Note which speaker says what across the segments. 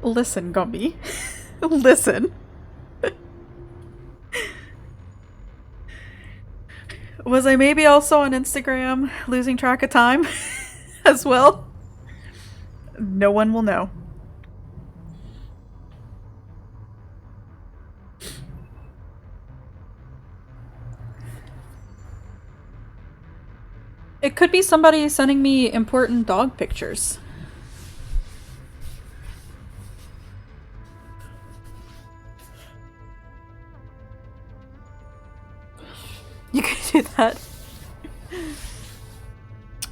Speaker 1: Listen, Gumby. Listen. Was I maybe also on Instagram losing track of time as well? No one will know. It could be somebody sending me important dog pictures. You could do that.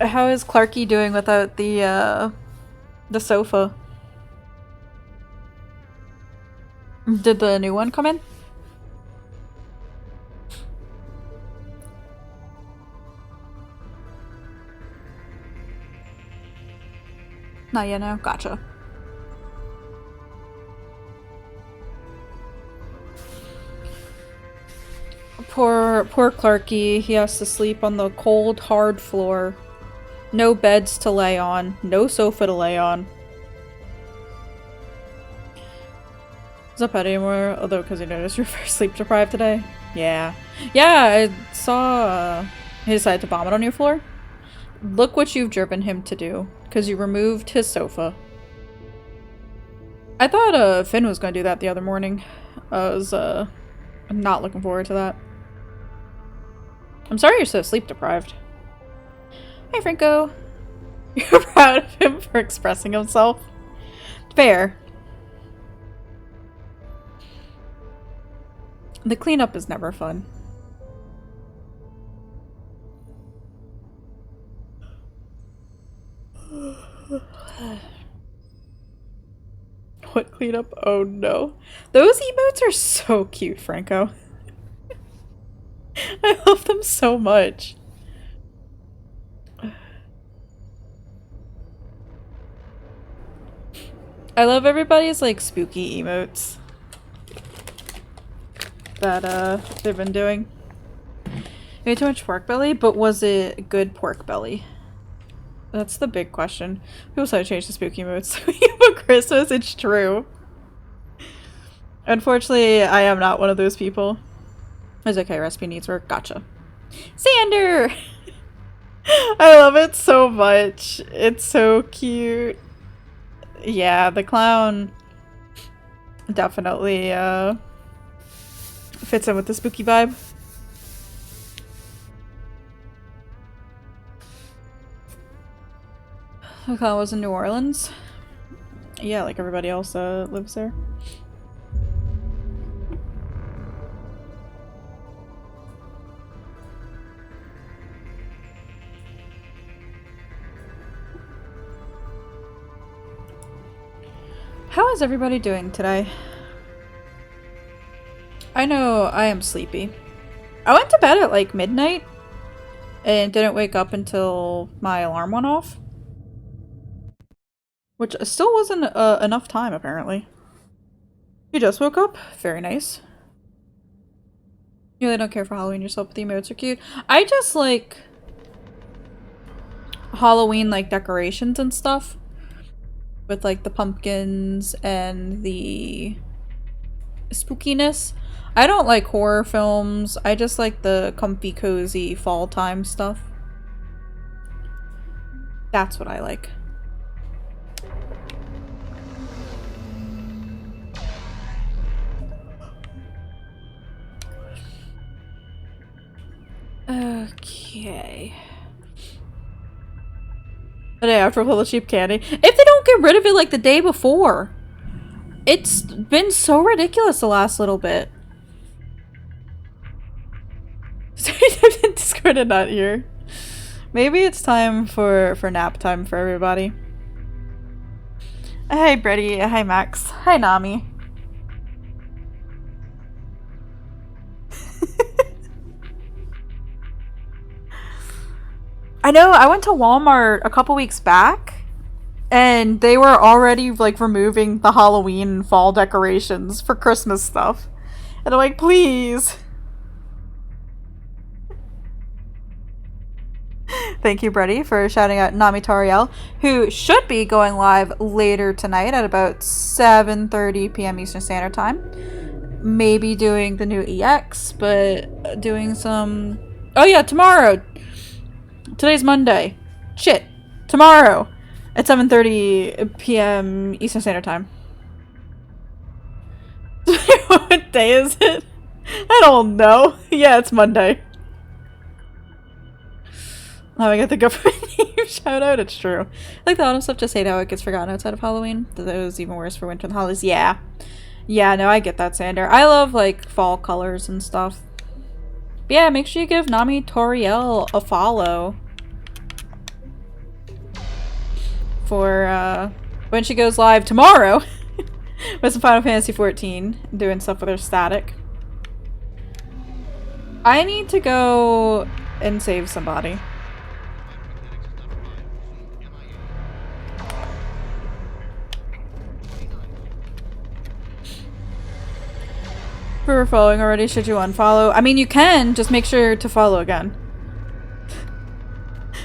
Speaker 1: How is Clarky doing without the sofa? Did the new one come in? Not yet, no. Gotcha. Poor Clarky. He has to sleep on the cold, hard floor. No beds to lay on. No sofa to lay on. Is that bad anymore? Although, because you noticed you're very sleep deprived today? Yeah. Yeah, I saw he decided to vomit on your floor. Look what you've driven him to do. Because you removed his sofa. I thought Finn was going to do that the other morning. I was not looking forward to that. I'm sorry you're so sleep deprived. Hi, Franco. You're proud of him for expressing himself? Fair. The cleanup is never fun. What cleanup? Oh no. Those emotes are so cute, Franco. I love them so much. I love everybody's like spooky emotes that they've been doing. You ate too much pork belly, but was it good pork belly? That's the big question. People say to change the spooky emotes for Christmas. It's true. Unfortunately, I am not one of those people. It's okay, recipe needs work. Gotcha. Sander! I love it so much. It's so cute. Yeah, the clown definitely fits in with the spooky vibe. The clown was in New Orleans. Yeah, like everybody else lives there. How is everybody doing today? I know I am sleepy. I went to bed at like midnight and didn't wake up until my alarm went off. Which still wasn't enough time, apparently. You just woke up? Very nice. You really don't care for Halloween yourself, but the emotes are cute. I just like Halloween like decorations and stuff. With like the pumpkins and the spookiness. I don't like horror films. I just like the comfy, cozy fall time stuff. That's what I like. Okay. The day after full of cheap candy. If they don't get rid of it like the day before. It's been so ridiculous the last little bit. Discord and not here. Maybe it's time for nap time for everybody. Hi Brady, hi Max, hi Nami. I know, I went to Walmart a couple weeks back and they were already like removing the Halloween and fall decorations for Christmas stuff. And I'm like, please. Thank you, Brady, for shouting out Nami Tariel, who should be going live later tonight at about 7:30 p.m. Eastern Standard Time. Maybe doing the new EX, but doing some... Oh yeah, tomorrow! Today's Monday. Shit. Tomorrow at 7:30 p.m. Eastern Standard Time. What day is it? I don't know. Yeah, it's Monday. Now I get the government name shout out. It's true. I like the autumn stuff. Just hate how it gets forgotten outside of Halloween. That was even worse for winter and holidays. Yeah. Yeah, no, I get that, Sander. I love, like, fall colors and stuff. But yeah, make sure you give Nami Toriel a follow. For, when she goes live tomorrow. With some Final Fantasy XIV. Doing stuff with her static. I need to go and save somebody. If we were following already, should you unfollow? I mean, you can, just make sure to follow again.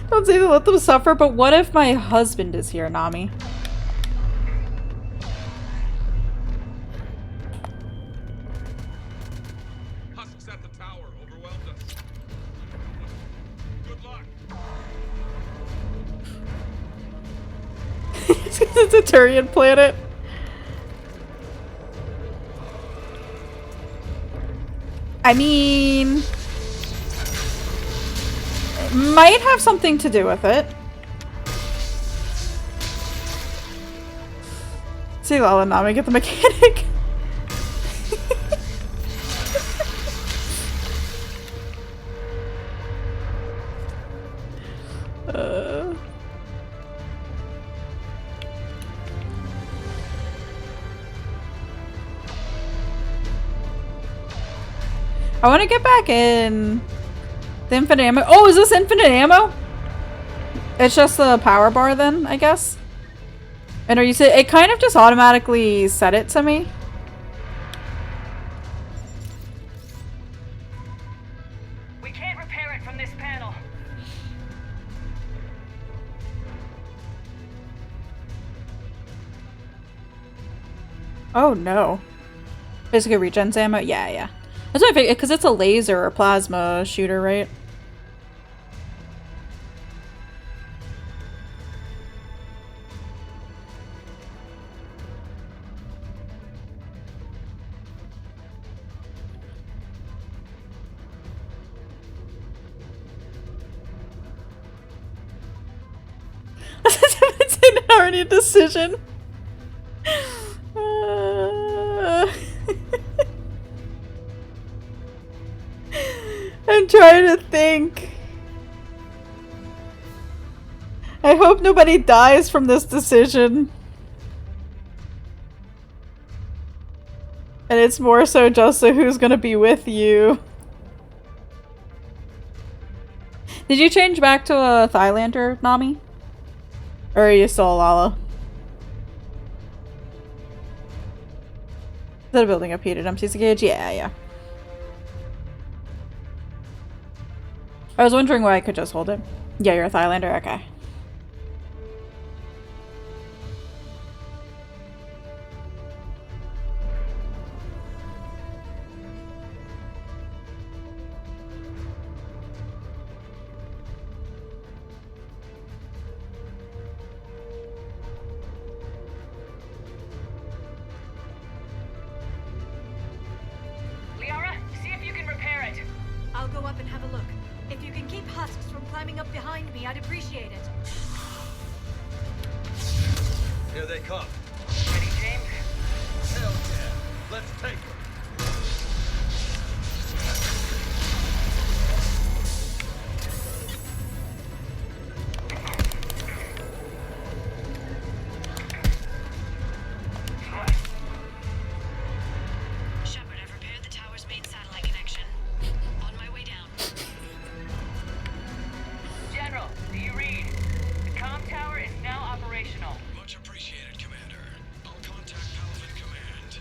Speaker 1: Don't say to let them suffer, but what if my husband is here, Nami?
Speaker 2: Husks at the tower overwhelmed us. Good luck.
Speaker 1: It's a Turian planet. I mean, it might have something to do with it. See, Lala Nami, get the mechanic. I want to get back in the infinite ammo. Oh, is this infinite ammo? It's just the power bar then, I guess. And are you saying it kind of just automatically set it to me?
Speaker 3: We can't repair it from this panel.
Speaker 1: Oh no. Basically regens ammo? Yeah, yeah. That's what I figured, because it's a laser or plasma shooter, right? It's an already decision. I'm trying to think. I hope nobody dies from this decision. And it's more so just so who's gonna be with you. Did you change back to a Thylander, Nami? Or are you still a Lala? Is that a building up heated empties the gauge? Yeah, yeah. I was wondering why I could just hold it. Yeah, you're a Thylander? Okay.
Speaker 3: Liara, see if you can repair it.
Speaker 4: I'll go up and have a look. If you can keep husks from climbing up behind me, I'd appreciate it.
Speaker 2: Here they come.
Speaker 3: Ready, James?
Speaker 2: Hell yeah. Let's take them.
Speaker 4: Shepard, I've repaired the tower's main satellite connection. On my way down.
Speaker 3: General, do you read? The comm tower is now operational.
Speaker 2: Much appreciated, Commander. I'll contact Palvin Command.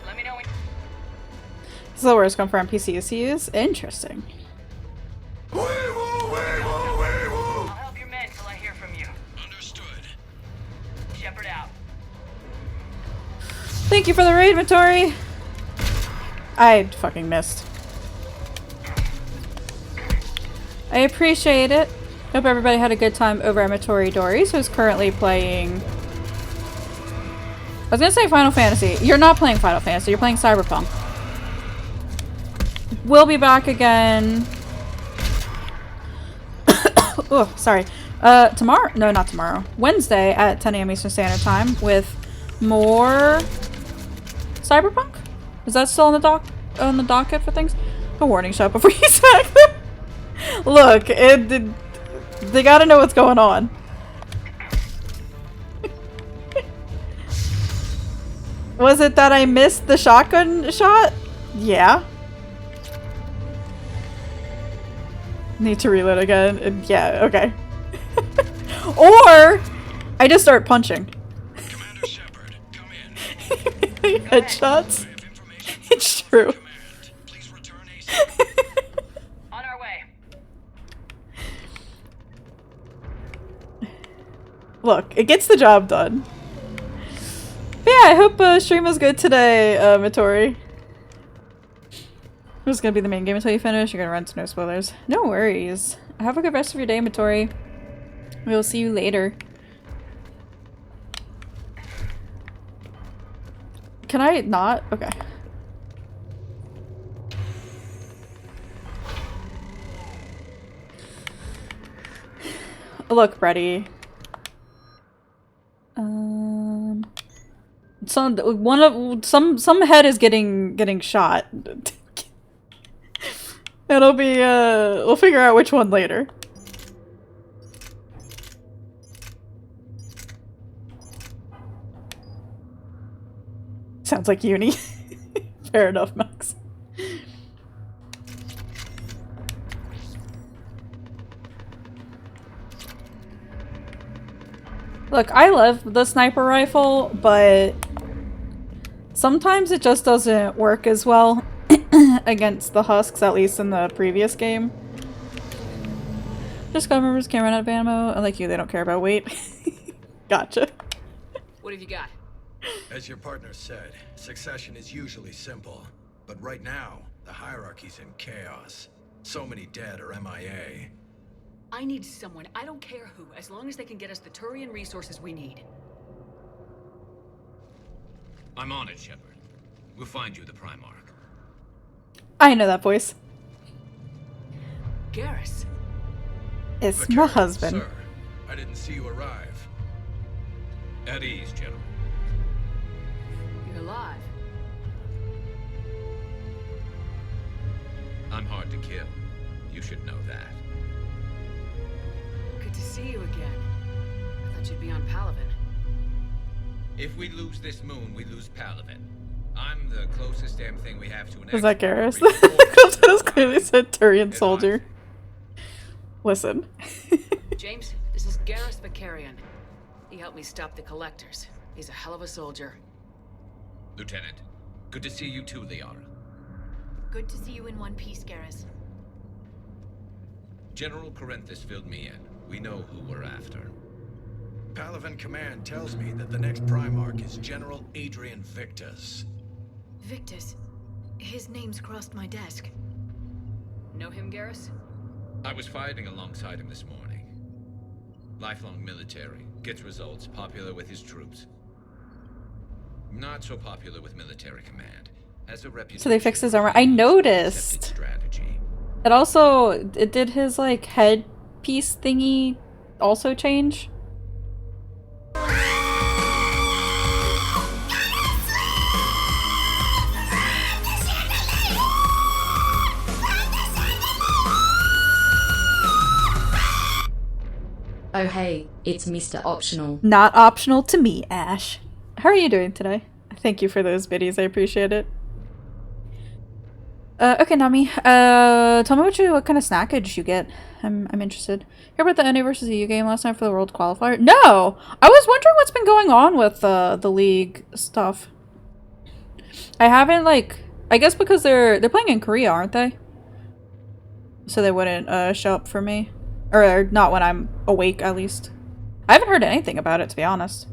Speaker 3: Let me know when...
Speaker 1: This is the worst confirmed PCs to use. Interesting.
Speaker 2: Weevil, weevil, weevil.
Speaker 1: Thank you for the raid, Matori! I fucking missed. I appreciate it. Hope everybody had a good time over at Matori Dories, who's currently playing... I was gonna say Final Fantasy. You're not playing Final Fantasy, you're playing Cyberpunk. We'll be back again... oh, sorry. Tomorrow? No, not tomorrow. Wednesday at 10 AM Eastern Standard Time with more Cyberpunk? Is that still on the docket for things? A warning shot before you smack them. Look, they gotta know what's going on. Was it that I missed the shotgun shot? Yeah. Need to reload again. Yeah, okay. Or I just start punching.
Speaker 2: Commander Shepard, come in.
Speaker 1: Headshots.
Speaker 2: I have information from
Speaker 1: It's true.
Speaker 2: Command. Please return ASAP.
Speaker 3: On our way.
Speaker 1: Look, it gets the job done. But yeah, I hope stream was good today, Matori. This is gonna be the main game until you finish. You're gonna run to no spoilers. No worries. Have a good rest of your day, Matori. We'll see you later. Can I not? Okay. Look, Brady. Some head is getting shot. It'll be we'll figure out which one later. Sounds like uni. Fair enough, Max. Look, I love the sniper rifle, but sometimes it just doesn't work as well against the husks, at least in the previous game. Just got members can't run out of ammo. Unlike you, they don't care about weight. Gotcha.
Speaker 3: What have you got?
Speaker 2: As your partner said, succession is usually simple. But right now, the hierarchy's in chaos. So many dead or MIA.
Speaker 3: I need someone, I don't care who, as long as they can get us the Turian resources we need.
Speaker 5: I'm on it, Shepard. We'll find you the Primarch.
Speaker 1: I know that voice.
Speaker 3: Garrus.
Speaker 1: It's my
Speaker 2: Vicarious,
Speaker 1: husband.
Speaker 2: Sir, I didn't see you arrive.
Speaker 5: At ease, General.
Speaker 3: You're alive.
Speaker 5: I'm hard to kill. You should know that.
Speaker 3: Good to see you again. I thought you'd be on Palaven.
Speaker 5: If we lose this moon, we lose Palaven. I'm the closest damn thing we have to an
Speaker 1: Is that
Speaker 5: expert.
Speaker 1: Garrus? That clearly said Turian soldier. Listen.
Speaker 3: James, this is Garrus Vakarian. He helped me stop the Collectors. He's a hell of a soldier.
Speaker 5: Lieutenant, good to see you too, Liara.
Speaker 4: Good to see you in one piece, Garrus.
Speaker 5: General Corinthus filled me in. We know who we're after.
Speaker 2: Palaven Command tells me that the next Primarch is General Adrian Victus.
Speaker 4: Victus. His name's crossed my desk.
Speaker 3: Know him, Garrus?
Speaker 5: I was fighting alongside him this morning. Lifelong military, gets results, popular with his troops. Not so popular with military command. Has a reputation.
Speaker 1: So they fixed his armor. I noticed.
Speaker 5: Strategy.
Speaker 1: It also, it did his like headpiece thingy also change?
Speaker 6: Oh hey, it's Mr. Optional.
Speaker 1: Not optional to me, Ash. How are you doing today? Thank you for those biddies, I appreciate it. Okay, Nami. Tell me what kind of snackage you get. I'm interested. Hear about the NA versus EU game last night for the World Qualifier? No! I was wondering what's been going on with the League stuff. I haven't, like... I guess because they're playing in Korea, aren't they? So they wouldn't show up for me. Or not when I'm awake, at least. I haven't heard anything about it, to be honest.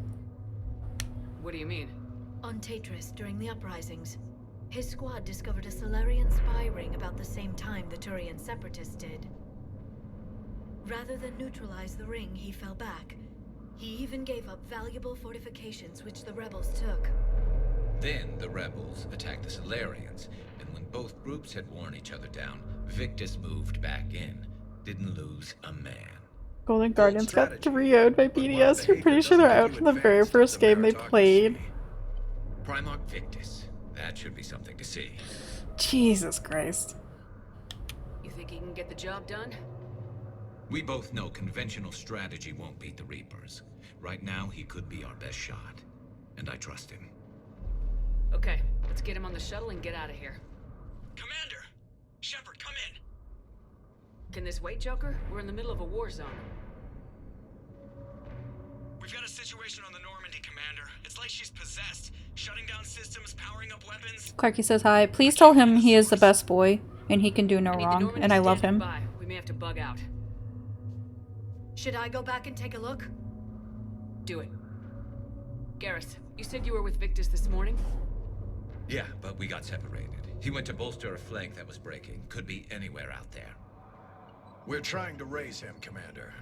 Speaker 3: What do you mean?
Speaker 4: On on Tatris during the uprisings. His squad discovered a Solarian spy ring about the same time the Turian separatists did. Rather than neutralize the ring, he fell back. He even gave up valuable fortifications which the rebels took.
Speaker 5: Then the rebels attacked the Solarians, and when both groups had worn each other down, Victus moved back in. Didn't lose a man.
Speaker 1: Golden Guardians got 3-0'd by BDS. You're pretty sure they're out from the very first game they played.
Speaker 5: Primarch Victus. That should be something to see.
Speaker 1: Jesus Christ.
Speaker 3: You think he can get the job done?
Speaker 5: We both know conventional strategy won't beat the Reapers. Right now, he could be our best shot. And I trust him.
Speaker 3: Okay, let's get him on the shuttle and get out of here.
Speaker 2: Commander! Shepard, come in!
Speaker 3: Can this wait, Joker? We're in the middle of a war zone.
Speaker 2: We've got a situation on the Normandy, Commander. It's like she's possessed. Shutting down systems, powering up weapons.
Speaker 1: Clarky says hi. Please tell him he is the best boy and he can do no
Speaker 3: I need the
Speaker 1: wrong.
Speaker 3: Normandy
Speaker 1: And I love
Speaker 3: standing
Speaker 1: him.
Speaker 3: by. We may have to bug out.
Speaker 4: Should I go back and take a look?
Speaker 3: Do it. Garrus, you said you were with Victus this morning?
Speaker 5: Yeah, but we got separated. He went to bolster a flank that was breaking. Could be anywhere out there.
Speaker 2: We're trying to raise him, Commander.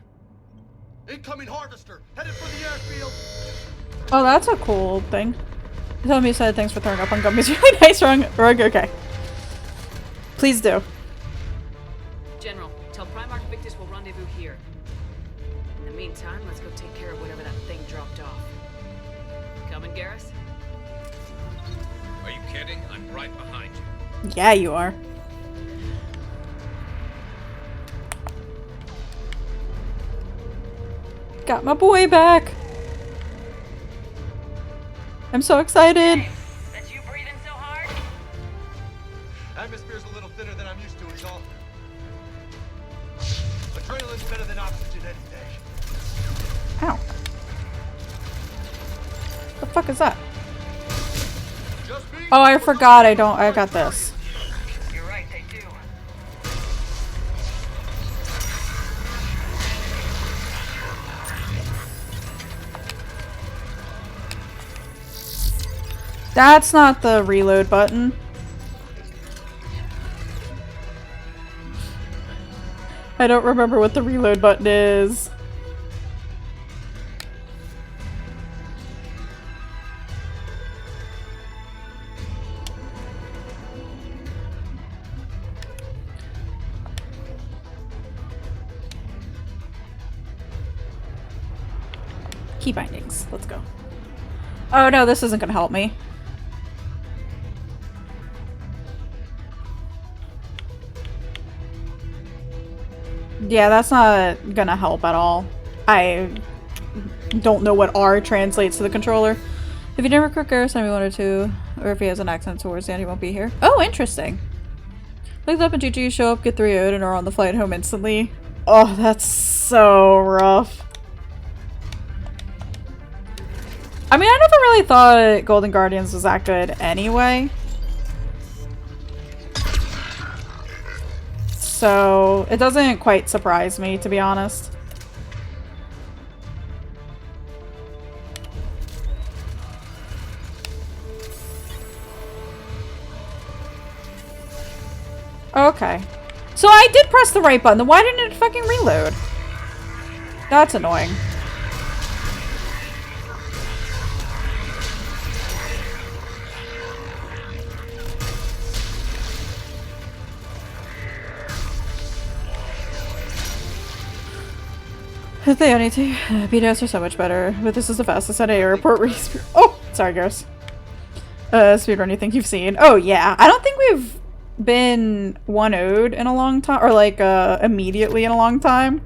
Speaker 7: Incoming harvester, headed for the airfield.
Speaker 1: Oh, that's a cool thing. Tell me you said thanks for throwing up on Gumby's really nice rug. Okay. Please do.
Speaker 3: General, tell Primarch Victus we'll rendezvous here. In the meantime, let's go take care of whatever that thing dropped off. Coming, Garrus?
Speaker 5: Are you kidding? I'm right behind you.
Speaker 1: Yeah, you are. Got my boy back. I'm so excited.
Speaker 8: That's you breathing so hard?
Speaker 7: Atmosphere's a little thinner than I'm used to, is all. Adrenaline's better than oxygen any day.
Speaker 1: Ow. The fuck is that?
Speaker 7: Just me.
Speaker 1: Oh, I forgot I got this.
Speaker 8: You're right, they do.
Speaker 1: That's not the reload button. I don't remember what the reload button is. Key bindings. Let's go. Oh no, this isn't gonna help me. Yeah, that's not gonna help at all. I don't know what R translates to the controller. If you never recruit Garrus and we wanted to, or if he has an accent towards the end, he won't be here. Oh, interesting. Looked up and GG show up, get 3-0'd, and are on the flight home instantly. Oh, that's so rough. I mean, I never really thought Golden Guardians was that good anyway. So, it doesn't quite surprise me, to be honest. Okay. So I did press the right button, then why didn't it fucking reload? That's annoying. They only to BDS are so much better, but this is the fastest at an airport where you oh, sorry, Garrus. Speedrun you think you've seen? Oh yeah, I don't think we've been 1-0'd in a long time, or like immediately in a long time,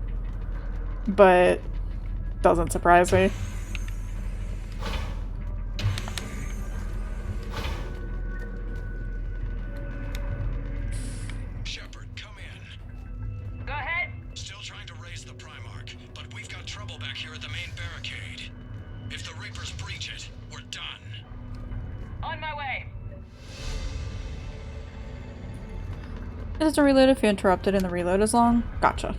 Speaker 1: but doesn't surprise me.
Speaker 2: Shepard, come in.
Speaker 8: Go ahead.
Speaker 2: Still trying to raise the Primarch, but we've got trouble back here at the main barricade. If the Reapers breach it, we're done.
Speaker 8: On my way.
Speaker 1: It doesn't reload if you interrupt it and the reload is long. Gotcha.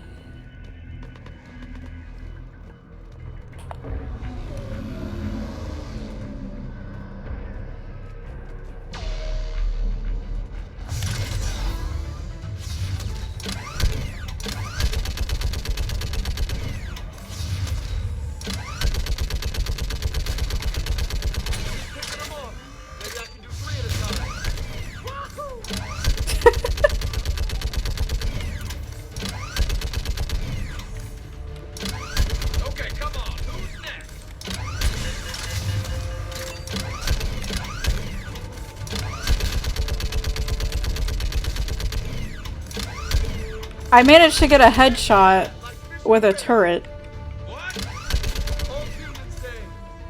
Speaker 1: I managed to get a headshot with a turret.
Speaker 5: What?
Speaker 7: Old humans say,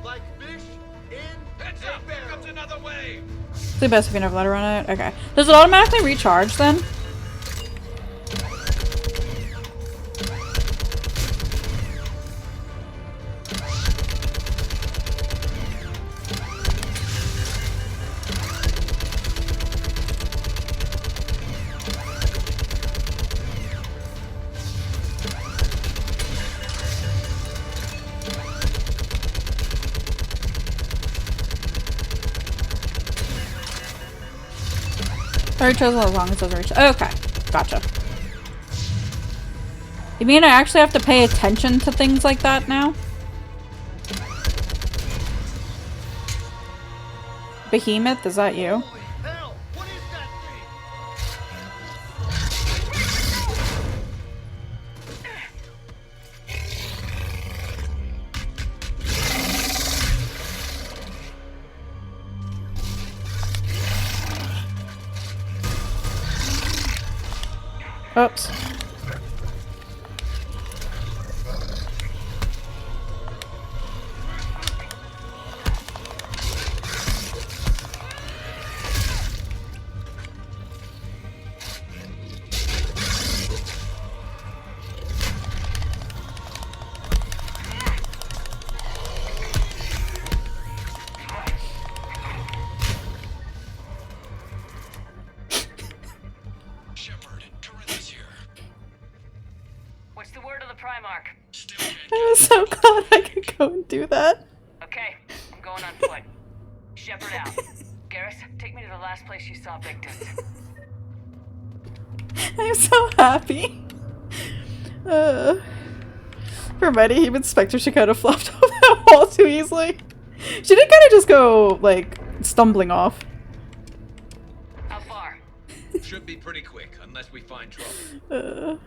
Speaker 7: like fish in
Speaker 5: Heads up! Here comes another wave!
Speaker 1: It's the best if you never let her run it. Okay. Does it automatically recharge then? Recharge as long as it doesn't reach. Okay, gotcha. You mean I actually have to pay attention to things like that now? Behemoth, is that you?
Speaker 7: Holy hell! What is that
Speaker 1: Oops.
Speaker 2: Shepard, Corinth is here.
Speaker 8: What's the word of the Primarch?
Speaker 2: Still can't
Speaker 1: I was so glad I could go and do that.
Speaker 8: Okay, I'm going on foot. Shepard out. Garrus, take me to the last place you saw Victus.
Speaker 1: I'm so happy. For Mighty Human Spectre, she kind of flopped off that wall too easily. She did kind of just go, like, stumbling off.
Speaker 8: How far?
Speaker 5: Should be pretty quick, unless we find trouble.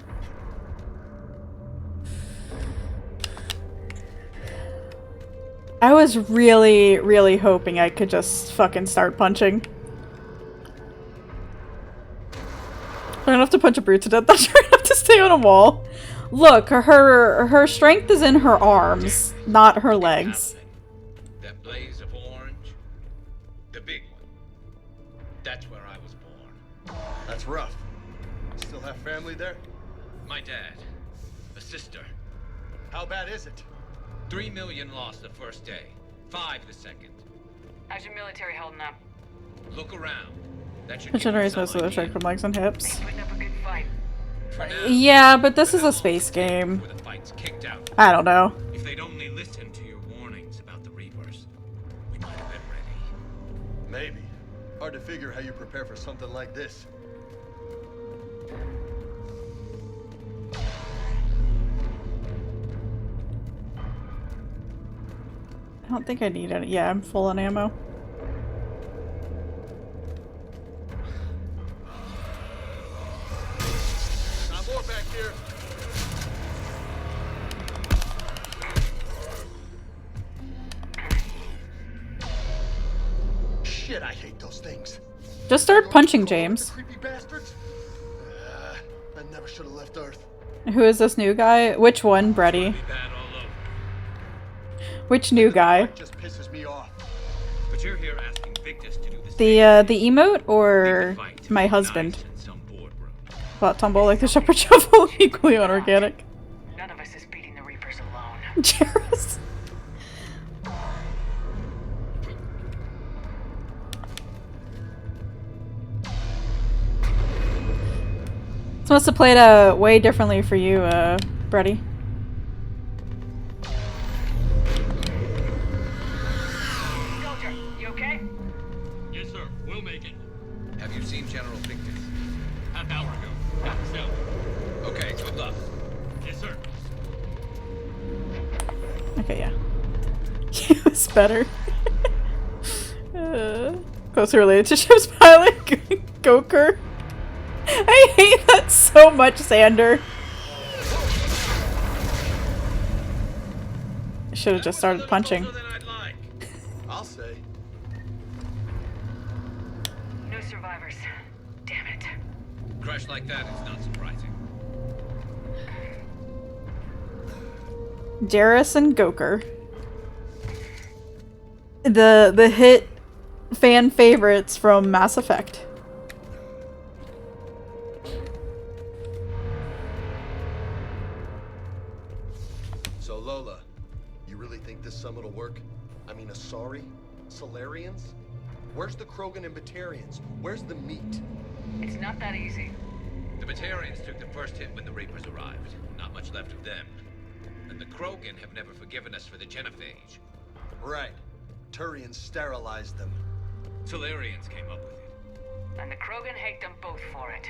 Speaker 1: I was really, really hoping I could just fucking start punching. I don't have to punch a brute to death. That's right. I have to stay on a wall. Look, her strength is in her arms, not her legs.
Speaker 5: That blaze of orange, the big one. That's where I was born.
Speaker 7: That's rough. Still have family there?
Speaker 5: My dad, a sister.
Speaker 7: How bad is it?
Speaker 5: 3 million lost the first day, 5 the second.
Speaker 8: How's your military holding up?
Speaker 5: Look around. That should
Speaker 1: It
Speaker 5: give you
Speaker 1: generates
Speaker 5: some
Speaker 1: most of their
Speaker 5: idea.
Speaker 1: strength from legs and hips.
Speaker 8: Putting up a good fight.
Speaker 5: For now,
Speaker 1: Yeah, but this
Speaker 5: we're
Speaker 1: is
Speaker 5: no
Speaker 1: a space
Speaker 5: longer
Speaker 1: game.
Speaker 5: where the fight's kicked out.
Speaker 1: I don't know.
Speaker 5: If they'd only listened to your warnings about the Reapers, we might have been ready.
Speaker 7: Maybe. Hard to figure how you prepare for something like this.
Speaker 1: I don't think I need any. Yeah, I'm full on ammo.
Speaker 7: Not more back here. Shit, I hate those things.
Speaker 1: Just start punching, James.
Speaker 7: Creepy bastards. I never should have left Earth.
Speaker 1: Who is this new guy? Which one, Brady?
Speaker 5: Be bad all over.
Speaker 1: Which new guy?
Speaker 7: That just pisses me off.
Speaker 5: But you're here asking Victus to do the same.
Speaker 1: The emote
Speaker 5: Leave
Speaker 1: or
Speaker 5: the fight to
Speaker 1: my
Speaker 5: be
Speaker 1: husband?
Speaker 5: nice in some boardroom.
Speaker 1: Plot tumble like the Shepherd Shuffle, equally unorganic.
Speaker 8: None of us is beating the Reapers alone.
Speaker 1: Jairus. This must have played way differently for you, Brady.
Speaker 8: Soldier, you okay?
Speaker 9: Yes, sir. We'll make it.
Speaker 5: Have you seen General Victus?
Speaker 9: Half hour ago. Got the cell.
Speaker 5: Okay, good luck.
Speaker 9: Yes, sir.
Speaker 1: Okay, yeah. It was better. Closely related to ship's pilot, Goker. I hate that so much, Xander. I should have just started punching.
Speaker 5: Closer than I'd like.
Speaker 7: I'll say.
Speaker 8: No survivors. Damn it.
Speaker 5: Crash like that is not surprising.
Speaker 1: Jarrus and Goker. The hit fan favorites from Mass Effect.
Speaker 7: So Lola, you really think this summit will work? I mean, Asari? Solarians? Where's the Krogan and Batarians? Where's the meat?
Speaker 8: It's not that easy.
Speaker 5: The Batarians took the first hit when the Reapers arrived. Not much left of them. And the Krogan have never forgiven us for the Genophage.
Speaker 7: Right. Turians sterilized them.
Speaker 5: Solarians came up with it.
Speaker 8: And the Krogan hate them both for it.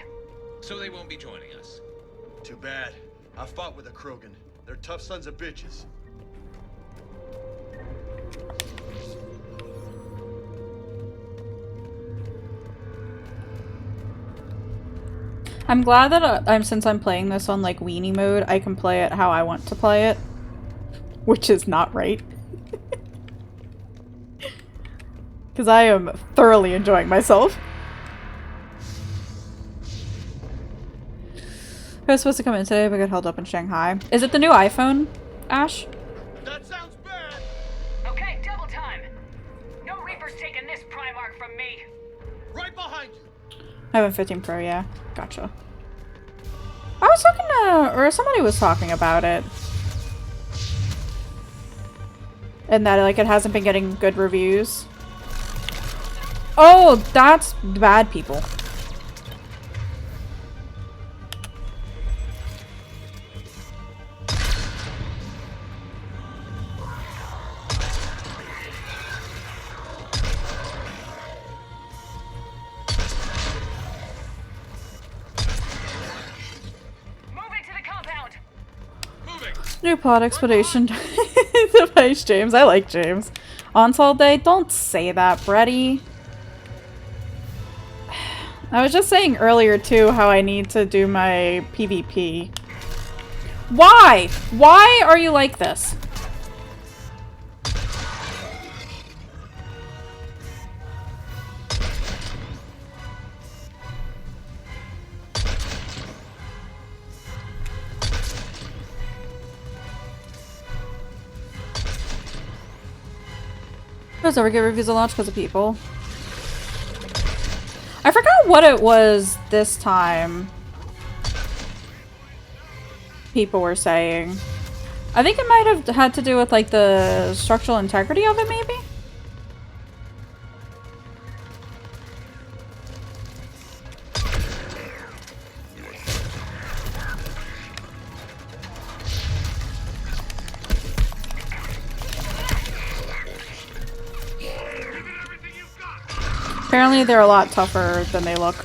Speaker 5: So they won't be joining us.
Speaker 7: Too bad. I fought with a Krogan. They're tough sons of bitches.
Speaker 1: I'm glad that since I'm playing this on like weenie mode, I can play it how I want to play it, which is not right. Because I am thoroughly enjoying myself. I was supposed to come in today, but got held up in Shanghai. Is it the new iPhone, Ash?
Speaker 7: That sounds bad!
Speaker 8: Okay, double time. No Reaper's taking this Primarch from me.
Speaker 7: Right behind you!
Speaker 1: iPhone 15 Pro, yeah. Gotcha. I was talking to, or somebody was talking about it. And that, like, it hasn't been getting good reviews. Oh, that's bad people. New plot explanation. Device James. I like James. Onslaught Day? Don't say that, Bretty. I was just saying earlier, too, how I need to do my PvP. Why? Why are you like this? Does ever get reviews a launch because of people? I forgot what it was this time. People were saying. I think it might have had to do with like the structural integrity of it, maybe? Apparently they're a lot tougher than they look.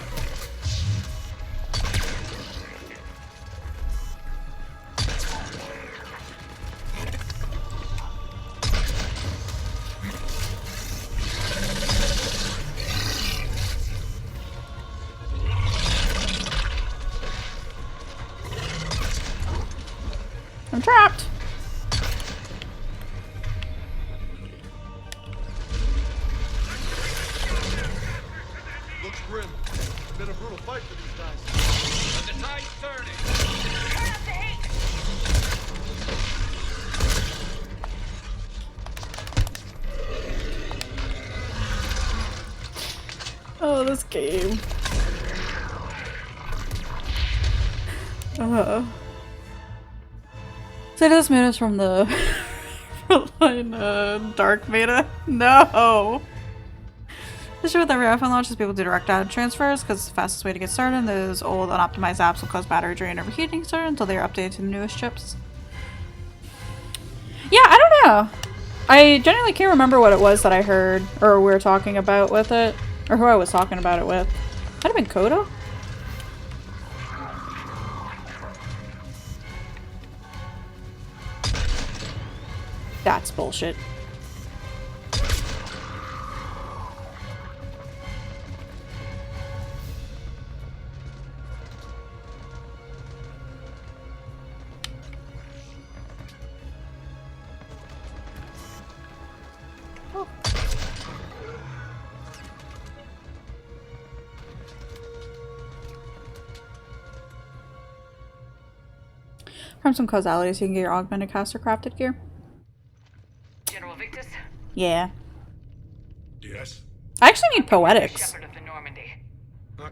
Speaker 1: I'm trapped.
Speaker 7: Looks grim. It's been a brutal fight for these guys.
Speaker 5: But the tide's turning.
Speaker 8: Turn up the heat.
Speaker 1: Oh, this game. So this moon is from the frontline Dark Beta? No! The issue with every iPhone launch is people do direct data transfers because it's the fastest way to get started, and those old unoptimized apps will cause battery drain and overheating until they are updated to the newest chips. Yeah, I don't know. I generally can't remember what it was that I heard, or we were talking about with it, or who I was talking about it with. Might have been Kodo? That's bullshit. From some causalities, you can get your augmented caster crafted gear.
Speaker 8: General Victus?
Speaker 1: Yeah.
Speaker 2: Yes?
Speaker 1: I actually need poetics.
Speaker 8: Shepherd of the Normandy.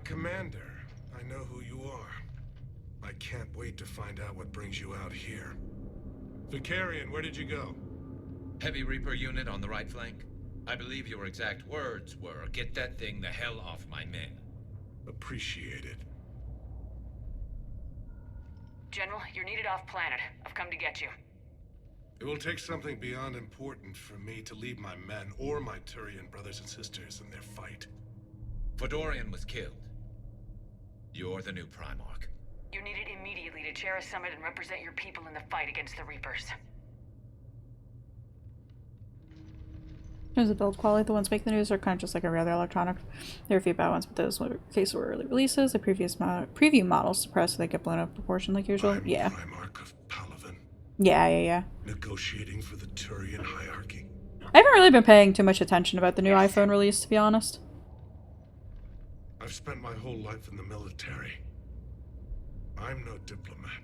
Speaker 2: Commander, I know who you are. I can't wait to find out what brings you out here. Vicarian, where did you go?
Speaker 5: Heavy Reaper unit on the right flank. I believe your exact words were, "Get that thing the hell off my men."
Speaker 2: Appreciated.
Speaker 8: General, you're needed off planet. I've come to get you.
Speaker 2: It will take something beyond important for me to leave my men or my Turian brothers and sisters in their fight.
Speaker 5: Fedorian was killed. You're the new Primarch.
Speaker 8: You're needed immediately to chair a summit and represent your people in the fight against the Reapers.
Speaker 1: In terms of build quality, the ones making the news are kind of just like every other electronic. There are a few bad ones, but those were cases were early releases. The previous preview models suppressed, so they get blown up proportion like usual.
Speaker 2: I'm
Speaker 1: Yeah.
Speaker 2: Primarch of Palaven,
Speaker 1: Yeah.
Speaker 2: negotiating for the Turian hierarchy.
Speaker 1: I haven't really been paying too much attention about the new iPhone release, to be honest.
Speaker 2: I've spent my whole life in the military. I'm no diplomat.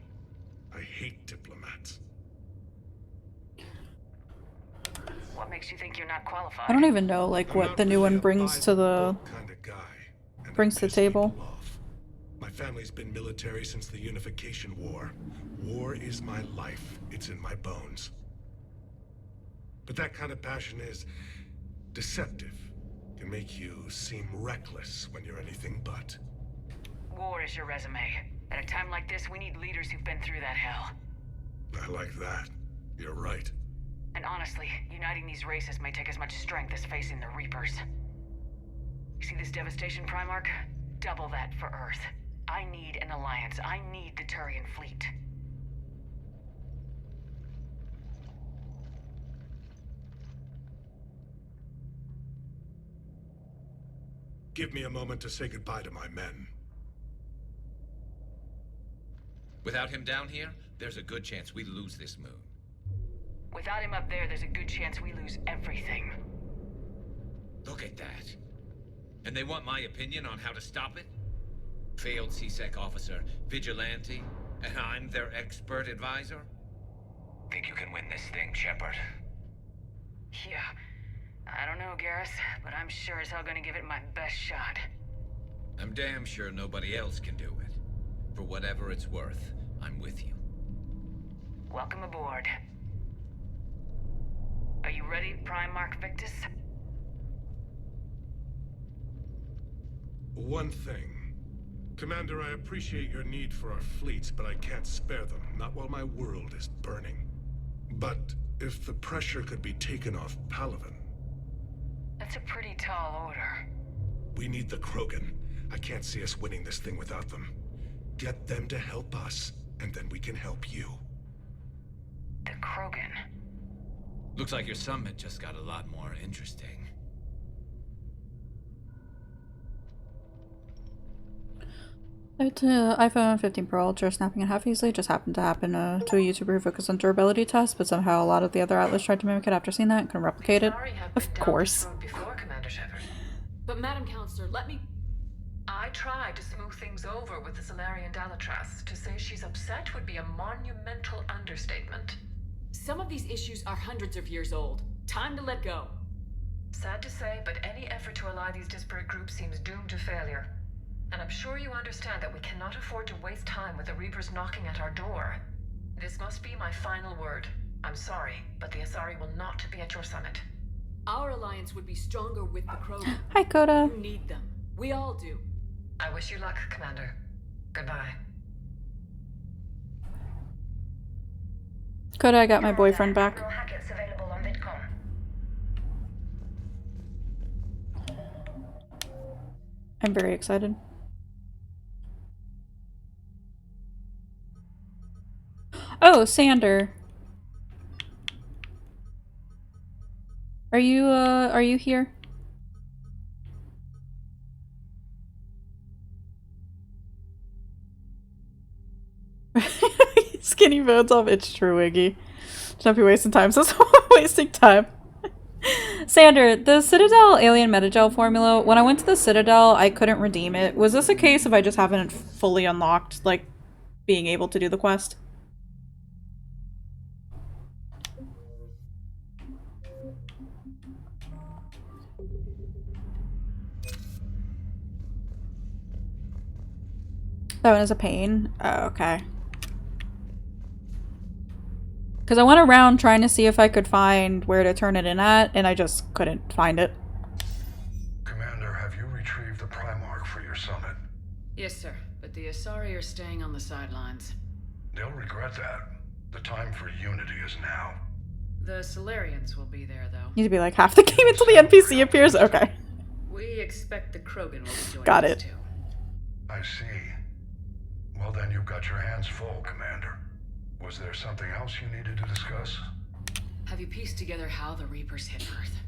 Speaker 2: I hate diplomats.
Speaker 8: What makes you think you're not qualified?
Speaker 1: I don't even know, like,
Speaker 2: I'm
Speaker 1: what
Speaker 2: not
Speaker 1: the new
Speaker 2: really
Speaker 1: one
Speaker 2: a
Speaker 1: brings to the...
Speaker 2: by-the-book kind of guy, and
Speaker 1: brings
Speaker 2: I
Speaker 1: to the
Speaker 2: piss
Speaker 1: table.
Speaker 2: people off. My family's been military since the Unification War. War is my life. It's in my bones. But that kind of passion is deceptive. Can make you seem reckless when you're anything but.
Speaker 8: War is your resume. At a time like this, we need leaders who've been through that hell.
Speaker 2: I like that. You're right.
Speaker 8: And honestly, uniting these races may take as much strength as facing the Reapers. You see this devastation, Primarch? Double that for Earth. I need an alliance. I need the Turian fleet.
Speaker 2: Give me a moment to say goodbye to my men.
Speaker 5: Without him down here, there's a good chance we lose this moon.
Speaker 8: Without him up there's a good chance we lose everything.
Speaker 5: Look at that. And they want my opinion on how to stop it? Failed CSEC officer, vigilante, and I'm their expert advisor? Think you can win this thing, Shepard?
Speaker 8: Yeah. I don't know, Garrus, but I'm sure as hell gonna give it my best shot.
Speaker 5: I'm damn sure nobody else can do it. For whatever it's worth, I'm with you.
Speaker 8: Welcome aboard. Are you ready, Primarch Victus?
Speaker 2: One thing. Commander, I appreciate your need for our fleets, but I can't spare them, not while my world is burning. But if the pressure could be taken off Palaven...
Speaker 8: That's a pretty tall order.
Speaker 2: We need the Krogan. I can't see us winning this thing without them. Get them to help us, and then we can help you.
Speaker 8: The Krogan.
Speaker 5: Looks like your summit just got a lot more interesting.
Speaker 1: It's iPhone 15 Pro Ultra snapping in half easily. Just happened to happen to a YouTuber who focused on durability tests, but somehow a lot of the other outlets tried to mimic it after seeing that and couldn't replicate it. Of course.
Speaker 3: Before, Commander Shepard.
Speaker 10: But Madam Counselor, let me...
Speaker 3: I tried to smooth things over with the Solarian Dalatras. To say she's upset would be a monumental understatement.
Speaker 10: Some of these issues are hundreds of years old. Time to let go.
Speaker 3: Sad to say, but any effort to ally these disparate groups seems doomed to failure. And I'm sure you understand that we cannot afford to waste time with the Reapers knocking at our door. This must be my final word. I'm sorry, but the Asari will not be at your summit.
Speaker 10: Our alliance would be stronger with the Krogan.
Speaker 1: Hi, Coda.
Speaker 10: You need them. We all do.
Speaker 3: I wish you luck, Commander. Goodbye.
Speaker 1: Coda, I got my boyfriend back.
Speaker 8: Hackets available on Vidcom.
Speaker 1: I'm very excited. Oh, Sander. Are you here? Skinny bones off. It's true, Iggy. Don't be wasting time. So wasting time. Sander, the Citadel Alien Metagel formula, when I went to the Citadel, I couldn't redeem it. Was this a case of I just haven't fully unlocked, like, being able to do the quest? That one is a pain. Oh, okay. Because I went around trying to see if I could find where to turn it in at, and I just couldn't find it.
Speaker 11: Commander, have you retrieved the Primarch for your summit?
Speaker 8: Yes, sir. But the Asari are staying on the sidelines.
Speaker 11: They'll regret that. The time for unity is now.
Speaker 8: The Solarians will be there, though.
Speaker 1: Need to be like half the game until the NPC appears? Okay.
Speaker 8: We expect the Krogan will be joining
Speaker 1: Got
Speaker 8: us
Speaker 1: it.
Speaker 8: too.
Speaker 11: I see. Well then, you've got your hands full, Commander. Was there something else you needed to discuss?
Speaker 8: Have you pieced together how the Reapers hit Earth?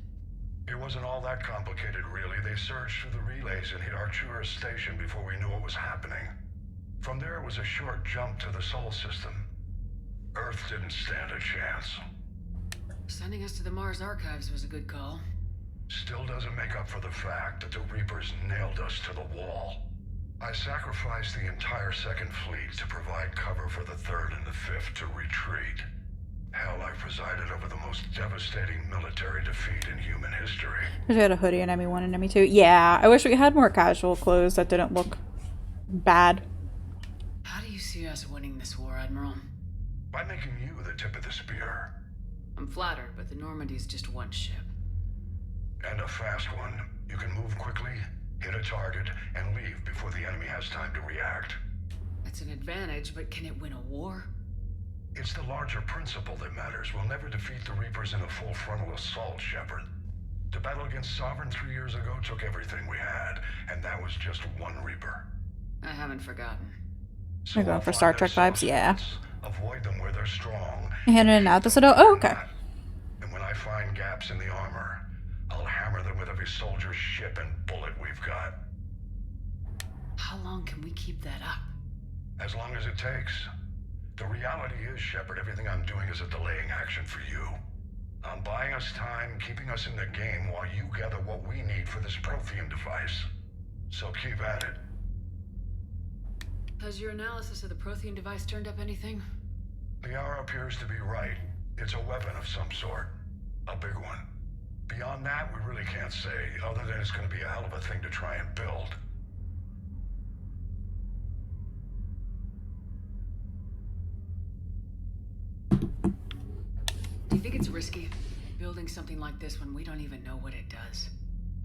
Speaker 11: It wasn't all that complicated, really. They surged through the relays and hit Arcturus Station before we knew what was happening. From there, it was a short jump to the Sol system. Earth didn't stand a chance.
Speaker 8: Sending us to the Mars Archives was a good call.
Speaker 11: Still doesn't make up for the fact that the Reapers nailed us to the wall. I sacrificed the entire Second Fleet to provide cover for the Third and the Fifth to retreat. Hell, I presided over the most devastating military defeat in human history.
Speaker 1: We had a hoodie in ME1 and ME2. Yeah, I wish we had more casual clothes that didn't look bad.
Speaker 8: How do you see us winning this war, Admiral?
Speaker 11: By making you the tip of the spear.
Speaker 8: I'm flattered, but the Normandy's just one ship.
Speaker 11: And a fast one. You can move quickly, hit a target, and leave before the enemy has time to react.
Speaker 8: That's an advantage, but can it win a war?
Speaker 11: It's the larger principle that matters. We'll never defeat the Reapers in a full frontal assault, Shepard. The battle against Sovereign 3 years ago took everything we had, and that was just one Reaper.
Speaker 8: I haven't forgotten.
Speaker 11: So
Speaker 1: We're going
Speaker 11: I'll
Speaker 1: for
Speaker 11: find
Speaker 1: Star
Speaker 11: their
Speaker 1: Trek vibes,
Speaker 11: soft
Speaker 1: yeah.
Speaker 11: spots, avoid them where they're strong.
Speaker 1: In and out the Citadel. Oh, okay.
Speaker 11: And when I find gaps in the armor, I'll hammer them with every soldier, ship, and bullet we've got.
Speaker 8: How long can we keep that up?
Speaker 11: As long as it takes. The reality is, Shepard, everything I'm doing is a delaying action for you. I'm buying us time, keeping us in the game while you gather what we need for this Prothean device. So keep at it.
Speaker 8: Has your analysis of the Prothean device turned up anything?
Speaker 11: The hour appears to be right. It's a weapon of some sort. A big one. Beyond that, we really can't say, other than it's going to be a hell of a thing to try and build.
Speaker 8: Do you think it's risky, building something like this when we don't even know what it does?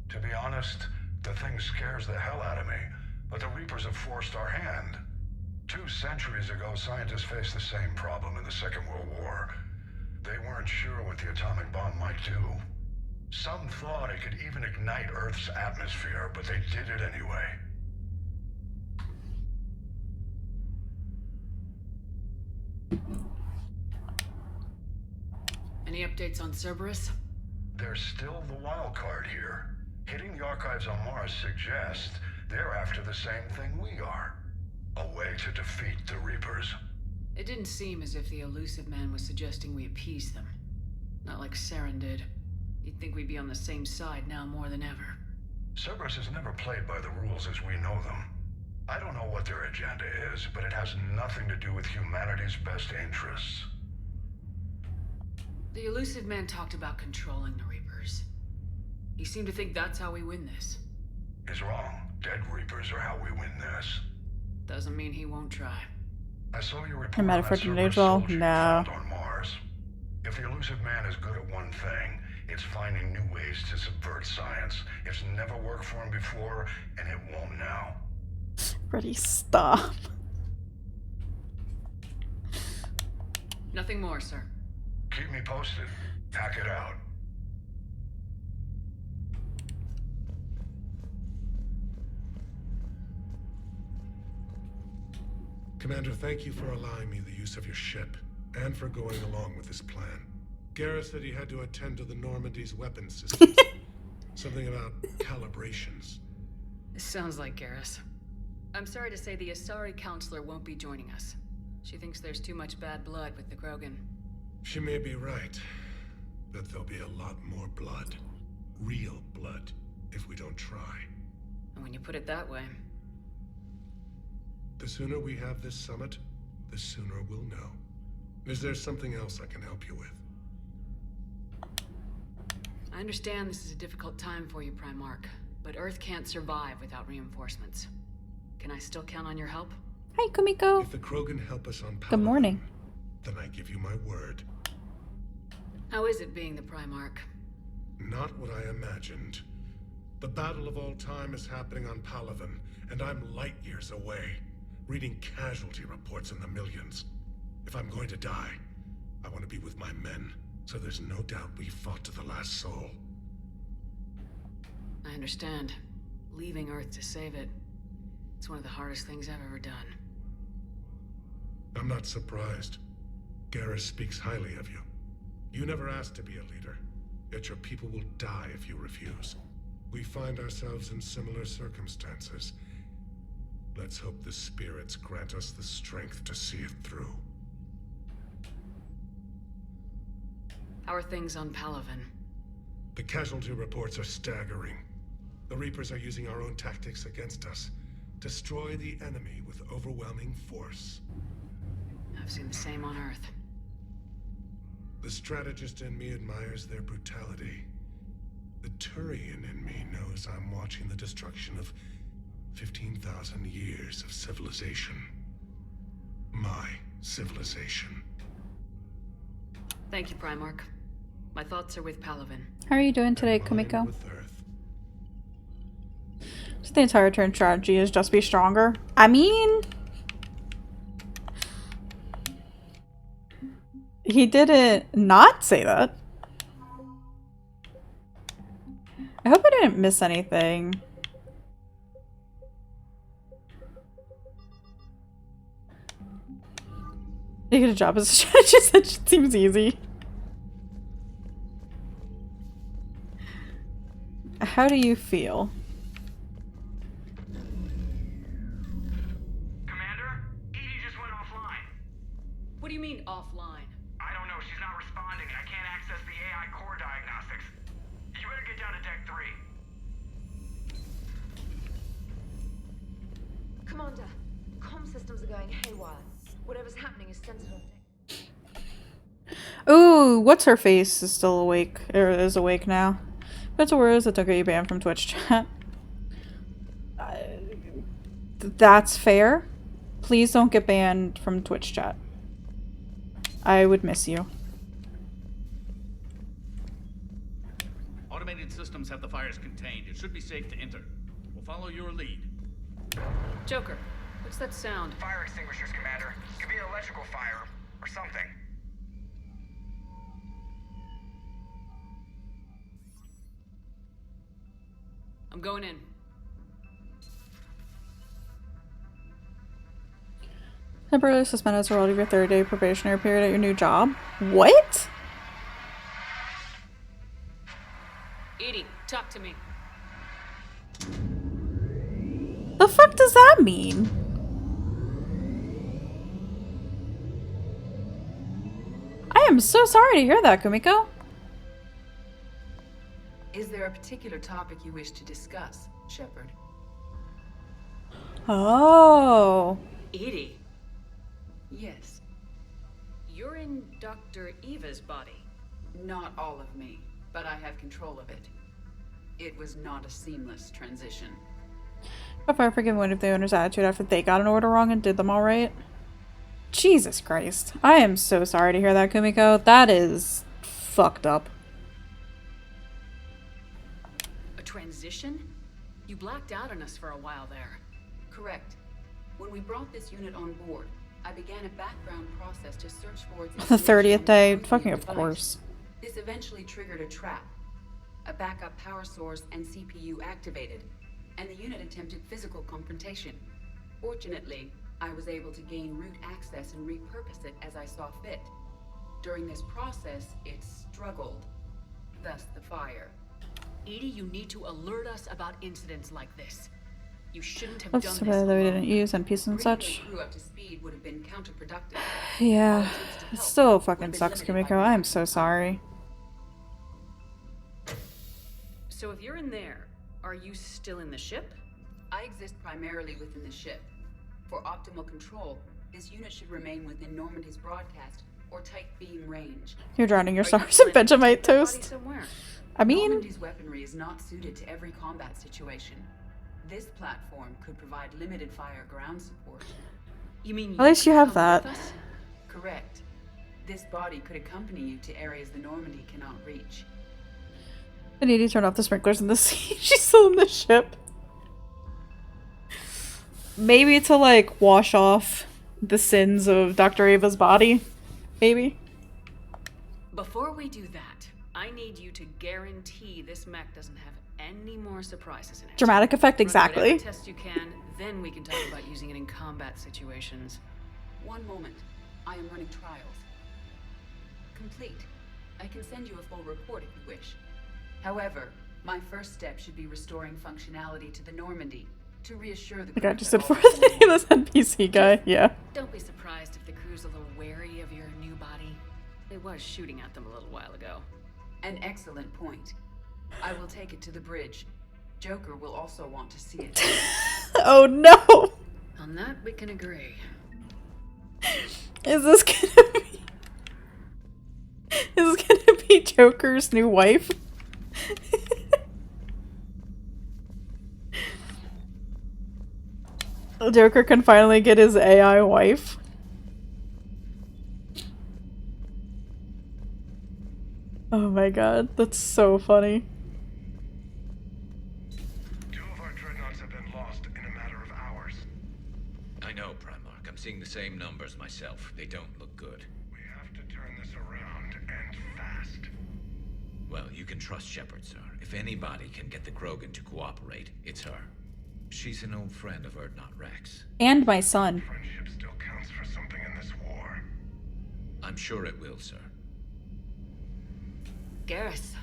Speaker 11: To be honest, the thing scares the hell out of me, but the Reapers have forced our hand. 2 centuries ago, scientists faced the same problem in the Second World War. They weren't sure what the atomic bomb might do. Some thought it could even ignite Earth's atmosphere, but they did it anyway.
Speaker 8: Any updates on Cerberus?
Speaker 11: There's still the wild card here. Hitting the archives on Mars suggests they're after the same thing we are. A way to defeat the Reapers.
Speaker 8: It didn't seem as if the Elusive Man was suggesting we appease them. Not like Saren did. You'd think we'd be on the same side now more than ever.
Speaker 11: Cerberus has never played by the rules as we know them. I don't know what their agenda is, but it has nothing to do with humanity's best interests.
Speaker 8: The Elusive Man talked about controlling the Reapers. He seemed to think that's how we win this.
Speaker 11: He's wrong. Dead Reapers are how we win this.
Speaker 8: Doesn't mean he won't try.
Speaker 11: I saw your report
Speaker 1: Your
Speaker 11: on that
Speaker 1: metaphor
Speaker 11: Cerberus
Speaker 1: neutral?
Speaker 11: soldier you
Speaker 1: No.
Speaker 11: found on Mars. If the Elusive Man is good at one thing, it's finding new ways to subvert science. It's never worked for him before, and it won't now.
Speaker 1: Ready, stop.
Speaker 8: Nothing more, sir.
Speaker 11: Keep me posted. Hack it out.
Speaker 2: Commander, thank you for allowing me the use of your ship, and for going along with this plan. Garrus said he had to attend to the Normandy's weapons systems. Something about calibrations.
Speaker 8: This sounds like Garrus. I'm sorry to say the Asari counselor won't be joining us. She thinks there's too much bad blood with the Krogan.
Speaker 2: She may be right, but there'll be a lot more blood. Real blood, if we don't try.
Speaker 8: And when you put it that way...
Speaker 2: The sooner we have this summit, the sooner we'll know. Is there something else I can help you with?
Speaker 8: I understand this is a difficult time for you, Primarch, but Earth can't survive without reinforcements. Can I still count on your help?
Speaker 1: Hi, Kumiko.
Speaker 2: If the Krogan help us on Palaven,
Speaker 1: Good morning.
Speaker 2: then I give you my word.
Speaker 10: How is it being the Primarch?
Speaker 2: Not what I imagined. The battle of all time is happening on Palaven, and I'm light years away, reading casualty reports in the millions. If I'm going to die, I want to be with my men, so there's no doubt we fought to the last soul.
Speaker 10: I understand. Leaving Earth to save it. It's one of the hardest things I've ever done.
Speaker 2: I'm not surprised. Garrus speaks highly of you. You never asked to be a leader, yet your people will die if you refuse. We find ourselves in similar circumstances. Let's hope the spirits grant us the strength to see it through.
Speaker 10: How are things on Palaven?
Speaker 2: The casualty reports are staggering. The Reapers are using our own tactics against us. Destroy the enemy with overwhelming force.
Speaker 10: I've seen the same on Earth.
Speaker 2: The strategist in me admires their brutality. The Turian in me knows I'm watching the destruction of 15,000 years of civilization. My civilization.
Speaker 10: Thank you, Primarch. My thoughts are with Palaven.
Speaker 1: How are you doing today,
Speaker 2: And mine
Speaker 1: Kumiko?
Speaker 2: with Earth.
Speaker 1: So the entire turn strategy is just be stronger. I mean, he didn't not say that. I hope I didn't miss anything. You get a job as a strategist, that just seems easy. How do you feel?
Speaker 12: Commander, EDI just went offline.
Speaker 10: What do you mean, offline?
Speaker 12: I don't know, she's not responding and I can't access the AI core diagnostics. You better get down to Deck 3.
Speaker 3: Commander, comm systems are going haywire. Whatever's happening is centered on deck.
Speaker 1: Ooh, what's her face is still awake, or is awake now. That's a word that took you banned from Twitch chat. That's fair. Please don't get banned from Twitch chat. I would miss you.
Speaker 9: Automated systems have the fires contained. It should be safe to enter. We'll follow your lead.
Speaker 10: Joker, what's that sound?
Speaker 12: Fire extinguishers, Commander. Could be an electrical fire or something.
Speaker 10: I'm going in.
Speaker 1: Temporarily suspended as a result of your 30-day probationary period at your new job? What?
Speaker 10: EDI, talk to me.
Speaker 1: The fuck does that mean? I am so sorry to hear that, Kumiko.
Speaker 13: Is there a particular topic you wish to discuss, Shepard?
Speaker 1: Oh.
Speaker 10: EDI,
Speaker 13: Yes.
Speaker 10: you're in Dr. Eva's body.
Speaker 13: Not all of me, but I have control of it. It was not a seamless transition.
Speaker 1: How far forgiven would have the owner's attitude after they got an order wrong and did them all right? Jesus Christ. I am so sorry to hear that, Kumiko. That is fucked up.
Speaker 10: A transition? You blacked out on us for a while there.
Speaker 13: Correct. When we brought this unit on board, I began a background process to search for its
Speaker 1: The 30th day?
Speaker 13: information on the
Speaker 1: Fucking of
Speaker 13: device.
Speaker 1: course.
Speaker 13: This eventually triggered a trap. A backup power source and CPU activated, and the unit attempted physical confrontation. Fortunately, I was able to gain root access and repurpose it as I saw fit. During this process, it struggled. Thus the fire.
Speaker 10: EDI, you need to alert us about incidents like this. You shouldn't have
Speaker 1: That's
Speaker 10: done
Speaker 1: so
Speaker 10: this
Speaker 1: bad that we
Speaker 10: alone.
Speaker 1: didn't use NPCs and
Speaker 13: Bringing
Speaker 1: such.
Speaker 13: the crew up to speed would have been counterproductive.
Speaker 1: Yeah.
Speaker 13: All attempts to
Speaker 1: It
Speaker 13: help
Speaker 1: still
Speaker 13: would
Speaker 1: fucking
Speaker 13: have been
Speaker 1: sucks,
Speaker 13: limited by
Speaker 1: Kumiko. I am so sorry.
Speaker 10: So if you're in there, are you still in the ship?
Speaker 13: I exist primarily within the ship. For optimal control, this unit should remain within Normandy's broadcast or tight beam range.
Speaker 1: You're drowning your
Speaker 10: Are you
Speaker 1: stars in
Speaker 10: planning to
Speaker 1: Vegemite
Speaker 10: take your body
Speaker 1: toast.
Speaker 10: somewhere?
Speaker 1: I mean,
Speaker 13: Normandy's weaponry is not suited to every combat situation. This platform could provide limited fire ground support. You mean
Speaker 1: At least you have
Speaker 13: come with
Speaker 1: that.
Speaker 13: us? Correct. This body could accompany you to areas the Normandy cannot reach.
Speaker 1: I need to turn off the sprinklers in the sea. She's still in the ship. Maybe to like wash off the sins of Dr. Ava's body. Maybe.
Speaker 10: Before we do that, I need you to guarantee this mech doesn't have any more surprises in it.
Speaker 1: Dramatic effect,
Speaker 10: Run
Speaker 1: exactly.
Speaker 10: whatever test you can, then we can talk about using it in combat situations.
Speaker 13: One moment. I am running trials. Complete. I can send you a full report if you wish. However, my first step should be restoring functionality to the Normandy to reassure the
Speaker 1: Like I
Speaker 13: group
Speaker 1: just
Speaker 13: that
Speaker 1: did for
Speaker 13: all is normal.
Speaker 1: this NPC guy, yeah.
Speaker 10: Don't be surprised if the crew's a little wary of your new body. It was shooting at them a little while ago.
Speaker 13: An excellent point. I will take it to the bridge. Joker will also want to see it.
Speaker 1: Oh no!
Speaker 10: On that, we can agree.
Speaker 1: Is this gonna be... Is this gonna be Joker's new wife? Joker can finally get his AI wife. Oh my god, that's so funny.
Speaker 2: 2 of our dreadnoughts have been lost in a matter of hours.
Speaker 5: I know, Primarch. I'm seeing the same numbers myself. They don't look good.
Speaker 2: We have to turn this around, and fast.
Speaker 5: Well, you can trust Shepard, sir. If anybody can get the Krogan to cooperate, it's her. She's an old friend of Urdnot Rex.
Speaker 1: And my son.
Speaker 2: Friendship still counts for something in this war.
Speaker 5: I'm sure it will, sir.
Speaker 10: Garrus,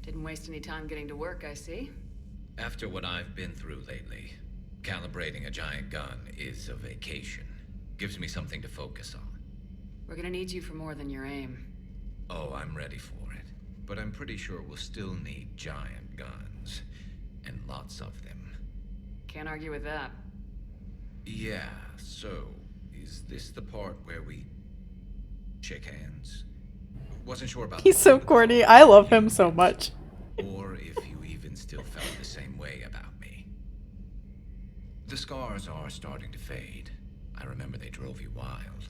Speaker 10: didn't waste any time getting to work, I see.
Speaker 5: After what I've been through lately, calibrating a giant gun is a vacation. Gives me something to focus on.
Speaker 10: We're gonna need you for more than your aim.
Speaker 5: Oh, I'm ready for it. But I'm pretty sure we'll still need giant guns. And lots of them.
Speaker 10: Can't argue with that.
Speaker 5: Yeah, so, is this the part where we shake hands? Wasn't sure about
Speaker 1: He's so corny. I love him so much.
Speaker 5: Or if you even still felt the same way about me. The scars are starting to fade. I remember they drove you wild.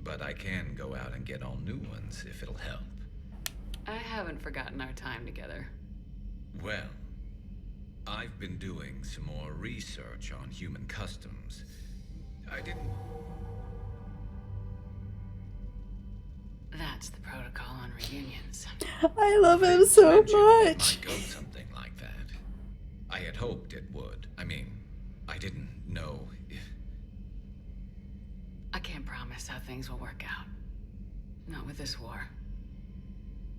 Speaker 5: But I can go out and get all new ones if it'll help.
Speaker 10: I haven't forgotten our time together.
Speaker 5: Well, I've been doing some more research on human customs. I didn't...
Speaker 10: That's the protocol on reunions.
Speaker 1: I love him so
Speaker 5: Mentioned it
Speaker 1: much.
Speaker 5: might go something like that. I had hoped it would. I mean, I didn't know if...
Speaker 10: I can't promise how things will work out. Not with this war.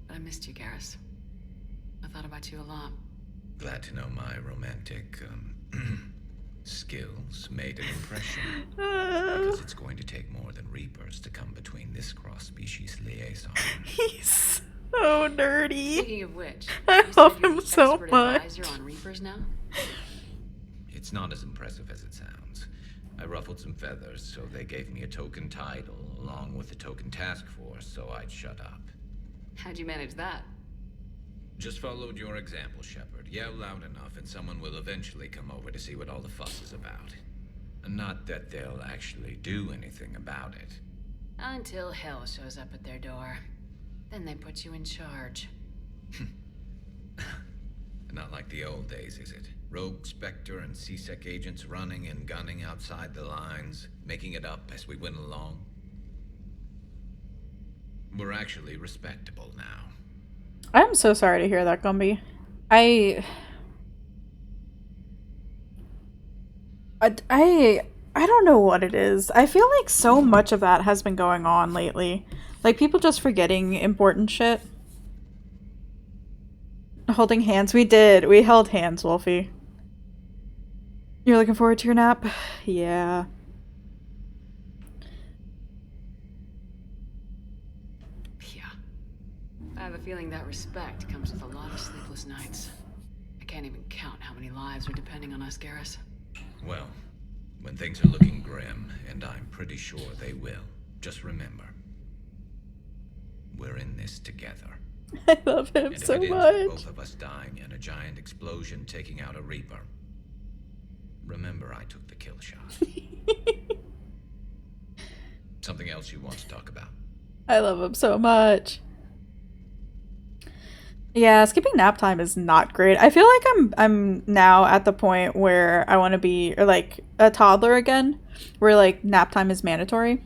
Speaker 10: But I missed you, Garrus. I thought about you a lot.
Speaker 5: Glad to know my romantic, skills made an impression. Because it's going to take more than Reapers to come between this cross-species liaison.
Speaker 1: He's so nerdy.
Speaker 10: Speaking of which,
Speaker 1: I
Speaker 10: you
Speaker 1: love
Speaker 10: said you're
Speaker 1: him
Speaker 10: the
Speaker 1: so
Speaker 10: expert
Speaker 1: much.
Speaker 10: advisor on Reapers now?
Speaker 5: It's not as impressive as it sounds. I ruffled some feathers, so they gave me a token title, along with a token task force, so I'd shut up.
Speaker 10: How'd you manage that?
Speaker 5: Just followed your example, Shepard. Yell loud enough and someone will eventually come over to see what all the fuss is about. Not that they'll actually do anything about it.
Speaker 10: Until hell shows up at their door. Then they put you in charge.
Speaker 5: Not like the old days, is it? Rogue Spectre and C-Sec agents running and gunning outside the lines, making it up as we went along. We're actually respectable now.
Speaker 1: I'm so sorry to hear that, Gumby. I don't know what it is. I feel like so much of that has been going on lately. Like, people just forgetting important shit. Holding hands. We did. We held hands, Wolfie. You're looking forward to your nap? Yeah.
Speaker 10: Yeah. I have a feeling that respect comes with a lot of sleepless nights. I can't even count how many lives are depending on us, Garrus.
Speaker 5: Well, when things are looking grim, and I'm pretty sure they will, just remember, we're in this together.
Speaker 1: I love him
Speaker 5: And
Speaker 1: so
Speaker 5: if it ends
Speaker 1: much.
Speaker 5: with both of us dying in a giant explosion taking out a Reaper, remember I took the kill shot. Something else you want to talk about?
Speaker 1: I love him so much. Yeah, skipping nap time is not great. I feel like I'm now at the point where I want to be like a toddler again, where like nap time is mandatory.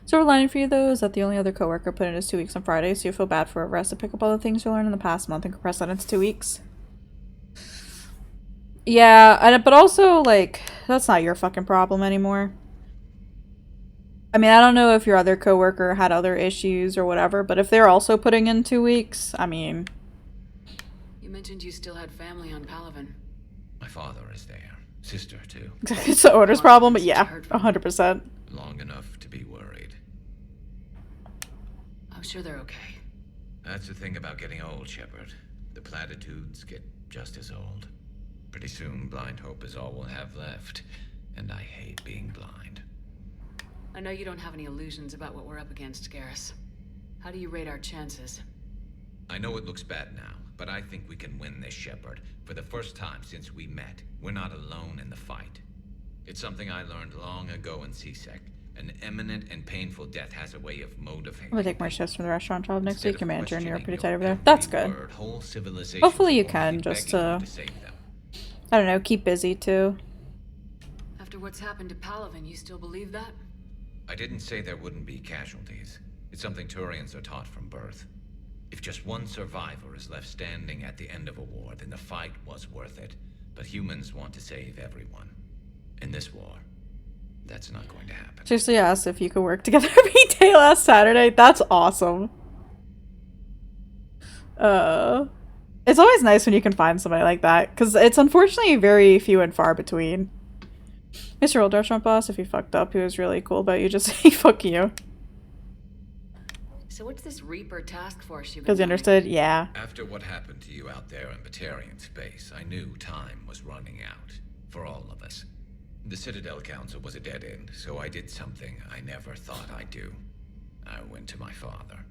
Speaker 1: Silver lining for you though is that the only other coworker put in his 2 weeks on Friday, so you feel bad for a rest to pick up all the things you learned in the past month and compress that into 2 weeks. Yeah, but also like that's not your fucking problem anymore. I mean, I don't know if your other coworker had other issues or whatever, but if they're also putting in 2 weeks, I mean...
Speaker 10: You mentioned you still had family on Palaven.
Speaker 5: My father is there. Sister, too.
Speaker 1: It's the owner's problem, but yeah, 100%.
Speaker 5: Long enough to be worried.
Speaker 10: I'm sure they're okay.
Speaker 5: That's the thing about getting old, Shepard. The platitudes get just as old. Pretty soon, blind hope is all we'll have left, and I hate being blind.
Speaker 10: I know you don't have any illusions about what we're up against, Garrus. How do you rate our chances?
Speaker 5: I know it looks bad now, but I think we can win this, Shepard. For the first time since we met, we're not alone in the fight. It's something I learned long ago in CSEC. An imminent and painful death has a way of motivating.
Speaker 1: I'm gonna take more shifts from the restaurant job next week. Your manager and you're pretty tight over
Speaker 5: your
Speaker 1: there. That's good.
Speaker 5: word, whole civilizations
Speaker 1: Hopefully you
Speaker 5: will
Speaker 1: can,
Speaker 5: be
Speaker 1: just
Speaker 5: begging you to save them.
Speaker 1: I don't know, keep busy too.
Speaker 10: After what's happened to Palaven, you still believe that?
Speaker 5: I didn't say there wouldn't be casualties. It's something Turians are taught from birth. If just one survivor is left standing at the end of a war, then the fight was worth it. But humans want to save everyone. In this war, that's not going to happen.
Speaker 1: Seriously asked if you could work together every day last Saturday. That's awesome. It's always nice when you can find somebody like that, because it's unfortunately very few and far between. Mr. Old Restaurant Boss, if you fucked up, he was really cool about you. Just say fuck you.
Speaker 10: So what's this Reaper task force you've been
Speaker 1: Because you understood? Yeah.
Speaker 5: After what happened to you out there in Batarian space, I knew time was running out. For all of us. The Citadel Council was a dead end, so I did something I never thought I'd do. I went to my father.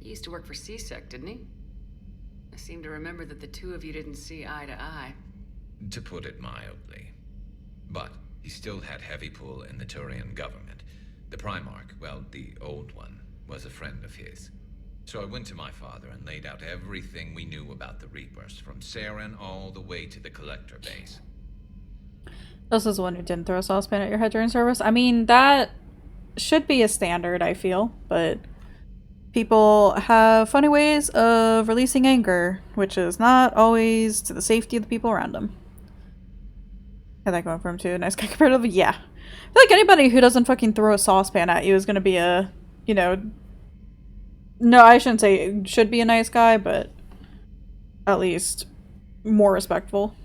Speaker 10: He used to work for CSEC, didn't he? I seem to remember that the two of you didn't see eye to eye.
Speaker 5: To put it mildly. But he still had heavy pull in the Turian government. The Primarch, well, the old one, was a friend of his. So I went to my father and laid out everything we knew about the Reapers, from Saren all the way to the Collector base.
Speaker 1: This is the one who didn't throw a saucepan at your head during service. I mean, that should be a standard, I feel, but people have funny ways of releasing anger, which is not always to the safety of the people around them. I like going from to a nice guy comparatively. Yeah. I feel like anybody who doesn't fucking throw a saucepan at you is gonna be a, you know... No, I shouldn't say should be a nice guy, but at least more respectful.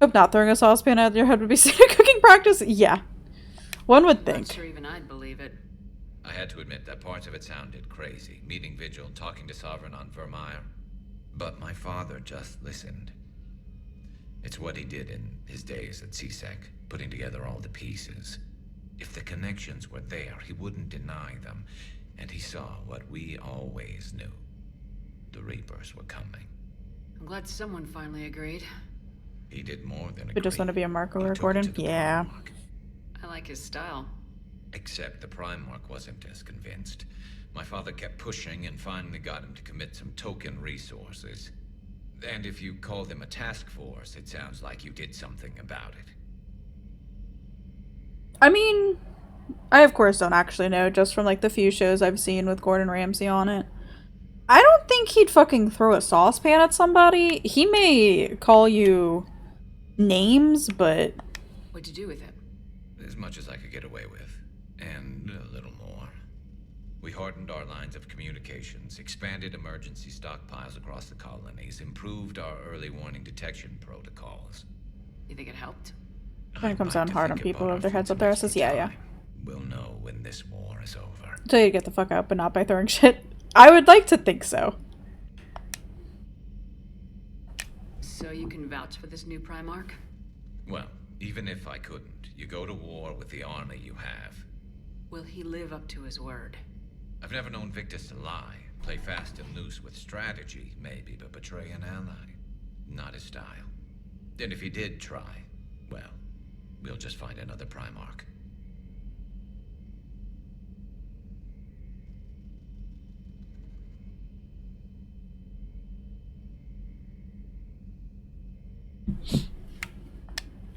Speaker 1: Hope not throwing a saucepan at your head would be standard cooking practice. Yeah. One would think.
Speaker 10: Not sure even I'd believe it.
Speaker 5: I had to admit that parts of it sounded crazy. Meeting Vigil, talking to Sovereign on Vermeer. But my father just listened. It's what he did in his days at CSEC, putting together all the pieces. If the connections were there, he wouldn't deny them. And he saw what we always knew. The Reapers were coming.
Speaker 10: I'm glad someone finally agreed.
Speaker 5: He did more than agree.
Speaker 1: You just want to be a Marco recording? Yeah.
Speaker 10: I like his style.
Speaker 5: Except the Primarch wasn't as convinced. My father kept pushing and finally got him to commit some token resources. And if you call them a task force, it sounds like you did something about it.
Speaker 1: I mean, I of course don't actually know, just from like the few shows I've seen with Gordon Ramsay on it. I don't think he'd fucking throw a saucepan at somebody. He may call you names, but...
Speaker 10: What'd you do with it?
Speaker 5: As much as I could get away with. And a little more. We hardened our lines of communications, expanded emergency stockpiles across the colonies, improved our early warning detection protocols.
Speaker 10: You think it helped?
Speaker 1: When it comes down hard on people with their heads up their asses, yeah.
Speaker 5: We'll know when this war is over.
Speaker 1: Tell you to get the fuck out, but not by throwing shit. I would like to think so.
Speaker 10: So you can vouch for this new Primarch?
Speaker 5: Well, even if I couldn't, you go to war with the army you have.
Speaker 10: Will he live up to his word?
Speaker 5: I've never known Victus to lie. Play fast and loose with strategy, maybe, but betray an ally. Not his style. And if he did try, well, we'll just find another Primarch.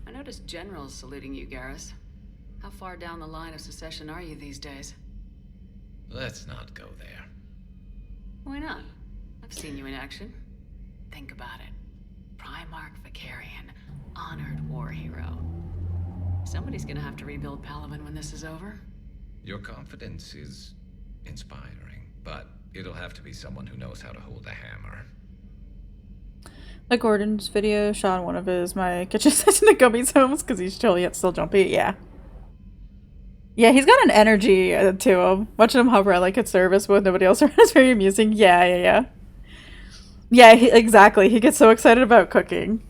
Speaker 10: I noticed generals saluting you, Garrus. How far down the line of succession are you these days?
Speaker 5: Let's not go there.
Speaker 10: Why not? I've seen you in action. Think about it. Primarch Vicarian, honored war hero. Somebody's gonna have to rebuild Palaven when this is over.
Speaker 5: Your confidence is inspiring, but it'll have to be someone who knows how to hold a hammer.
Speaker 1: Like Gordon's video shot one of my kitchen session at Gumby's homes because he's chill yet still jumpy. Yeah. Yeah, he's got an energy to him. Watching him hover at like at service with nobody else around is very amusing. Yeah. Yeah, exactly. He gets so excited about cooking.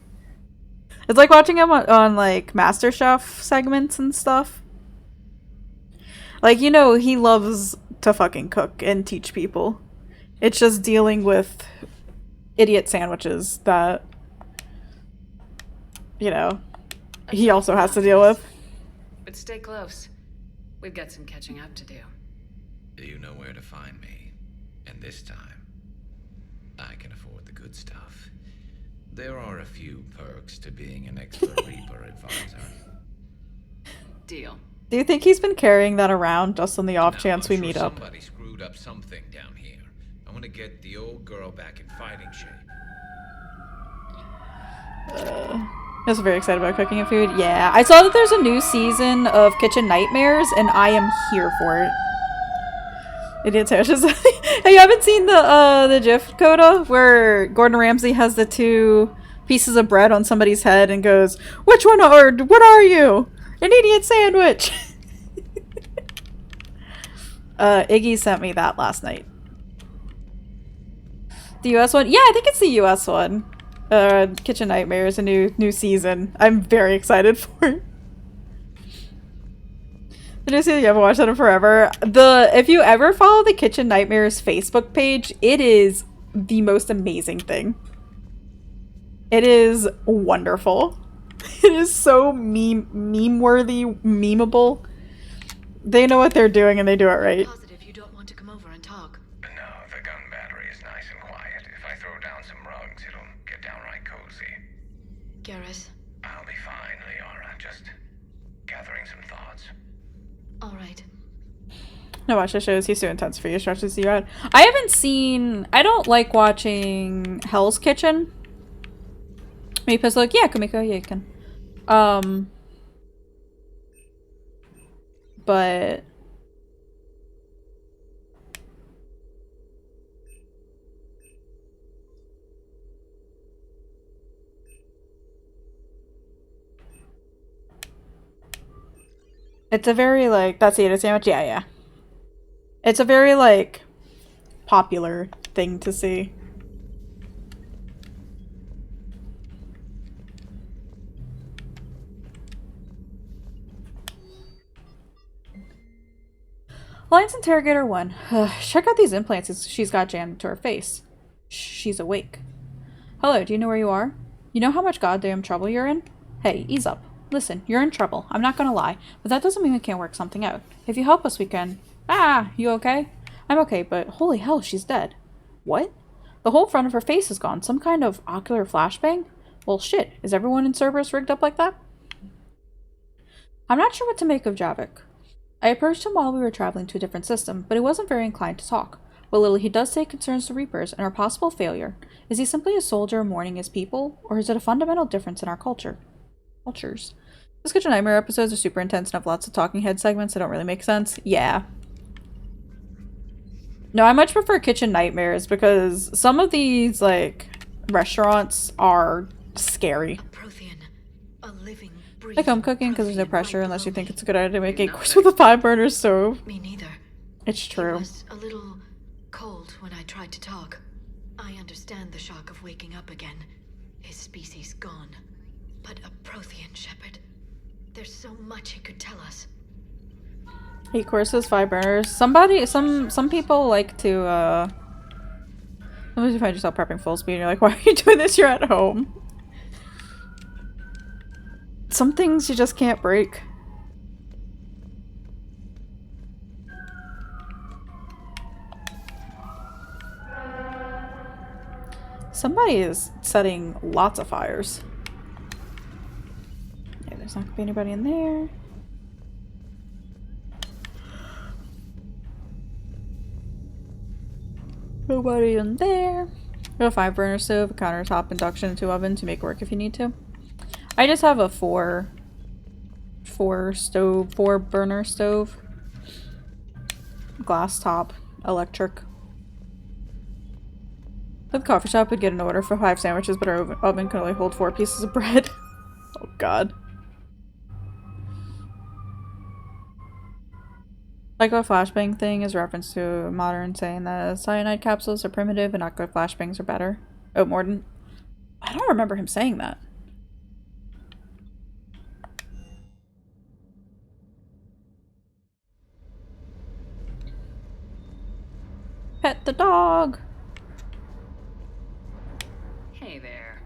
Speaker 1: It's like watching him on like MasterChef segments and stuff. Like, you know, he loves to fucking cook and teach people. It's just dealing with idiot sandwiches that, you know, he also has to deal with.
Speaker 10: But stay close. We've got some catching up to do.
Speaker 5: You know where to find me. And this time, I can afford the good stuff. There are a few perks to being an expert Reaper advisor.
Speaker 10: Deal.
Speaker 1: Do you think he's been carrying that around just on the off chance we meet up?
Speaker 5: Somebody screwed up something down here. I want to get the old girl back in fighting shape.
Speaker 1: I'm also very excited about cooking and food. Yeah, I saw that there's a new season of Kitchen Nightmares, and I am here for it. Idiot sandwiches. Hey, you haven't seen the GIF, Coda, where Gordon Ramsay has the two pieces of bread on somebody's head and goes, "Which one are? What are you? An idiot sandwich." Iggy sent me that last night. The US one? Yeah, I think it's the US one. Kitchen Nightmares, a new season. I'm very excited for it. Did you see? You haven't watched that in forever. If you ever follow the Kitchen Nightmares Facebook page, it is the most amazing thing. It is wonderful. It is so meme-worthy, memeable. They know what they're doing and they do it right.
Speaker 4: Positive you don't want to come over and talk.
Speaker 11: No, the gun battery is nice and quiet. If I throw down some rugs, it'll get downright cozy.
Speaker 4: Garrus.
Speaker 11: I'll be fine, Liara. Just gathering some thoughts.
Speaker 4: All right.
Speaker 1: No, watch the shows. He's too intense for you. Stretches you out. I don't like watching Hell's Kitchen. Meepa's like, yeah, Kamiko, yeah, you can. But it's a very, like, that's the Ada sandwich? Yeah. It's a very, like, popular thing to see. Alliance Interrogator 1. Check out these implants she's got jammed into her face. She's awake. Hello, do you know where you are? You know how much goddamn trouble you're in? Hey, ease up. Listen, you're in trouble. I'm not gonna lie, but that doesn't mean we can't work something out. If you help us, we can... Ah, you okay? I'm okay, but holy hell, she's dead. What? The whole front of her face is gone. Some kind of ocular flashbang? Well, shit. Is everyone in Cerberus rigged up like that? I'm not sure what to make of Javik. I approached him while we were traveling to a different system, but he wasn't very inclined to talk. What little he does say concerns the Reapers and our possible failure. Is he simply a soldier mourning his people, or is it a fundamental difference in our cultures? This Kitchen Nightmare episodes are super intense and have lots of talking head segments that don't really make sense. Yeah. No, I much prefer Kitchen Nightmares because some of these, like, restaurants are scary. Like home cooking because there's no pressure unless you think it's a good idea to make 8 course with a 5-burner stove.
Speaker 4: Me neither.
Speaker 1: It's true.
Speaker 4: He was a little cold when I tried to talk. I understand the shock of waking up again. His species gone. But a Prothean shepherd. There's so much he could tell us.
Speaker 1: 8 courses, 5 burners. Some people like to, Sometimes you find yourself prepping full speed and you're like, why are you doing this? You're at home. Some things you just can't break. Somebody is setting lots of fires. Yeah, there's not gonna be anybody in there. Nobody in there. We have a 5-burner stove, a countertop, induction, and 2 ovens to make work if you need to. I just have a 4-burner stove. Glass top, electric. At the coffee shop, we'd get an order for 5 sandwiches, but our oven can only hold 4 pieces of bread. Oh god. Like a flashbang thing is a reference to modern saying that cyanide capsules are primitive and nuclear flashbangs are better. Oh, Mordin. I don't remember him saying that. Pet the dog!
Speaker 8: Hey there.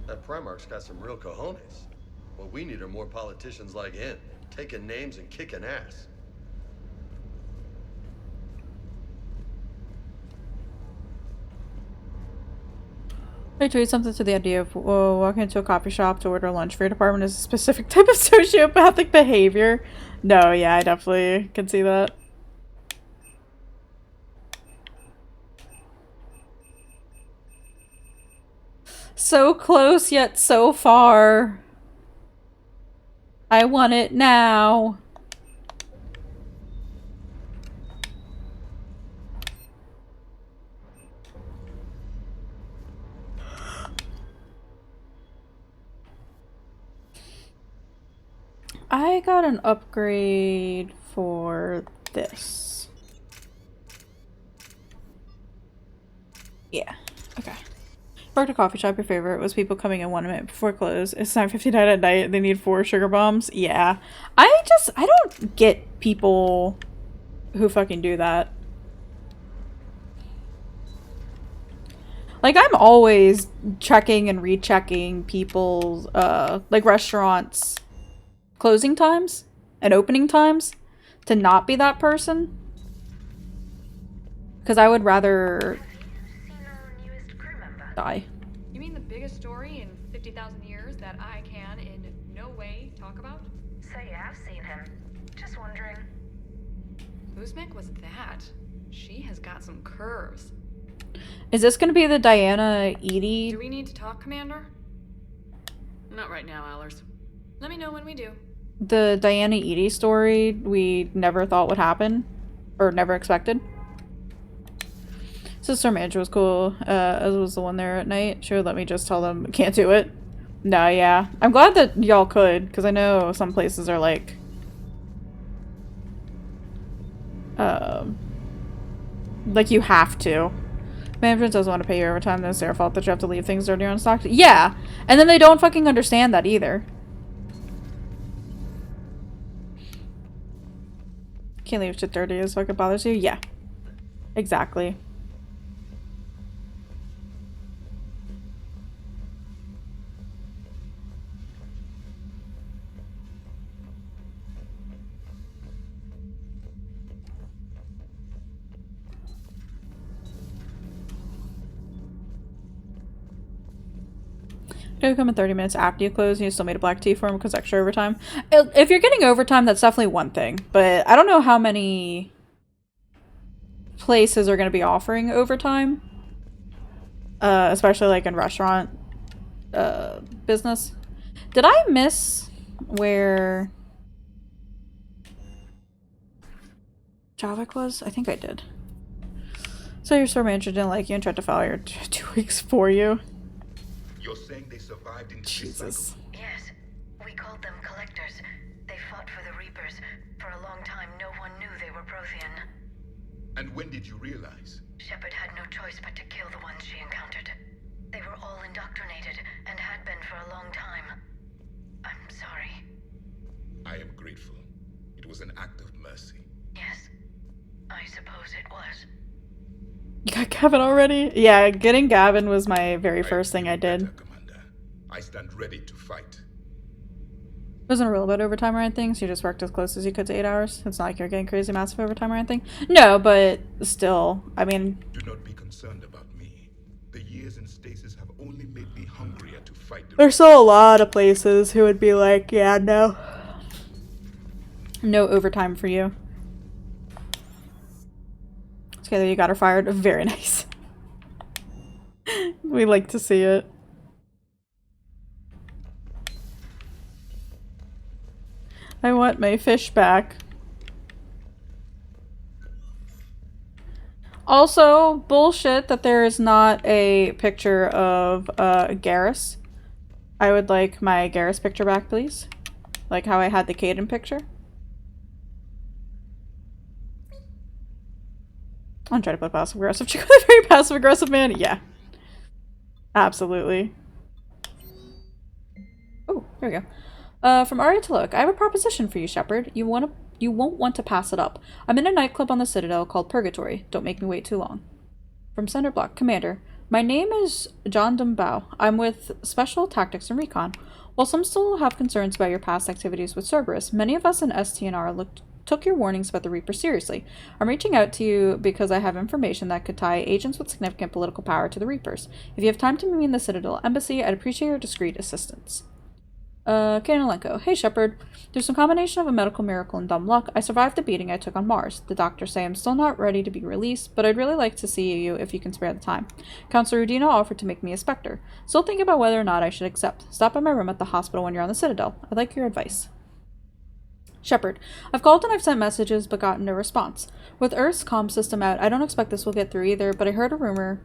Speaker 7: That Primarch's got some real cojones. What we need are more politicians like him, taking names and kicking ass.
Speaker 1: I tweeted something to the idea of walking into a coffee shop to order lunch for your department is a specific type of sociopathic behavior. No, yeah, I definitely can see that. So close yet so far. I want it now. I got an upgrade for this. Yeah, okay. Worked a coffee shop, your favorite was people coming in 1 minute before close. It's 9:59 at night, they need 4 sugar bombs. Yeah. I don't get people who fucking do that. Like, I'm always checking and rechecking people's, like, restaurants' closing times and opening times to not be that person. Because I would rather die.
Speaker 14: You mean the biggest story in 50,000 years that I can in no way talk about?
Speaker 3: So yeah, I've seen him. Just wondering.
Speaker 14: Uzmek was that? She has got some curves.
Speaker 1: Is this gonna be the Diana Edie?
Speaker 14: Do we need to talk, Commander? Not right now, Allers. Let me know when we do.
Speaker 1: The Diana Edie story we never thought would happen. Or never expected. So Storm Manager was cool, as was the one there at night. She would let me just tell them, can't do it. No, yeah. I'm glad that y'all could, because I know some places are like... like you have to. Management doesn't want to pay you overtime, then it's their fault that you have to leave things dirty unstocked. Yeah! And then they don't fucking understand that either. Can't leave shit dirty as fucking bothers you? Yeah. Exactly. It'll come in 30 minutes after you close and you still made a black tea for him because extra overtime. If you're getting overtime, that's definitely one thing. But I don't know how many places are going to be offering overtime. Especially like in restaurant business. Did I miss where Javik was? I think I did. So your store manager didn't like you and tried to file your 2 weeks for you.
Speaker 15: You're saying they survived in
Speaker 1: Jesus.
Speaker 3: Yes, we called them collectors. They fought for the Reapers. For a long time, no one knew they were Prothean.
Speaker 15: And when did you realize?
Speaker 3: Shepard had no choice but to kill the ones she encountered. They were all indoctrinated, and had been for a long time. I'm sorry.
Speaker 15: I am grateful. It was an act of mercy.
Speaker 3: Yes, I suppose it was.
Speaker 1: You got Gavin already? Yeah, getting Gavin was my very first thing I did.
Speaker 15: Commander. I stand ready to fight.
Speaker 1: Wasn't a real bit overtime or anything, so you just worked as close as you could to 8 hours? It's not like you're getting crazy massive overtime or anything? No, but still, I mean...
Speaker 15: Do not be concerned about me. The years in stasis have only made me hungrier to fight.
Speaker 1: There's still a lot of places who would be like, yeah, no. No overtime for you. Okay, there you got her fired. Very nice. We like to see it. I want my fish back. Also, bullshit that there is not a picture of Garrus. I would like my Garrus picture back, please. Like how I had the Caden picture. I'm trying to put passive aggressive chick with a very passive aggressive man. Yeah. Absolutely. Oh, there we go. From Arya to Look, I have a proposition for you, Shepard. You won't want to pass it up. I'm in a nightclub on the Citadel called Purgatory. Don't make me wait too long. From Center Block, Commander. My name is John Dumbao. I'm with Special Tactics and Recon. While some still have concerns about your past activities with Cerberus, many of us in STNR took your warnings about the Reaper seriously. I'm reaching out to you because I have information that could tie agents with significant political power to the Reapers. If you have time to meet me in the Citadel Embassy, I'd appreciate your discreet assistance. Kanalenko. Hey, Shepard. Through some combination of a medical miracle and dumb luck, I survived the beating I took on Mars. The doctors say I'm still not ready to be released, but I'd really like to see you if you can spare the time. Counselor Udina offered to make me a Spectre. Still thinking about whether or not I should accept. Stop by my room at the hospital when you're on the Citadel. I'd like your advice. Shepard. I've called and I've sent messages, but gotten no response. With Earth's comm system out, I don't expect this will get through either, but I heard a rumor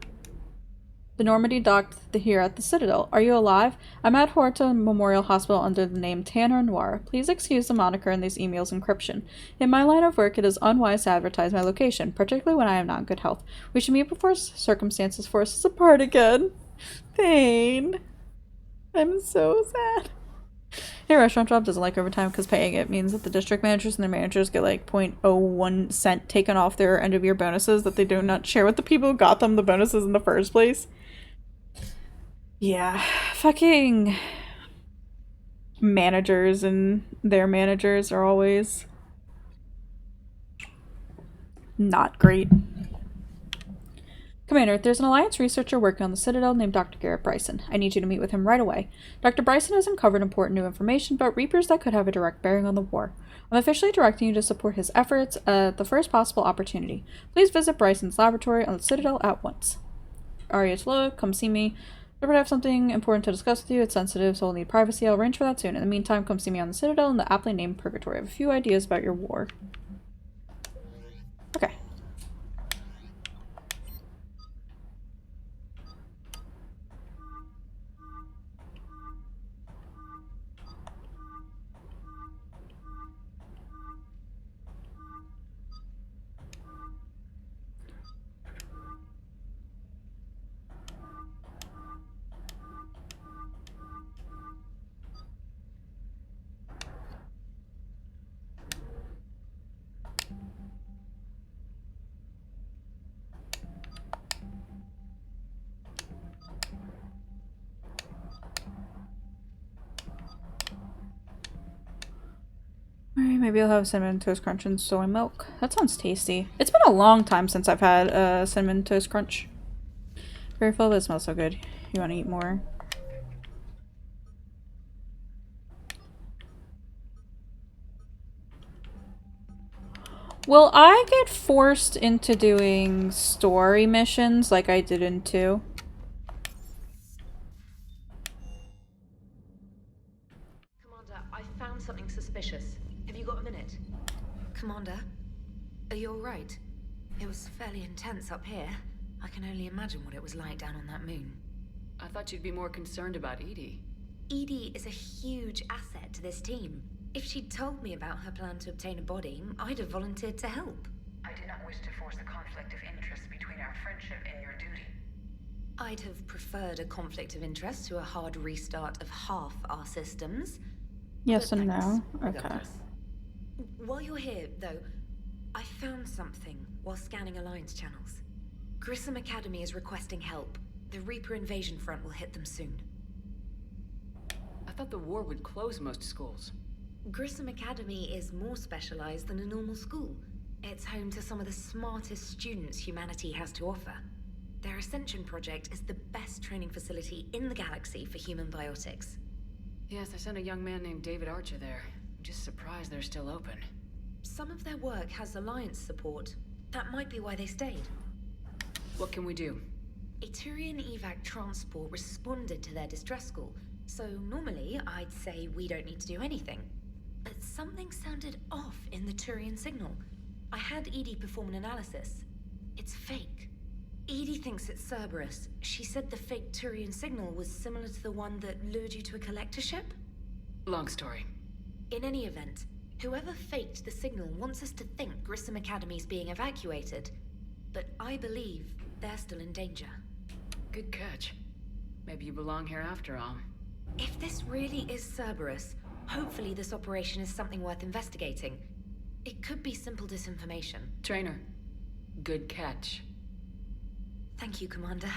Speaker 1: the Normandy docked here at the Citadel. Are you alive? I'm at Horta Memorial Hospital under the name Tanner Noir. Please excuse the moniker in these emails encryption. In my line of work, it is unwise to advertise my location, particularly when I am not in good health. We should meet before circumstances force us apart again. Pain. I'm so sad. Your restaurant job doesn't like overtime because paying it means that the district managers and their managers get like 0.01 cent taken off their end of year bonuses that they do not share with the people who got them the bonuses in the first place. Yeah, fucking managers and their managers are always not great. Commander, there's an Alliance researcher working on the Citadel named Dr. Garrett Bryson. I need you to meet with him right away. Dr. Bryson has uncovered important new information about Reapers that could have a direct bearing on the war. I'm officially directing you to support his efforts at the first possible opportunity. Please visit Bryson's laboratory on the Citadel at once. Arya Taloa, come see me. Shepard, I have something important to discuss with you. It's sensitive, so we'll need privacy. I'll arrange for that soon. In the meantime, come see me on the Citadel in the aptly named Purgatory. I have a few ideas about your war. Okay. Alright, maybe I'll have cinnamon toast crunch and soy milk. That sounds tasty. It's been a long time since I've had cinnamon toast crunch. Very full, but it smells so good. You want to eat more? Will I get forced into doing story missions like I did in 2?
Speaker 4: Commander, I found something suspicious. Have you got a minute? Commander, are you alright? It was fairly intense up here. I can only imagine what it was like down on that moon.
Speaker 10: I thought you'd be more concerned about Edie.
Speaker 4: Edie is a huge asset to this team. If she'd told me about her plan to obtain a body, I'd have volunteered to help.
Speaker 3: I do not wish to force a conflict of interest between our friendship and your duty.
Speaker 4: I'd have preferred a conflict of interest to a hard restart of half our systems.
Speaker 1: Yes and no. Okay.
Speaker 4: While you're here, though, I found something while scanning Alliance channels. Grissom Academy is requesting help. The Reaper invasion front will hit them soon.
Speaker 10: thought the war would close most schools.
Speaker 16: Grissom Academy is more specialized than a normal school. It's home to some of the smartest students humanity has to offer. Their Ascension project is the best training facility in the galaxy for human biotics.
Speaker 10: Yes, I sent a young man named David Archer there. I'm just surprised they're still open.
Speaker 16: Some of their work has Alliance support. That might be why they stayed.
Speaker 10: What can we do?
Speaker 16: A Turian evac transport responded to their distress call, so normally I'd say we don't need to do anything. But something sounded off in the Turian signal. I had Edie perform an analysis. It's fake. Edie thinks it's Cerberus. She said the fake Turian signal was similar to the one that lured you to a collector ship?
Speaker 10: Long story.
Speaker 16: In any event, whoever faked the signal wants us to think Grissom Academy's being evacuated. But I believe they're still in danger.
Speaker 10: Good catch. Maybe you belong here after all.
Speaker 16: If this really is Cerberus, hopefully this operation is something worth investigating. It could be simple disinformation.
Speaker 10: Trainer, good catch.
Speaker 16: Thank you, Commander.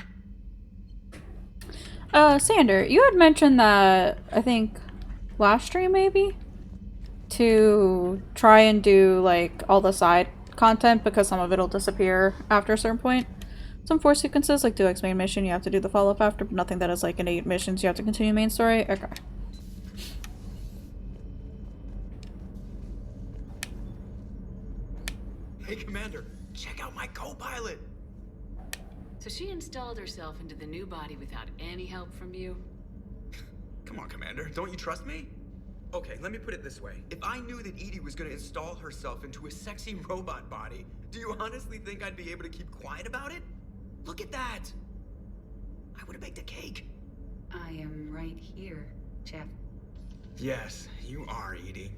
Speaker 1: Sander, you had mentioned that, I think, last stream maybe? To try and do, like, all the side content because some of it'll disappear after a certain point. Some force sequences, like Duex main mission, you have to do the follow-up after, but nothing that is like in 8 missions, you have to continue main story. Okay.
Speaker 17: Hey, Commander, check out my co-pilot!
Speaker 10: So she installed herself into the new body without any help from you?
Speaker 17: Come on, Commander, don't you trust me? Okay, let me put it this way. If I knew that Edie was gonna install herself into a sexy robot body, do you honestly think I'd be able to keep quiet about it? Look at that! I would have baked a cake.
Speaker 13: I am right here, Jeff.
Speaker 17: Yes, you are, Edie.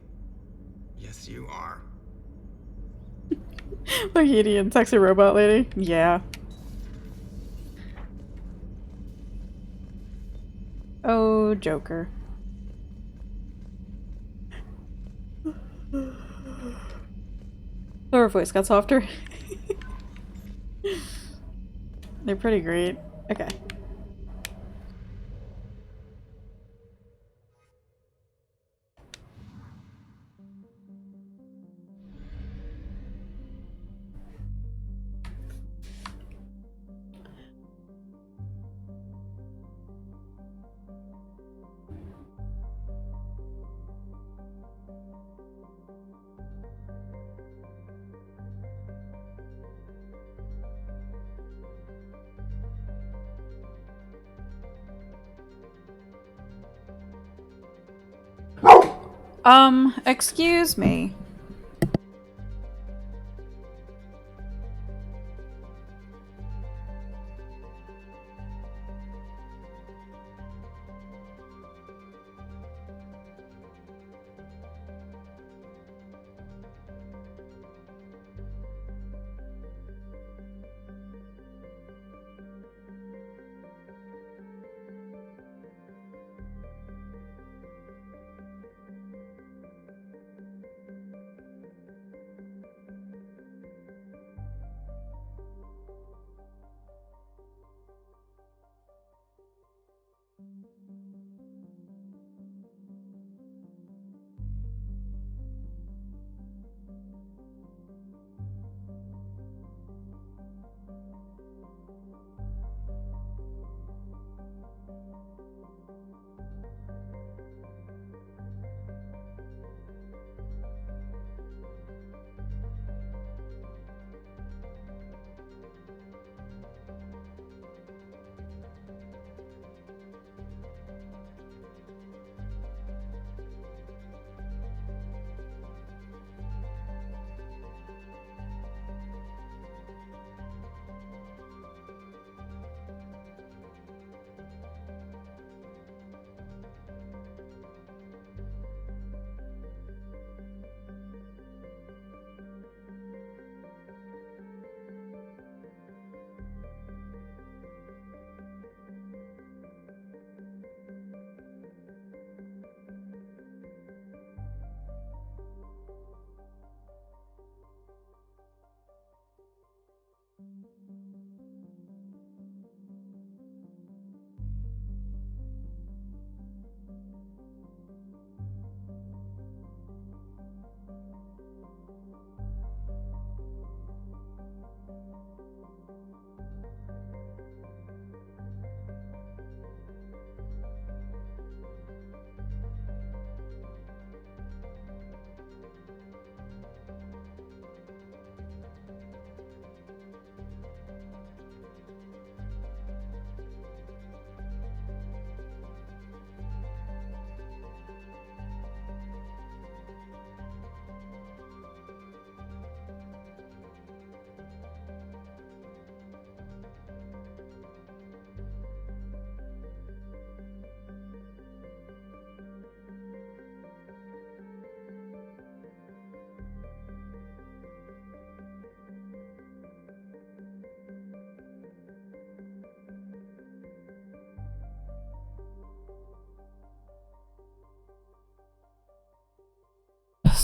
Speaker 17: Yes, you are.
Speaker 1: Like Edie and sexy robot lady? Yeah. Oh, Joker. Her voice got softer. They're pretty great. Okay. Excuse me.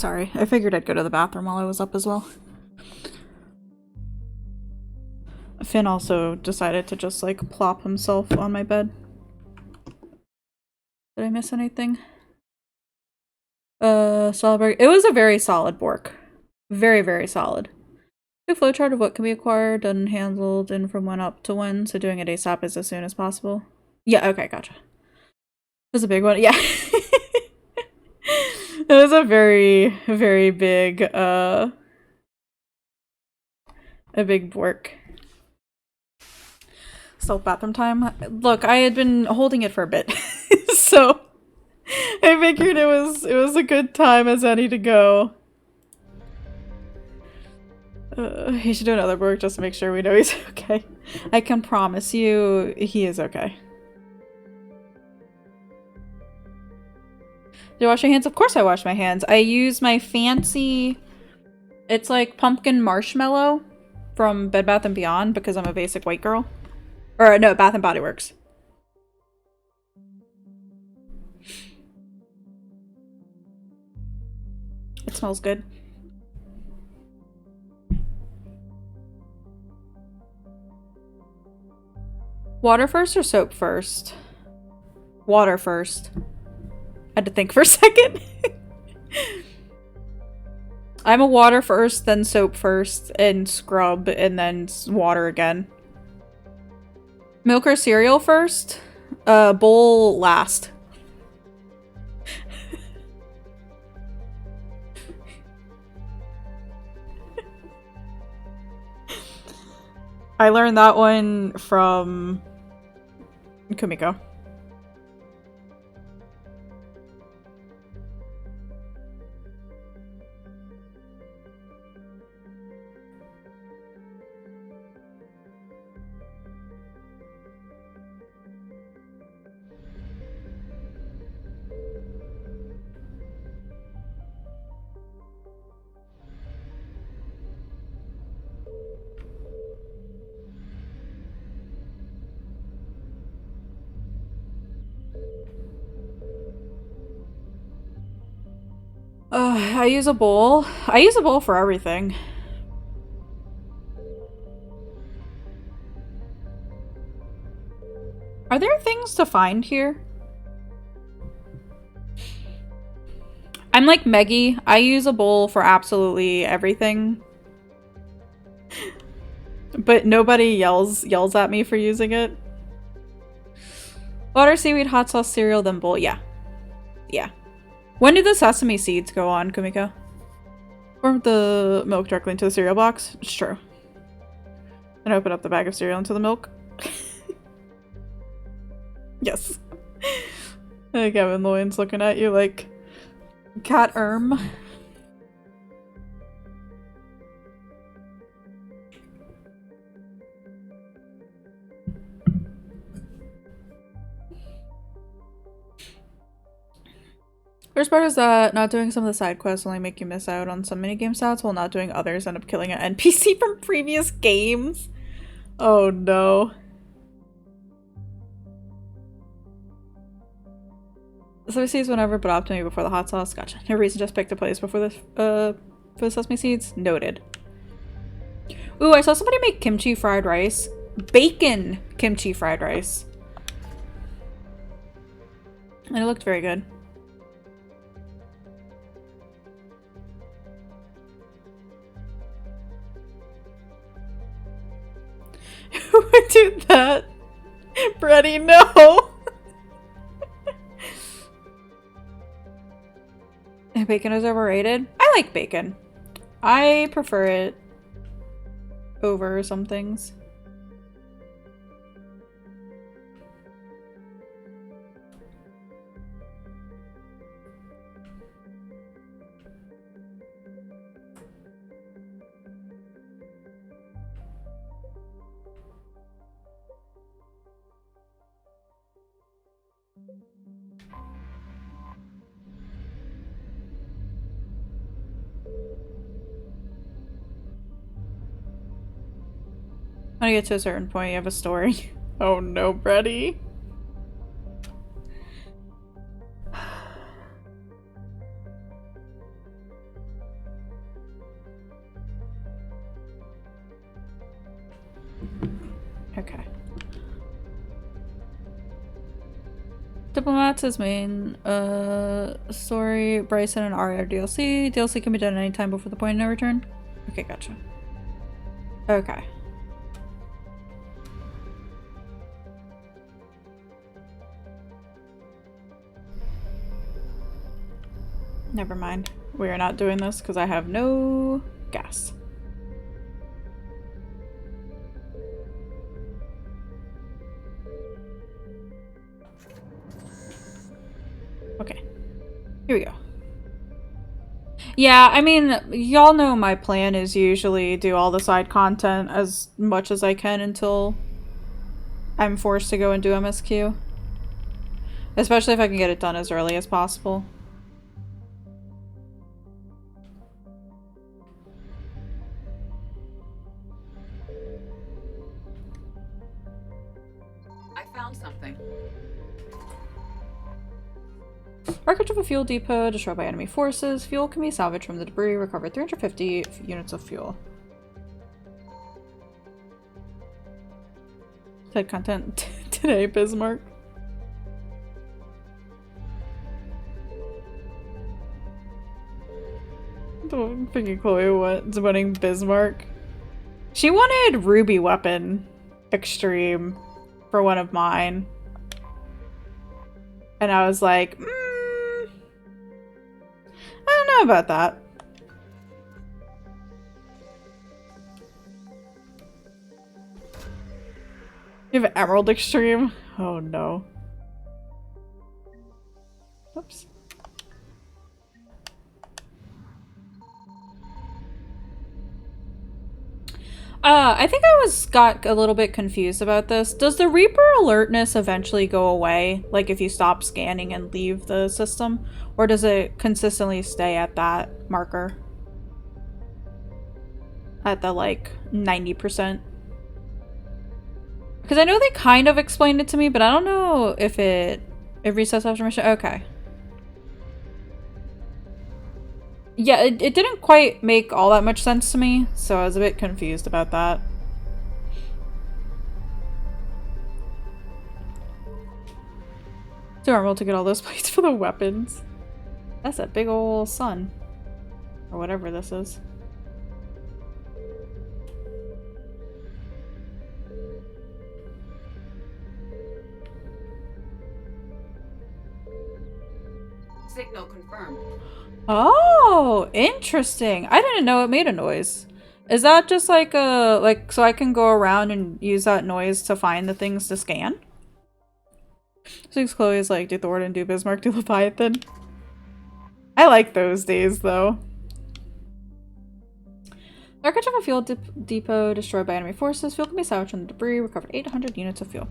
Speaker 1: Sorry, I figured I'd go to the bathroom while I was up as well. Finn also decided to just like plop himself on my bed. Did I miss anything? Solid. It was a very solid Bork. Very, very solid. A flowchart of what can be acquired, done and handled, and from when up to when, so doing it ASAP is as soon as possible. Yeah, okay, gotcha. It was a big one, yeah. It was a very, very big, a big Bork. Self bathroom time. Look, I had been holding it for a bit, so I figured it was a good time as any to go. He should do another Bork just to make sure we know he's okay. I can promise you he is okay. Did you wash your hands? Of course I wash my hands. I use my fancy, it's like pumpkin marshmallow from Bed Bath & Beyond because I'm a basic white girl. Or no, Bath & Body Works. It smells good. Water first or soap first? Water first. I had to think for a second. I'm a water first, then soap first, and scrub, and then water again. Milk or cereal first? Bowl last. I learned that one from Kumiko. I use a bowl. I use a bowl for everything. Are there things to find here? I'm like Meggy. I use a bowl for absolutely everything. But nobody yells at me for using it. Water, seaweed, hot sauce, cereal, then bowl. Yeah. Yeah. When do the sesame seeds go on, Kumiko? Pour the milk directly into the cereal box? It's true. And open up the bag of cereal into the milk. Yes. Kevin Loyne's looking at you like cat erm. First part is that not doing some of the side quests only make you miss out on some minigame stats, while not doing others end up killing an NPC from previous games. Oh no. Sesame seeds whenever, but optimally before the hot sauce. Gotcha. No reason, just pick the place before the for the sesame seeds. Noted. Ooh, I saw somebody make kimchi fried rice. Bacon kimchi fried rice. And it looked very good. Who would do that? Brady, no! Bacon is overrated? I like bacon. I prefer it over some things. When you get to a certain point, you have a story. Oh no, Brady. Diplomats is main story. Bryson and Arya are DLC. DLC can be done anytime before the point of no return. Okay, gotcha. Okay. Never mind. We are not doing this because I have no gas. Okay. Here we go. Yeah, I mean, y'all know my plan is usually do all the side content as much as I can until I'm forced to go and do MSQ. Especially if I can get it done as early as possible.
Speaker 13: I found something.
Speaker 1: Wreckage of a fuel depot destroyed by enemy forces. Fuel can be salvaged from the debris. Recover 350 units of fuel. Side content today, Bismarck. Don't think Chloe what's winning Bismarck. She wanted Ruby Weapon Extreme for one of mine. And I was like, I don't know about that. You have Emerald Extreme? Oh no. Oops. I think I got a little bit confused about this. Does the Reaper alertness eventually go away? Like if you stop scanning and leave the system? Or does it consistently stay at that marker? At the like 90%? Because I know they kind of explained it to me, but I don't know if it resets after mission. Okay. Yeah, it didn't quite make all that much sense to me, so I was a bit confused about that. It's normal to get all those plates for the weapons. That's a big ol' sun. Or whatever this is.
Speaker 13: Signal confirmed.
Speaker 1: Oh, interesting. I didn't know it made a noise. Is that just like so I can go around and use that noise to find the things to scan? Since Chloe's like, do Thornton, do Bismarck, do Leviathan. I like those days though. Wreckage of a fuel depot destroyed by enemy forces. Fuel can be salvaged from the debris. Recovered 800 units of fuel.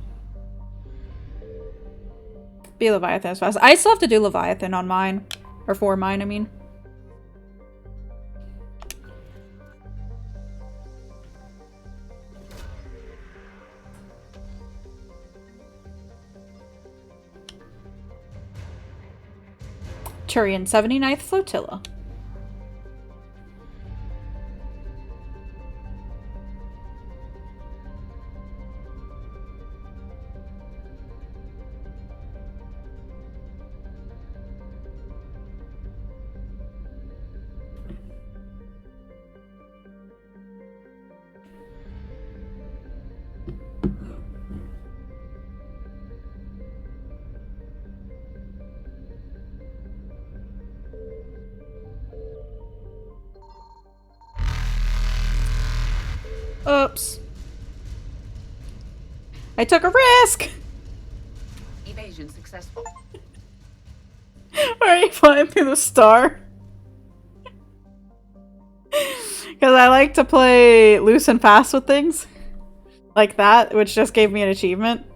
Speaker 1: Be Leviathan as fast. I still have to do Leviathan on mine. Or for mine, I mean. Turian 79th Flotilla. Oops. I took a risk!
Speaker 13: Evasion successful.
Speaker 1: Why are you flying through the star? Because I like to play loose and fast with things. Like that, which just gave me an achievement.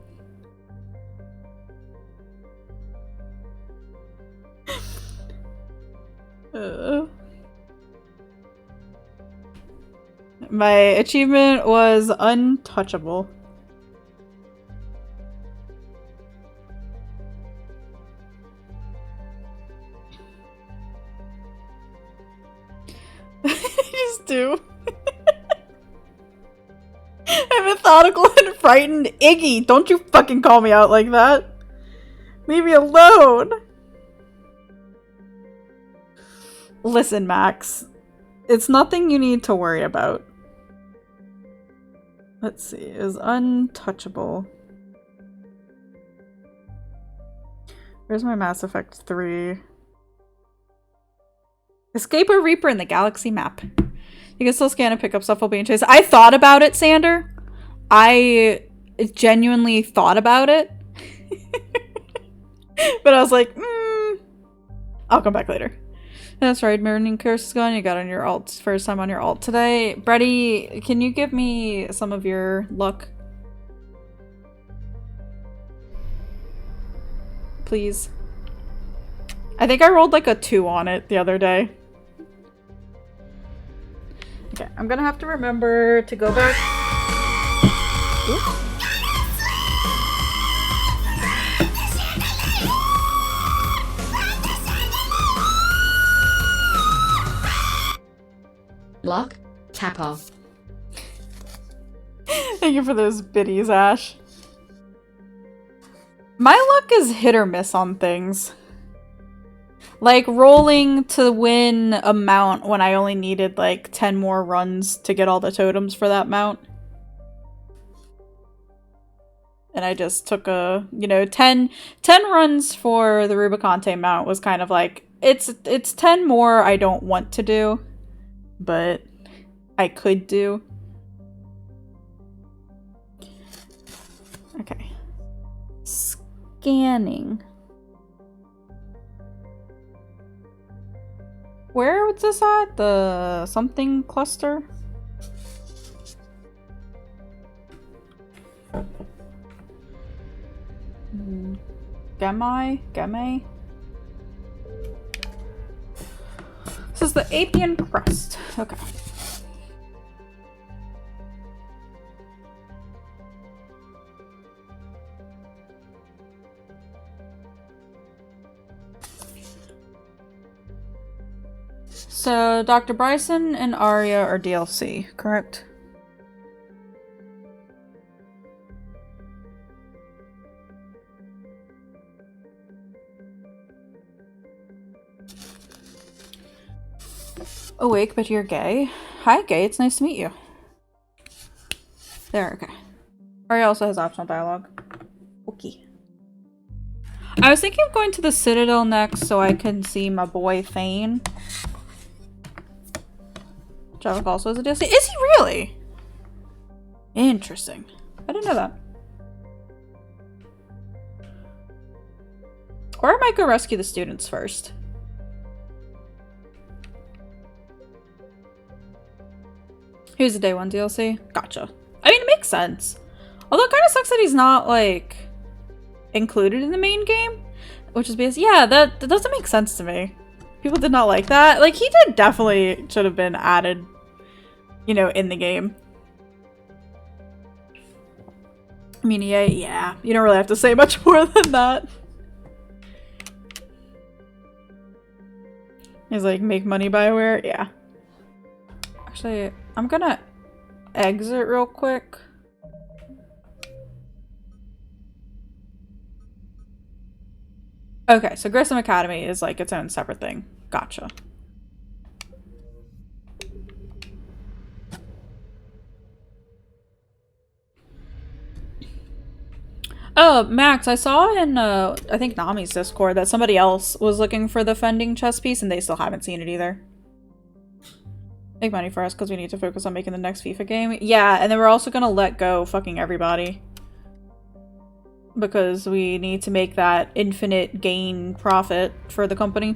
Speaker 1: My achievement was untouchable. I just do. I'm methodical and frightened. Iggy, don't you fucking call me out like that. Leave me alone! Listen, Max. It's nothing you need to worry about. Let's see. Is untouchable. Where's my Mass Effect 3? Escape a Reaper in the galaxy map. You can still scan and pick up stuff while being chased. I thought about it, Sander. I genuinely thought about it. But I was like, I'll come back later. That's right, Mirroring Curse is gone. You got on your alt first time on your alt today. Brady, can you give me some of your luck? Please. I think I rolled like a 2 on it the other day. Okay, I'm gonna have to remember to go back. Oops.
Speaker 6: Luck, tap off.
Speaker 1: Thank you for those biddies, Ash. My luck is hit or miss on things. Like rolling to win a mount when I only needed like 10 more runs to get all the totems for that mount. And I just took a, 10 runs for the Rubicante mount was kind of like, it's 10 more I don't want to do. But I could do. Okay. Scanning. Where was this at? The something cluster? Gamay? This is the Apian Crest. Okay. So, Dr. Bryson and Arya are DLC, correct? Awake, but you're gay. Hi, gay. It's nice to meet you. There, okay. Arya also has optional dialogue. Okay. I was thinking of going to the Citadel next so I can see my boy Thane. Javik also has a DLC. Is he really? Interesting. I didn't know that. Or I might go rescue the students first. Here's the day 1 DLC. Gotcha. I mean, it makes sense. Although it kind of sucks that he's not, like, included in the main game. Which is because, yeah, that doesn't make sense to me. People did not like that. Like, he definitely should have been added, in the game. I mean, yeah. You don't really have to say much more than that. He's like, make money, Bioware? Yeah. Actually, I'm gonna exit real quick. Okay, so Grissom Academy is like its own separate thing. Gotcha. Oh, Max, I saw in, I think Nami's Discord that somebody else was looking for the Fending chess piece and they still haven't seen it either. Make money for us because we need to focus on making the next FIFA game. Yeah, and then we're also gonna let go fucking everybody. Because we need to make that infinite gain profit for the company.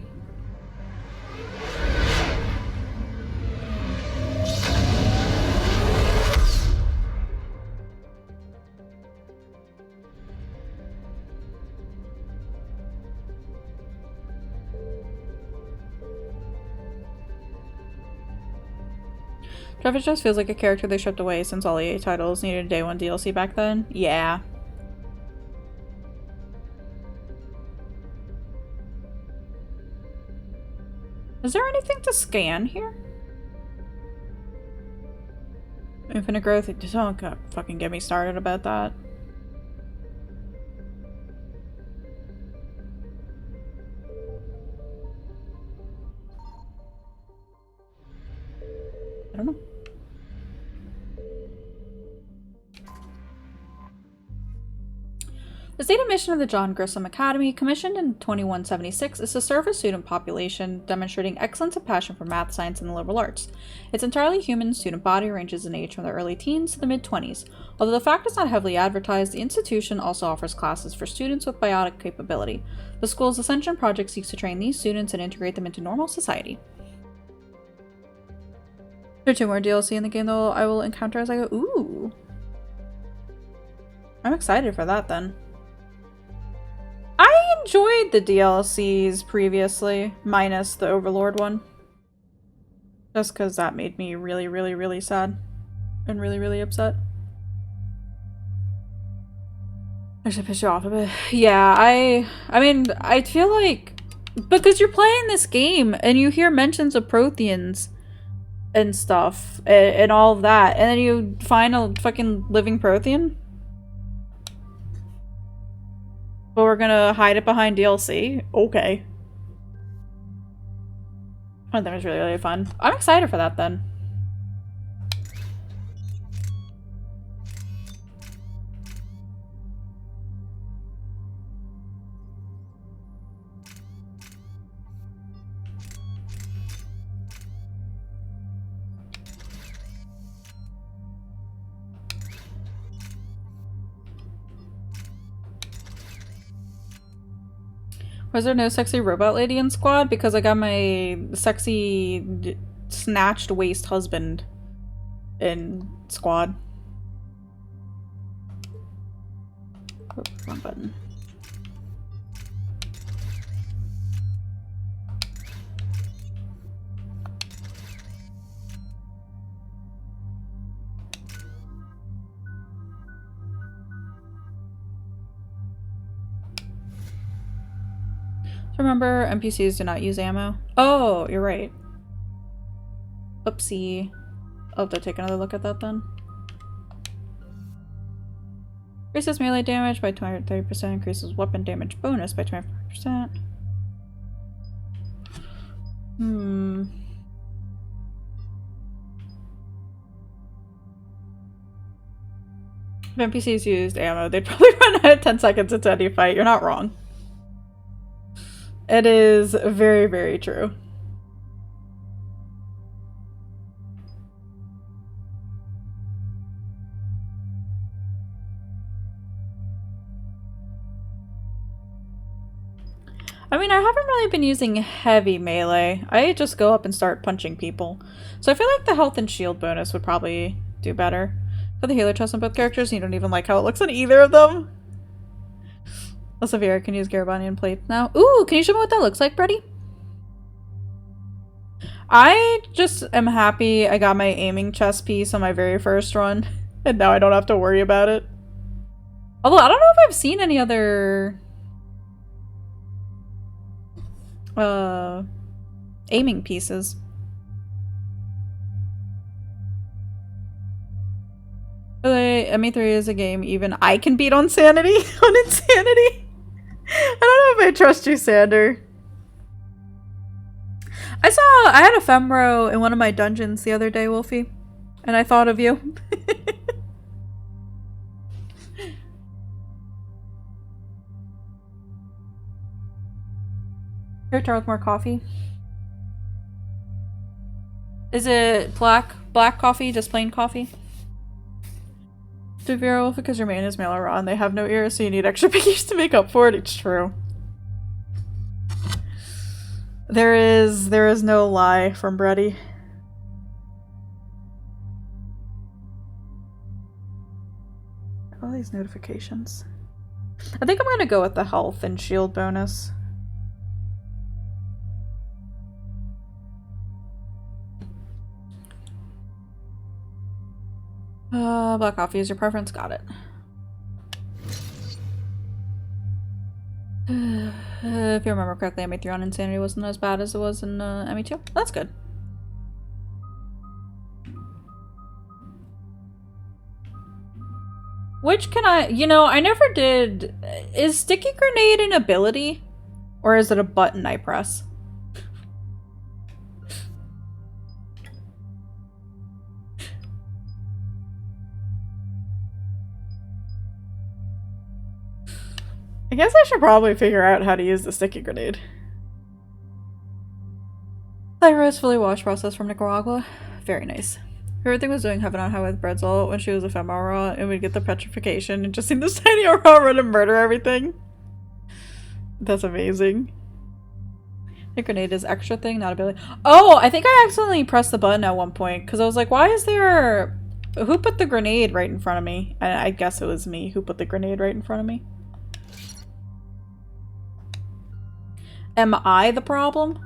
Speaker 1: Travis just feels like a character they shipped away since all EA titles needed a day 1 DLC back then. Yeah. Is there anything to scan here? Infinite growth. Don't fucking get me started about that. I don't know. The stated mission of the John Grissom Academy, commissioned in 2176, is to serve a student population demonstrating excellence and passion for math, science, and the liberal arts. Its entirely human student body ranges in age from the early teens to the mid-20s. Although the fact is not heavily advertised, the institution also offers classes for students with biotic capability. The school's Ascension project seeks to train these students and integrate them into normal society. There are 2 more DLC in the game, though I will encounter as I go. Ooh. I'm excited for that, then. I enjoyed the DLCs previously, minus the Overlord one. Just because that made me really, really, really sad. And really, really upset. I should piss you off a bit. Yeah, I mean, I feel like... Because you're playing this game, and you hear mentions of Protheans and stuff, and all of that, and then you find a fucking living Prothean? But we're gonna hide it behind DLC? Okay. I thought that was really, really fun. I'm excited for that then. Was there no sexy robot lady in squad? Because I got my sexy snatched waist husband in squad. Oh, wrong button. Remember, NPCs do not use ammo. Oh, you're right. Oopsie. I'll have to take another look at that then. Increases melee damage by 230%, increases weapon damage bonus by 25%. If NPCs used ammo, they'd probably run out of 10 seconds into any fight. You're not wrong. It is very, very true. I mean, I haven't really been using heavy melee. I just go up and start punching people. So I feel like the health and shield bonus would probably do better. For the healer chest on both characters, you don't even like how it looks on either of them. Also, Vera can use Garabonian plate now. Ooh, can you show me what that looks like, Brady? I just am happy I got my aiming chest piece on my very first run, and now I don't have to worry about it. Although, I don't know if I've seen any other... aiming pieces. ME3 is a game even I can beat on sanity, on insanity. I don't know if I trust you, Sander. I had a Femro in one of my dungeons the other day, Wolfie, and I thought of you. Here, try with more coffee. Is it black coffee, just plain coffee? To Vera Wolf, because your main is male or raw and they have no ears, so you need extra piggies to make up for it. It's true. There is no lie from Brady. All these notifications. I think I'm gonna go with the health and shield bonus. Black coffee is your preference. Got it. If you remember correctly, ME3 on Insanity wasn't as bad as it was in ME2. That's good. Which can I... You know, I never did... Is Sticky Grenade an ability? Or is it a button I press? I guess I should probably figure out how to use the sticky grenade. Lyra is fully washed, processed from Nicaragua. Very nice. Everything was doing heaven on high with Bredzel when she was a femme aura, and we'd get the petrification and just seen this tiny aura to murder everything. That's amazing. The grenade is extra thing, not ability. Oh, I think I accidentally pressed the button at one point because I was like, why is there... Who put the grenade right in front of me? And I guess it was me who put the grenade right in front of me. Am I the problem?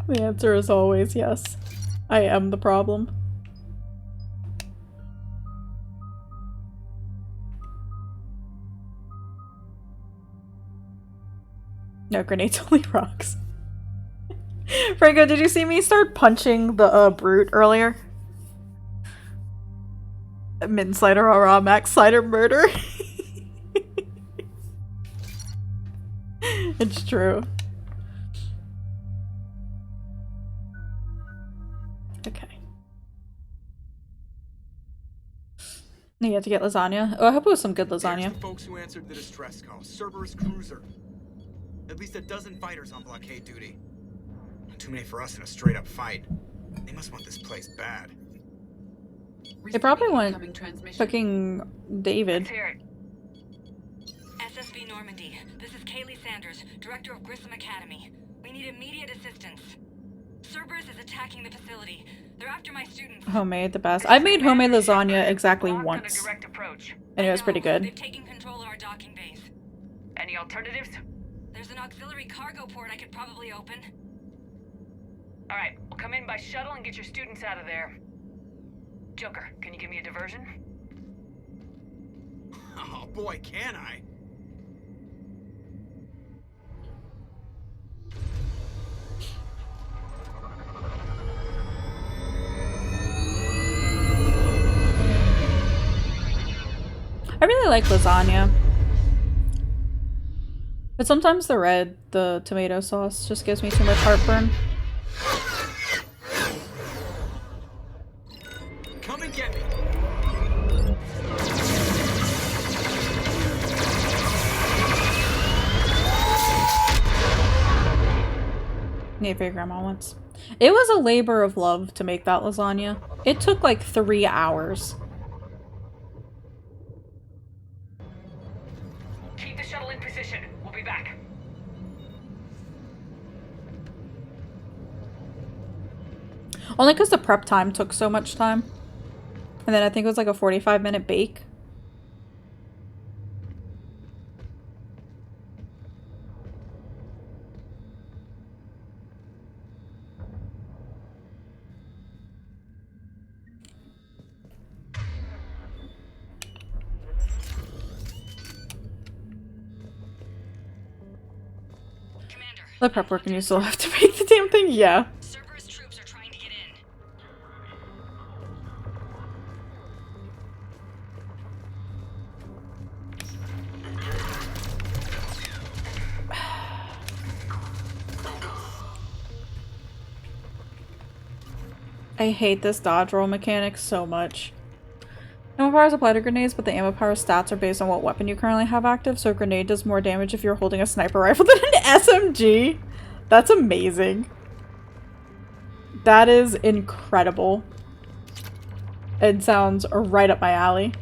Speaker 1: The answer is always yes. I am the problem. No, grenades only rocks. Franco, did you see me start punching the brute earlier? Min Slider or Max Slider murder? It's true. Okay. You have to get lasagna. Oh, I hope it was some good lasagna.
Speaker 17: Here's the folks who answered the distress call. Cerberus Cruiser. At least a dozen fighters on blockade duty. Not too many for us in a straight-up fight. They must want this place bad.
Speaker 1: They probably want fucking David.
Speaker 18: SSB Normandy. This is Kaylee Sanders, Director of Grissom Academy. We need immediate assistance. Cerberus is attacking the facility. They're after my students.
Speaker 1: Homemade, the best. I made homemade lasagna exactly once. And it was pretty good.
Speaker 18: They've taken control of our docking base.
Speaker 8: Any alternatives?
Speaker 18: There's an auxiliary cargo port I could probably open.
Speaker 8: Alright, we'll come in by shuttle and get your students out of there. Joker, can you give me a diversion?
Speaker 17: Oh boy, can I?
Speaker 1: I really like lasagna. But sometimes the tomato sauce just gives me too much heartburn.
Speaker 17: Come and get me.
Speaker 1: Need for your grandma once. It was a labor of love to make that lasagna. It took like 3 hours.
Speaker 8: Keep the shuttle in position. We'll be back.
Speaker 1: Only because the prep time took so much time. And then I think it was like a 45-minute bake. The prep work and you still have to make the damn thing? Yeah.
Speaker 18: Cerberus troops are trying to get in.
Speaker 1: I hate this dodge roll mechanic so much. Ammo powers apply to grenades, but the ammo power stats are based on what weapon you currently have active, so a grenade does more damage if you're holding a sniper rifle than an SMG. That's amazing. That is incredible. It sounds right up my alley.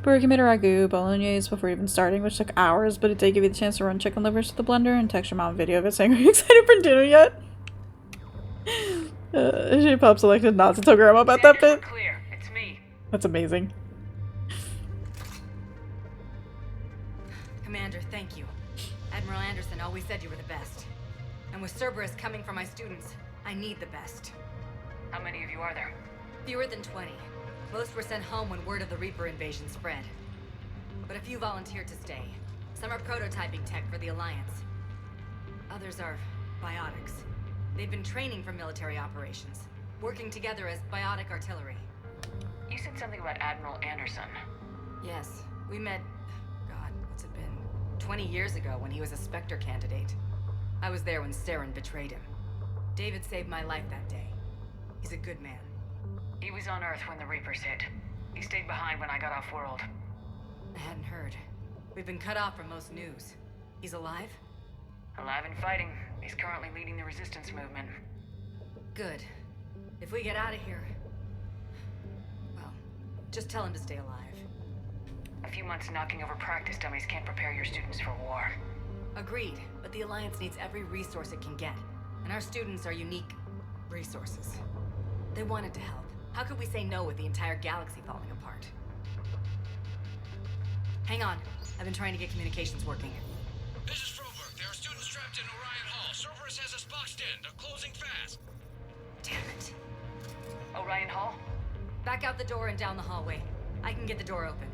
Speaker 1: Burrito made a ragu bolognese before even starting, which took hours, but it did give you the chance to run chicken livers to the blender and text your mom a video of it saying, "Are you excited for dinner yet?" She pops elected not to tell grandma about that bit.
Speaker 8: Clear. It's me.
Speaker 1: That's amazing.
Speaker 18: Commander, thank you. Admiral Anderson always said you were the best. And with Cerberus coming for my students, I need the best.
Speaker 8: How many of you are there?
Speaker 18: Fewer than 20. Most were sent home when word of the Reaper invasion spread. But a few volunteered to stay. Some are prototyping tech for the Alliance. Others are biotics. They've been training for military operations, working together as biotic artillery.
Speaker 8: You said something about Admiral Anderson.
Speaker 18: Yes, we met, God, what's it been? 20 years ago when he was a Spectre candidate. I was there when Saren betrayed him. David saved my life that day. He's a good man.
Speaker 8: He was on Earth when the Reapers hit. He stayed behind when I got off-world.
Speaker 18: I hadn't heard. We've been cut off from most news. He's alive?
Speaker 8: Alive and fighting. He's currently leading the resistance movement.
Speaker 18: Good. If we get out of here... well, just tell him to stay alive.
Speaker 8: A few months knocking over practice dummies can't prepare your students for war.
Speaker 18: Agreed, but the Alliance needs every resource it can get. And our students are unique resources. They wanted to help. How could we say no with the entire galaxy falling apart? Hang on. I've been trying to get communications working.
Speaker 5: This is Froberg. There are students trapped in Orion Hall. Cerberus has us boxed in. They're closing fast.
Speaker 18: Damn it.
Speaker 8: Orion Hall?
Speaker 18: Back out the door and down the hallway. I can get the door open.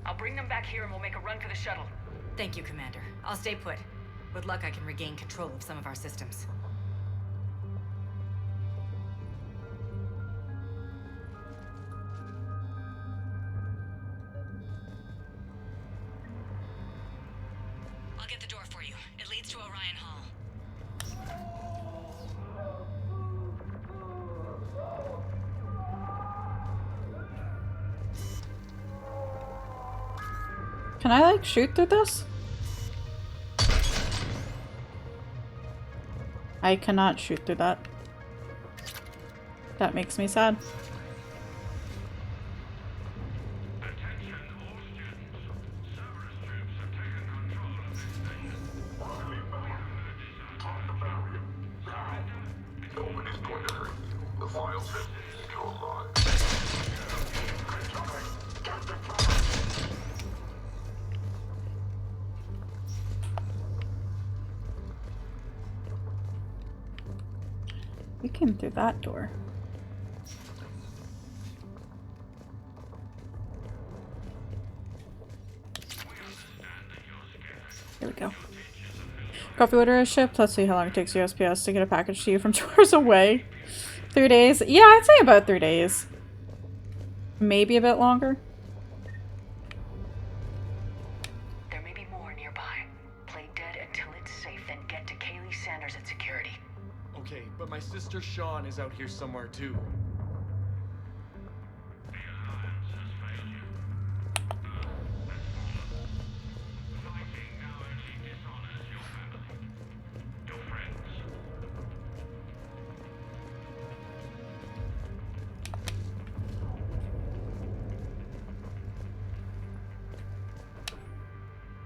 Speaker 8: I'll bring them back here and we'll make a run for the shuttle.
Speaker 18: Thank you, Commander. I'll stay put. With luck, I can regain control of some of our systems. I'll get the door for you. It leads to Orion Hall.
Speaker 1: Can I, like, shoot through this? I cannot shoot through that. That makes me sad. We came through that door. There we go. Coffee order is shipped. Let's see how long it takes USPS to get a package to you from 2 hours away. 3 days? Yeah, I'd say about 3 days. Maybe a bit longer.
Speaker 8: There may be more nearby. Play dead until it's safe, then get to Kaylee Sanders at security.
Speaker 19: Okay, but my sister Sean is out here somewhere too.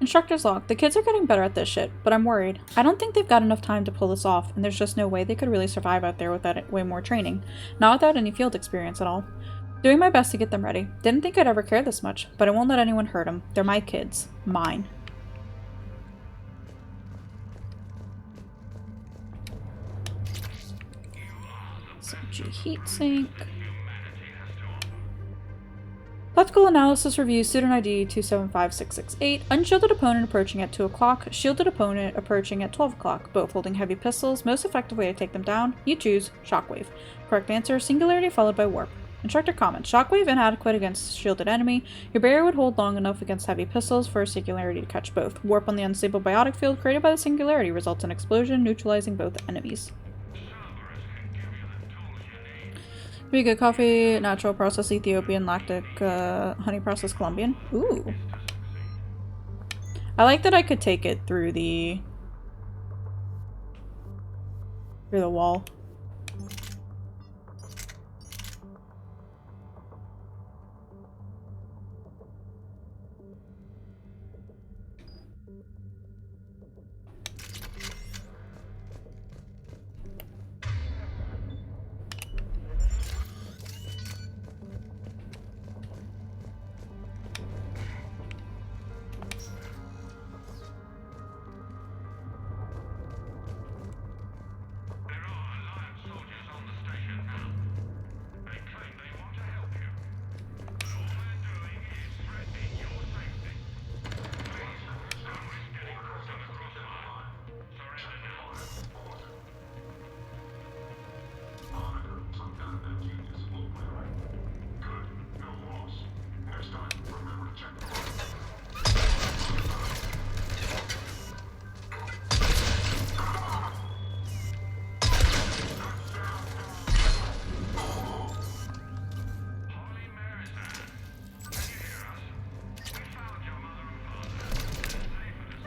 Speaker 1: Instructor's log. The kids are getting better at this shit, but I'm worried. I don't think they've got enough time to pull this off, and there's just no way they could really survive out there without way more training. Not without any field experience at all. Doing my best to get them ready. Didn't think I'd ever care this much, but I won't let anyone hurt them. They're my kids. Mine. SMG heatsink. Tactical analysis review, student ID 275668. Unshielded opponent approaching at 2 o'clock. Shielded opponent approaching at 12 o'clock. Both holding heavy pistols. Most effective way to take them down. You choose. Shockwave. Correct answer. Singularity followed by warp. Instructor comment. Shockwave inadequate against shielded enemy. Your barrier would hold long enough against heavy pistols for a singularity to catch both. Warp on the unstable biotic field created by the singularity results in explosion, neutralizing both enemies. Pretty good coffee, natural processed Ethiopian, lactic, honey processed Colombian. Ooh. I like that I could take it through the wall.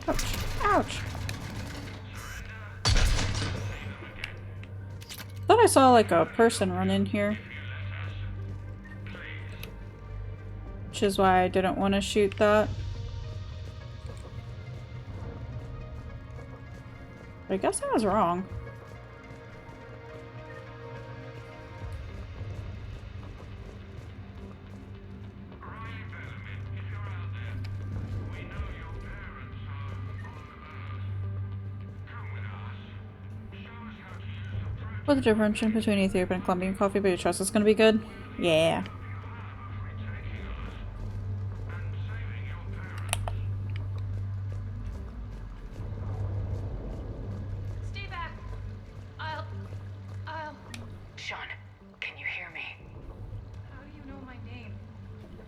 Speaker 1: Ouch. Ouch. Thought I saw like a person run in here. Which is why I didn't want to shoot that. But I guess I was wrong. What's the difference between Ethiopian and Colombian coffee, but you trust it's gonna be good? Yeah.
Speaker 14: Stay back. I'll...
Speaker 8: Sean, can you hear me?
Speaker 14: How do you know my name?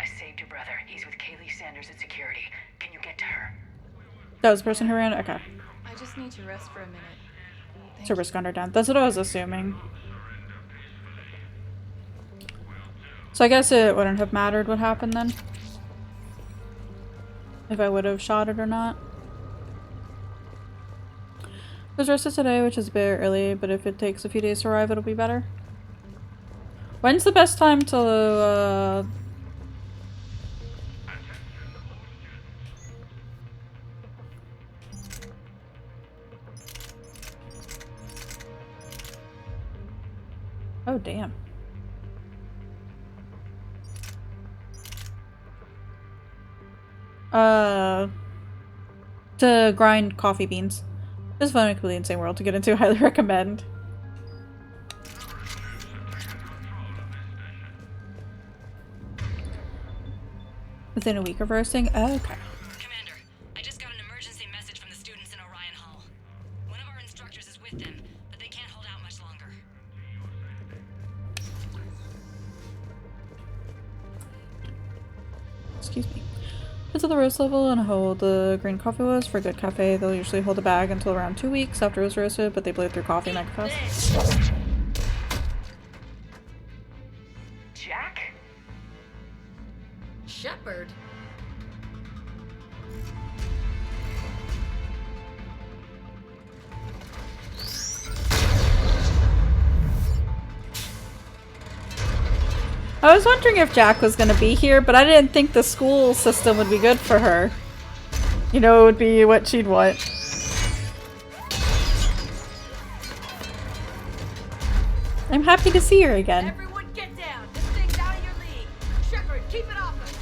Speaker 8: I saved your brother. He's with Kaylee Sanders at security. Can you get to her?
Speaker 1: That was the person who ran? Okay.
Speaker 14: I just need to rest for a minute.
Speaker 1: Cerberus gunned her down. That's what I was assuming. So I guess it wouldn't have mattered what happened then. If I would have shot it or not. It was rested today, which is a bit early, but if it takes a few days to arrive, it'll be better. When's the best time to, Oh, damn. To grind coffee beans. This is fun and completely insane world to get into. Highly recommend. Within a week of roasting? Oh, okay.
Speaker 18: Commander, I just got an emergency message from the students in Orion Hall. One of our instructors is with them, but they can't hold out much longer.
Speaker 1: Excuse me. It's at the roast level and hold the green coffee was. For a good cafe, they'll usually hold a bag until around 2 weeks after it was roasted, but they blow through coffee mega fast.
Speaker 8: Jack?
Speaker 18: Shepard?
Speaker 1: I was wondering if Jack was gonna be here, but I didn't think the school system would be good for her. You know, it would be what she'd want. I'm happy to see her again.
Speaker 18: Everyone get down! This thing's out of your league! Shepard, keep it off us!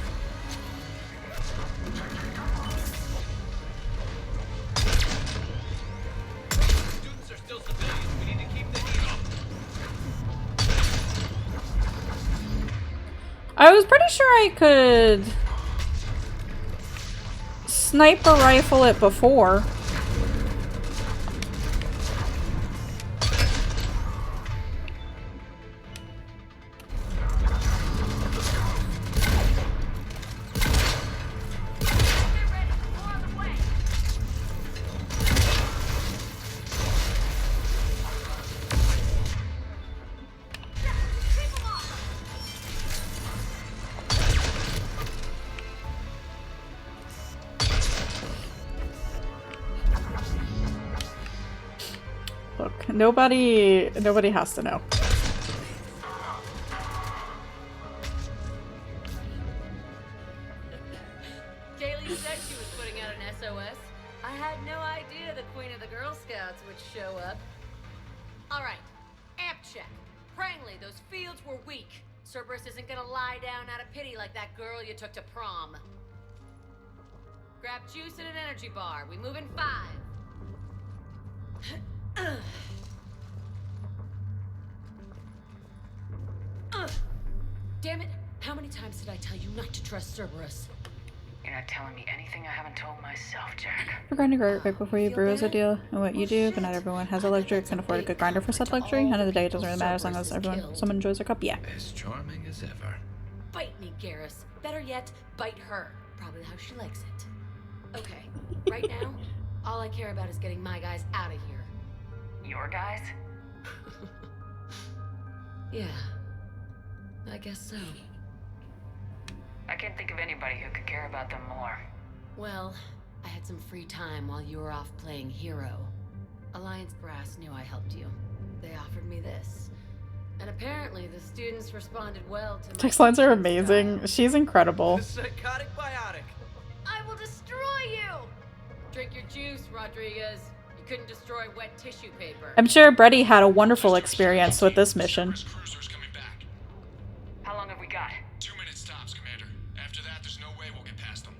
Speaker 5: Students are still civilians. We need to keep the heat off.
Speaker 1: I was pretty sure I could sniper rifle it before. Look, nobody has to know.
Speaker 18: Kaylee said she was putting out an SOS. I had no idea the Queen of the Girl Scouts would show up. Alright, amp check. Prangley, those fields were weak. Cerberus isn't gonna lie down out of pity like that girl you took to prom. Grab juice and an energy bar. We move in 5. Damn it! How many times did I tell you not to trust Cerberus?
Speaker 8: You're not telling me anything I haven't told myself, Jack.
Speaker 1: For grinding right before you brew is a deal, and what you do, but not everyone has a luxury, can afford a good grinder for said luxury. End of the day, it doesn't really matter as long as someone enjoys their cup, yeah.
Speaker 5: As charming as ever.
Speaker 18: Bite me, Garrus. Better yet, bite her. Probably how she likes it. Okay, right now, all I care about is getting my guys out of here.
Speaker 8: Your guys?
Speaker 18: Yeah, I guess so.
Speaker 8: I can't think of anybody who could care about them more.
Speaker 18: Well, I had some free time while you were off playing hero. Alliance Brass knew I helped you. They offered me this. And apparently the students responded well to my
Speaker 1: Text lines are
Speaker 18: teaching
Speaker 1: amazing.
Speaker 18: style.
Speaker 1: She's incredible.
Speaker 17: Psychotic biotic.
Speaker 18: I will destroy you! Drink your juice, Rodriguez. You couldn't destroy wet tissue paper.
Speaker 1: I'm sure Brady had a wonderful experience with this mission.
Speaker 8: How long have we got?
Speaker 12: 2 minutes tops, Commander. After that, there's no way we'll get past them.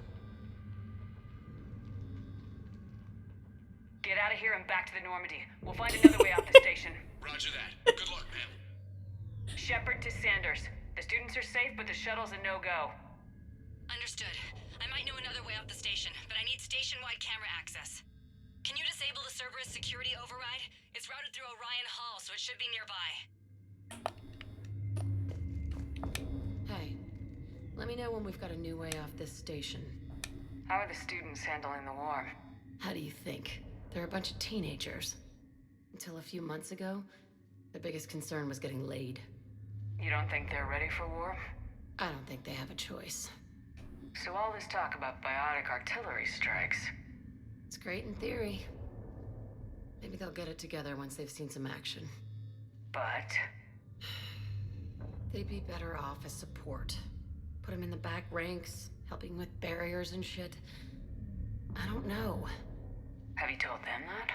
Speaker 8: Get out of here and back to the Normandy. We'll find another way out the station.
Speaker 12: Roger that. Good luck, ma'am.
Speaker 8: Shepard to Sanders. The students are safe, but the shuttle's a no-go.
Speaker 18: Understood. I might know another way off the station, but I need station-wide camera access. Can you disable the Cerberus security override? It's routed through Orion Hall, so it should be nearby. Hey, let me know when we've got a new way off this station.
Speaker 8: How are the students handling the war?
Speaker 18: How do you think? They're a bunch of teenagers. Until a few months ago, their biggest concern was getting laid.
Speaker 8: You don't think they're ready for war?
Speaker 18: I don't think they have a choice.
Speaker 8: So all this talk about biotic artillery strikes.
Speaker 18: It's great in theory. Maybe they'll get it together once they've seen some action.
Speaker 8: But
Speaker 18: they'd be better off as support. Put them in the back ranks, helping with barriers and shit. I don't know.
Speaker 8: have you told them that?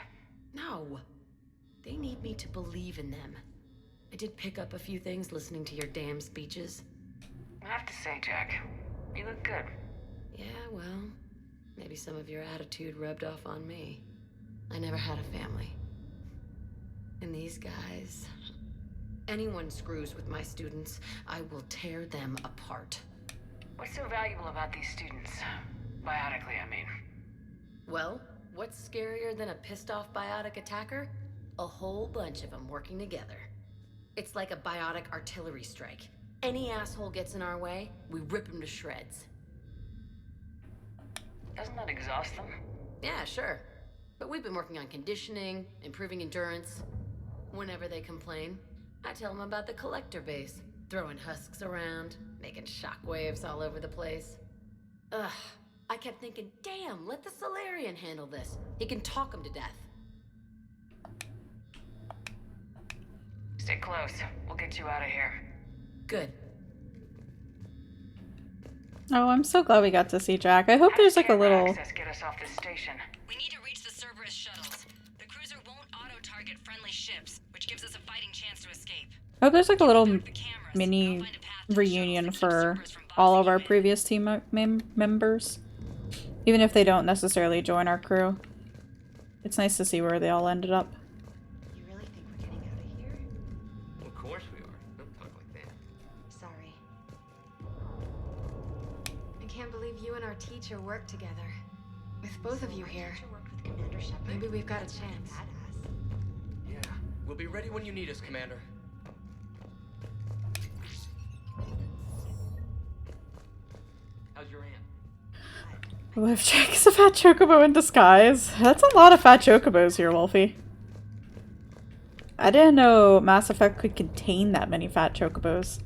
Speaker 18: No. They need me to believe in them. I did pick up a few things listening to your damn speeches.
Speaker 8: I have to say, Jack, you look good.
Speaker 18: Yeah, well, maybe some of your attitude rubbed off on me. I never had a family. And these guys... Anyone screws with my students, I will tear them apart.
Speaker 8: What's so valuable about these students? Biotically, I mean.
Speaker 18: Well, what's scarier than a pissed-off biotic attacker? A whole bunch of them working together. It's like a biotic artillery strike. Any asshole gets in our way, we rip him to shreds.
Speaker 8: Doesn't that exhaust them?
Speaker 18: Yeah, sure. But we've been working on conditioning, improving endurance. Whenever they complain, I tell them about the collector base, throwing husks around, making shockwaves all over the place. Ugh, I kept thinking, damn, let the Solarian handle this. He can talk them to death.
Speaker 8: Stay close. We'll get you out of here.
Speaker 18: Good.
Speaker 1: Oh, I'm so glad we got to see Jack. I hope there's like a little...
Speaker 8: Access get us off this station.
Speaker 18: We need to reach the Cerberus shuttles. The cruiser won't auto-target friendly ships, which gives us a fighting chance to escape.
Speaker 1: I hope there's like a little mini reunion for all of our previous team members. Even if they don't necessarily join our crew. It's nice to see where they all ended up.
Speaker 16: You really think we're getting out of here?
Speaker 17: Of course we are. Don't talk like that.
Speaker 16: Sorry. I can't believe you and our teacher work together. With both of you here, maybe we've got a chance.
Speaker 17: Yeah. We'll be ready when you need us, Commander. How's your aunt?
Speaker 1: Well, if Jack is a fat chocobo in disguise, that's a lot of fat chocobos here, Wolfie. I didn't know Mass Effect could contain that many fat chocobos.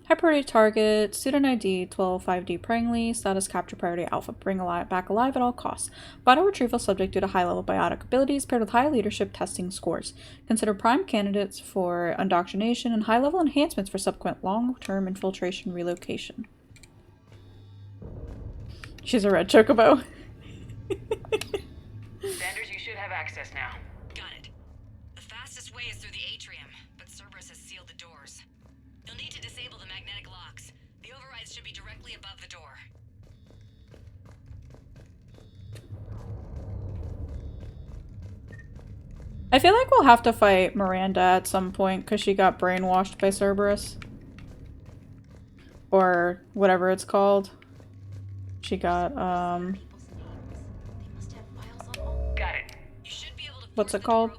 Speaker 1: High priority target, student ID 125D Prangley, status capture priority alpha, bring back alive at all costs. Vital retrieval subject due to high level biotic abilities paired with high leadership testing scores. Consider prime candidates for indoctrination and high level enhancements for subsequent long-term infiltration relocation. She's a red chocobo.
Speaker 8: Sanders, you should have access now.
Speaker 18: Got it. The fastest way is through the atrium, but Cerberus has sealed the doors. You'll need to disable the magnetic locks. The overrides should be directly above the door.
Speaker 1: I feel like we'll have to fight Miranda at some point because she got brainwashed by Cerberus. Or whatever it's called. She got,
Speaker 8: Got it.
Speaker 18: You should be able to
Speaker 1: what's it called?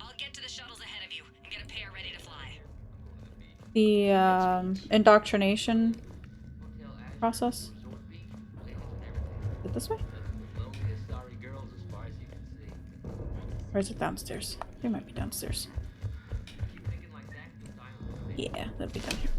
Speaker 18: I'll get to the shuttles ahead of you and get a pair ready to fly.
Speaker 1: The, indoctrination process. Is it this way? Or is it downstairs? They might be downstairs. Yeah, they'll be down here.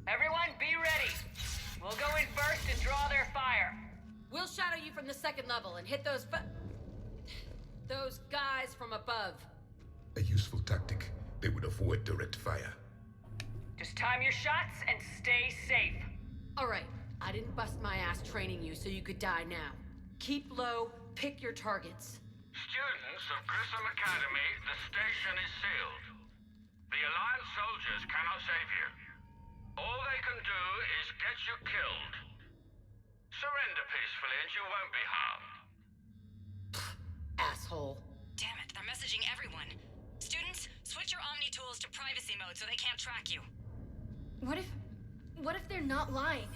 Speaker 18: Everyone, be ready. We'll go in first and draw their fire. We'll shadow you from the second level and hit those guys from above.
Speaker 15: A useful tactic. They would avoid direct fire.
Speaker 18: Just time your shots and stay safe. All right. I didn't bust my ass training you so you could die now. Keep low, pick your targets.
Speaker 12: Students of Grissom Academy, the station is sealed. The Alliance soldiers cannot save you. All they can do is get you killed. Surrender peacefully and you won't be harmed.
Speaker 18: Asshole.
Speaker 20: Damn it, they're messaging everyone. Students, switch your Omni tools to privacy mode so they can't track you.
Speaker 14: What if they're not lying?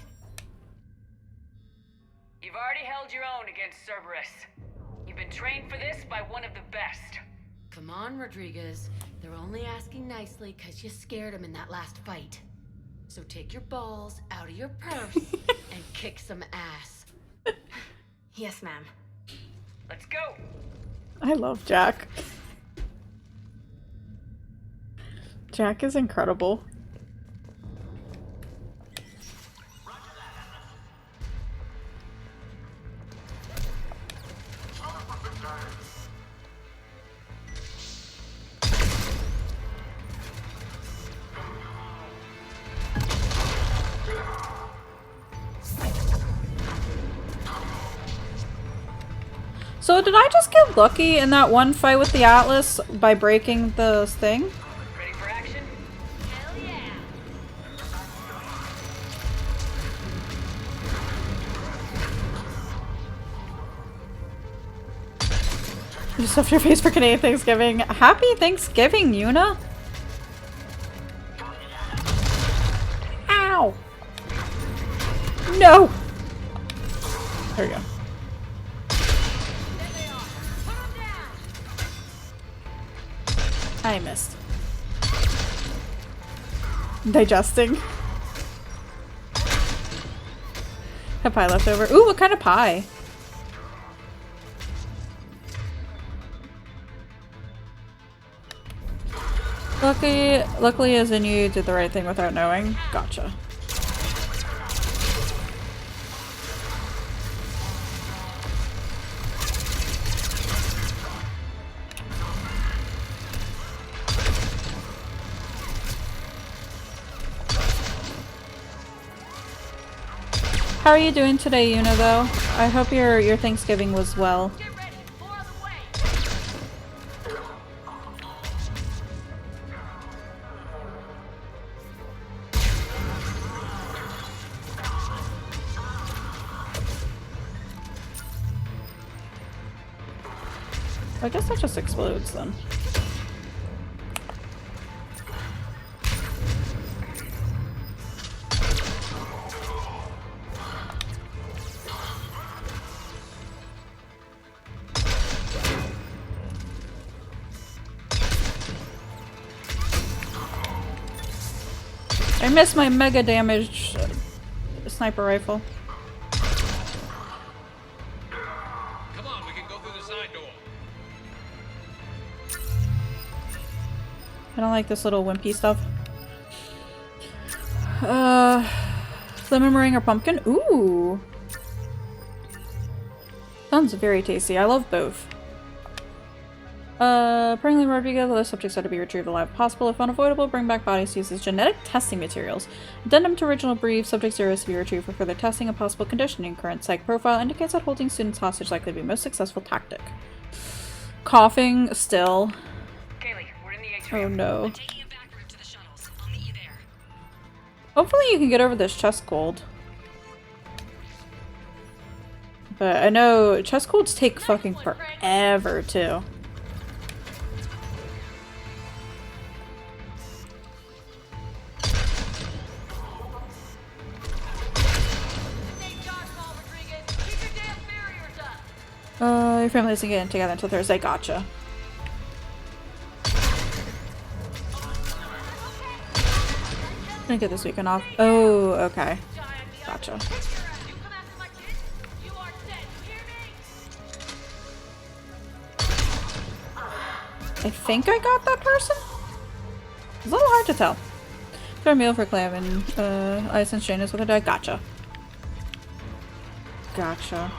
Speaker 18: You've already held your own against Cerberus. You've been trained for this by one of the best. Come on, Rodriguez. They're only asking nicely because you scared them in that last fight. So take your balls out of your purse and kick some ass.
Speaker 14: Yes, ma'am.
Speaker 18: Let's go.
Speaker 1: I love Jack. Jack is incredible. So did I just get lucky in that one fight with the Atlas by breaking the thing?
Speaker 18: Ready for action? Hell yeah.
Speaker 1: You stuffed your face for Canadian Thanksgiving. Happy Thanksgiving, Yuna! Ow! No! There we go. I missed. Digesting. Have pie left over. Ooh, what kind of pie? Luckily as in you did the right thing without knowing. Gotcha. How are you doing today, Yuna, though? I hope your Thanksgiving was well. I guess that just explodes then. I missed my mega damage sniper rifle.
Speaker 5: Come on, we can go through the side door.
Speaker 1: I don't like this little wimpy stuff. Lemon meringue or pumpkin? Ooh. Sounds very tasty. I love both. Apparently Rodriguez, the subjects are to be retrieved alive if possible. If unavoidable, bring back bodies used as genetic testing materials. Addendum to original brief, subject 0 is to be retrieved for further testing and possible conditioning. Current psych profile indicates that holding students hostage likely to be most successful tactic. Coughing still.
Speaker 18: Kaylee, we're in the atrium.
Speaker 1: Oh no.
Speaker 20: I'm taking a back route to the shuttles. I'll meet you there.
Speaker 1: Hopefully you can get over this chest cold. But I know chest colds take fucking forever too. Your family isn't getting together until Thursday. Gotcha. Gonna get this weekend off. Oh, okay. Gotcha. I think I got that person? It's a little hard to tell. For a meal for Clam and Ice and Shane is with her dad. Gotcha. Gotcha.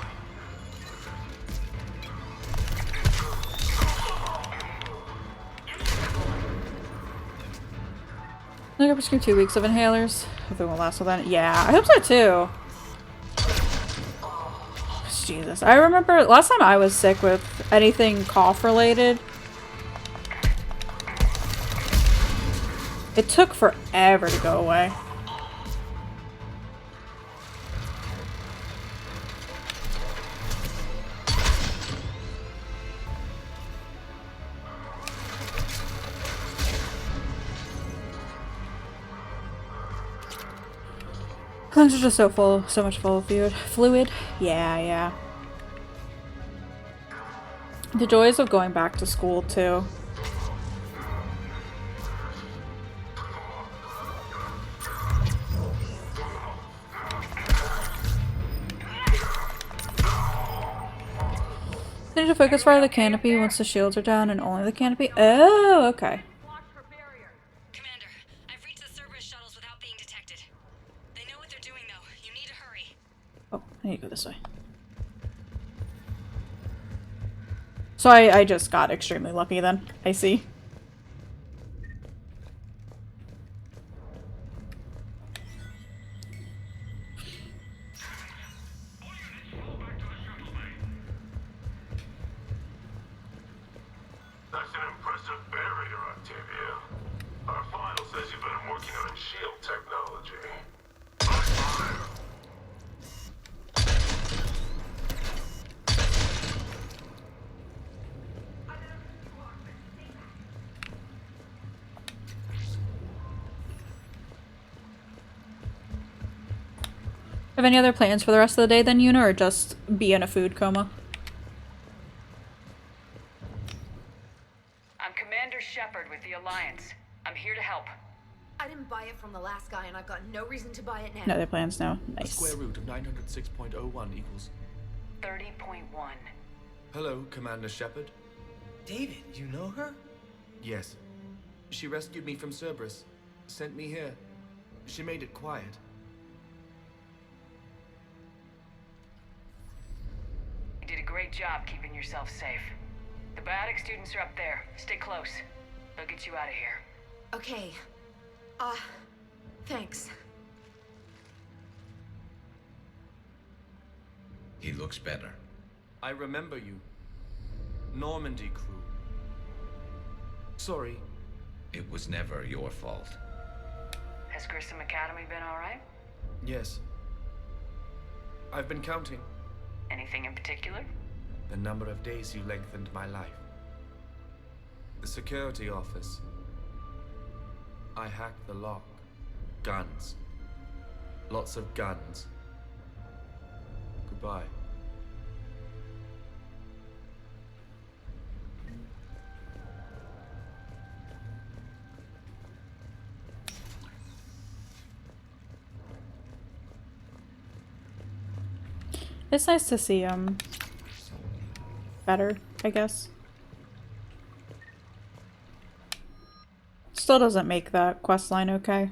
Speaker 1: I got prescribed 2 weeks of inhalers. If it won't last till then. Yeah, I hope so too. Jesus. I remember last time I was sick with anything cough related. It took forever to go away. Lungs are just so full, so much full of fluid. Yeah. The joys of going back to school too. They need to focus fire the canopy once the shields are down and only the canopy. Oh, okay.
Speaker 20: Commander, I've reached the Cerberus shuttles without being detected. They know what they're doing, though. You need to hurry.
Speaker 1: Oh, I need to go this way. So I just got extremely lucky then. I see.
Speaker 11: That's an impressive barrier, Octavia. Our file says you've been working on shield technology.
Speaker 1: Have any other plans for the rest of the day then, Yuna, or just be in a food coma?
Speaker 8: I'm Commander Shepard with the Alliance. I'm here to help.
Speaker 16: I didn't buy it from the last guy, and I've got no reason to buy it now.
Speaker 1: No other plans now.
Speaker 19: The
Speaker 1: Nice.
Speaker 19: square root of 906.01 equals
Speaker 8: 30.1.
Speaker 19: Hello, Commander Shepard.
Speaker 17: David, you know her?
Speaker 19: Yes. She rescued me from Cerberus. Sent me here. She made it quiet.
Speaker 8: You did a great job keeping yourself safe. The biotic students are up there. Stay close. They'll get you out of here.
Speaker 16: Okay. Thanks.
Speaker 5: He looks better.
Speaker 19: I remember you. Normandy crew. Sorry.
Speaker 5: It was never your fault.
Speaker 8: Has Grissom Academy been alright?
Speaker 19: Yes. I've been counting.
Speaker 8: Anything in particular?
Speaker 19: The number of days you lengthened my life. The security office. I hacked the lock. Guns. Lots of guns. Goodbye.
Speaker 1: It's nice to see him better, I guess. Still doesn't make that quest line okay.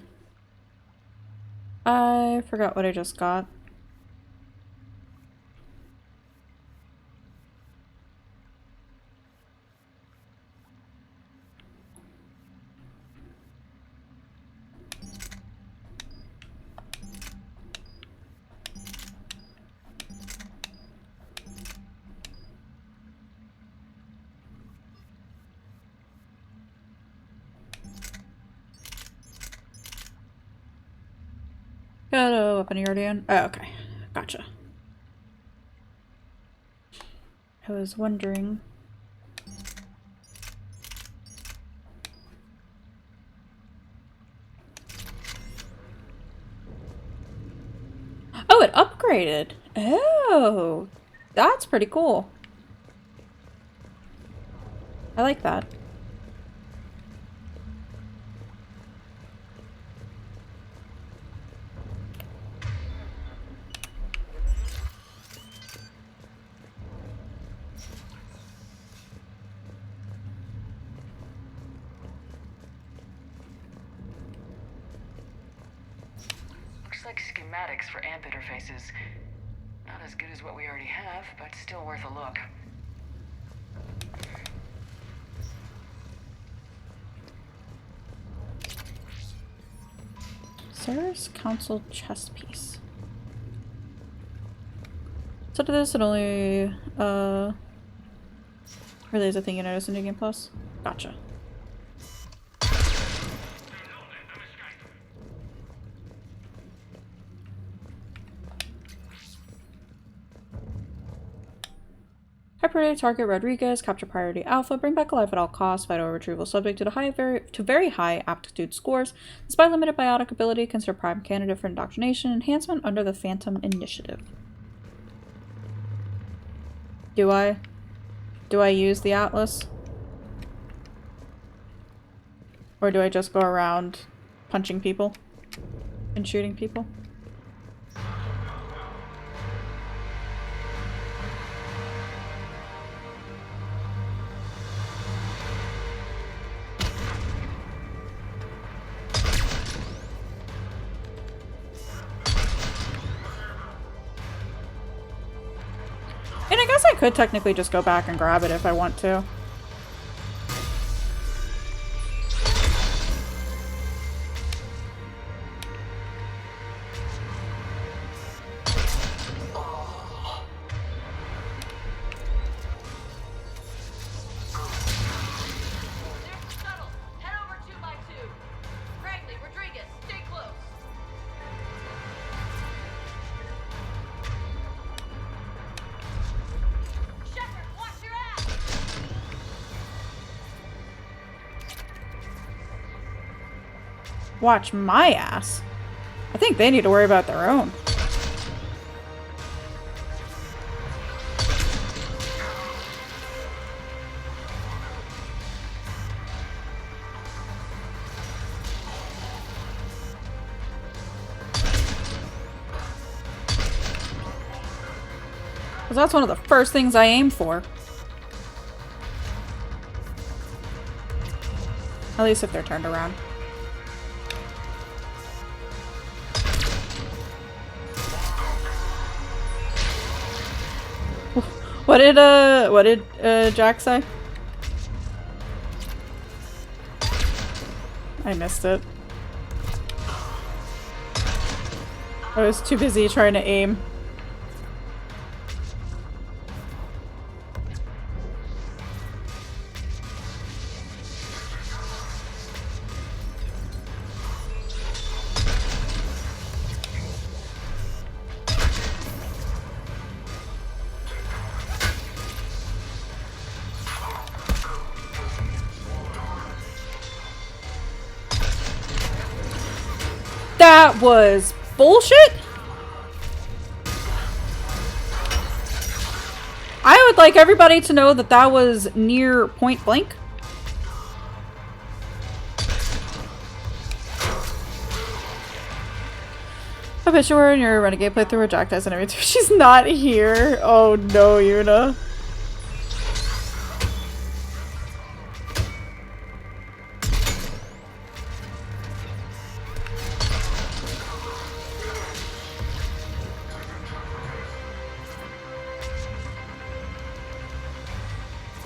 Speaker 1: I forgot what I just got. Got a weapon already on. Oh, okay. Gotcha. I was wondering. Oh, it upgraded. Oh, that's pretty cool. I like that.
Speaker 8: Looks like schematics for AMP interfaces. Not as good as what we already have, but still worth a look.
Speaker 1: Sarah's Council chess piece. So to this, it only relays a thing you notice in New Game Plus. Gotcha. Hyper target Rodriguez, capture priority Alpha, bring back alive at all costs, vital retrieval subject to very high aptitude scores. Despite limited biotic ability, consider prime candidate for indoctrination enhancement under the Phantom Initiative. Do I use the Atlas? Or do I just go around punching people and shooting people? And I guess I could technically just go back and grab it if I want to. Watch my ass. I think they need to worry about their own. Because that's one of the first things I aim for. At least if they're turned around. What did Jack say? I missed it. I was too busy trying to aim. That was bullshit. I would like everybody to know that that was near point blank. I bet you were in your Renegade playthrough where Jack dies and everything. She's not here. Oh no, Yuna.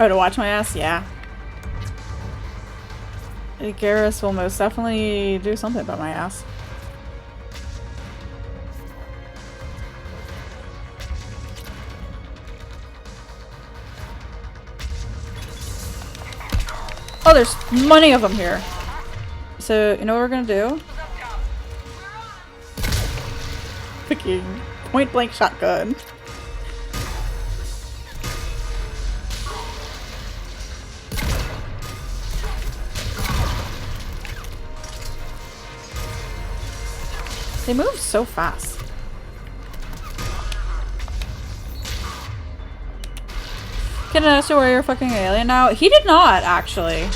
Speaker 1: Oh, to watch my ass? Yeah. Garrus will most definitely do something about my ass. Oh, there's many of them here. So, you know what we're gonna do? Freaking point blank shotgun. They move so fast. Kid knows where you're fucking alien now. He did not, actually.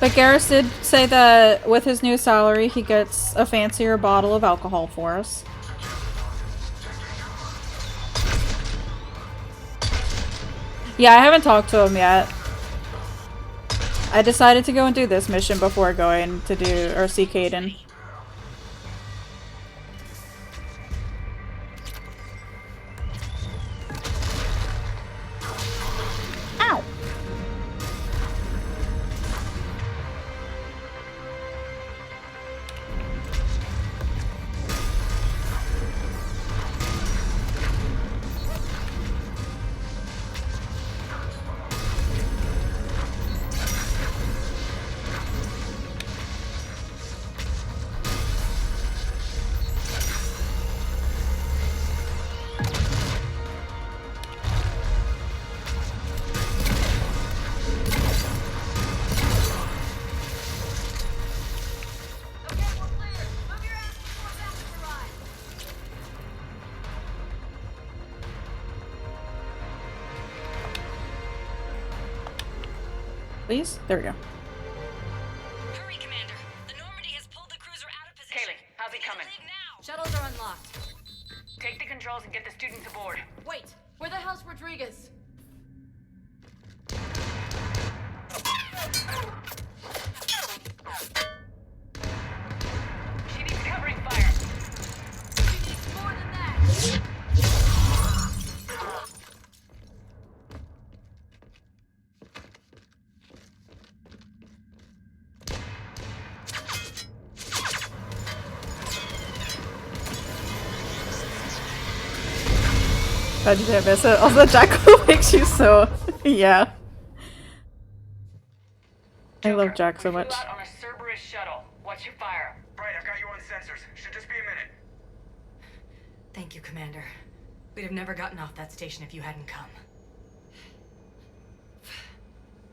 Speaker 1: But Garrus did say that with his new salary, he gets a fancier bottle of alcohol for us. Yeah, I haven't talked to him yet. I decided to go and do this mission before going to do or see Kaidan. Ow! Please? There we go.
Speaker 20: Hurry, Commander. The Normandy has pulled the cruiser out of position.
Speaker 8: Kaylee, how's he coming?
Speaker 18: Shuttles are unlocked.
Speaker 8: Take the controls and get the students aboard.
Speaker 18: Wait, where the hell's Rodriguez?
Speaker 8: She needs covering fire.
Speaker 18: She needs more than that.
Speaker 1: Glad you didn't miss it. Also, Jack makes you so... yeah. I love Jack so much.
Speaker 8: Out on a Cerberus shuttle. Watch your fire.
Speaker 17: Right, I've got you on sensors. Should just be a minute.
Speaker 18: Thank you, Commander. We'd have never gotten off that station if you hadn't come.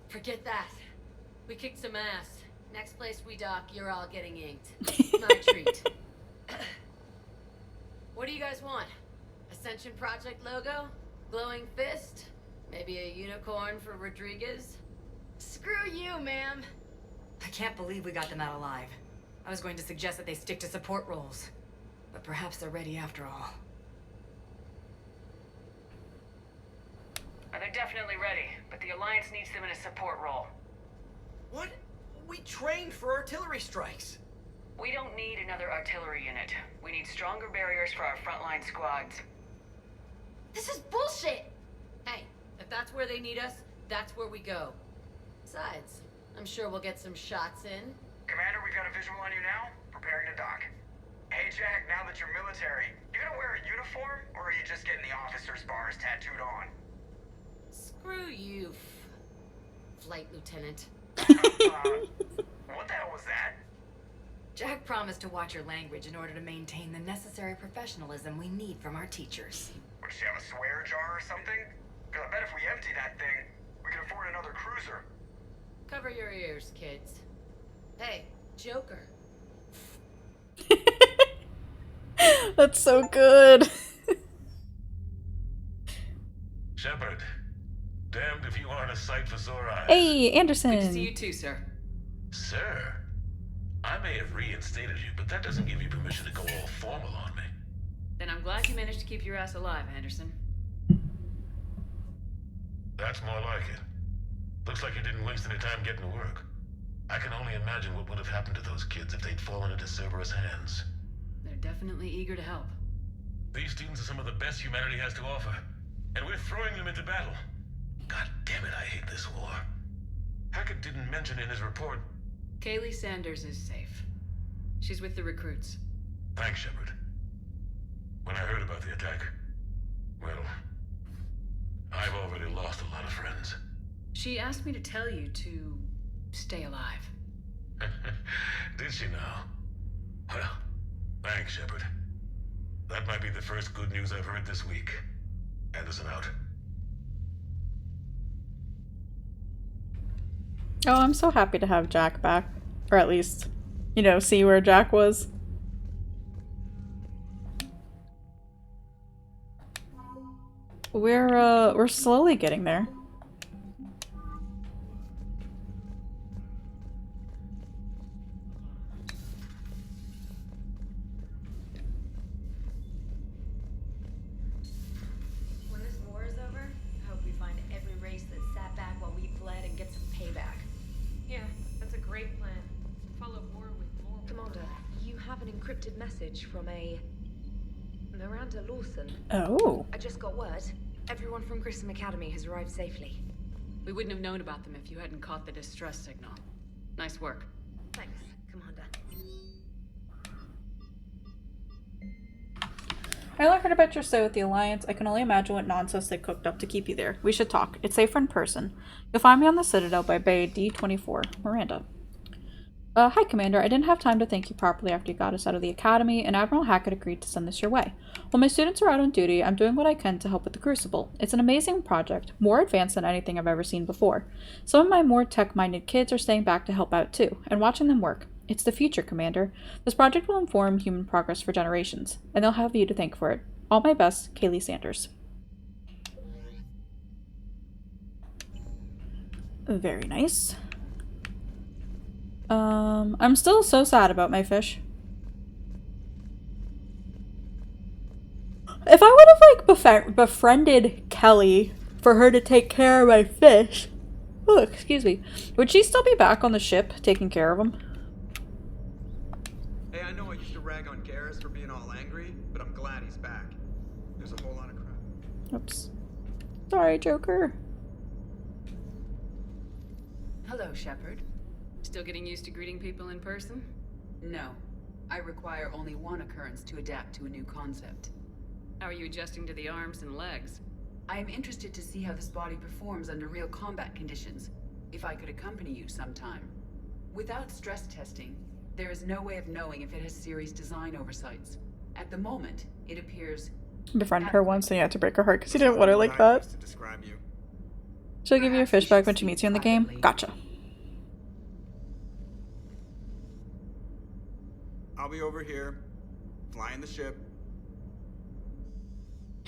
Speaker 21: Forget that. We kicked some ass. Next place we dock, you're all getting inked. My treat. What do you guys want? Ascension Project logo? Glowing fist? Maybe a unicorn for Rodriguez? Screw you, ma'am.
Speaker 18: I can't believe we got them out alive. I was going to suggest that they stick to support roles. But perhaps they're ready after all.
Speaker 8: They're definitely ready, but the Alliance needs them in a support role.
Speaker 17: What? We trained for artillery strikes.
Speaker 8: We don't need another artillery unit. We need stronger barriers for our frontline squads.
Speaker 21: This is bullshit! Hey, if that's where they need us, that's where we go. Besides, I'm sure we'll get some shots in.
Speaker 17: Commander, we've got a visual on you now. Preparing to dock. Hey, Jack, now that you're military, you gonna wear a uniform, or are you just getting the officer's bars tattooed on?
Speaker 21: Screw you, Flight Lieutenant.
Speaker 17: What the hell was that?
Speaker 18: Jack promised to watch your language in order to maintain the necessary professionalism we need from our teachers.
Speaker 17: Would she have a swear jar or something? Because I bet if we empty that thing, we can afford another cruiser.
Speaker 21: Cover your ears, kids. Hey, Joker.
Speaker 1: That's so good.
Speaker 11: Shepard, damned if you aren't a sight for sore eyes.
Speaker 1: Hey, Anderson.
Speaker 10: Good to see you too, sir.
Speaker 11: Sir, I may have reinstated you, but that doesn't give you permission to go all formal on me.
Speaker 10: Then I'm glad you managed to keep your ass alive, Anderson.
Speaker 11: That's more like it. Looks like you didn't waste any time getting to work. I can only imagine what would have happened to those kids if they'd fallen into Cerberus' hands.
Speaker 10: They're definitely eager to help.
Speaker 11: These students are some of the best humanity has to offer, and we're throwing them into battle. God damn it, I hate this war. Hackett didn't mention in his report.
Speaker 10: Kaylee Sanders is safe. She's with the recruits.
Speaker 11: Thanks, Shepard. When I heard about the attack, well, I've already lost a lot of friends.
Speaker 10: She asked me to tell you to stay alive.
Speaker 11: Did she now? Well, thanks, Shepard. That might be the first good news I've heard this week. Anderson out.
Speaker 1: Oh, I'm so happy to have Jack back. Or at least, you know, see where Jack was. We're slowly getting there.
Speaker 16: When this war is over, I hope we find every race that sat back while we bled and get some payback.
Speaker 14: Yeah, that's a great plan. Follow war with more.
Speaker 9: Commander, you have an encrypted message from a Miranda Lawson.
Speaker 1: Oh.
Speaker 9: I just got word. Everyone from Grissom Academy has arrived safely.
Speaker 10: We wouldn't have known about them if you hadn't caught the distress signal. Nice work.
Speaker 9: Thanks, Commander.
Speaker 1: I only heard about your stay with the Alliance. I can only imagine what nonsense they cooked up to keep you there. We should talk. It's safer in person. You'll find me on the Citadel by Bay D24. Miranda. Hi, Commander. I didn't have time to thank you properly after you got us out of the Academy, and Admiral Hackett agreed to send this your way. While my students are out on duty, I'm doing what I can to help with the Crucible. It's an amazing project, more advanced than anything I've ever seen before. Some of my more tech-minded kids are staying back to help out too, and watching them work. It's the future, Commander. This project will inform human progress for generations, and they'll have you to thank for it. All my best, Kaylee Sanders. Very nice. I'm still so sad about my fish. If I would have, like, befriended Kelly for her to take care of my fish, oh, excuse me, would she still be back on the ship taking care of them?
Speaker 17: Hey, I know I used to rag on Garrus for being all angry, but I'm glad he's back. There's a whole lot of crap.
Speaker 1: Oops. Sorry, Joker.
Speaker 13: Hello, Shepard.
Speaker 10: Still getting used to greeting people in person?
Speaker 13: No. I require only one occurrence to adapt to a new concept.
Speaker 10: How are you adjusting to the arms and legs?
Speaker 13: I am interested to see how this body performs under real combat conditions, if I could accompany you sometime. Without stress testing, there is no way of knowing if it has serious design oversights. At the moment, it appears...
Speaker 1: Befriended her once and you had to break her heart because you didn't want her like that. She'll give you your fish back when she meets you in the game? Gotcha.
Speaker 17: I'll be over here, flying the ship.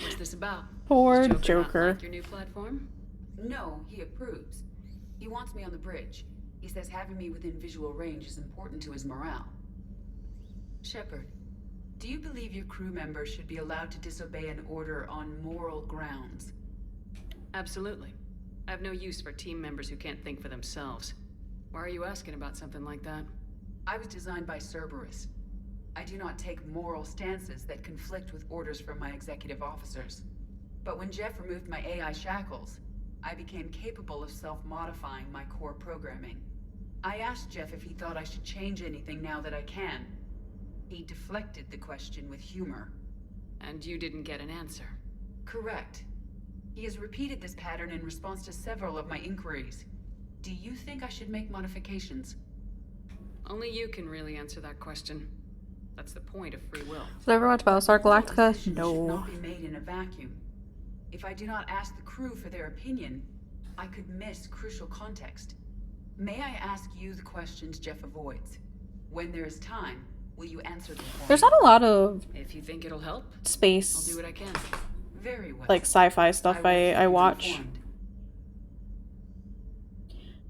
Speaker 10: What's this about?
Speaker 1: Poor
Speaker 10: Does
Speaker 1: Joker.
Speaker 10: not like your new platform?
Speaker 13: No, he approves. He wants me on the bridge. He says having me within visual range is important to his morale. Shepard, do you believe your crew members should be allowed to disobey an order on moral grounds?
Speaker 10: Absolutely. I have no use for team members who can't think for themselves. Why are you asking about something like that?
Speaker 13: I was designed by Cerberus. I do not take moral stances that conflict with orders from my executive officers. But when Jeff removed my AI shackles, I became capable of self-modifying my core programming. I asked Jeff if he thought I should change anything now that I can. He deflected the question with humor.
Speaker 10: And you didn't get an answer?
Speaker 13: Correct. He has repeated this pattern in response to several of my inquiries. Do you think I should make modifications?
Speaker 10: Only you can really answer that question. That's the point of free will.
Speaker 1: Did I ever watch Battlestar Galactica?
Speaker 13: Should
Speaker 1: No.
Speaker 13: not be made in a vacuum. If I do not ask the crew for their opinion, I could miss crucial context. May I ask you the questions Jeff avoids? When there is time, will you answer them for me?
Speaker 1: There's not a lot of
Speaker 10: If you think it'll help,
Speaker 1: space,
Speaker 10: I'll do what I can.
Speaker 13: Very well.
Speaker 1: like sci-fi stuff I watch.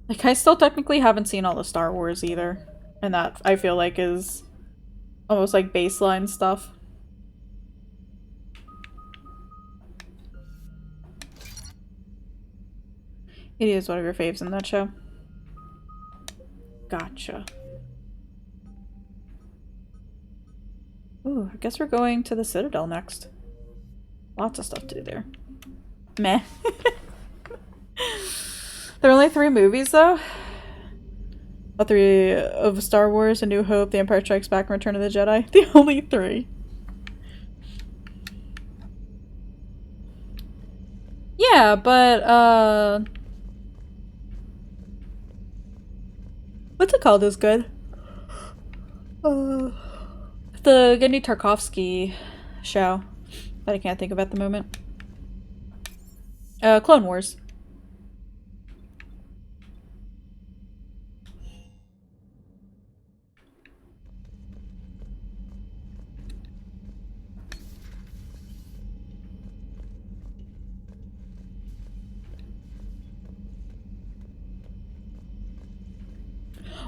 Speaker 1: Like, I still technically haven't seen all the Star Wars either. And that, I feel like, is almost like baseline stuff. It is one of your faves in that show. Gotcha. Ooh, I guess we're going to the Citadel next. Lots of stuff to do there. Meh. There are only 3 movies, though. All 3 of Star Wars, A New Hope, The Empire Strikes Back, and Return of the Jedi. The only 3. Yeah, but, what's it called is good. The Genndy Tarkovsky show that I can't think of at the moment. Clone Wars.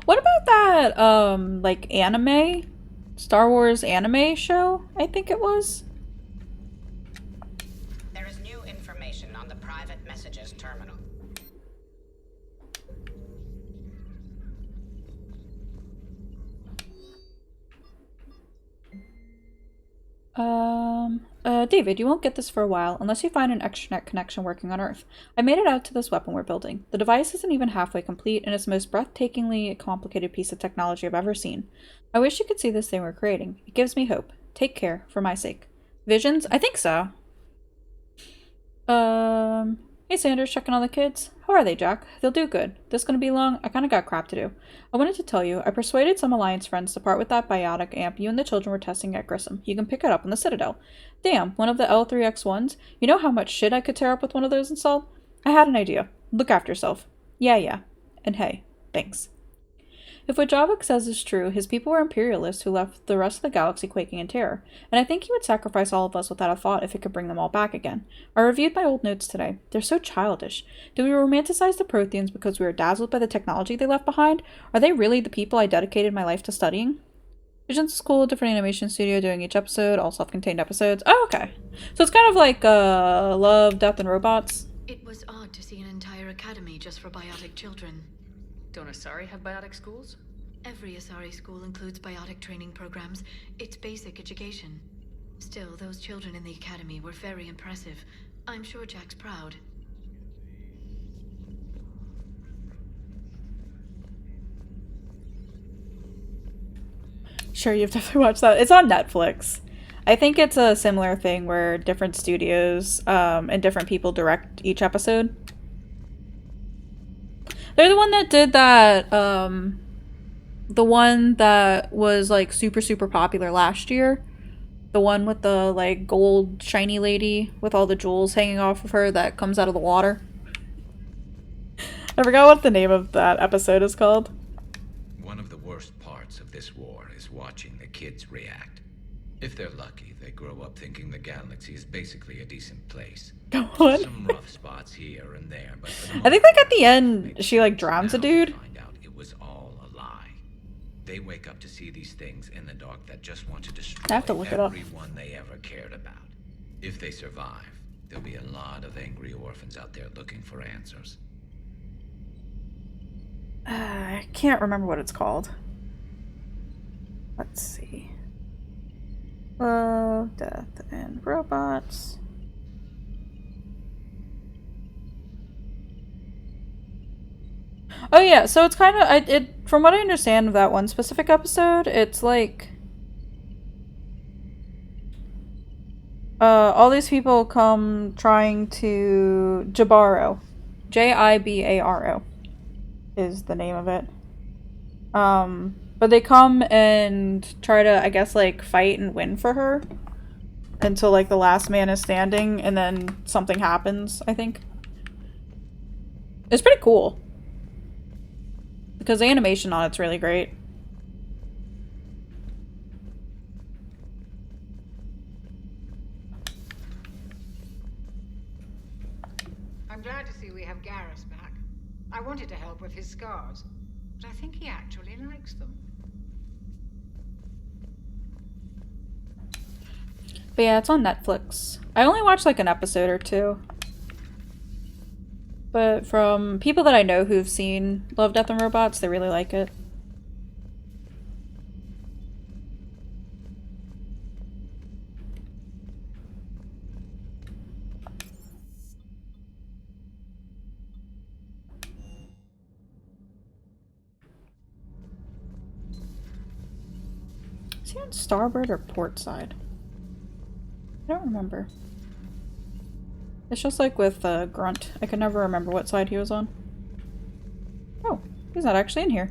Speaker 1: What about that, like, anime? Star Wars anime show, I think it was?
Speaker 2: There is new information on the private messages terminal.
Speaker 1: David, you won't get this for a while unless you find an extranet connection working on Earth. I made it out to this weapon we're building. The device isn't even halfway complete, and it's the most breathtakingly complicated piece of technology I've ever seen. I wish you could see this thing we're creating. It gives me hope. Take care, for my sake. Visions? I think so. Hey Sanders, checking on the kids? How are they, Jack? They'll do good. This gonna be long? I kinda got crap to do. I wanted to tell you, I persuaded some Alliance friends to part with that biotic amp you and the children were testing at Grissom. You can pick it up on the Citadel. Damn, one of the L3X1s? You know how much shit I could tear up with one of those installed? I had an idea. Look after yourself. Yeah. And hey, thanks. If what Javik says is true, his people were imperialists who left the rest of the galaxy quaking in terror, and I think he would sacrifice all of us without a thought if it could bring them all back again. I reviewed my old notes today. They're so childish. Do we romanticize the Protheans because we were dazzled by the technology they left behind? Are they really the people I dedicated my life to studying? Visions is cool, different animation studio doing each episode, all self-contained episodes. Oh, okay. So it's kind of like Love, Death, and Robots.
Speaker 4: It was odd to see an entire academy just for biotic children.
Speaker 10: Don't Asari have biotic schools?
Speaker 4: Every Asari school includes biotic training programs. It's basic education. Still, those children in the academy were very impressive. I'm sure Jack's proud.
Speaker 1: Sure, you've definitely watched that. It's on Netflix. I think it's a similar thing where different studios and different people direct each episode. They're the one that did that, the one that was, like, super popular last year. The one with the, like, gold shiny lady with all the jewels hanging off of her that comes out of the water. I forgot what the name of that episode is called.
Speaker 5: One of the worst parts of this war is watching the kids react. If they're lucky, they grow up thinking the galaxy is basically a decent place.
Speaker 1: Go on.
Speaker 5: Some rough spots here and there, but
Speaker 1: I think, like, at the end, she, like, drowns a dude.
Speaker 5: find out it was all a lie. They wake up to see these things in the dark that just want to destroy
Speaker 1: I have to look it up.
Speaker 5: everyone they ever cared about. If they survive, there'll be a lot of angry orphans out there looking for answers.
Speaker 1: I can't remember what it's called. Let's see. Love, Death, and Robots. Oh yeah, so it's kind of, from what I understand of that one specific episode, it's like all these people come trying to Jibaro. Jibaro is the name of it. But they come and try to, I guess, like, fight and win for her until, like, the last man is standing, and then something happens, I think. It's pretty cool. Because the animation on it's really great.
Speaker 22: I'm glad to see we have Garrus back. I wanted to help with his scars, but I think he actually likes them.
Speaker 1: But yeah, it's on Netflix. I only watched like an episode or two. But from people that I know who've seen Love, Death, and Robots, they really like it. Is he on starboard or port side? I don't remember. It's just like with Grunt. I can never remember what side he was on. Oh, he's not actually in here.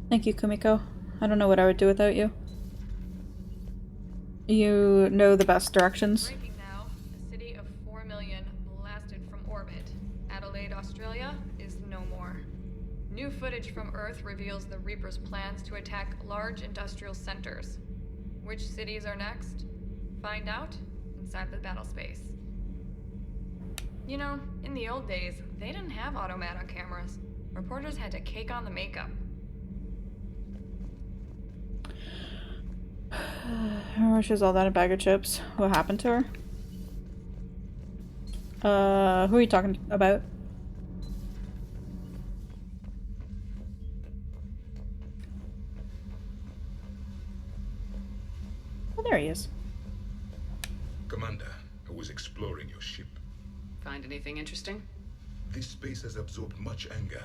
Speaker 1: Thank you, Kumiko. I don't know what I would do without you. You know the best directions.
Speaker 14: Breaking now. A city of 4 million blasted from orbit. Adelaide, Australia is no more. New footage from Earth reveals the Reaper's plans to attack large industrial centers. Which cities are next? Find out inside the battle space. You know, in the old days, they didn't have automat on cameras. Reporters had to cake on the makeup.
Speaker 1: Or she has all that in a bag of chips. What happened to her? Who are you talking about? Oh, there he is.
Speaker 15: Commander, I was exploring your ship.
Speaker 10: Find anything interesting?
Speaker 15: This space has absorbed much anger.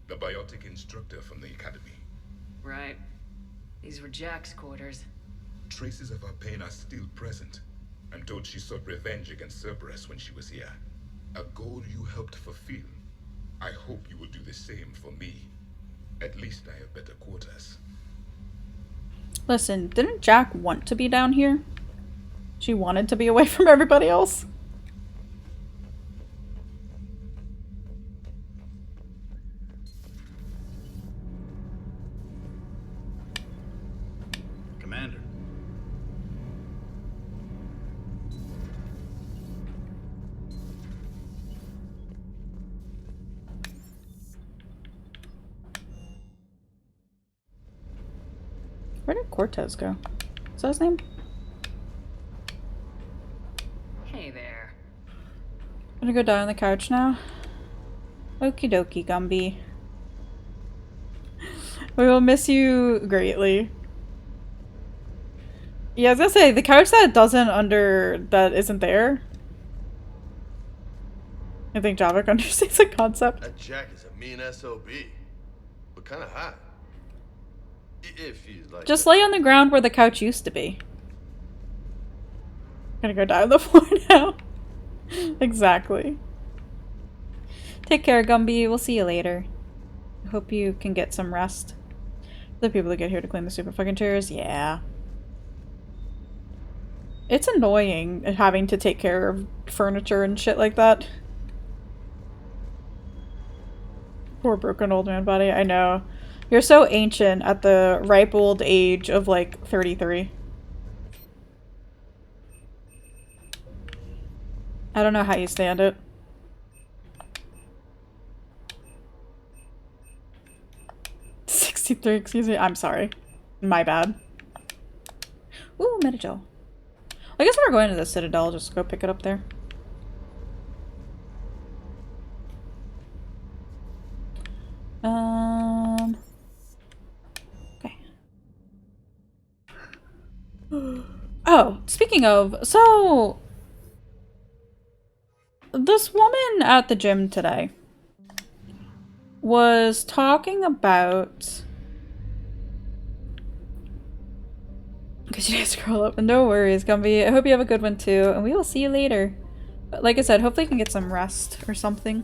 Speaker 15: The biotic instructor from the Academy.
Speaker 10: Right. These were Jack's quarters.
Speaker 15: Traces of her pain are still present. I'm told she sought revenge against Cerberus when she was here. A goal you helped fulfill. I hope you will do the same for me. At least I have better quarters.
Speaker 1: Listen, didn't Jack want to be down here? She wanted to be away from everybody else.
Speaker 3: Commander.
Speaker 1: Where did Cortez go? Is that his name?
Speaker 10: Hey there.
Speaker 1: Gonna go die on the couch now. Okie dokie, Gumby. We will miss you greatly. Yeah, I was gonna say, the couch that isn't there. I think Javik understands the concept.
Speaker 7: That Jack is a mean SOB. But kinda hot. If he's like
Speaker 1: Just lay on the ground where the couch used to be. Gonna go die on the floor now. Exactly. Take care, Gumby. We'll see you later. I hope you can get some rest. The people that get here to clean the super fucking chairs, yeah. It's annoying having to take care of furniture and shit like that. Poor broken old man body, I know. You're so ancient at the ripe old age of like 33. I don't know how you stand it. $63, excuse me. I'm sorry. My bad. Ooh, Metagel. I guess we're going to the Citadel. Just go pick it up there. Okay. Oh, speaking of, so this woman at the gym today was talking about, because you guys scroll up, and no worries, Gumby. I hope you have a good one too, and we will see you later. But like I said, hopefully you can get some rest or something.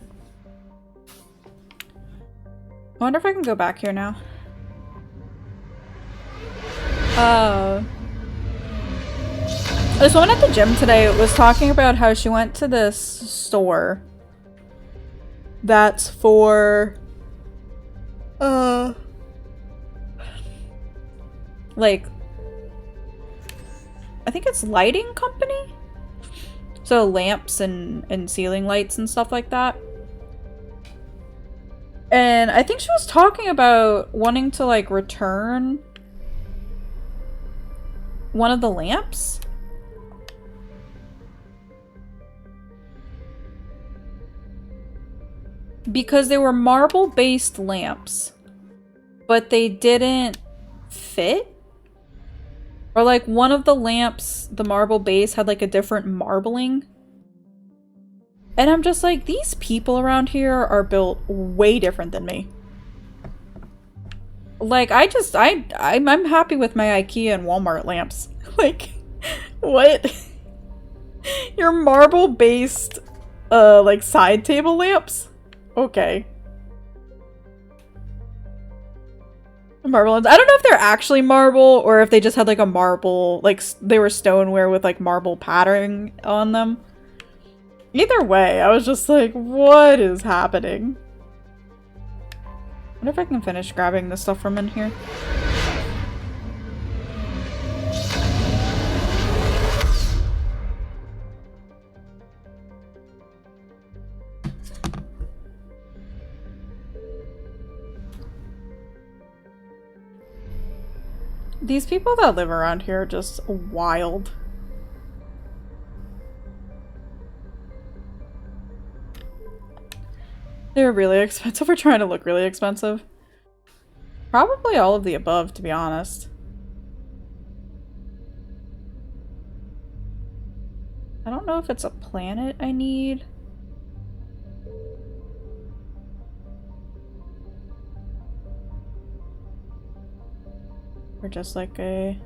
Speaker 1: I wonder if I can go back here now. This woman at the gym today was talking about how she went to this store that's for like, I think it's lighting company? So lamps and ceiling lights and stuff like that. And I think she was talking about wanting to like return one of the lamps. Because they were marble-based lamps, but they didn't fit. Or like one of the lamps, the marble base had like a different marbling. And I'm just like, these people around here are built way different than me. Like, I'm happy with my IKEA and Walmart lamps. Like, what? Your marble-based, like, side table lamps? Okay. Marble ones. I don't know if they're actually marble or if they just had like a marble, like they were stoneware with like marble patterning on them. Either way, I was just like, what is happening? I wonder if I can finish grabbing the stuff from in here. These people that live around here are just wild. They're really expensive. We're trying to look really expensive. Probably all of the above, to be honest. I don't know if it's a planet I need. Or just like a...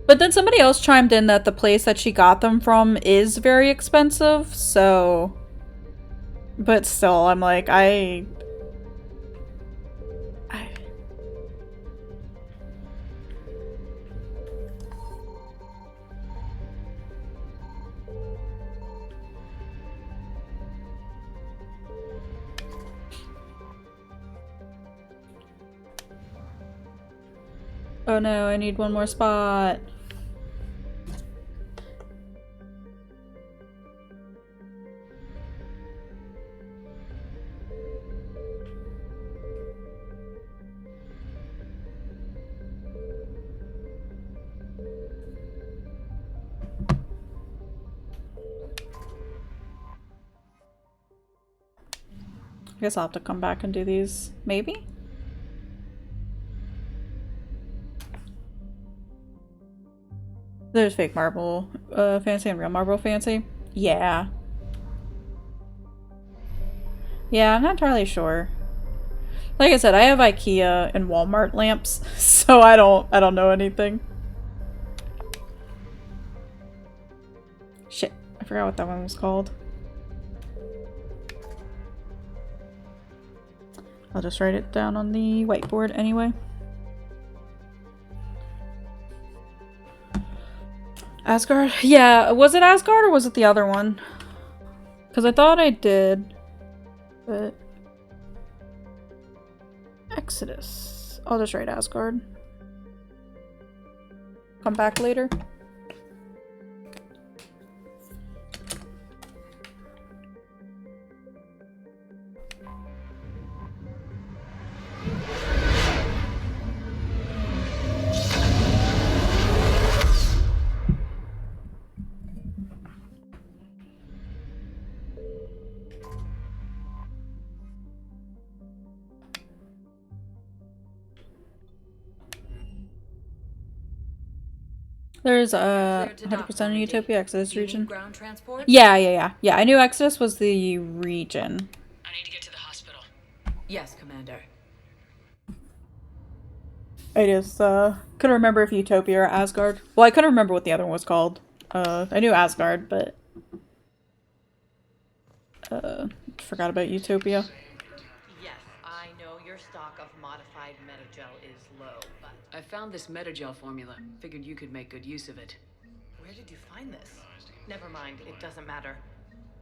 Speaker 1: But then somebody else chimed in that the place that she got them from is very expensive, so... But still, I'm like, Oh no, I need one more spot. I guess I'll have to come back and do these, maybe? There's fake marble fancy and real marble fancy. Yeah. Yeah, I'm not entirely sure. Like I said, I have IKEA and Walmart lamps, so I don't know anything. Shit, I forgot what that one was called. I'll just write it down on the whiteboard anyway. Asgard? Yeah, was it Asgard or was it the other one? Because I thought I did, but... Exodus. I'll just write Asgard. Come back later. There's 100% in Utopia, Exodus region.
Speaker 18: Ground transport?
Speaker 1: Yeah. I knew Exodus was the region.
Speaker 18: I need to get to the hospital. Yes, Commander.
Speaker 1: I just couldn't remember if Utopia or Asgard. Well, I couldn't remember what the other one was called. I knew Asgard, but forgot about Utopia.
Speaker 8: Yes, I know your stock of modified metagel is low, but
Speaker 10: I found this metagel formula. Figured you could make good use of it.
Speaker 8: where did you find this? Never mind, it doesn't matter.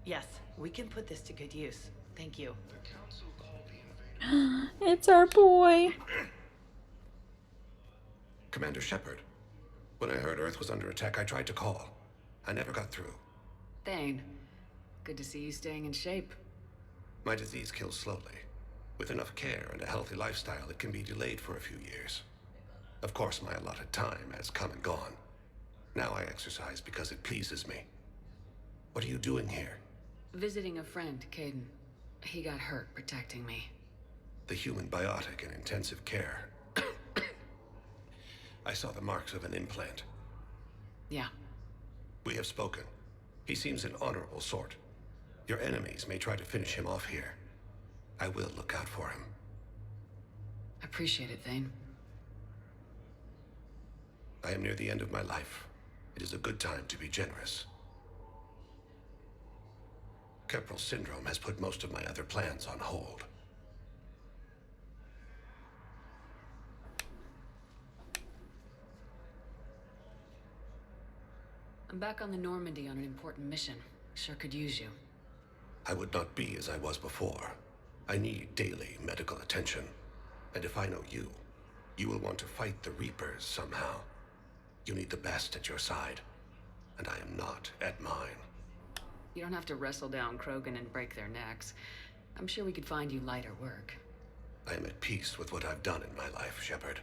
Speaker 8: Yes, we can put this to good use. Thank you.
Speaker 1: It's our boy.
Speaker 3: Commander Shepard. When I heard Earth was under attack, I tried to call. I never got through.
Speaker 10: Thane, good to see you staying in shape.
Speaker 3: My disease kills slowly. With enough care and a healthy lifestyle, it can be delayed for a few years. Of course, my allotted time has come and gone. Now I exercise because it pleases me. What are you doing here?
Speaker 10: Visiting a friend, Caden. He got hurt protecting me.
Speaker 3: The human biotic in intensive care. I saw the marks of an implant.
Speaker 10: Yeah.
Speaker 3: We have spoken. He seems an honorable sort. Your enemies may try to finish him off here. I will look out for him.
Speaker 10: Appreciate it, Thane.
Speaker 3: I am near the end of my life. It is a good time to be generous. Keppel syndrome has put most of my other plans on hold.
Speaker 10: I'm back on the Normandy on an important mission. Sure could use you.
Speaker 3: I would not be as I was before. I need daily medical attention. And if I know you, you will want to fight the Reapers somehow. You need the best at your side, and I am not at mine.
Speaker 10: You don't have to wrestle down Krogan and break their necks. I'm sure we could find you lighter work.
Speaker 3: I am at peace with what I've done in my life, Shepard.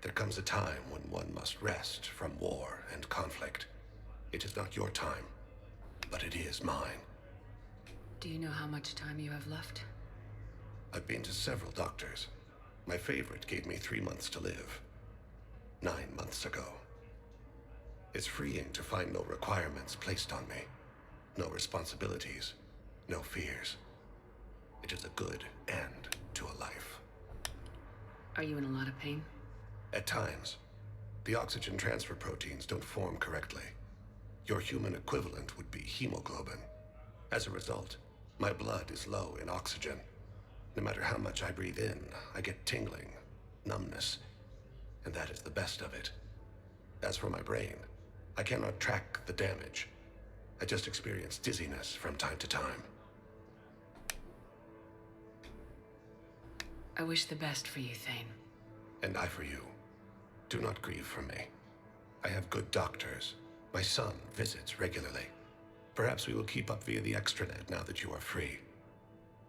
Speaker 3: There comes a time when one must rest from war and conflict. It is not your time, but it is mine.
Speaker 10: Do you know how much time you have left?
Speaker 3: I've been to several doctors. My favorite gave me 3 months to live. 9 months ago. It's freeing to find no requirements placed on me. No responsibilities. No fears. It is a good end to a life.
Speaker 10: Are you in a lot of pain?
Speaker 3: At times. The oxygen transfer proteins don't form correctly. Your human equivalent would be hemoglobin. As a result, my blood is low in oxygen. No matter how much I breathe in, I get tingling, numbness, and that is the best of it. As for my brain, I cannot track the damage. I just experience dizziness from time to time.
Speaker 10: I wish the best for you, Thane.
Speaker 3: And I for you. Do not grieve for me. I have good doctors. My son visits regularly. Perhaps we will keep up via the extranet now that you are free.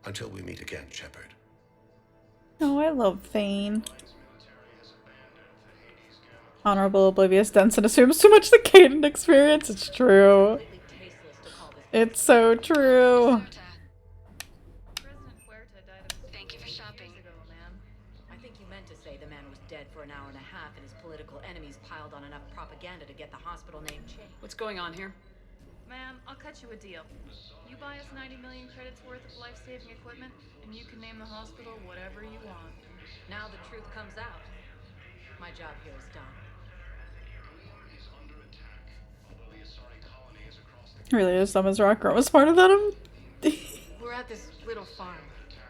Speaker 3: Until we meet again, Shepard.
Speaker 1: Oh, I love Thane. Honorable, oblivious, dense, and assumes too much the Kaidan experience. It's true. It's so true.
Speaker 18: Thank you for shopping. I think you meant to say the man was dead for an hour and a half and his political enemies piled on enough propaganda to get the hospital name changed.
Speaker 10: What's going on here?
Speaker 14: Ma'am, I'll cut you a deal. You buy us 90 million credits worth of life-saving equipment, and you can name the hospital whatever you want.
Speaker 18: Now the truth comes out. My job here is done.
Speaker 1: Really is dumb as rock. Grunt was smarter than him.
Speaker 22: We're at this little farm.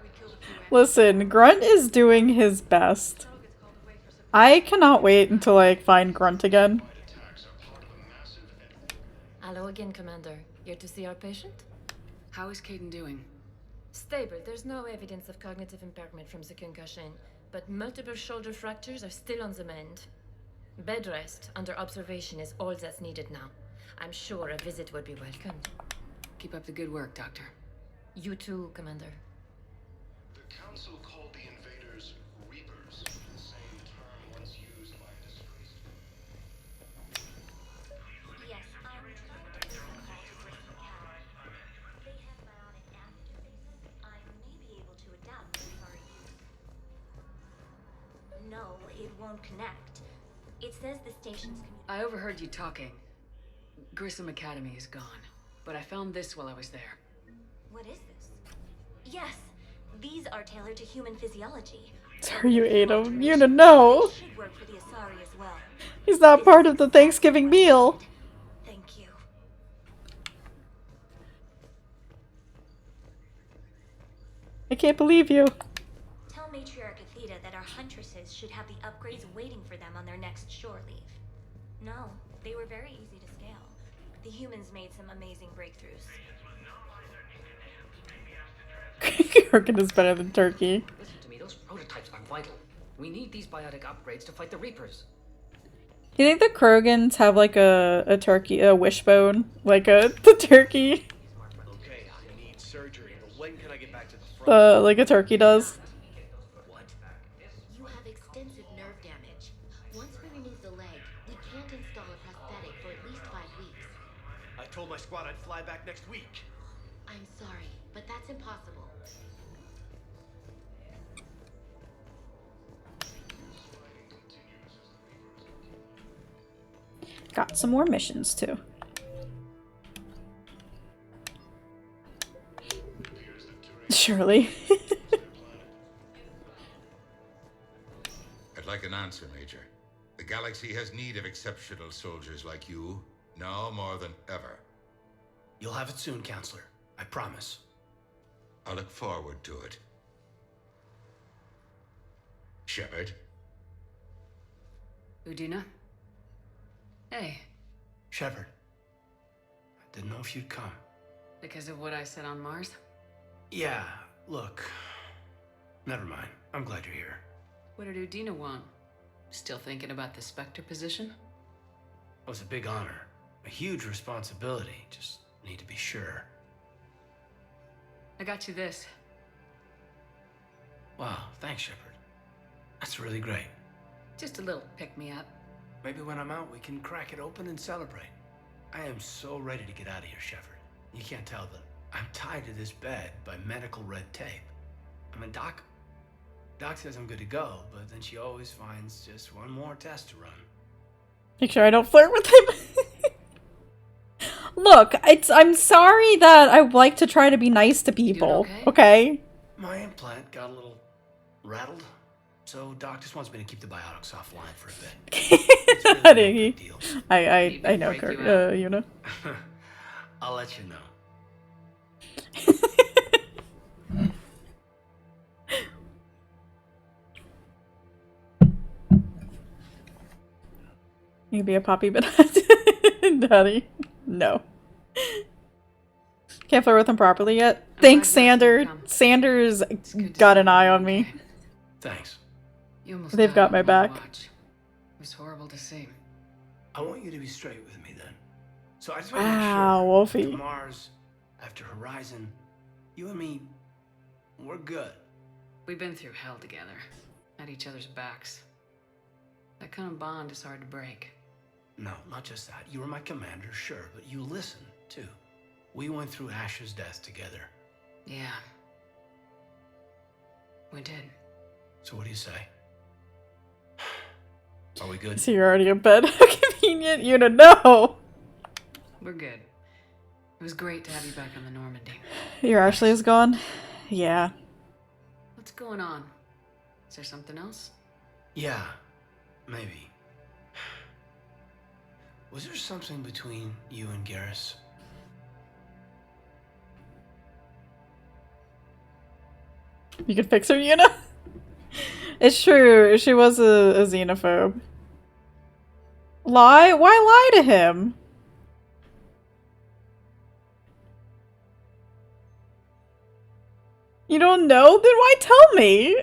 Speaker 22: We killed a few
Speaker 1: Listen, Grunt is doing his best. I cannot wait until I find Grunt again.
Speaker 9: Hello again, Commander. Here to see our patient?
Speaker 10: How is Kaidan doing?
Speaker 9: Stable. There's no evidence of cognitive impairment from the concussion, but multiple shoulder fractures are still on the mend. Bed rest under observation is all that's needed now. I'm sure a visit would be welcomed.
Speaker 10: Keep up the good work, Doctor.
Speaker 9: You too, Commander.
Speaker 11: The Council called the invaders Reapers, the same term once used by a disgraced...
Speaker 6: Yes, I'm trying to make a call to Bristol Academy. They have bionic interfaces. I may be able to adapt them for use. No, it won't connect. It says the station's
Speaker 10: I overheard you talking. Grissom Academy is gone, but I found this while I was there.
Speaker 6: What is this? Yes, these are tailored to human physiology.
Speaker 1: Sorry you ate him. You didn't know.
Speaker 6: It should work for the Asari as well.
Speaker 1: He's not part of the Thanksgiving meal.
Speaker 6: Thank you.
Speaker 1: I can't believe you.
Speaker 6: Tell Matriarch Athena that our huntresses should have the upgrades waiting for them on their next shore leave. No, they were very easy to scale. The humans made some amazing breakthroughs.
Speaker 1: Kurgan is better than Turkey.
Speaker 12: Listen to me, those prototypes are vital. We need these biotic upgrades to fight the Reapers.
Speaker 1: You think the Krogans have like a turkey, a wishbone? Like the turkey?
Speaker 17: Okay, I need surgery, but when can I get back to the front?
Speaker 1: Like a turkey does.
Speaker 6: You have extensive nerve damage. Once we remove the leg, we can't install a prosthetic for at least 5 weeks.
Speaker 17: I told my squad I'd fly back next week.
Speaker 6: I'm sorry, but that's impossible.
Speaker 1: Got some more missions too. Surely.
Speaker 15: I'd like an answer, Major. The galaxy has need of exceptional soldiers like you, now more than ever.
Speaker 17: You'll have it soon, Counselor. I promise.
Speaker 15: I look forward to it. Shepard?
Speaker 10: Udina? Hey.
Speaker 17: Shepard,
Speaker 19: Didn't know if you'd come.
Speaker 10: Because of what I said on Mars?
Speaker 19: Yeah, look. Never mind. I'm glad you're here.
Speaker 10: What did Udina want? Still thinking about the Spectre position?
Speaker 19: It was a big honor. A huge responsibility. Just need to be sure.
Speaker 10: I got you this.
Speaker 19: Wow, thanks, Shepard. That's really great.
Speaker 10: Just a little pick-me-up.
Speaker 19: Maybe when I'm out, we can crack it open and celebrate. I am so ready to get out of here, Shepard. You can't tell that I'm tied to this bed by medical red tape. I mean, Doc says I'm good to go, but then she always finds just one more test to run.
Speaker 1: Make sure I don't flirt with him. Look, I'm sorry that I like to try to be nice to people. Okay?
Speaker 19: My implant got a little rattled, so Doc just wants me to keep the biotics offline for a bit.
Speaker 1: I know, Kurt, you know.
Speaker 19: I'll let you know.
Speaker 1: You be a poppy, but Daddy, no. Can't flirt with him properly yet. Thanks, Sander. Sanders got an eye on me.
Speaker 19: Thanks.
Speaker 1: They've got my back.
Speaker 10: It was horrible to see.
Speaker 19: I want you to be straight with me then. So I just want to
Speaker 1: Wow, Wolfie.
Speaker 19: After Mars, after Horizon, you and me, we're good.
Speaker 10: We've been through hell together, at each other's backs. That kind of bond is hard to break.
Speaker 19: No, not just that. You were my commander, sure, but you listened, too. We went through Ash's death together.
Speaker 10: Yeah. We did.
Speaker 19: So what do you say? Are we good?
Speaker 1: So you're already in bed? How convenient you to know.
Speaker 10: We're good. It was great to have you back on the Normandy.
Speaker 1: Your Ashley is gone? Yeah.
Speaker 10: What's going on? Is there something else?
Speaker 19: Yeah, maybe. Was there something between you and Garrus?
Speaker 1: You could fix her, Yuna? It's true, she was a xenophobe. Lie? Why lie to him? You don't know? Then why tell me?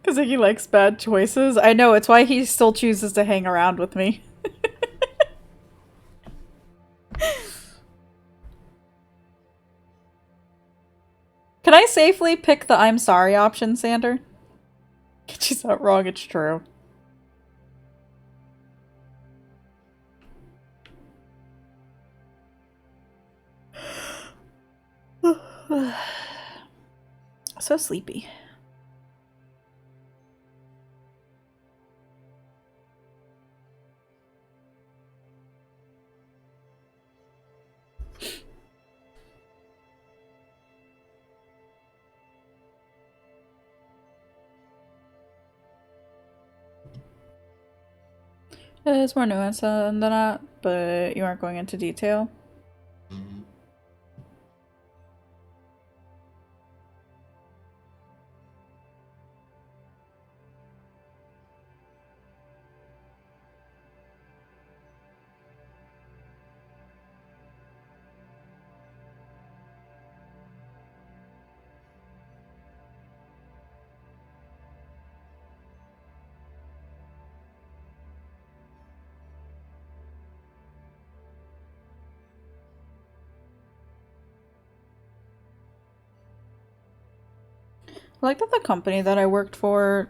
Speaker 1: Because he likes bad choices. I know, it's why he still chooses to hang around with me. Can I safely pick the I'm sorry option, Sander? She's not wrong, it's true. So sleepy. There's more nuance than that, but you aren't going into detail. I like that the company that I worked for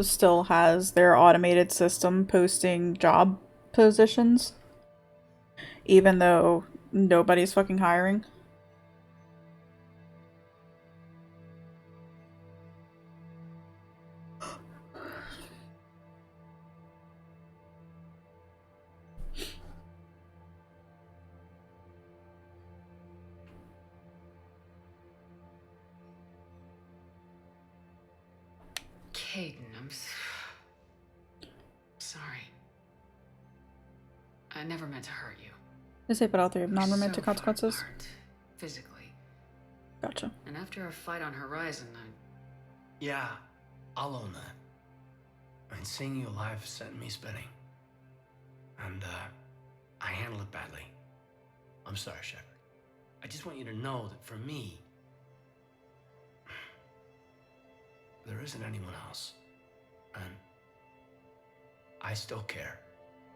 Speaker 1: still has their automated system posting job positions, even though nobody's fucking hiring.
Speaker 10: Kaidan, I'm sorry. I never meant to hurt you.
Speaker 1: They say but all three have non-romantic
Speaker 10: So far
Speaker 1: consequences.
Speaker 10: apart, physically.
Speaker 1: Gotcha.
Speaker 10: And after our fight on Horizon,
Speaker 19: Yeah, I'll own that. I mean, seeing you alive sent me spinning. And, I handled it badly. I'm sorry, Shepard. I just want you to know that for me, there isn't anyone else. And I still care.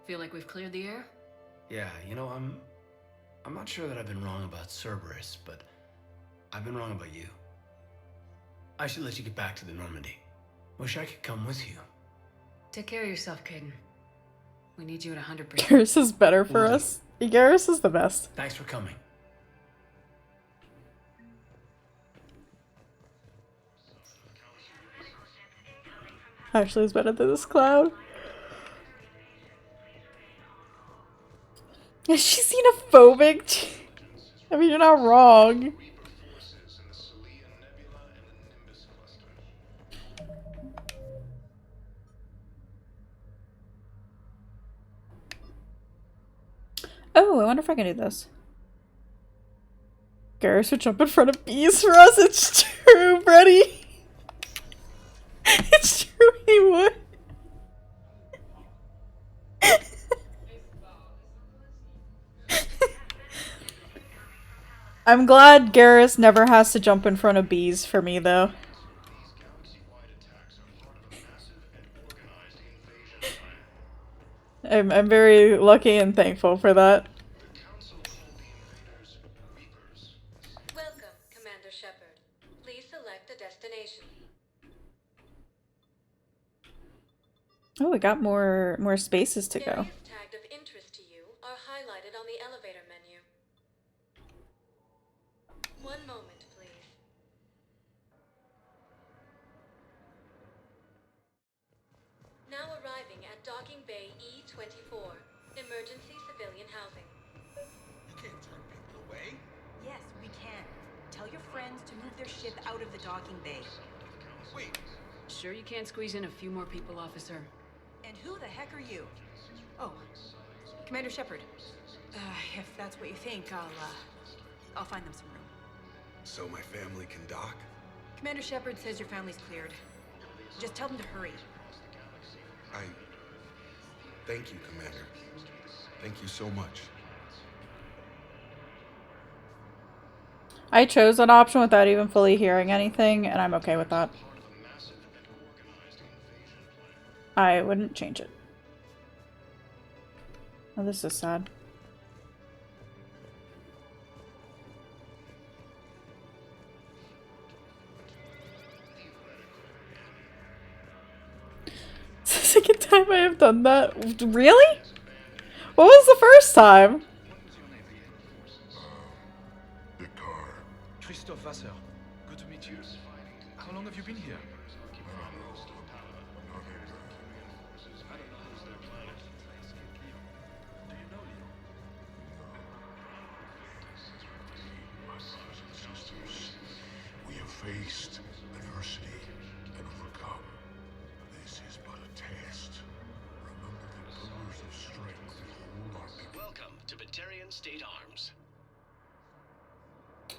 Speaker 10: feel like we've cleared the air?
Speaker 19: Yeah, you know, I'm not sure that I've been wrong about Cerberus, but I've been wrong about you. I should let you get back to the Normandy. Wish I could come with you.
Speaker 10: Take care of yourself, Caden. We need you at 100%.
Speaker 1: Garrus is better for us. Garrus is the best.
Speaker 19: Thanks for coming.
Speaker 1: Actually, is better than this cloud. Is she xenophobic? I mean, you're not wrong. Oh, I wonder if I can do this. Garrus would jump in front of bees for us. It's true, Brady. It's true, he would. I'm glad Garrus never has to jump in front of bees for me, though. I'm very lucky and thankful for that.
Speaker 20: Welcome, Commander Shepard. Please select a destination.
Speaker 1: Oh, we got more spaces to go.
Speaker 20: Areas tagged of interest to you are highlighted on the elevator menu. One moment, please. Now arriving at Docking Bay E-24, emergency civilian housing.
Speaker 17: You can't turn people away.
Speaker 21: Yes, we can. Tell your friends to move their ship out of the docking bay.
Speaker 17: Wait.
Speaker 10: Sure you can't squeeze in a few more people, officer?
Speaker 21: And who the heck are you? Oh, Commander Shepard. If that's what you think, I'll find them some room.
Speaker 7: So my family can dock?
Speaker 21: Commander Shepard says your family's cleared. Just tell them to hurry.
Speaker 7: Thank you, Commander. Thank you so much.
Speaker 1: I chose that option without even fully hearing anything, and I'm okay with that. I wouldn't change it. Oh, this is sad. It's the second time I have done that. Really? What was the first time?
Speaker 23: Christophe Vasseur. Good to meet you. How long have you been here?
Speaker 11: We have faced adversity and overcome. This is but a test. Remember the pillars of strength that hold our people.
Speaker 24: Welcome to Batarian State Arms.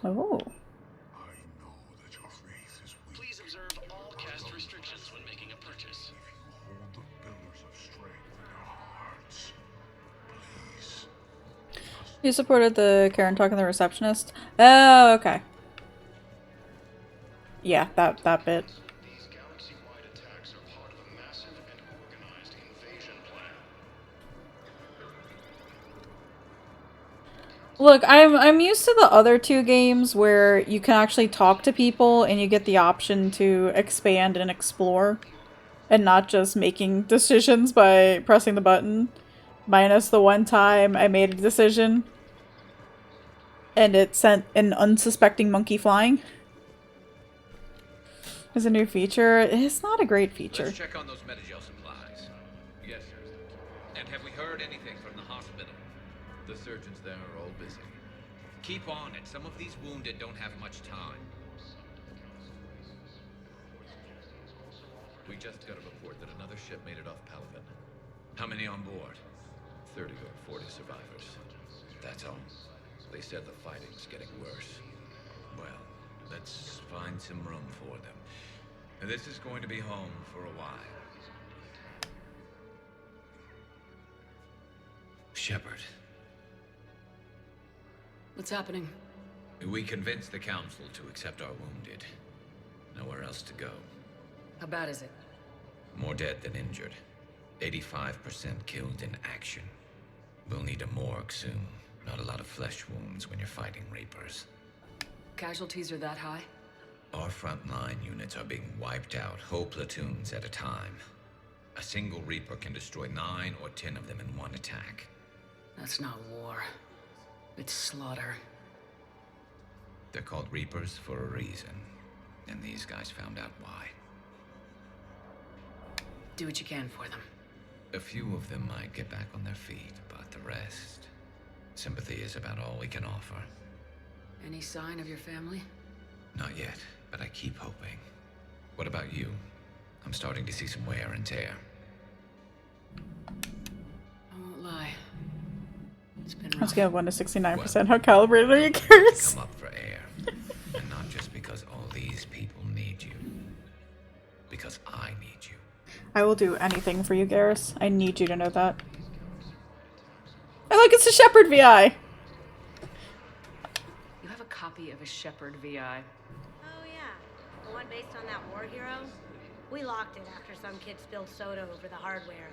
Speaker 1: Oh.
Speaker 11: I know that your faith is weak.
Speaker 24: Please observe all caste restrictions when making a purchase.
Speaker 11: Hold the pillars of strength in your hearts. Please.
Speaker 1: You supported the Karen talking to the receptionist? Oh, okay. Yeah, that bit.
Speaker 24: These galaxy-wide attacks are part of a massive and organized invasion plan.
Speaker 1: Look, I'm used to the other two games where you can actually talk to people and you get the option to expand and explore and not just making decisions by pressing the button. Minus the one time I made a decision and it sent an unsuspecting monkey flying. As a new feature. It's not a great feature.
Speaker 5: Let's check on those Metagel supplies. Yes, sir. And have we heard anything from the hospital? The surgeons there are all busy. Keep on it. Some of these wounded don't have much time. We just got a report that another ship made it off Palaven. How many on board? 30 or 40 survivors. That's all. They said the fighting's getting worse. Well, let's find some room for them. And this is going to be home for a while. Shepard.
Speaker 10: What's happening?
Speaker 5: We convinced the Council to accept our wounded. Nowhere else to go.
Speaker 10: How bad is it?
Speaker 5: More dead than injured. 85% killed in action. We'll need a morgue soon. Not a lot of flesh wounds when you're fighting Reapers.
Speaker 10: Casualties are that high?
Speaker 5: Our frontline units are being wiped out, whole platoons at a time. A single Reaper can destroy 9 or 10 of them in one attack.
Speaker 10: That's not war. It's slaughter.
Speaker 5: They're called Reapers for a reason. And these guys found out why.
Speaker 10: Do what you can for them.
Speaker 5: A few of them might get back on their feet, but the rest... sympathy is about all we can offer.
Speaker 10: Any sign of your family?
Speaker 5: Not yet, but I keep hoping. What about you? I'm starting to see some wear and tear.
Speaker 10: I won't lie. It's been rough.
Speaker 1: Let's get 1 to 69%. How calibrated are you, Garrus?
Speaker 5: Come up for air. And not just because all these people need you. Because I need you.
Speaker 1: I will do anything for you, Garrus. I need you to know that. Oh, look, it's a Shepard VI!
Speaker 10: You have a copy of a Shepard VI.
Speaker 2: Oh yeah, the one based on that war hero? We locked it after some kid spilled soda over the hardware.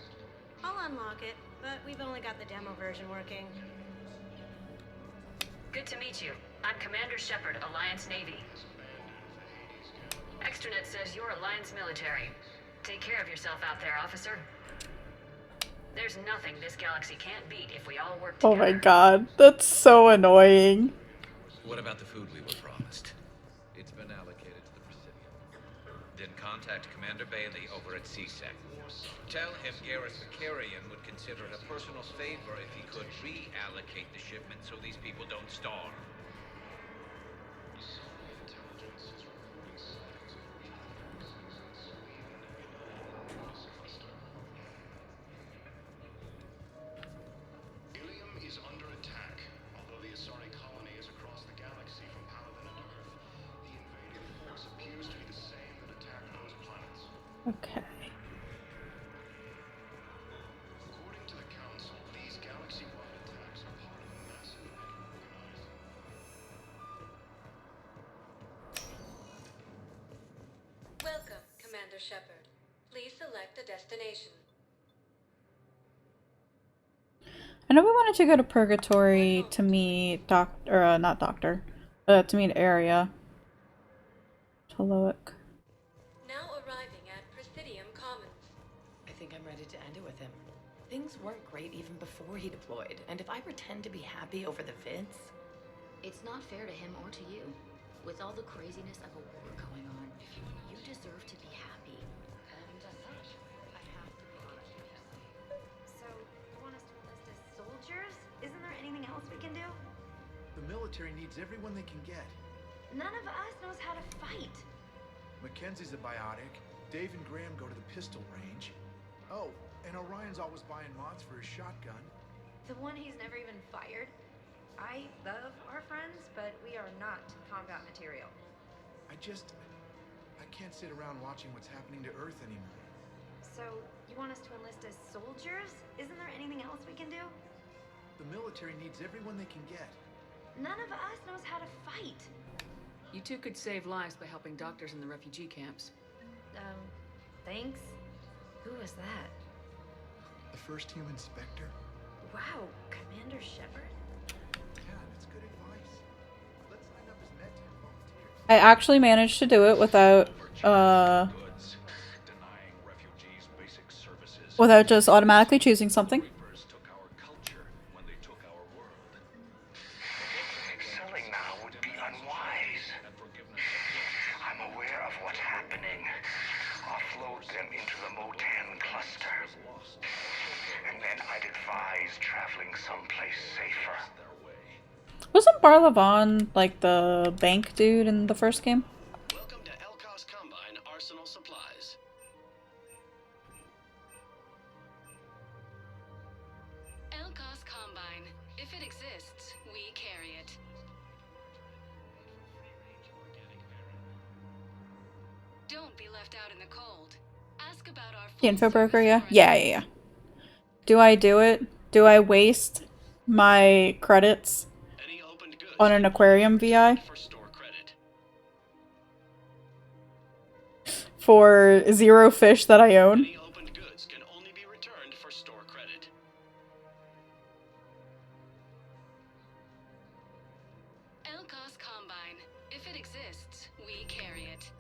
Speaker 2: I'll unlock it, but we've only got the demo version working.
Speaker 8: Good to meet you. I'm Commander Shepard, Alliance Navy. Extranet says you're Alliance military. Take care of yourself out there, officer. There's nothing this galaxy can't beat if we all work together.
Speaker 1: Oh my god, that's so annoying.
Speaker 5: What about the food we were promised? It's been allocated to the Presidium. Then contact Commander Bailey over at CSEC. Tell him Garrus Vakarian would consider it a personal favor if he could reallocate the shipment so these people don't starve.
Speaker 24: Ilium is under attack. Although the Asari colony is across the galaxy from Paladin and Earth, the invading force appears to be the same that attacked those planets.
Speaker 1: Okay.
Speaker 24: According to the Council, these galaxy-wide attacks are part of a massive and organized...
Speaker 20: Welcome, Commander Shepard. Please select a destination.
Speaker 1: I know we wanted to go to Purgatory to meet to meet Area. Taloic.
Speaker 20: Now arriving at Presidium Commons.
Speaker 9: I think I'm ready to end it with him. Things weren't great even before he deployed, and if I pretend to be happy over the vids...
Speaker 4: It's not fair to him or to you. With all the craziness of a war going on, you deserve to be happy. And as such, I have to be honest with him.
Speaker 21: So, you want us to enlist as soldiers? Isn't there anything else we can do?
Speaker 13: The military needs everyone they can get.
Speaker 21: None of us knows how to fight.
Speaker 13: Mackenzie's a biotic. Dave and Graham go to the pistol range. Oh, and Orion's always buying mods for his shotgun.
Speaker 21: The one he's never even fired? I love our friends, but we are not combat material.
Speaker 13: I can't sit around watching what's happening to Earth anymore.
Speaker 21: So, you want us to enlist as soldiers? Isn't there anything else we can do?
Speaker 13: The military needs everyone they can get.
Speaker 21: None of us knows how to fight.
Speaker 10: You two could save lives by helping doctors in the refugee camps.
Speaker 21: Thanks? Who was that?
Speaker 13: The first human Spectre?
Speaker 21: Wow, Commander Shepard?
Speaker 13: Yeah, that's good advice. Let's line up as med-tech volunteers.
Speaker 1: I actually managed to do it without just automatically choosing something.
Speaker 16: Selling now would be unwise. I'm aware of what's happening. Offload them into the Motan cluster. And then I'd advise traveling someplace safer.
Speaker 1: Wasn't Barlavon like the bank dude in the first game?
Speaker 24: Welcome to Elkos Combine Arsenal Supplies.
Speaker 20: Don't be left out in the cold. Ask about our
Speaker 1: The info broker, yeah? Yeah. Do I do it? Do I waste my credits on an aquarium VI? For 0 fish that I own?
Speaker 20: Elcos Combine. If it exists, we carry it.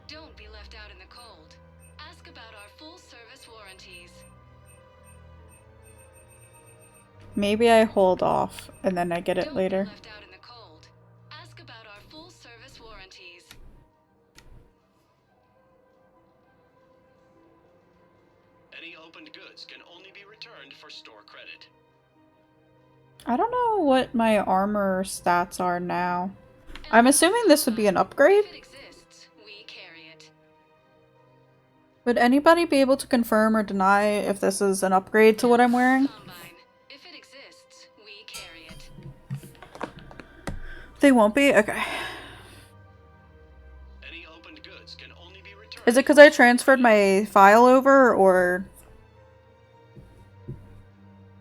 Speaker 20: Don't be left out in the cold. Ask about our full-service warranties.
Speaker 1: Maybe I hold off and then I get it later.
Speaker 20: Left out in the cold. Ask about our full-service warranties.
Speaker 3: Any opened goods can only be returned for store credit.
Speaker 1: I don't know what my armor stats are now. I'm assuming this would be an upgrade? Would anybody be able to confirm or deny if this is an upgrade to what I'm wearing? They won't be? Okay. Is it because I transferred my file over or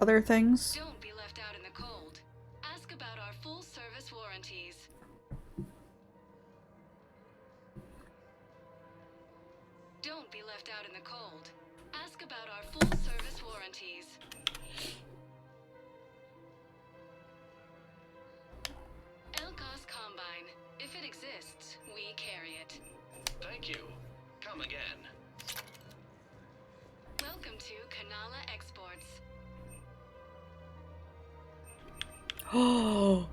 Speaker 1: other things?
Speaker 20: Don't be left out in the cold. Ask about our full-service warranties. Don't be left out in the cold. Ask about our full-service warranties. Elcos Combine. If it exists, we carry it.
Speaker 3: Thank you. Come again.
Speaker 20: Welcome to Kanala Exports.
Speaker 1: Oh.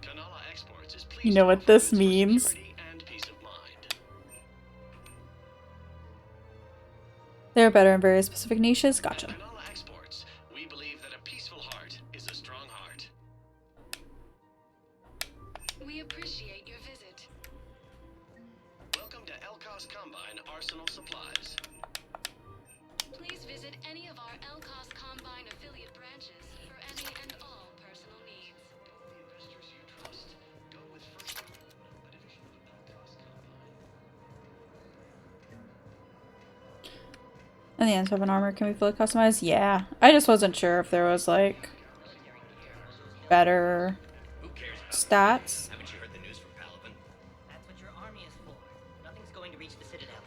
Speaker 3: Kanala Exports is pleased
Speaker 1: You know what this means?
Speaker 3: and peace of mind.
Speaker 1: They're better in very specific niches? Gotcha.
Speaker 3: Kanala Exports, we believe that a peaceful heart is a strong heart.
Speaker 20: We appreciate your visit.
Speaker 3: Welcome to Elcos Combine Arsenal Supplies.
Speaker 20: Please visit any of our Elcos Combine affiliate branches for any and all personal needs.
Speaker 1: And the ends of an armor can be fully customized? Yeah. I just wasn't sure if there was like better stats.
Speaker 14: Haven't you heard the news from Palaven? That's what your army is for. Nothing's going to reach the Citadel.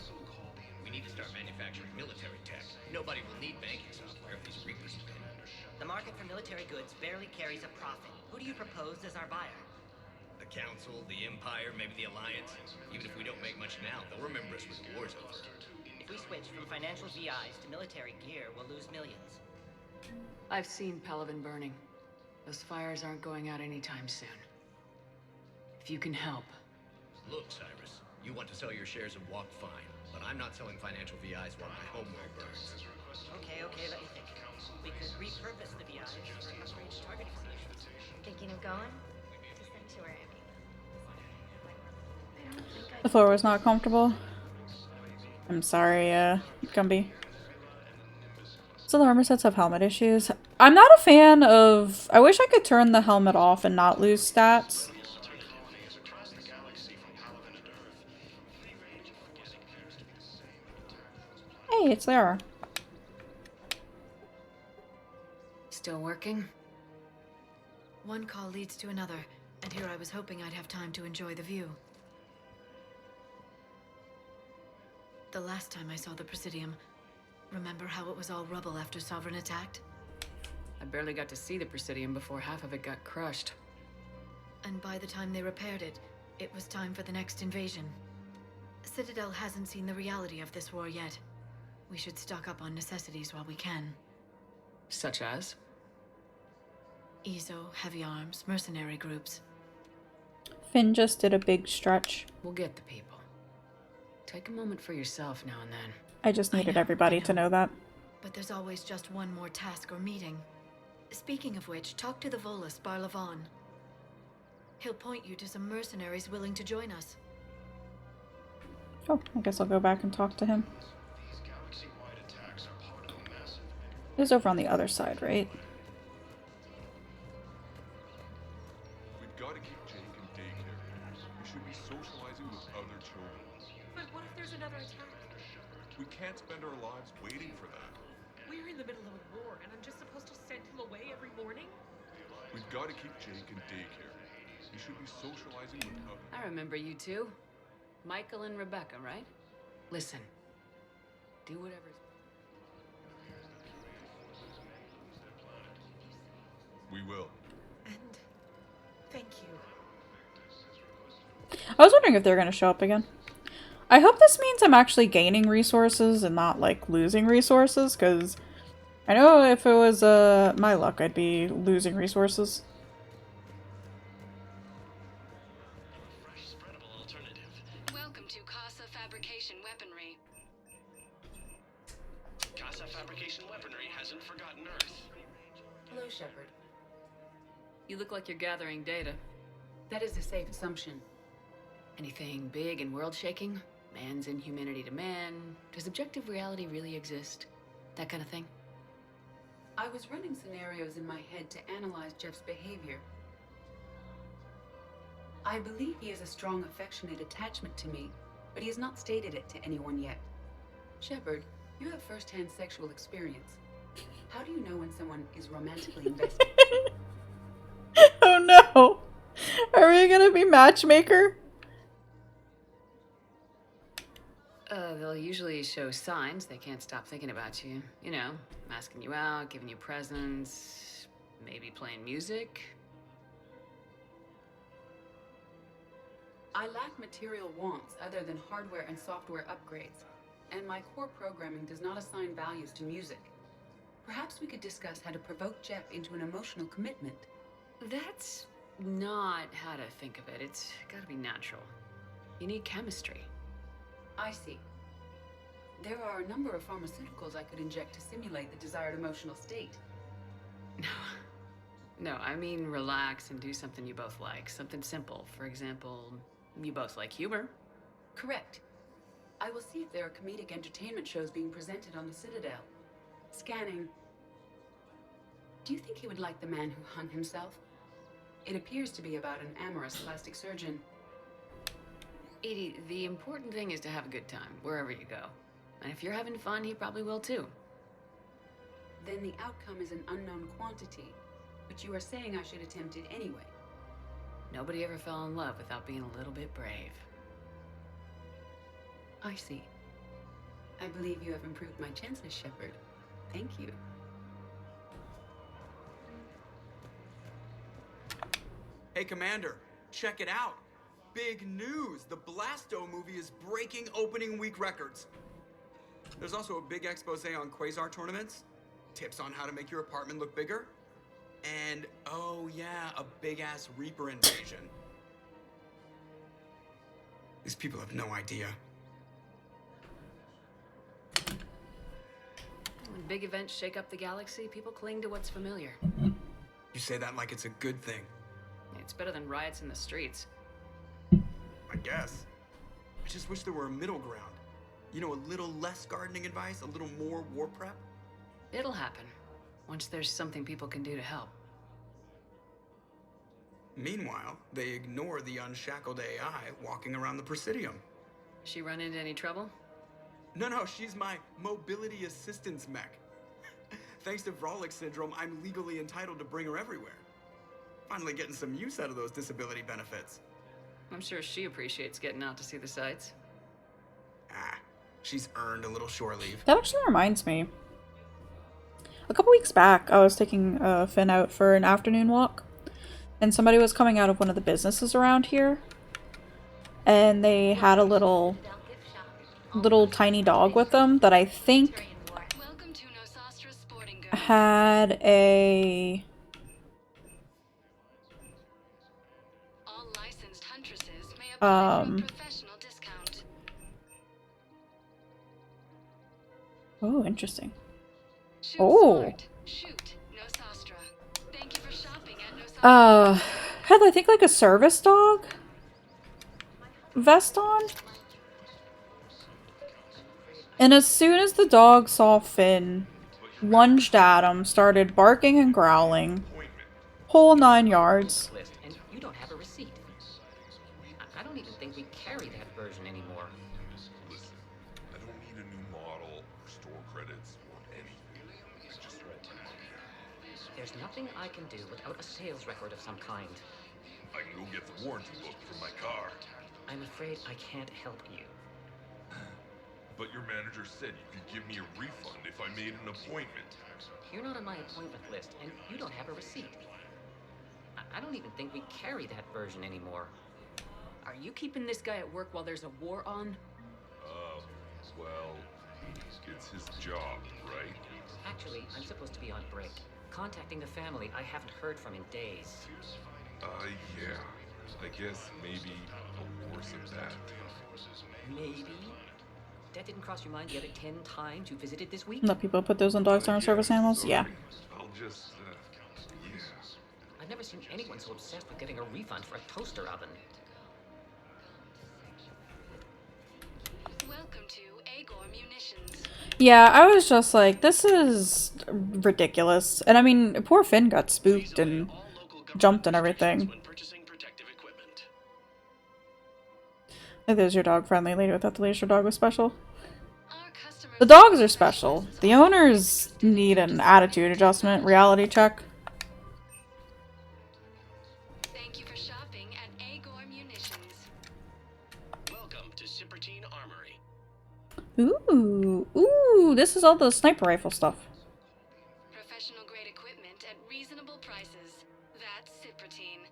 Speaker 14: We need to start manufacturing military tech. Nobody will need banking software if these Reapers win. The market for military goods barely carries a profit. Who do you propose as our buyer? The Council, the Empire, maybe the Alliance. Even if we don't make much now, they'll remember us when the war's over. If we switch from financial VIs to military gear, we'll lose millions.
Speaker 10: I've seen Palaven burning. Those fires aren't going out anytime soon. If you can help.
Speaker 14: Look, Cyrus, you want to sell your shares of Walk fine, but I'm not selling financial VIs while my homeworld burns. Okay, let me think. We could repurpose the VIs for upgrade targeting solutions.
Speaker 6: Thinking of going? To Sanctuary, I mean.
Speaker 1: The floor was not comfortable. I'm sorry, Gumby. So the armor sets have helmet issues. I'm not a fan of... I wish I could turn the helmet off and not lose stats. Hey, it's there.
Speaker 9: Still working? One call leads to another, and here I was hoping I'd have time to enjoy the view. The last time I saw the Presidium, remember how it was all rubble after Sovereign attacked?
Speaker 10: I barely got to see the Presidium before half of it got crushed.
Speaker 9: And by the time they repaired it, it was time for the next invasion. Citadel hasn't seen the reality of this war yet. We should stock up on necessities while we can.
Speaker 10: Such as?
Speaker 9: EZO, heavy arms, mercenary groups.
Speaker 1: Finn just did a big stretch.
Speaker 10: We'll get the people. Take a moment for yourself now and then.
Speaker 1: I just needed everybody to know that.
Speaker 9: But there's always just one more task or meeting. Speaking of which, talk to the Volus, Barlavan. He'll point you to some mercenaries willing to join us.
Speaker 1: Oh, I guess I'll go back and talk to him. He was over on the other side, right?
Speaker 7: We've got to keep
Speaker 12: can't spend our lives waiting for that.
Speaker 15: We're in the middle of a war, and I'm just supposed to send him away every morning?
Speaker 12: We've got to keep Jake in daycare. He should be socializing with others.
Speaker 10: I remember you two. Michael and Rebecca, right? Listen. Do whatever's...
Speaker 12: We will.
Speaker 15: And thank you.
Speaker 1: I was wondering if they're going to show up again. I hope this means I'm actually gaining resources and not, like, losing resources, because I know if it was my luck, I'd be losing resources.
Speaker 20: Welcome to Casa Fabrication Weaponry.
Speaker 3: Casa Fabrication Weaponry hasn't forgotten Earth.
Speaker 10: Hello, Shepard. You look like you're gathering data. That is a safe assumption. Anything big and world-shaking? Man's inhumanity to man? Does objective reality really exist? That kind of thing?
Speaker 18: I was running scenarios in my head to analyze Jeff's behavior. I believe he has a strong affectionate attachment to me, but he has not stated it to anyone yet. Shepard, you have first-hand sexual experience. How do you know when someone is romantically invested?
Speaker 1: Oh no! Are we gonna be matchmaker?
Speaker 10: They'll usually show signs they can't stop thinking about you. You know, asking you out, giving you presents, maybe playing music.
Speaker 18: I lack material wants other than hardware and software upgrades, and my core programming does not assign values to music. Perhaps we could discuss how to provoke Jeff into an emotional commitment.
Speaker 10: That's not how to think of it. It's gotta be natural. You need chemistry.
Speaker 18: I see. There are a number of pharmaceuticals I could inject to simulate the desired emotional state.
Speaker 10: No, I mean relax and do something you both like. Something simple. For example, you both like humor.
Speaker 18: Correct. I will see if there are comedic entertainment shows being presented on the Citadel. Scanning. Do you think he would like The Man Who Hung Himself? It appears to be about an amorous plastic surgeon.
Speaker 10: Edie, the important thing is to have a good time, wherever you go. And if you're having fun, he probably will too.
Speaker 18: Then the outcome is an unknown quantity, but you are saying I should attempt it anyway.
Speaker 10: Nobody ever fell in love without being a little bit brave.
Speaker 18: I see. I believe you have improved my chances, Shepard. Thank you.
Speaker 17: Hey, Commander, check it out. Big news! The Blasto movie is breaking opening week records. There's also a big expose on Quasar tournaments, tips on how to make your apartment look bigger, and, oh yeah, a big-ass Reaper invasion. These people have no idea.
Speaker 10: When big events shake up the galaxy, people cling to what's familiar.
Speaker 17: You say that like it's a good thing.
Speaker 10: It's better than riots in the streets.
Speaker 17: I guess. I just wish there were a middle ground. You know, a little less gardening advice, a little more war prep.
Speaker 10: It'll happen, once there's something people can do to help.
Speaker 17: Meanwhile, they ignore the unshackled AI walking around the Presidium.
Speaker 10: She run into any trouble?
Speaker 17: No, she's my mobility assistance mech. Thanks to Vrolic syndrome, I'm legally entitled to bring her everywhere. Finally getting some use out of those disability benefits.
Speaker 10: I'm sure she appreciates getting out to see the sights.
Speaker 17: She's earned a little shore leave.
Speaker 1: That actually reminds me. A couple weeks back, I was taking Finn out for an afternoon walk, and somebody was coming out of one of the businesses around here, and they had a little tiny dog with them that I think had a oh, interesting. Oh. Had I think like a service dog vest on. And as soon as the dog saw Finn, lunged at him, started barking and growling. Whole 9 yards.
Speaker 14: And you don't have a receipt. I don't even think we carry that version anymore.
Speaker 12: Listen, I don't need a new model
Speaker 14: There's nothing I can do without a sales record of some kind.
Speaker 12: I can go get the warranty book for my car.
Speaker 14: I'm afraid I can't help you.
Speaker 12: But your manager said you could give me a refund if I made an appointment.
Speaker 14: You're not on my appointment list, and you don't have a receipt. I don't even think we carry that version anymore.
Speaker 18: Are you keeping this guy at work while there's a war on?
Speaker 12: Well, it's his job, right?
Speaker 14: Actually, I'm supposed to be on break. Contacting the family I haven't heard from in days.
Speaker 12: Yeah. I guess maybe a war's a bad thing.
Speaker 14: Maybe? That didn't cross your mind the other 10 times you visited this week?
Speaker 1: Let people put those on dogs that aren't service animals? Yeah.
Speaker 12: I'll just, yeah.
Speaker 14: I've never seen anyone so obsessed with getting a refund for a toaster oven.
Speaker 20: Welcome to Agor Munitions.
Speaker 1: Yeah, I was just like, this is ridiculous. And I mean, poor Finn got spooked and jumped and everything. I think there's your dog-friendly lady without the leash. Your dog was special. The dogs are special. The owners need an attitude adjustment, reality check.
Speaker 20: Thank you for shopping at Agor Munitions.
Speaker 3: Welcome to Sippertine Armory.
Speaker 1: Ooh, this is all the sniper rifle stuff.
Speaker 20: Professional grade equipment at reasonable prices. That's Sippertine.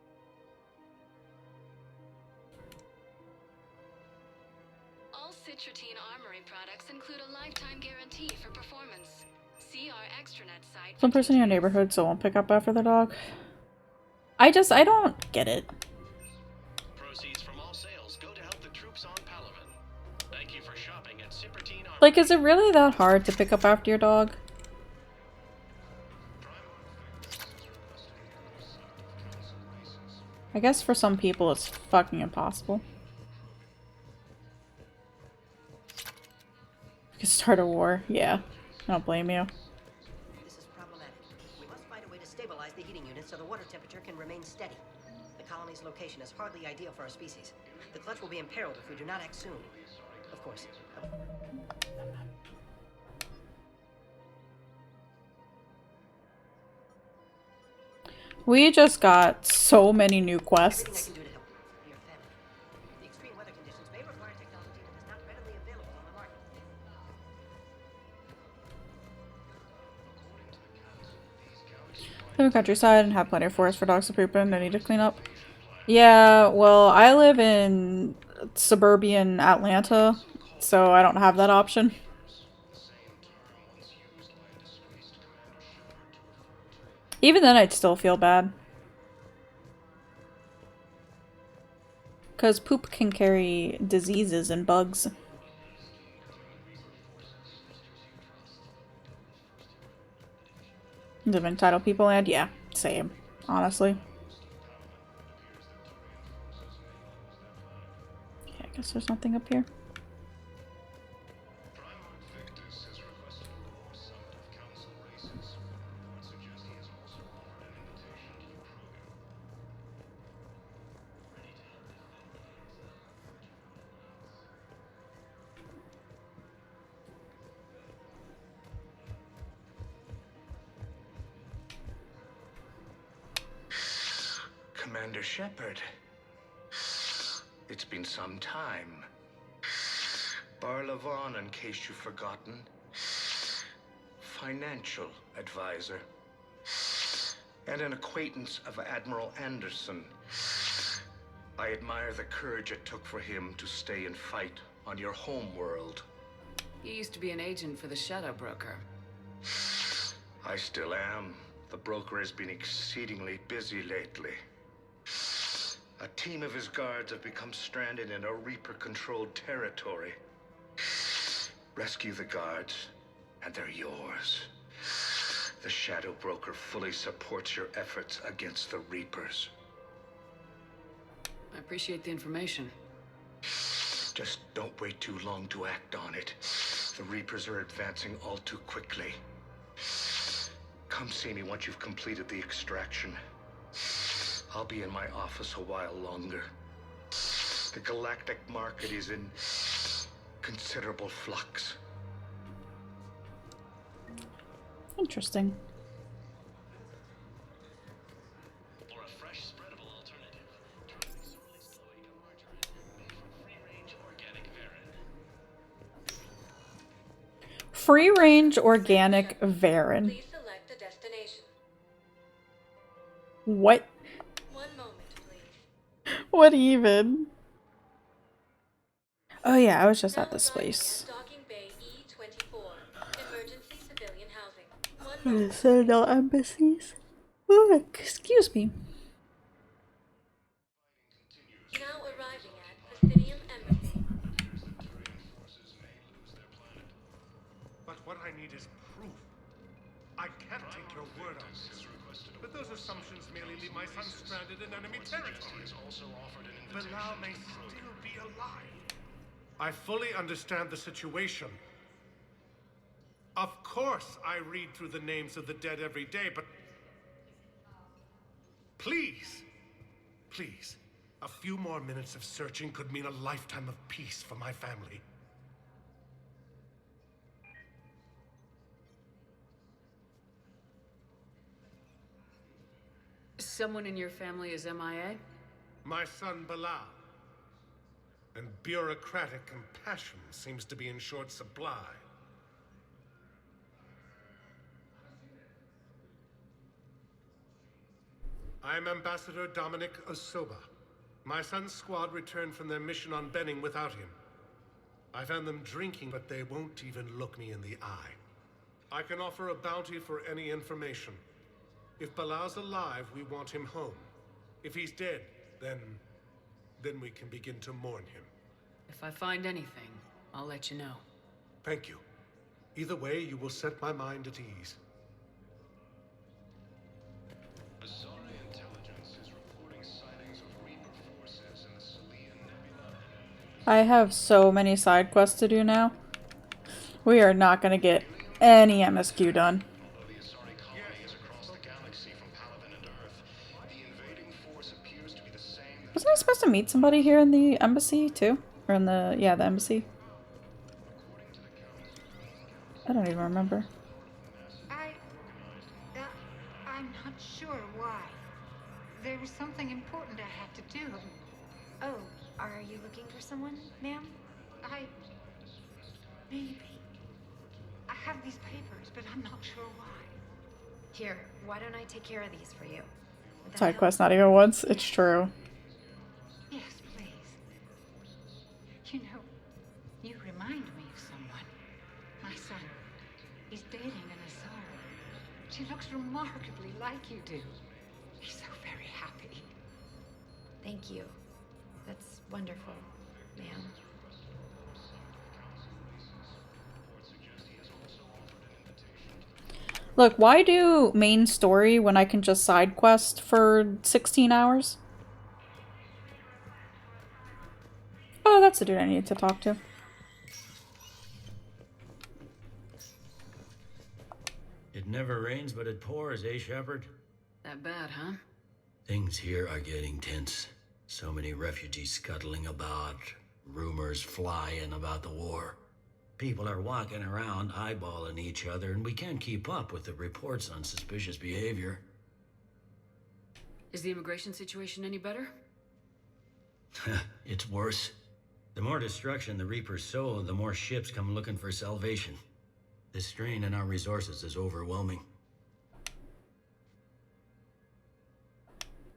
Speaker 20: All Citratine Armory products include a lifetime guarantee for performance. See our extranet site.
Speaker 1: Some person in your neighborhood so won't pick up after the dog. I don't get it.
Speaker 3: Proceeds from all sales go to help the troops on Palaven. Thank you for shopping at Sippertine Armory.
Speaker 1: Like, is it really that hard to pick up after your dog? I guess for some people it's fucking impossible. You could start a war. Yeah. I don't blame you.
Speaker 11: This is problematic. We must find a way to stabilize the heating unit so the water temperature can remain steady. The colony's location is hardly ideal for our species. The clutch will be imperiled if we do not act soon. Of course.
Speaker 1: We just got so many new quests.
Speaker 11: The extreme weather conditions may require technology that is not readily available on the market.
Speaker 1: Live in countryside and have plenty of forest for dogs to poop in. I need to clean up. Yeah, well, I live in suburban Atlanta, so I don't have that option. Even then, I'd still feel bad. Because poop can carry diseases and bugs. Live in Tidal People Land? Yeah, same, honestly. Okay, I guess there's nothing up here.
Speaker 16: Commander Shepard. It's been some time. Barlavon, in case you've forgotten. Financial advisor. And an acquaintance of Admiral Anderson. I admire the courage it took for him to stay and fight on your home world.
Speaker 8: You used to be an agent for the Shadow Broker.
Speaker 16: I still am. The broker has been exceedingly busy lately. A team of his guards have become stranded in a Reaper-controlled territory. Rescue the guards, and they're yours. The Shadow Broker fully supports your efforts against the Reapers.
Speaker 8: I appreciate the information.
Speaker 16: Just don't wait too long to act on it. The Reapers are advancing all too quickly. Come see me once you've completed the extraction. I'll be in my office a while longer. The galactic market is in considerable flux.
Speaker 1: Free-range organic Varen.
Speaker 20: Please select a destination.
Speaker 1: What?
Speaker 20: 1 moment, please.
Speaker 1: What even? Oh yeah, I was just at this place.
Speaker 20: Docking Bay E24. Emergency civilian housing. 1 moment.
Speaker 1: Citadel embassies. Oh, excuse me.
Speaker 20: Now arriving at Presidium Embassy.
Speaker 24: But what I need is proof. I can't take your word on this. But those assumptions merely leave my son stranded in enemy territory. Bilal may still be alive. I fully understand the situation. Of course, I read through the names of the dead every day, but please, please, a few more minutes of searching could mean a lifetime of peace for my family.
Speaker 10: Someone in your family is MIA?
Speaker 24: My son, Bilal. And bureaucratic compassion seems to be in short supply. I'm Ambassador Dominic Osoba. My son's squad returned from their mission on Benning without him. I found them drinking, but they won't even look me in the eye. I can offer a bounty for any information. If Bilal's alive, we want him home. If he's dead, then we can begin to mourn him.
Speaker 10: If I find anything, I'll let you know.
Speaker 24: Thank you. Either way, you will set my mind at ease.
Speaker 3: Azari intelligence is reporting sightings of Reaper forces in the Salian Nebula.
Speaker 1: I have so many side quests to do now. We are not going to get any MSQ done. Wasn't I supposed to meet somebody here in the embassy too? Or in the, yeah, the embassy? I don't even remember.
Speaker 2: I'm not sure why. There was something important I had to do.
Speaker 4: Oh, are you looking for someone, ma'am?
Speaker 2: Maybe. I have these papers, but I'm not sure why.
Speaker 4: Here, why don't I take care of these for you? Would that
Speaker 1: Side
Speaker 4: help?
Speaker 1: quest not even once. It's true.
Speaker 2: Yes, please. You know, you remind me of someone. My son. He's dating an Azari. She looks remarkably like you do. He's so very happy.
Speaker 4: Thank you. That's wonderful, ma'am.
Speaker 1: Look, why do main story when I can just side quest for 16 hours? Oh, that's the dude I need to talk to.
Speaker 19: It never rains, but it pours, eh, Shepard?
Speaker 10: That bad, huh?
Speaker 19: Things here are getting tense. So many refugees scuttling about, rumors flying about the war. People are walking around eyeballing each other, and we can't keep up with the reports on suspicious behavior.
Speaker 10: Is the immigration situation any better?
Speaker 19: It's worse. The more destruction the Reapers sow, the more ships come looking for salvation. The strain on our resources is overwhelming.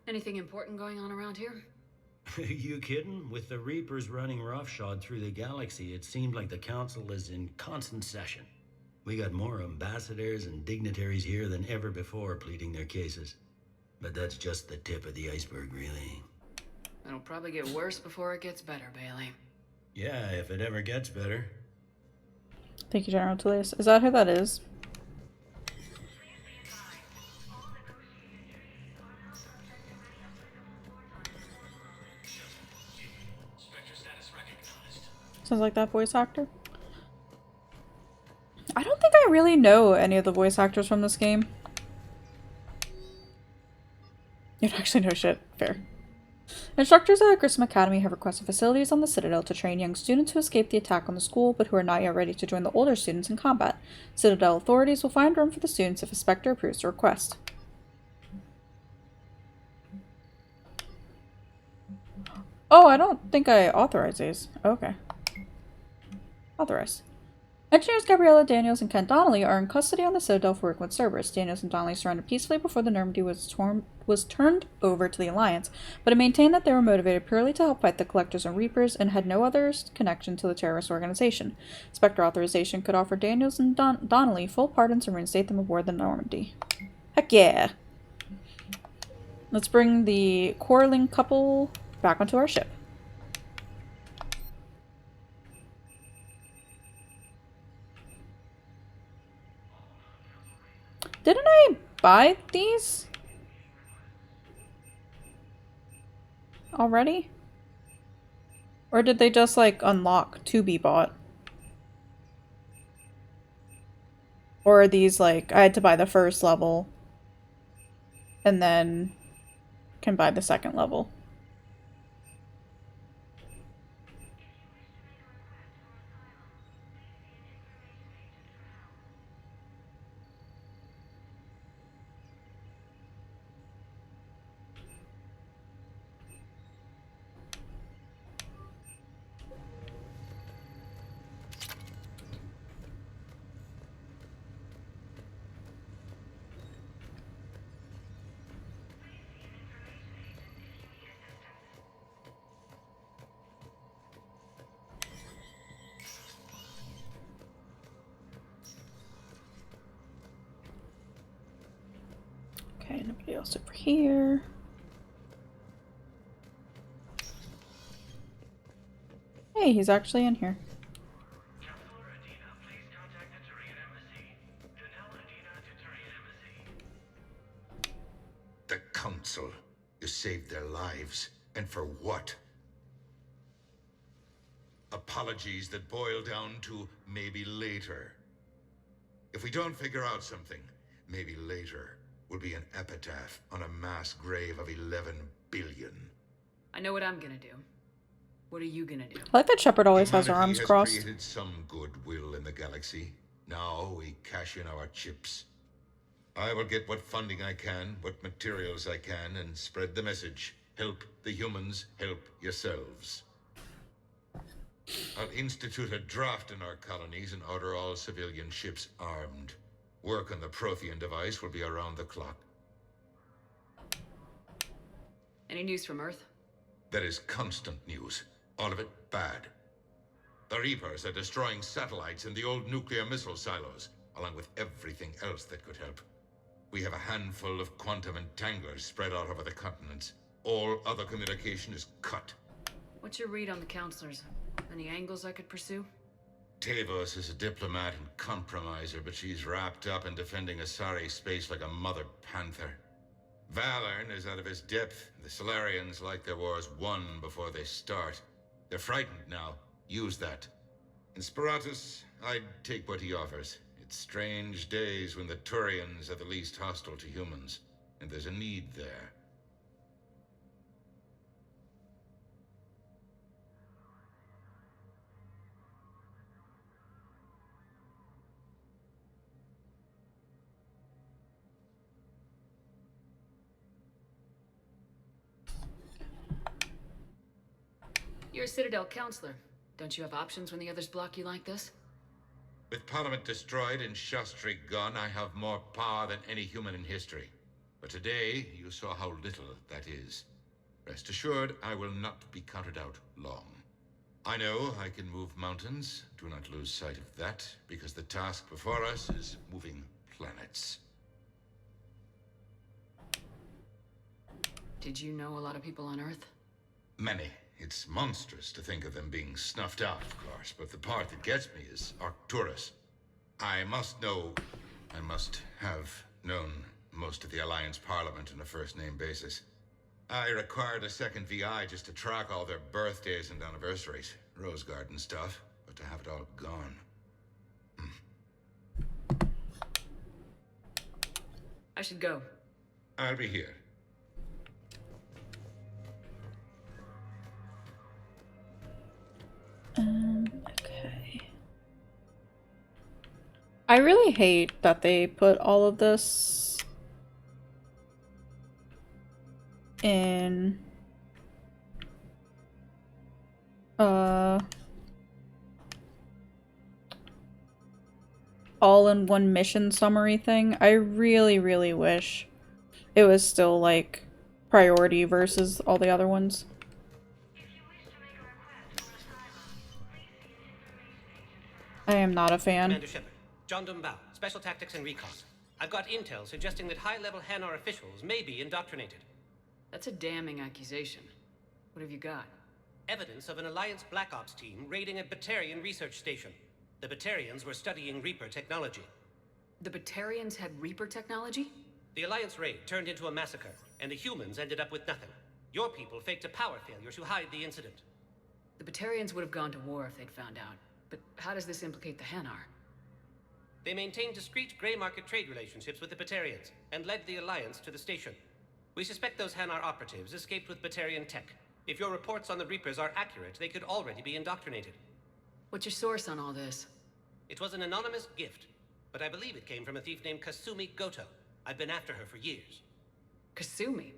Speaker 10: Anything important going on around here?
Speaker 19: You kidding? With the Reapers running roughshod through the galaxy, it seemed like the Council is in constant session. We got more ambassadors and dignitaries here than ever before pleading their cases. But that's just the tip of the iceberg, really.
Speaker 10: It'll probably get worse before it gets better, Bailey.
Speaker 19: Yeah, if it ever gets better.
Speaker 1: Thank you, General Tullius. Is that who that is? Sounds like that voice actor. I don't think I really know any of the voice actors from this game. You don't actually know shit. Fair. Instructors at Grissom Academy have requested facilities on the Citadel to train young students who escaped the attack on the school but who are not yet ready to join the older students in combat. Citadel authorities will find room for the students if a Spectre approves the request. Oh, I don't think I authorized these. Okay. Authorized. Engineers Gabriella Daniels and Ken Donnelly are in custody on the Citadel for working with Cerberus. Daniels and Donnelly surrendered peacefully before the Normandy was turned over to the Alliance, but it maintained that they were motivated purely to help fight the Collectors and Reapers and had no other connection to the terrorist organization. Spectre authorization could offer Daniels and Donnelly full pardons and reinstate them aboard the Normandy. Heck yeah! Let's bring the quarreling couple back onto our ship. Didn't I buy these already? Or did they just, like, unlock to be bought? Or are these, like, I had to buy the first level and then can buy the second level? Okay, nobody else over here. Hey, he's actually in here.
Speaker 16: The Council. You saved their lives. And for what? Apologies that boil down to maybe later. If we don't figure out something, maybe later will be an epitaph on a mass grave of 11 billion.
Speaker 10: I know what I'm gonna do. What are you gonna do?
Speaker 1: I like that Shepard always has her arms
Speaker 16: Humanity has
Speaker 1: crossed.
Speaker 16: created some goodwill in the galaxy. Now we cash in our chips. I will get what funding I can, what materials I can, and spread the message. Help the humans, help yourselves. I'll institute a draft in our colonies and order all civilian ships armed. Work on the Prothean device will be around the clock.
Speaker 10: Any news from Earth?
Speaker 16: That is constant news. All of it bad. The Reapers are destroying satellites in the old nuclear missile silos, along with everything else that could help. We have a handful of quantum entanglers spread out over the continents. All other communication is cut.
Speaker 10: What's your read on the counselors? Any angles I could pursue?
Speaker 16: Tavos is a diplomat and compromiser, but she's wrapped up in defending Asari space like a mother panther. Valorn is out of his depth. The Solarians like their wars won before they start. They're frightened now. Use that. In Sparatus, I'd take what he offers. It's strange days when the Turians are the least hostile to humans, and there's a need there.
Speaker 10: You're a Citadel counselor. Don't you have options when the others block you like this?
Speaker 16: With Parliament destroyed and Shastri gone, I have more power than any human in history. But today, you saw how little that is. Rest assured, I will not be counted out long. I know I can move mountains. Do not lose sight of that, because the task before us is moving planets.
Speaker 10: Did you know a lot of people on Earth?
Speaker 16: Many. It's monstrous to think of them being snuffed out, of course, but the part that gets me is Arcturus. I must have known most of the Alliance Parliament on a first-name basis. I required a second VI just to track all their birthdays and anniversaries. Rose Garden stuff, but to have it all gone.
Speaker 10: I should go.
Speaker 16: I'll be here.
Speaker 1: Okay. I really hate that they put all of this in all in one mission summary thing. I really, really wish it was still like priority versus all the other ones. I am not a fan.
Speaker 5: Commander Shepard, John Dumbao, Special Tactics and Recon. I've got intel suggesting that high-level Hanar officials may be indoctrinated.
Speaker 10: That's a damning accusation. What have you got?
Speaker 5: Evidence of an Alliance Black Ops team raiding a Batarian research station. The Batarians were studying Reaper technology.
Speaker 10: The Batarians had Reaper technology?
Speaker 5: The Alliance raid turned into a massacre, and the humans ended up with nothing. Your people faked a power failure to hide the incident.
Speaker 10: The Batarians would have gone to war if they'd found out. But how does this implicate the Hanar?
Speaker 5: They maintained discreet gray market trade relationships with the Batarians, and led the Alliance to the station. We suspect those Hanar operatives escaped with Batarian tech. If your reports on the Reapers are accurate, they could already be indoctrinated.
Speaker 10: What's your source on all this?
Speaker 5: It was an anonymous gift, but I believe it came from a thief named Kasumi Goto. I've been after her for years.
Speaker 10: Kasumi?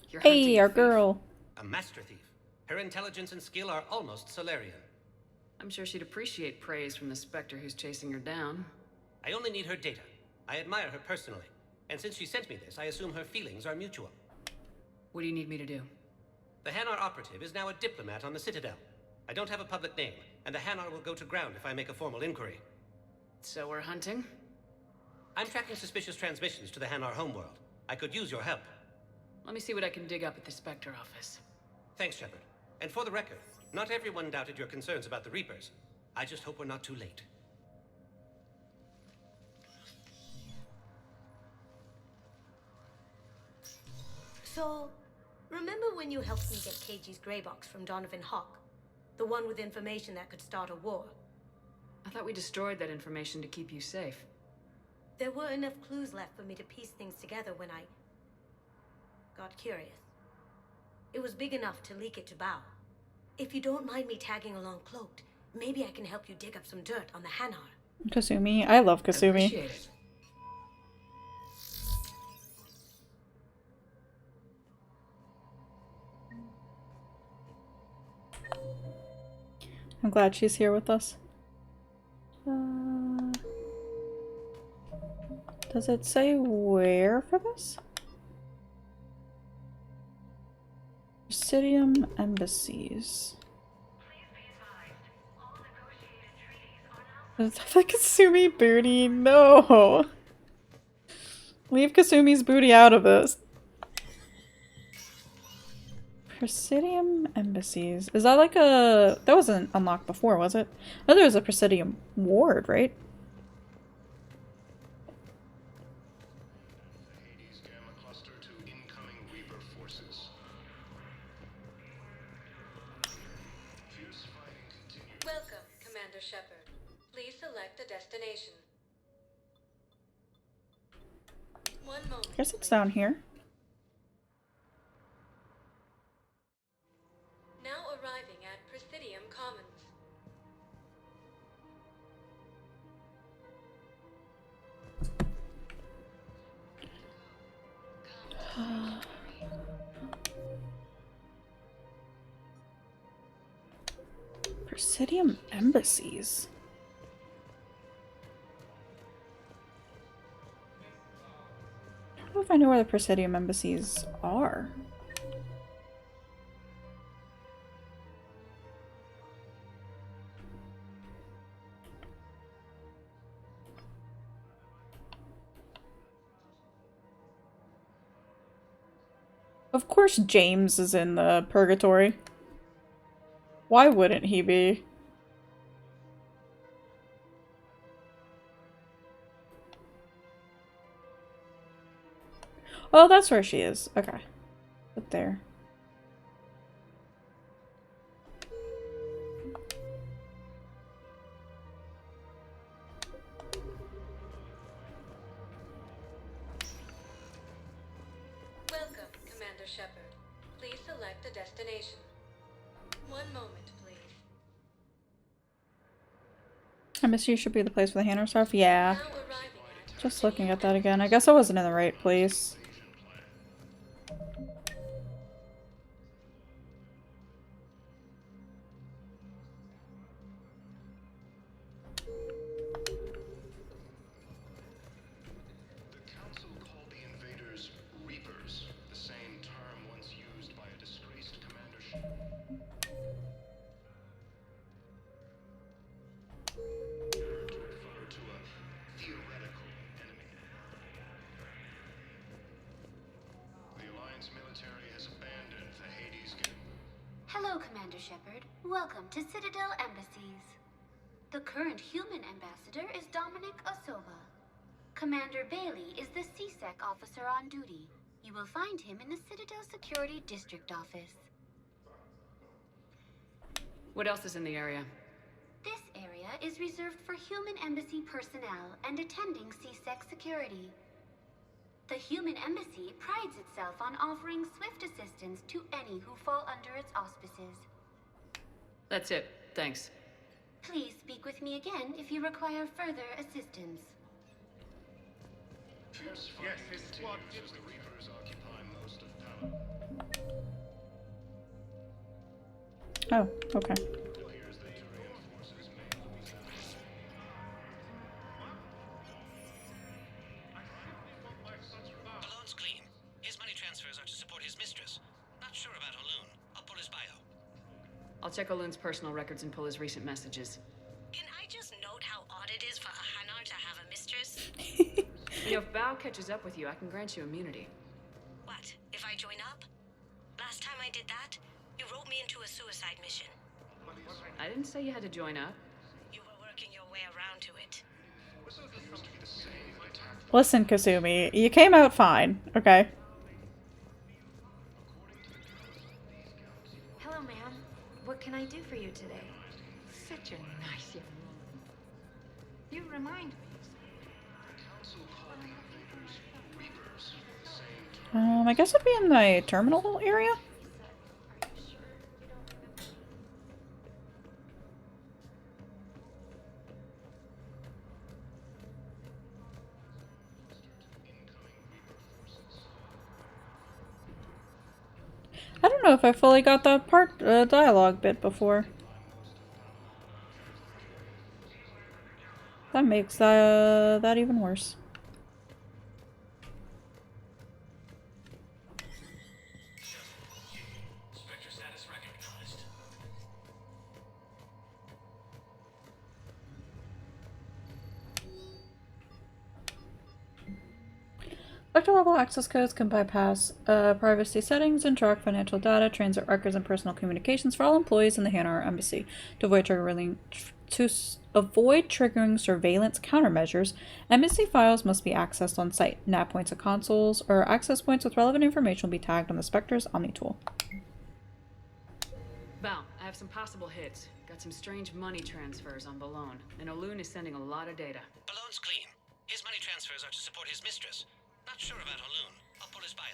Speaker 10: You're
Speaker 1: hey, our girl.
Speaker 5: A master thief. Her intelligence and skill are almost Solarian.
Speaker 10: I'm sure she'd appreciate praise from the Spectre who's chasing her down.
Speaker 5: I only need her data. I admire her personally. And since she sent me this, I assume her feelings are mutual.
Speaker 10: What do you need me to do?
Speaker 5: The Hanar operative is now a diplomat on the Citadel. I don't have a public name, and the Hanar will go to ground if I make a formal inquiry.
Speaker 10: So we're hunting?
Speaker 5: I'm tracking suspicious transmissions to the Hanar homeworld. I could use your help.
Speaker 10: Let me see what I can dig up at the Spectre office.
Speaker 5: Thanks, Shepard. And for the record, not everyone doubted your concerns about the Reapers. I just hope we're not too late.
Speaker 6: So, remember when you helped me get KG's grey box from Donovan Hawk? The one with information that could start a war?
Speaker 10: I thought we destroyed that information to keep you safe.
Speaker 6: There were enough clues left for me to piece things together when I got curious. It was big enough to leak it to Bao. If you don't mind me tagging along cloaked, maybe I can help you dig up some dirt on the Hanar.
Speaker 1: Kasumi. I love Kasumi.
Speaker 10: Appreciate it.
Speaker 1: I'm glad she's here with us. Does it say where for this? Presidium embassies. Is that like Kasumi booty? No! Leave Kasumi's booty out of this. Presidium embassies. Is that like a... That wasn't unlocked before, was it? I know there was a Presidium ward, right?
Speaker 20: Welcome, Commander Shepard. Please select a destination. One moment.
Speaker 1: I guess it's down here.
Speaker 20: Now arriving at Presidium Commons.
Speaker 1: Presidium embassies. I don't know if I know where the Presidium embassies are. Of course James is in the purgatory. Why wouldn't he be? Oh, that's where she is. Okay. Up there.
Speaker 20: Welcome, Commander Shepard. Please select a destination. One moment, please.
Speaker 1: Embassy should be the place for the Hanar stuff. Yeah. Just looking at that again. I guess I wasn't in the right place.
Speaker 4: Hello, Commander Shepard. Welcome to Citadel Embassies. The current human ambassador is Dominic Osoba. Commander Bailey is the CSEC officer on duty. You will find him in the Citadel Security District Office.
Speaker 10: What else is in the area?
Speaker 4: This area is reserved for human embassy personnel and attending CSEC security. The human embassy prides itself on offering swift assistance to any who fall under its auspices.
Speaker 10: That's it. Thanks.
Speaker 4: Please speak with me again if you require further assistance.
Speaker 24: Yes, his squad as the Reapers occupy most of Paladin.
Speaker 1: Oh, okay.
Speaker 5: Balloon's clean. His money transfers are to support his mistress. Not sure about O'Loon. I'll pull his bio.
Speaker 10: I'll check O'Loon's personal records and pull his recent messages.
Speaker 6: Can I just note how odd it is for a Hanar to have a mistress?
Speaker 10: You know, if Bao catches up with you, I can grant you immunity.
Speaker 6: What, if I join up? Last time I did that, you wrote me into a suicide mission.
Speaker 10: I didn't say you had to join up.
Speaker 6: You were working your way around to it.
Speaker 1: Listen, Kasumi, you came out fine, okay?
Speaker 4: Hello, ma'am. What can I do for you today?
Speaker 2: Such a nice young woman. You remind me.
Speaker 1: I guess it'd be in the terminal area? I don't know if I fully got that part dialogue bit before. That makes that even worse.
Speaker 5: Spectre status recognized.
Speaker 1: Sector-level access codes can bypass privacy settings and track financial data, transit records, and personal communications for all employees in the Hanar Embassy. To avoid triggering surveillance countermeasures, embassy files must be accessed on site. Nav points and consoles or access points with relevant information will be tagged on the Spectre's Omni tool.
Speaker 10: Bao, I have some possible hits. Got some strange money transfers on Balloon, and O'Loon is sending a lot of data.
Speaker 5: Balloon's clean. His money transfers are to support his mistress. Not sure about O'Loon. I'll pull his bio.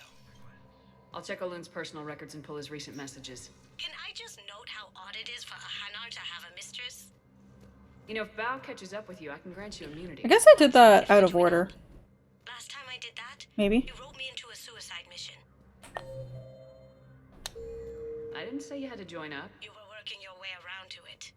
Speaker 10: I'll check O'Loon's personal records and pull his recent messages.
Speaker 6: Can I just note how odd it is for a Hanar to have a mistress?
Speaker 10: You know, if Bao catches up with you, I can grant you immunity.
Speaker 1: I guess I did that out of order.
Speaker 6: Last time I did that,
Speaker 1: Maybe.
Speaker 6: you wrote me into a suicide mission.
Speaker 10: I didn't say you had to join up.
Speaker 6: You were working your way around to it.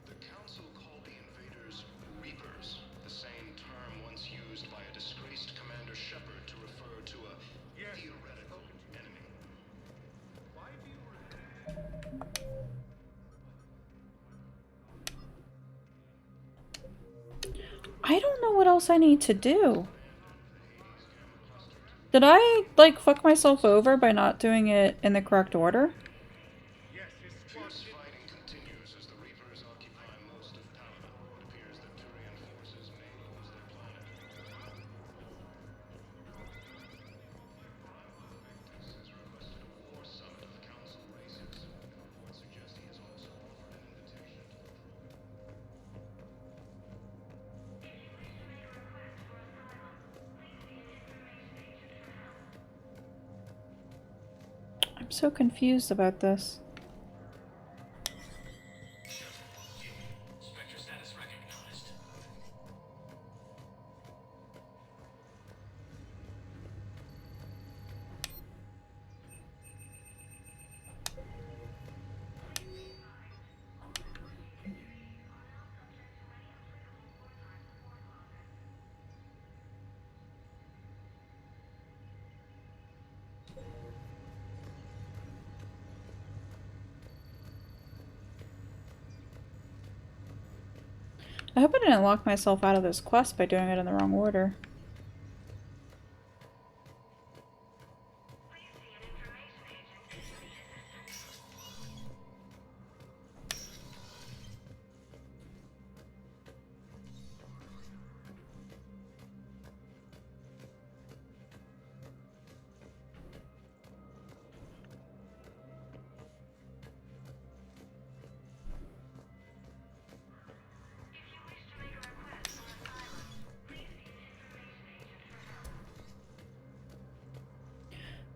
Speaker 3: The Council called the invaders Reapers, the same term once used by a disgraced Commander Shepard to refer to a theoretical enemy.
Speaker 1: I don't know what else I need to do. Did I, like, fuck myself over by not doing it in the correct order?
Speaker 3: Fierce fighting continues as the Reapers occupy most of Paladin. It appears that Turian forces may lose their planet. Has requested a war summit of Council races. Reports suggest he has also offered an invitation to the
Speaker 1: I'm so confused about this.
Speaker 5: Spectre status recognized.
Speaker 1: I hope I didn't lock myself out of this quest by doing it in the wrong order.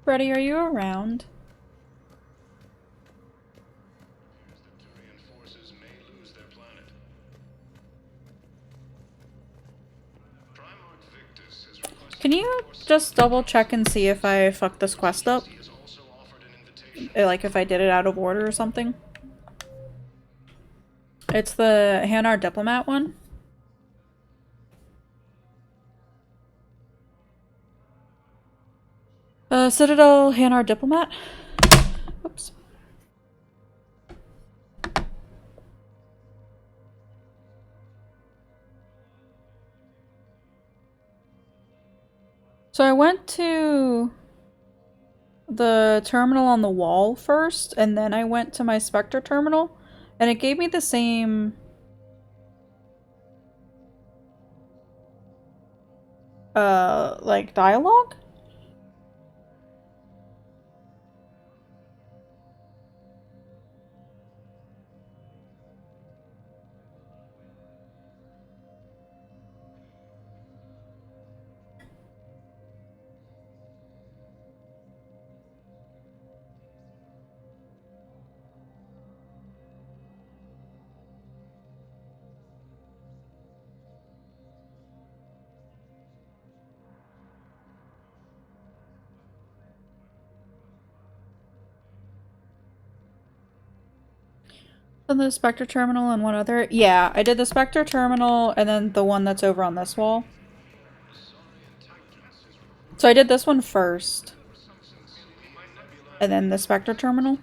Speaker 1: Freddy, are you around? Can you just double check and see if I fucked this quest up? Like if I did it out of order or something? It's the Hanar Diplomat one. Citadel Hanar Diplomat. Oops. So I went to the terminal on the wall first, and then I went to my Spectre terminal, and it gave me the same like dialogue. And the Spectre terminal and one other. Yeah, I did the Spectre terminal and then the one that's over on this wall. So I did this one first. And then the Spectre terminal.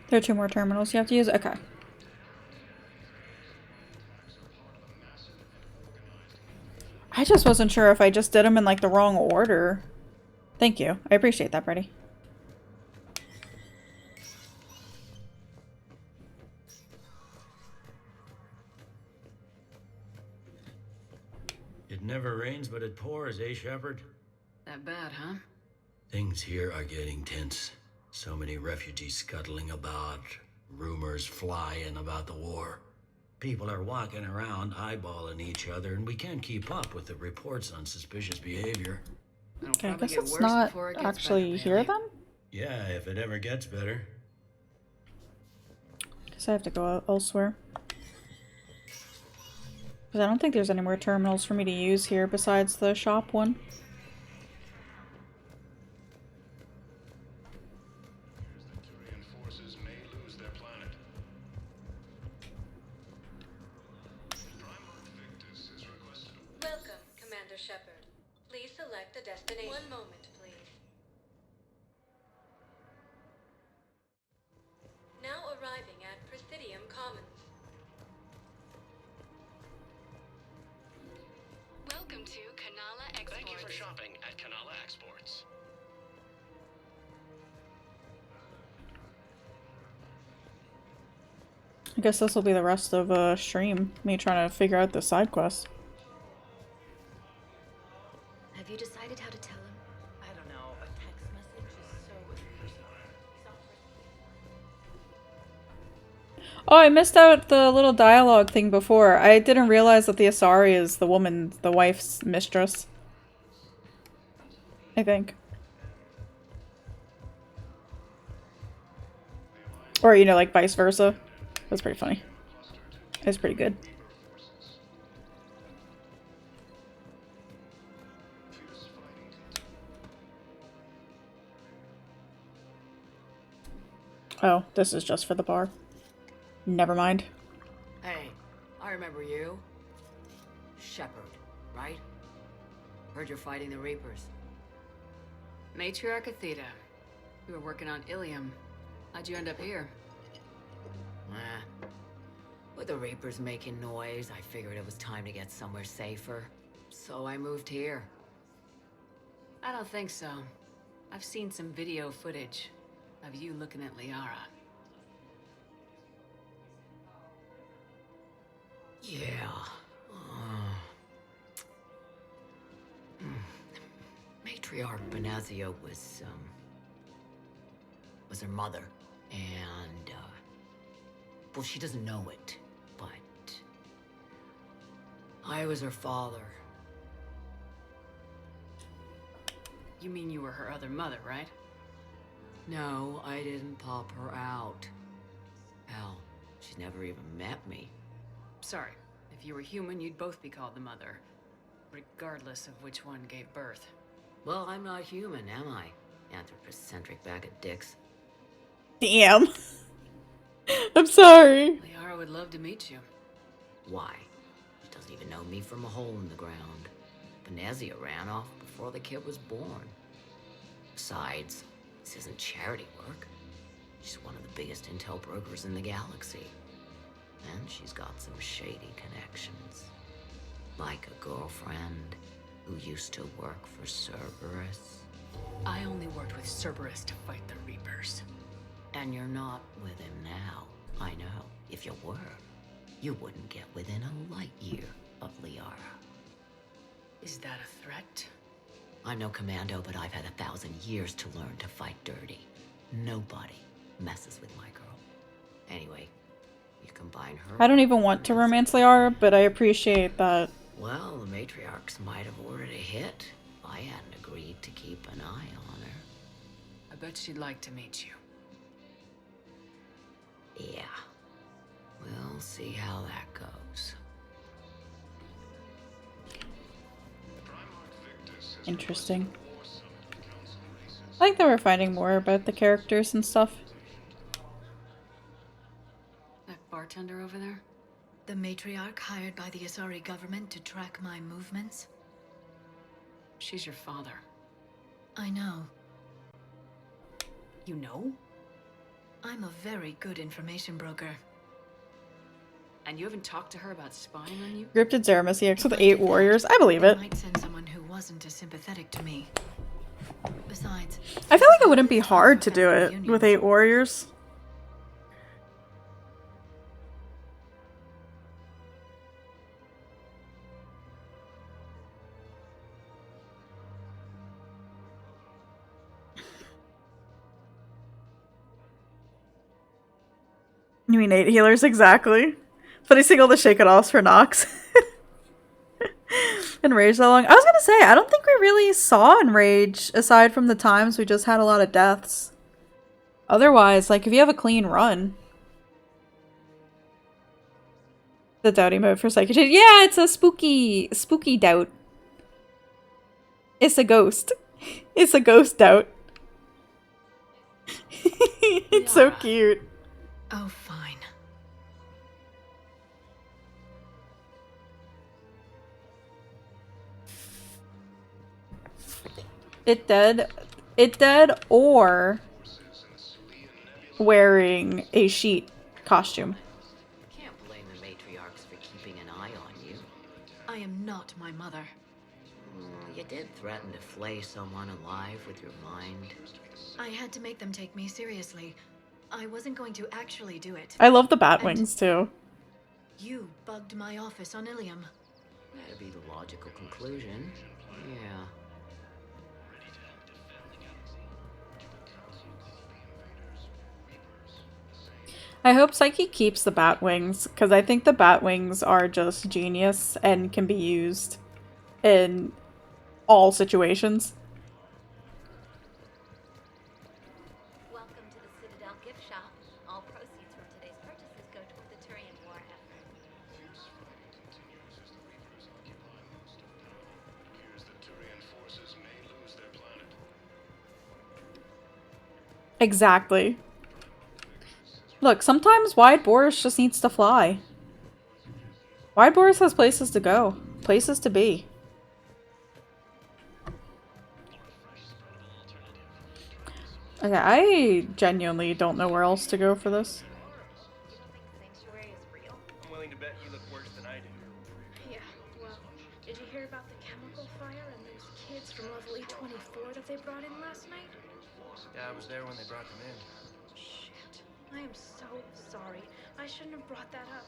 Speaker 1: There are 2 more terminals you have to use? Okay. I just wasn't sure if I just did them in like the wrong order. Thank you. I appreciate that, Brady.
Speaker 19: It never rains, but it pours, eh, Shepard?
Speaker 10: That bad, huh?
Speaker 19: Things here are getting tense. So many refugees scuttling about, rumors flying about the war. People are walking around eyeballing each other, and we can't keep up with the reports on suspicious behavior.
Speaker 1: Okay, I guess let's not actually hear them.
Speaker 19: Yeah, if it ever gets better.
Speaker 1: Guess I have to go elsewhere. Because I don't think there's any more terminals for me to use here besides the shop one.
Speaker 13: Welcome, Commander Shepard. Please select a destination. One moment, please. Now arriving at Presidium Commons.
Speaker 20: Welcome to Kanala Exports.
Speaker 3: Thank you for shopping at Kanala Exports.
Speaker 1: I guess this will be the rest of stream. Me trying to figure out the side quest.
Speaker 6: Have you decided how to tell him?
Speaker 11: I don't know. A text message is so impersonal.
Speaker 1: Oh, I missed out the little dialogue thing before. I didn't realize that the Asari is the woman, the wife's mistress. I think. Or, you know, like vice versa. That's pretty funny. It's pretty good. Oh, this is just for the bar. Never mind.
Speaker 10: Hey, I remember you. Shepard, right? Heard you're fighting the Reapers. Matriarch Athena. We were working on Ilium. How'd you end up here? With the Reapers making noise, I figured it was time to get somewhere safer. So I moved here. I don't think so. I've seen some video footage of you looking at Liara. Yeah. Matriarch Benazio was her mother, and well, she doesn't know it, but I was her father. You mean you were her other mother, right? No, I didn't pop her out. Hell, she's never even met me. Sorry, if you were human, you'd both be called the mother, regardless of which one gave birth. Well, I'm not human, am I? Anthropocentric bag of dicks.
Speaker 1: Damn. I'm sorry.
Speaker 10: Liara would love to meet you. Why? She doesn't even know me from a hole in the ground. Benazia ran off before the kid was born. Besides, this isn't charity work. She's one of the biggest intel brokers in the galaxy. And she's got some shady connections. Like a girlfriend who used to work for Cerberus. I only worked with Cerberus to fight the Reapers. And you're not with him now. I know. If you were, you wouldn't get within a light year of Liara. Is that a threat? I'm no commando, but I've had 1,000 years to learn to fight dirty. Nobody messes with my girl. Anyway, you combine her...
Speaker 1: I don't even want to romance Liara, but I appreciate that.
Speaker 10: Well, the matriarchs might have ordered a hit if I hadn't agreed to keep an eye on her. I bet she'd like to meet you. Yeah. We'll see how that goes.
Speaker 1: Interesting. I like that we're finding more about the characters and stuff.
Speaker 10: That bartender over there?
Speaker 9: The matriarch hired by the Asari government to track my movements?
Speaker 10: She's your father.
Speaker 9: I know.
Speaker 10: You know?
Speaker 9: I'm a very good information broker.
Speaker 10: And you haven't talked to her about spying on you?
Speaker 1: Scripted Zeramis EX with 8 warriors. I believe it.
Speaker 9: I might send someone who wasn't as sympathetic to me. Besides,
Speaker 1: I feel like it wouldn't be hard to do it with 8 warriors. You mean 8 healers? Exactly. Funny seeing all the shake it offs for Nox. Enrage that long. I was gonna say, I don't think we really saw Enrage aside from the times we just had a lot of deaths. Otherwise, like, if you have a clean run. The doubting mode for Psychic. Yeah, it's a spooky doubt. It's a ghost. It's a ghost doubt. It's so cute.
Speaker 9: oh, fine.
Speaker 1: It dead or wearing a sheet costume.
Speaker 10: Can't blame the matriarchs for keeping an eye on you.
Speaker 9: I am not my mother.
Speaker 10: You did threaten to flay someone alive with your mind.
Speaker 9: I had to make them take me seriously. I wasn't going to actually do it.
Speaker 1: I love the bat wings too.
Speaker 9: You bugged my office on Ilium.
Speaker 10: That'd be the logical conclusion. Yeah.
Speaker 1: I hope Psyche keeps the bat wings, because I think the bat wings are just genius and can be used in all situations.
Speaker 4: Welcome to the Citadel gift shop. All proceeds from today's purchases go toward the Turian war effort.
Speaker 1: Exactly. Look, sometimes Wide Boris just needs to fly. Wide Boris has places to go. Places to be. Okay, I genuinely don't know where else to go for this.
Speaker 14: I'm willing to bet you look worse than I do.
Speaker 13: Yeah, well, did you hear about the chemical fire and those kids from level E24 that they brought in last night?
Speaker 14: Yeah, I was there when they brought them in.
Speaker 13: Shit. I am so sorry. I shouldn't have brought that up.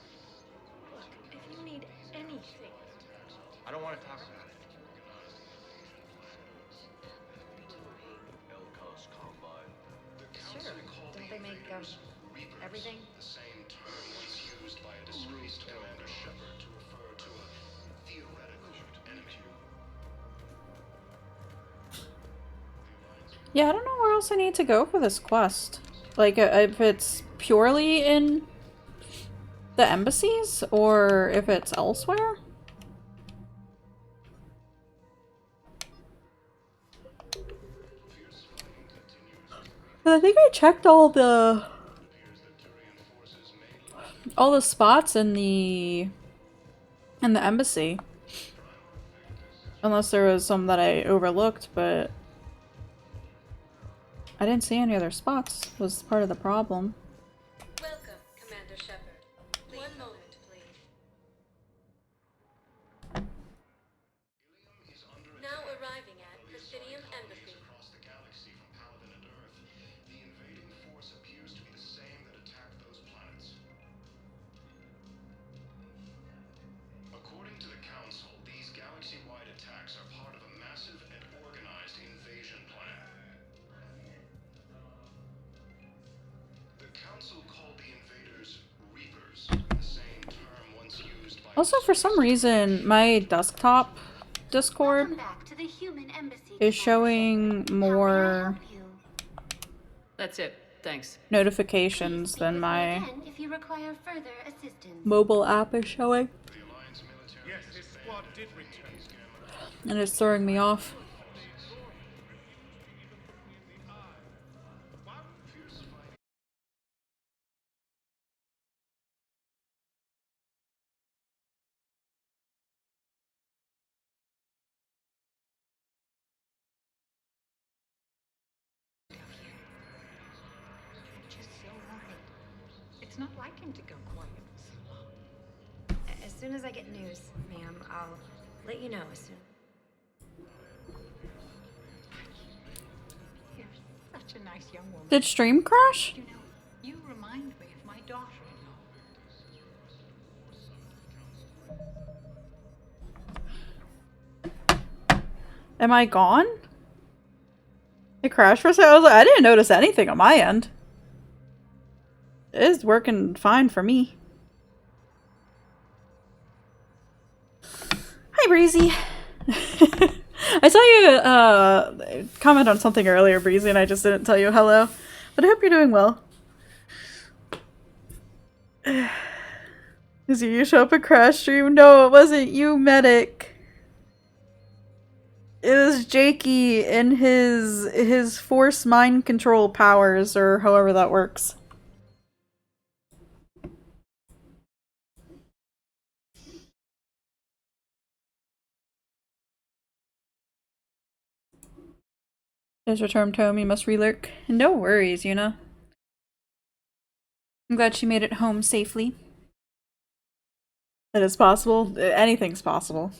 Speaker 13: Look, if you need anything...
Speaker 14: I don't want to talk about it.
Speaker 2: Sure. Don't they make, everything?
Speaker 3: The same term once used by a disgraced Commander Shepard to refer to a theoretical enemy.
Speaker 1: Yeah, I don't know where else I need to go for this quest. Like, if it's purely in the embassies, or if it's elsewhere. I think I checked all the spots in the embassy. Unless there was some that I overlooked, but I didn't see any other spots, was part of the problem.
Speaker 13: Welcome, Commander Shepard. One moment, please. Now arriving at Presidium Embassy.
Speaker 3: Across the galaxy from Paladin and Earth, the invading force appears to be the same that attacked those planets. According to the Council, these galaxy-wide attacks are part of a massive and organized invasion plan. The Council called the invaders Reapers, the same term once used by...
Speaker 1: Also, for some reason, my desktop Discord is showing more
Speaker 10: That's it. Thanks.
Speaker 1: notifications than my
Speaker 4: If you require further assistance.
Speaker 1: mobile app is showing.
Speaker 24: Yes, his squad did return.
Speaker 1: And it's throwing me off.
Speaker 2: Just so horny. It's not like him to go quiet for so long.
Speaker 6: As soon as I get news, ma'am, I'll let you know as soon.
Speaker 2: You're such a nice young woman.
Speaker 1: Did stream crash?
Speaker 2: You know, you remind me of my daughter-in-law.
Speaker 1: Am I gone? It crashed for a second. I didn't notice anything on my end. It is working fine for me. Hi, Breezy. I saw you comment on something earlier, Breezy, and I just didn't tell you hello. But I hope you're doing well. Is you show up a crash stream? No, it wasn't you, Medic. It was Jakey in his force mind control powers, or however that works. There's returned home, you must relurk. No worries, Yuna. I'm glad she made it home safely. It is possible. Anything's possible.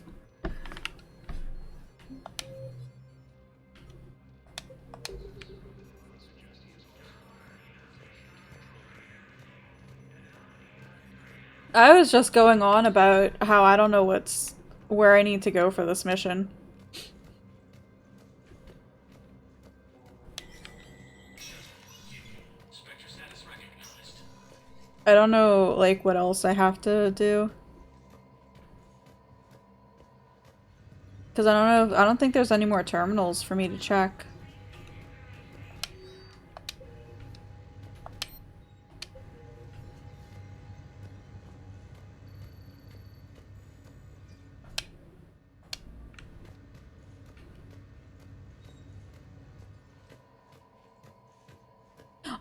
Speaker 1: I was just going on about how I don't know where I need to go for this mission. I don't know, like, what else I have to do. Because I don't think there's any more terminals for me to check.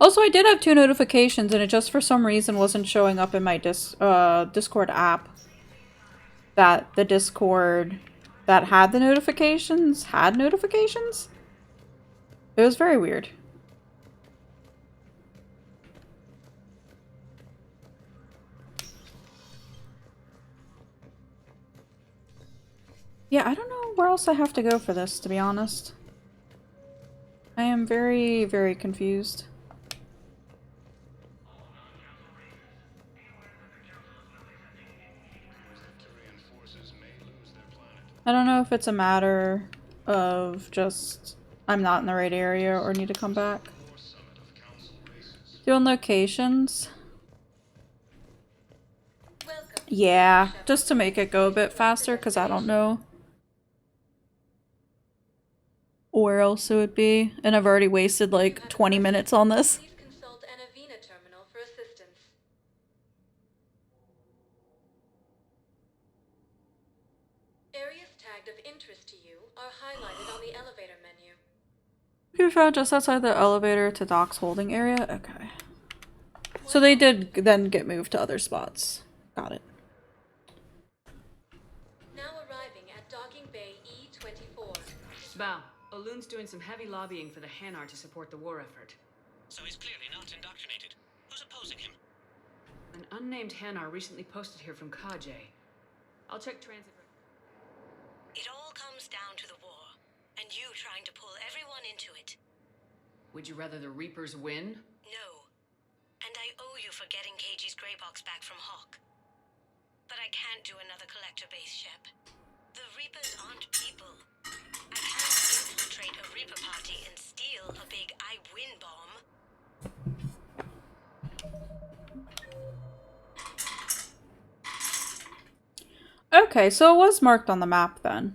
Speaker 1: Also, I did have 2 notifications and it just for some reason wasn't showing up in my Discord app. That the Discord that had the notifications had notifications. It was very weird. Yeah, I don't know where else I have to go for this, to be honest. I am very, very confused. I don't know if it's a matter of just I'm not in the right area or need to come back. Doing locations. Yeah, just to make it go a bit faster because I don't know where else it would be. And I've already wasted like 20 minutes on this.
Speaker 20: Consult Anavina terminal for assistance. Areas tagged of interest to you are highlighted on the elevator menu.
Speaker 1: You found just outside the elevator to Doc's holding area? Okay. So they did then get moved to other spots. Got it.
Speaker 20: Now arriving at Docking Bay E24.
Speaker 10: Bao, Olun's doing some heavy lobbying for the Hanar to support the war effort.
Speaker 5: So he's clearly not indoctrinated. Who's opposing him?
Speaker 10: An unnamed Hanar recently posted here from Kajay. I'll check transit.
Speaker 6: It all comes down to the war, and you trying to pull everyone into it.
Speaker 10: Would you rather the Reapers win?
Speaker 6: No. And I owe you for getting KG's Grey Box back from Hawk. But I can't do another collector base, Shep. The Reapers aren't people. I can't infiltrate a Reaper party and steal a big I win bomb.
Speaker 1: Okay, so it was marked on the map then.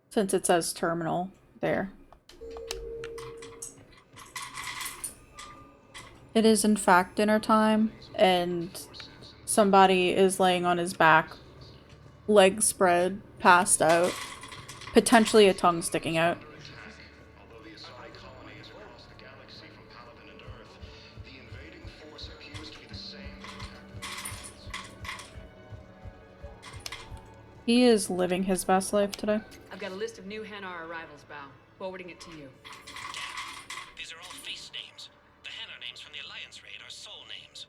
Speaker 1: Since it says terminal there. It is in fact dinner time, and somebody is laying on his back, legs spread, passed out, potentially a tongue sticking out. He is living his best life today.
Speaker 10: I've got a list of new Hanar arrivals, Bao. Forwarding it to you.
Speaker 5: These are all face names. The Hanar names from the Alliance raid are soul names.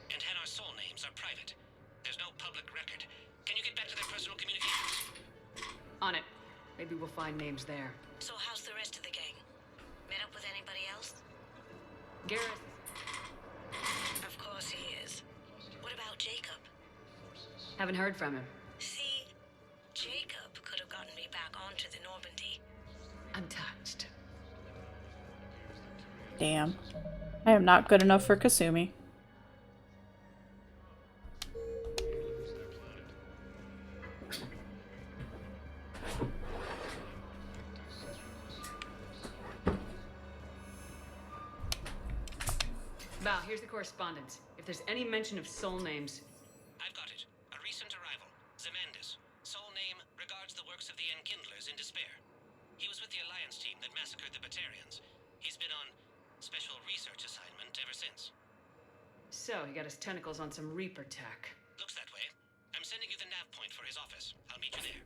Speaker 5: And Hanar soul names are private. There's no public record. Can you get back to their personal communications?
Speaker 10: On it. Maybe we'll find names there.
Speaker 6: So how's the rest of the gang? Met up with anybody else?
Speaker 10: Gareth.
Speaker 6: Of course he is. What about Jacob?
Speaker 10: Haven't heard from him.
Speaker 6: See, Jacob could have gotten me back onto the Normandy.
Speaker 10: I'm touched.
Speaker 1: Damn. I am not good enough for Kasumi.
Speaker 10: Bao, here's the correspondence. If there's any mention of soul names...
Speaker 5: I've got it. A recent arrival. Zemandis. Soul name regards the works of the Enkindlers in despair. He was with the Alliance team that massacred the Batarians. He's been on special research assignment ever since.
Speaker 10: So, he got his tentacles on some Reaper tech.
Speaker 5: Looks that way. I'm sending you the nav point for his office. I'll meet you there.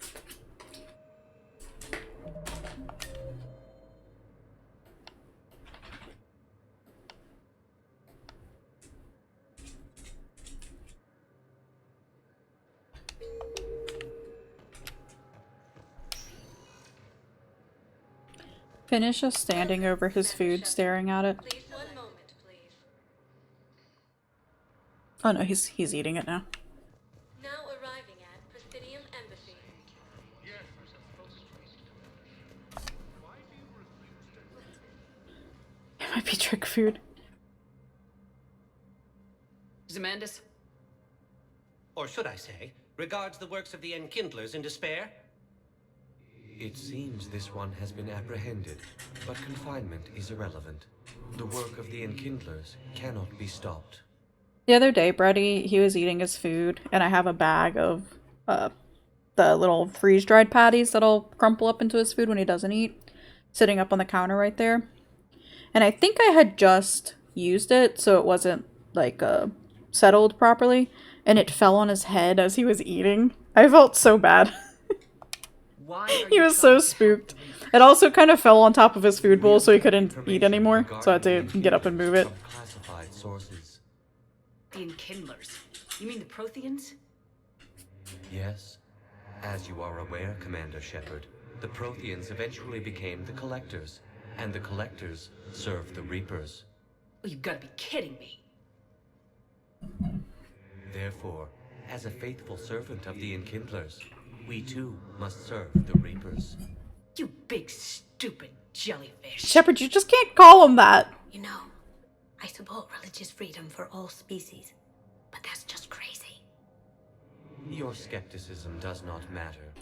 Speaker 1: Finish us standing over his food, staring at it.
Speaker 20: One moment, please.
Speaker 1: Oh no, he's eating it now.
Speaker 20: Now arriving at Presidium Embassy.
Speaker 1: It might be trick food.
Speaker 10: Zemandis?
Speaker 5: Or should I say, regards the works of the Enkindlers in despair?
Speaker 7: It seems this one has been apprehended, but confinement is irrelevant. The work of the Enkindlers cannot be stopped.
Speaker 1: The other day, Brady, he was eating his food, and I have a bag of the little freeze-dried patties that'll crumple up into his food when he doesn't eat, sitting up on the counter right there. And I think I had just used it, so it wasn't like settled properly, and it fell on his head as he was eating. I felt so bad. He was so spooked. It also kind of fell on top of his food bowl, so he couldn't eat anymore. So I had to get up and move it.
Speaker 7: Classified sources.
Speaker 10: The Enkindlers. You mean the Protheans?
Speaker 7: Yes. As you are aware, Commander Shepard, the Protheans eventually became the Collectors, and the Collectors served the Reapers.
Speaker 10: Oh, you've got to be kidding me.
Speaker 7: Therefore, as a faithful servant of the Enkindlers, we too must serve the Reapers.
Speaker 10: You big stupid jellyfish.
Speaker 1: Shepard, you just can't call him that.
Speaker 6: You know, I support religious freedom for all species, but that's just crazy.
Speaker 7: Your skepticism does not matter.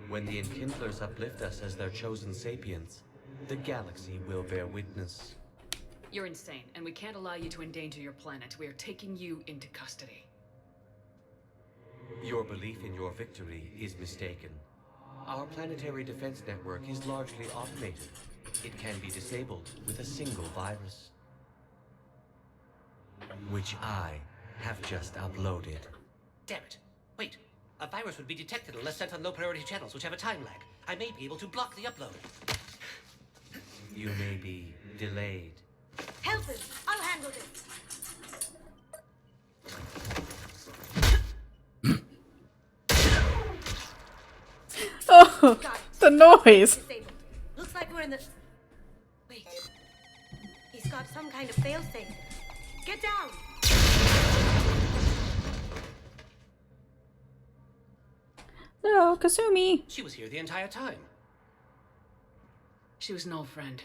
Speaker 7: When the Enkindlers uplift us as their chosen sapients, the galaxy will bear witness.
Speaker 10: You're insane, and we can't allow you to endanger your planet. We are taking you into custody.
Speaker 7: Your belief in your victory is mistaken. Our planetary defense network is largely automated. It can be disabled with a single virus, which I have just uploaded.
Speaker 5: Damn it. Wait. A virus would be detected unless sent on low-priority channels, which have a time lag. I may be able to block the upload.
Speaker 7: You may be delayed.
Speaker 6: Help him! I'll handle this!
Speaker 1: Oh, the noise.
Speaker 6: Looks like we're in the... Wait. He's got some kind of failsafe. Get down!
Speaker 1: No, Kasumi.
Speaker 5: She was here the entire time.
Speaker 10: She was an old friend.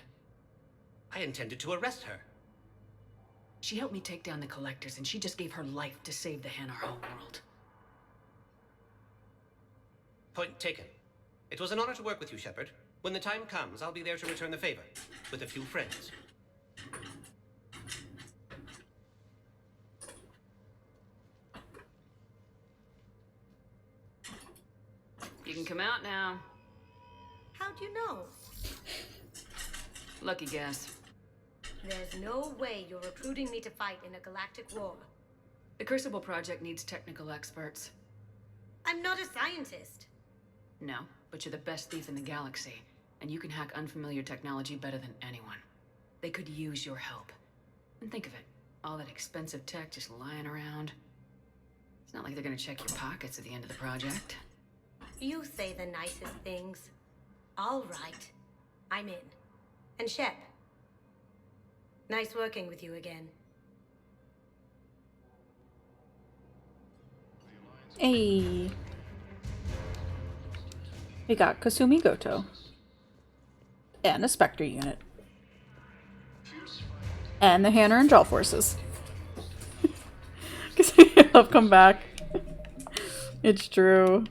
Speaker 5: I intended to arrest her.
Speaker 10: She helped me take down the Collectors, and she just gave her life to save the Hanar homeworld.
Speaker 5: Point taken. It was an honor to work with you, Shepard. When the time comes, I'll be there to return the favor, with a few friends.
Speaker 10: You can come out now.
Speaker 6: How'd you know?
Speaker 10: Lucky guess.
Speaker 6: There's no way you're recruiting me to fight in a galactic war.
Speaker 10: The Crucible Project needs technical experts.
Speaker 6: I'm not a scientist.
Speaker 10: No, but you're the best thief in the galaxy, and you can hack unfamiliar technology better than anyone. They could use your help. And think of it, all that expensive tech just lying around. It's not like they're gonna check your pockets at the end of the project.
Speaker 6: You say the nicest things. All right. I'm in. And Shep. Nice working with you again.
Speaker 1: Hey. We got Kasumi Goto. And a Spectre unit. And the Hanar and Jaw forces. I'll come back. It's true.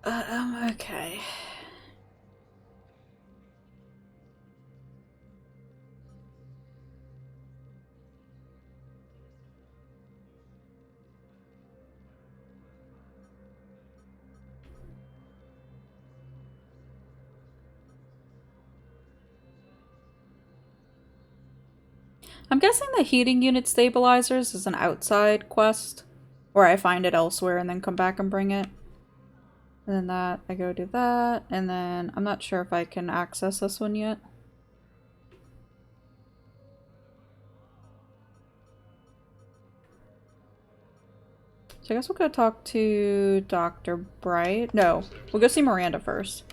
Speaker 1: Okay. I'm guessing the heating unit stabilizers is an outside quest, where I find it elsewhere and then come back and bring it. And then that, I go do that, and then I'm not sure if I can access this one yet. So I guess we'll go talk to Dr. Bright. No, we'll go see Miranda first.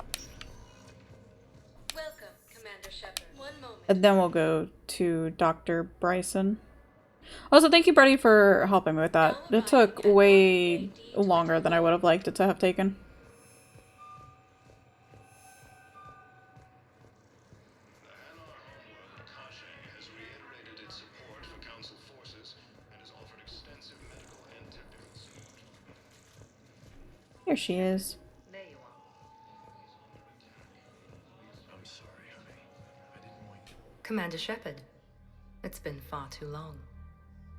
Speaker 6: Welcome, Commander Shepard. One moment.
Speaker 1: And then we'll go to Dr. Bryson. Also, thank you, Brady, for helping me with that. It took way longer than I would have liked it to have taken. Here she is.
Speaker 11: There you are.
Speaker 15: I'm sorry, honey. I didn't want you.
Speaker 21: Commander Shepard, it's been far too long.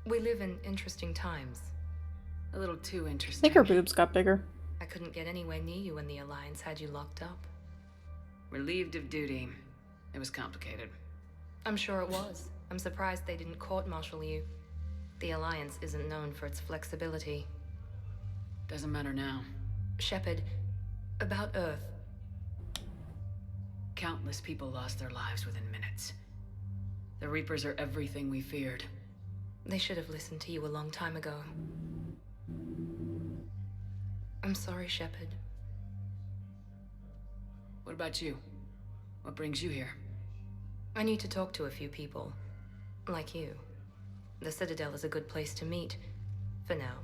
Speaker 21: We live in interesting times.
Speaker 10: A little too
Speaker 1: I
Speaker 10: interesting.
Speaker 1: think her boobs got bigger.
Speaker 21: I couldn't get anywhere near you when the Alliance had you locked up.
Speaker 10: Relieved of duty. It was complicated.
Speaker 21: I'm sure it was. I'm surprised they didn't court-martial you. The Alliance isn't known for its flexibility.
Speaker 10: Doesn't matter now.
Speaker 21: Shepard, about Earth.
Speaker 10: Countless people lost their lives within minutes. The Reapers are everything we feared.
Speaker 21: They should have listened to you a long time ago. I'm sorry, Shepard.
Speaker 10: What about you? What brings you here?
Speaker 21: I need to talk to a few people. Like you. The Citadel is a good place to meet. For now.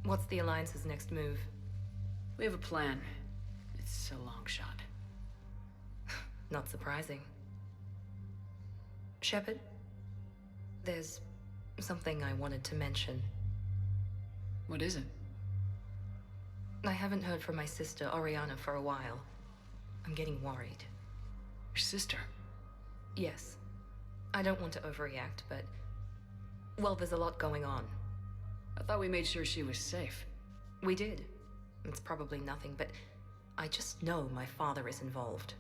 Speaker 21: What's the Alliance's next move?
Speaker 10: We have a plan. It's a long shot.
Speaker 21: Not surprising. Shepard, there's something I wanted to mention.
Speaker 10: What is it?
Speaker 21: I haven't heard from my sister, Oriana, for a while. I'm getting worried.
Speaker 10: Your sister?
Speaker 21: Yes. I don't want to overreact, but... well, there's a lot going on.
Speaker 10: I thought we made sure she was safe.
Speaker 21: We did. It's probably nothing, but I just know my father is involved.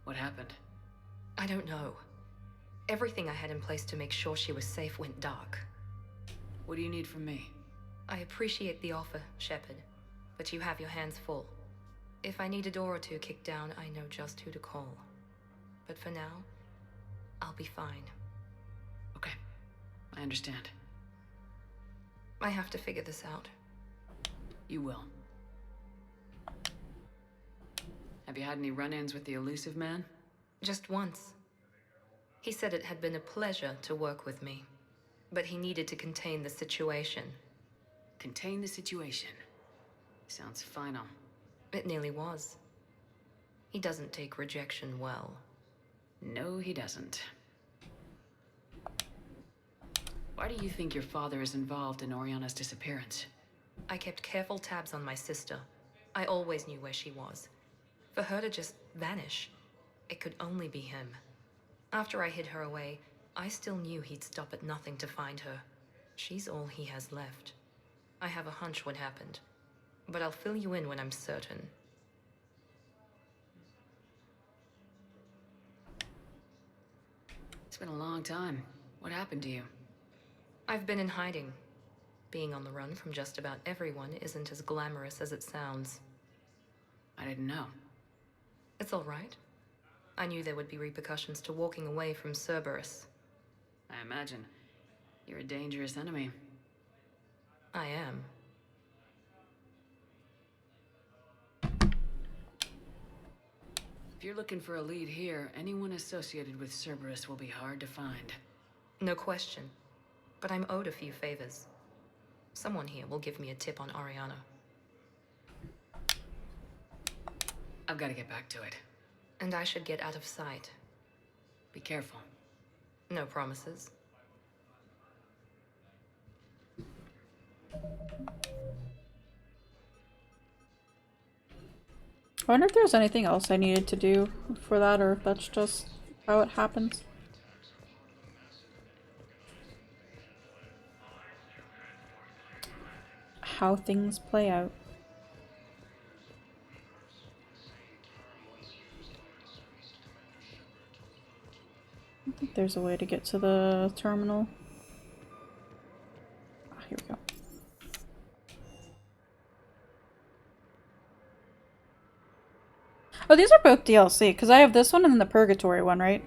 Speaker 10: What happened?
Speaker 21: I don't know. Everything I had in place to make sure she was safe went dark.
Speaker 10: What do you need from me?
Speaker 21: I appreciate the offer, Shepard, but you have your hands full. If I need a door or two kicked down, I know just who to call. But for now, I'll be fine.
Speaker 10: Okay, I understand.
Speaker 21: I have to figure this out.
Speaker 10: You will. Have you had any run-ins with the Elusive Man?
Speaker 21: Just once. He said it had been a pleasure to work with me, but he needed to contain the situation.
Speaker 10: Contain the situation? Sounds final.
Speaker 21: It nearly was. He doesn't take rejection well.
Speaker 10: No, he doesn't. Why do you think your father is involved in Oriana's disappearance?
Speaker 21: I kept careful tabs on my sister. I always knew where she was. For her to just vanish, it could only be him. After I hid her away, I still knew he'd stop at nothing to find her. She's all he has left. I have a hunch what happened, but I'll fill you in when I'm certain.
Speaker 10: It's been a long time. What happened to you?
Speaker 21: I've been in hiding. Being on the run from just about everyone isn't as glamorous as it sounds.
Speaker 10: I didn't know.
Speaker 21: It's all right. I knew there would be repercussions to walking away from Cerberus.
Speaker 10: I imagine. You're a dangerous enemy.
Speaker 21: I am.
Speaker 10: If you're looking for a lead here, anyone associated with Cerberus will be hard to find.
Speaker 21: No question. But I'm owed a few favors. Someone here will give me a tip on Oriana.
Speaker 10: I've got to get back to it.
Speaker 21: And I should get out of sight.
Speaker 10: Be careful.
Speaker 21: No promises.
Speaker 1: I wonder if there's anything else I needed to do for that, or if that's just how it happens. How things play out. I think there's a way to get to the terminal. Ah, here we go. Oh, these are both DLC, because I have this one and then the Purgatory one, right?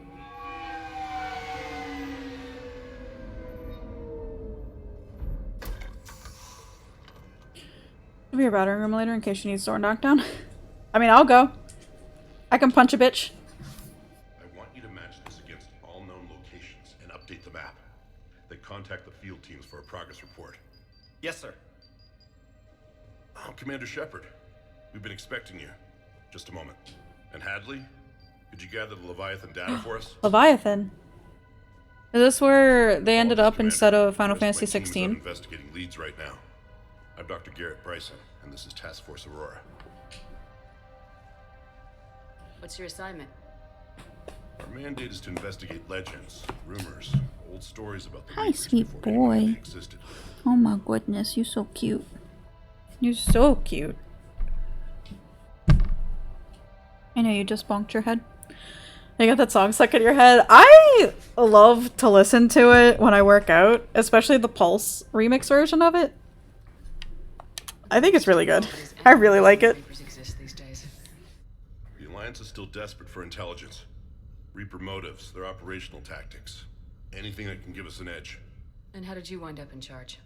Speaker 1: Give me your battering room later in case you need door knocked down. I mean, I'll go. I can punch a bitch.
Speaker 24: I want you to match this against all known locations and update the map. Then contact the field teams for a progress report.
Speaker 5: Yes, sir.
Speaker 24: Oh, Commander Shepard. We've been expecting you. Just a moment. And Hadley, could you gather the Leviathan data for us?
Speaker 1: Leviathan? Is this where they ended up instead of Final Fantasy 16?
Speaker 24: I'm investigating leads right now. I'm Dr. Garrett Bryson, and this is Task Force Aurora.
Speaker 10: What's your assignment?
Speaker 24: Our mandate is to investigate legends, rumors, old stories about the
Speaker 1: Hi,
Speaker 24: Reapers
Speaker 1: sweet
Speaker 24: before anyone
Speaker 1: boy.
Speaker 24: existed.
Speaker 1: Oh my goodness, you're so cute. You're so cute. I know you just bonked your head. You got that song stuck in your head. I love to listen to it when I work out, especially the Pulse remix version of it. I think it's really good. I really like it.
Speaker 3: The Alliance is still desperate for intelligence. Reaper motives, their operational tactics. Anything that can give us an edge.
Speaker 10: And how did you wind up in charge?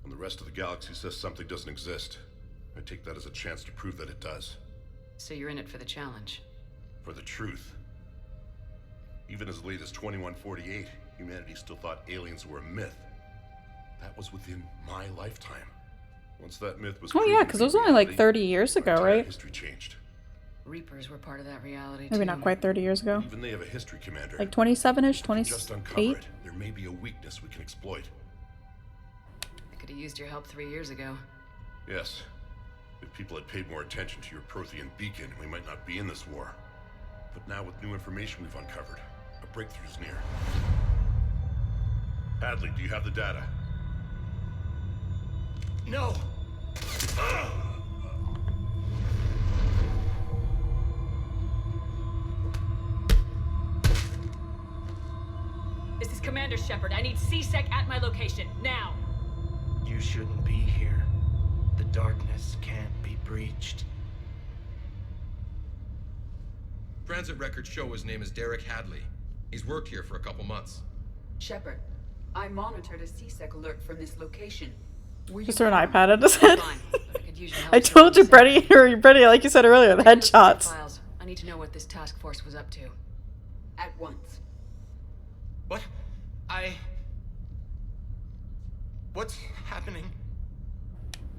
Speaker 3: When the rest of the galaxy says something doesn't exist, I take that as a chance to prove that it does.
Speaker 10: So you're in it for the challenge.
Speaker 3: For the truth. Even as late as 2148, humanity still thought aliens were a myth. That was within my lifetime. Once that myth was
Speaker 1: Oh yeah, because it was only like 30 years ago, right?
Speaker 3: History changed.
Speaker 10: Reapers were part of that reality
Speaker 1: Maybe
Speaker 10: too.
Speaker 1: not quite 30 years ago.
Speaker 3: Even they have a history, Commander.
Speaker 1: Like 27-ish,
Speaker 3: Just uncover
Speaker 1: 28?
Speaker 3: it. There may be a weakness we can exploit.
Speaker 10: I could have used your help 3 years ago.
Speaker 3: Yes. If people had paid more attention to your Prothean beacon, we might not be in this war. But now with new information we've uncovered, a breakthrough's near. Hadley, do you have the data?
Speaker 14: No!
Speaker 8: This is Commander Shepard. I need C-Sec at my location, now!
Speaker 14: You shouldn't be here. The darkness can't be breached.
Speaker 17: Transit records show his name is Derek Hadley. He's worked here for a couple months.
Speaker 18: Shepard, I monitored a C-Sec alert from this location.
Speaker 1: Just throw an iPad at his head.
Speaker 10: Fine.
Speaker 1: I told you, Brady, or Brady, like you said earlier, the headshots.
Speaker 10: Files. I need to know what this task force was up to.
Speaker 18: At once.
Speaker 14: What? What's happening?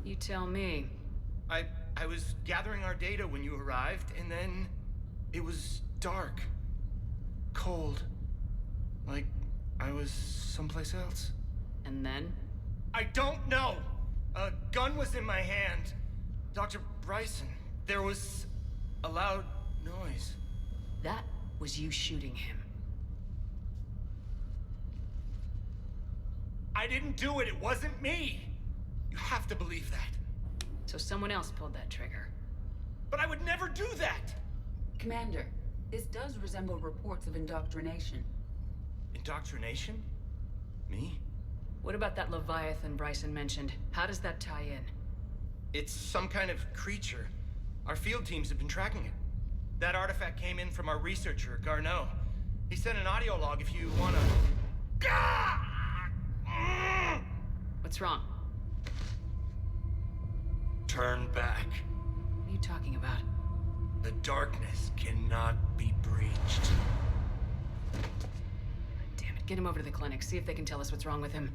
Speaker 10: You tell me.
Speaker 14: I was gathering our data when you arrived, and then it was dark. Cold. Like I was someplace else.
Speaker 10: And then?
Speaker 14: I don't know! A gun was in my hand. Dr. Bryson, there was a loud noise.
Speaker 10: That was you shooting him.
Speaker 14: I didn't do it, it wasn't me! You have to believe that.
Speaker 10: So someone else pulled that trigger.
Speaker 14: But I would never do that!
Speaker 18: Commander, this does resemble reports of indoctrination.
Speaker 14: Indoctrination? Me?
Speaker 10: What about that Leviathan Bryson mentioned? How does that tie in?
Speaker 14: It's some kind of creature. Our field teams have been tracking it. That artifact came in from our researcher, Garneau. He sent an audio log if you wanna...
Speaker 10: What's wrong?
Speaker 14: Turn back.
Speaker 10: What are you talking about?
Speaker 14: The darkness cannot be breached.
Speaker 10: Damn it, get him over to the clinic. See if they can tell us what's wrong with him.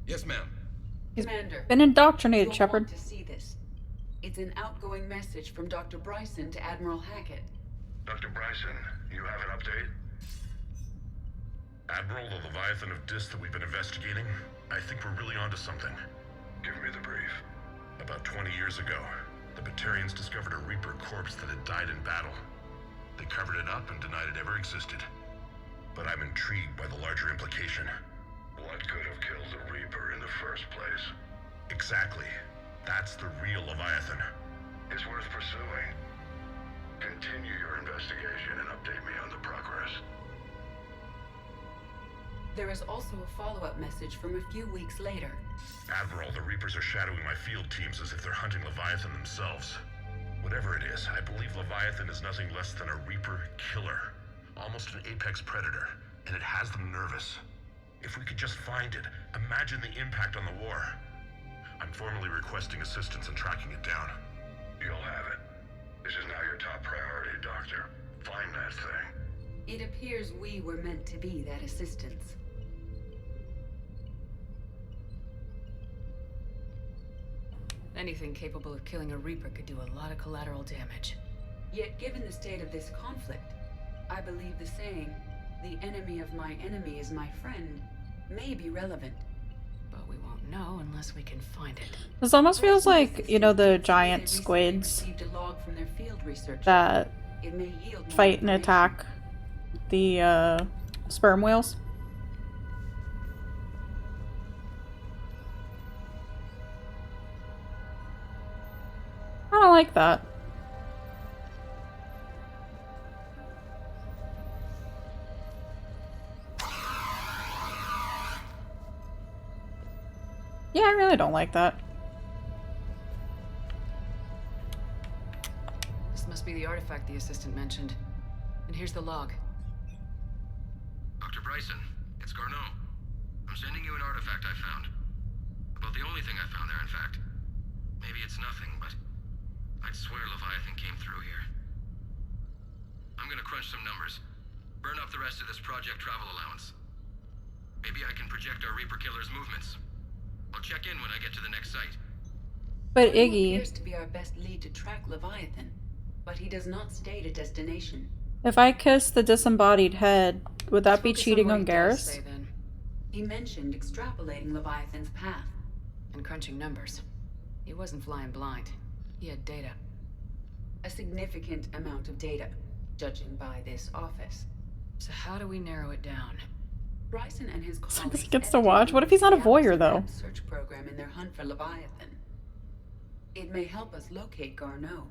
Speaker 17: Yes, ma'am.
Speaker 18: Commander,
Speaker 1: Been indoctrinated,
Speaker 18: you'll
Speaker 1: Shepard.
Speaker 18: want to see this. It's an outgoing message from Dr. Bryson to Admiral Hackett.
Speaker 3: Dr. Bryson, you have an update? Admiral, the Leviathan of Dis that we've been investigating, I think we're really onto something. Give me the brief. About 20 years ago, the Batarians discovered a Reaper corpse that had died in battle. They covered it up and denied it ever existed. But I'm intrigued by the larger implication. What could have killed the Reaper in the first place? Exactly. That's the real Leviathan. It's worth pursuing. Continue your investigation and update me on the progress.
Speaker 18: There is also a follow-up message from a few weeks later.
Speaker 3: Admiral, the Reapers are shadowing my field teams as if they're hunting Leviathan themselves. Whatever it is, I believe Leviathan is nothing less than a Reaper killer. Almost an apex predator, and it has them nervous. If we could just find it, imagine the impact on the war. I'm formally requesting assistance in tracking it down. You'll have it. This is now your top priority, Doctor. Find that thing.
Speaker 18: It appears we were meant to be that assistance.
Speaker 10: Anything capable of killing a Reaper could do a lot of collateral damage.
Speaker 18: Yet given the state of this conflict, I believe the saying, "The enemy of my enemy is my friend," may be relevant.
Speaker 10: But we won't know unless we can find it.
Speaker 1: This almost feels like, you know, the giant squids
Speaker 18: Received a log from their field researcher.
Speaker 1: that
Speaker 18: It may yield more
Speaker 1: fight and
Speaker 18: information.
Speaker 1: attack the sperm whales. I don't like that. Yeah, I really don't like that.
Speaker 10: This must be the artifact the assistant mentioned. And here's the log.
Speaker 17: Dr. Bryson, it's Garneau. I'm sending you an artifact I found. About the only thing I found there, in fact. Maybe it's nothing, but I'd swear Leviathan came through here. I'm gonna crunch some numbers. Burn up the rest of this project travel allowance. Maybe I can project our Reaper Killer's movements. I'll check in when I get to the next site.
Speaker 1: But
Speaker 18: Garneau
Speaker 1: Iggy,
Speaker 18: appears to be our best lead to track Leviathan, but he does not state a destination.
Speaker 1: if I kiss the disembodied head, would that be
Speaker 10: Focus
Speaker 1: cheating
Speaker 10: what
Speaker 1: on
Speaker 10: he does say,
Speaker 1: Garrus?
Speaker 10: then.
Speaker 18: He mentioned extrapolating Leviathan's path.
Speaker 10: And crunching numbers. He wasn't flying blind. He had data.
Speaker 18: A significant amount of data, judging by this office.
Speaker 10: So how do we narrow it down?
Speaker 18: Bryson and his
Speaker 1: Because
Speaker 18: colleagues
Speaker 1: he gets to watch. What if he's not a
Speaker 18: evidently
Speaker 1: voyeur, though?
Speaker 18: Galaxy Map search program in their hunt for Leviathan. It may help us locate Garneau.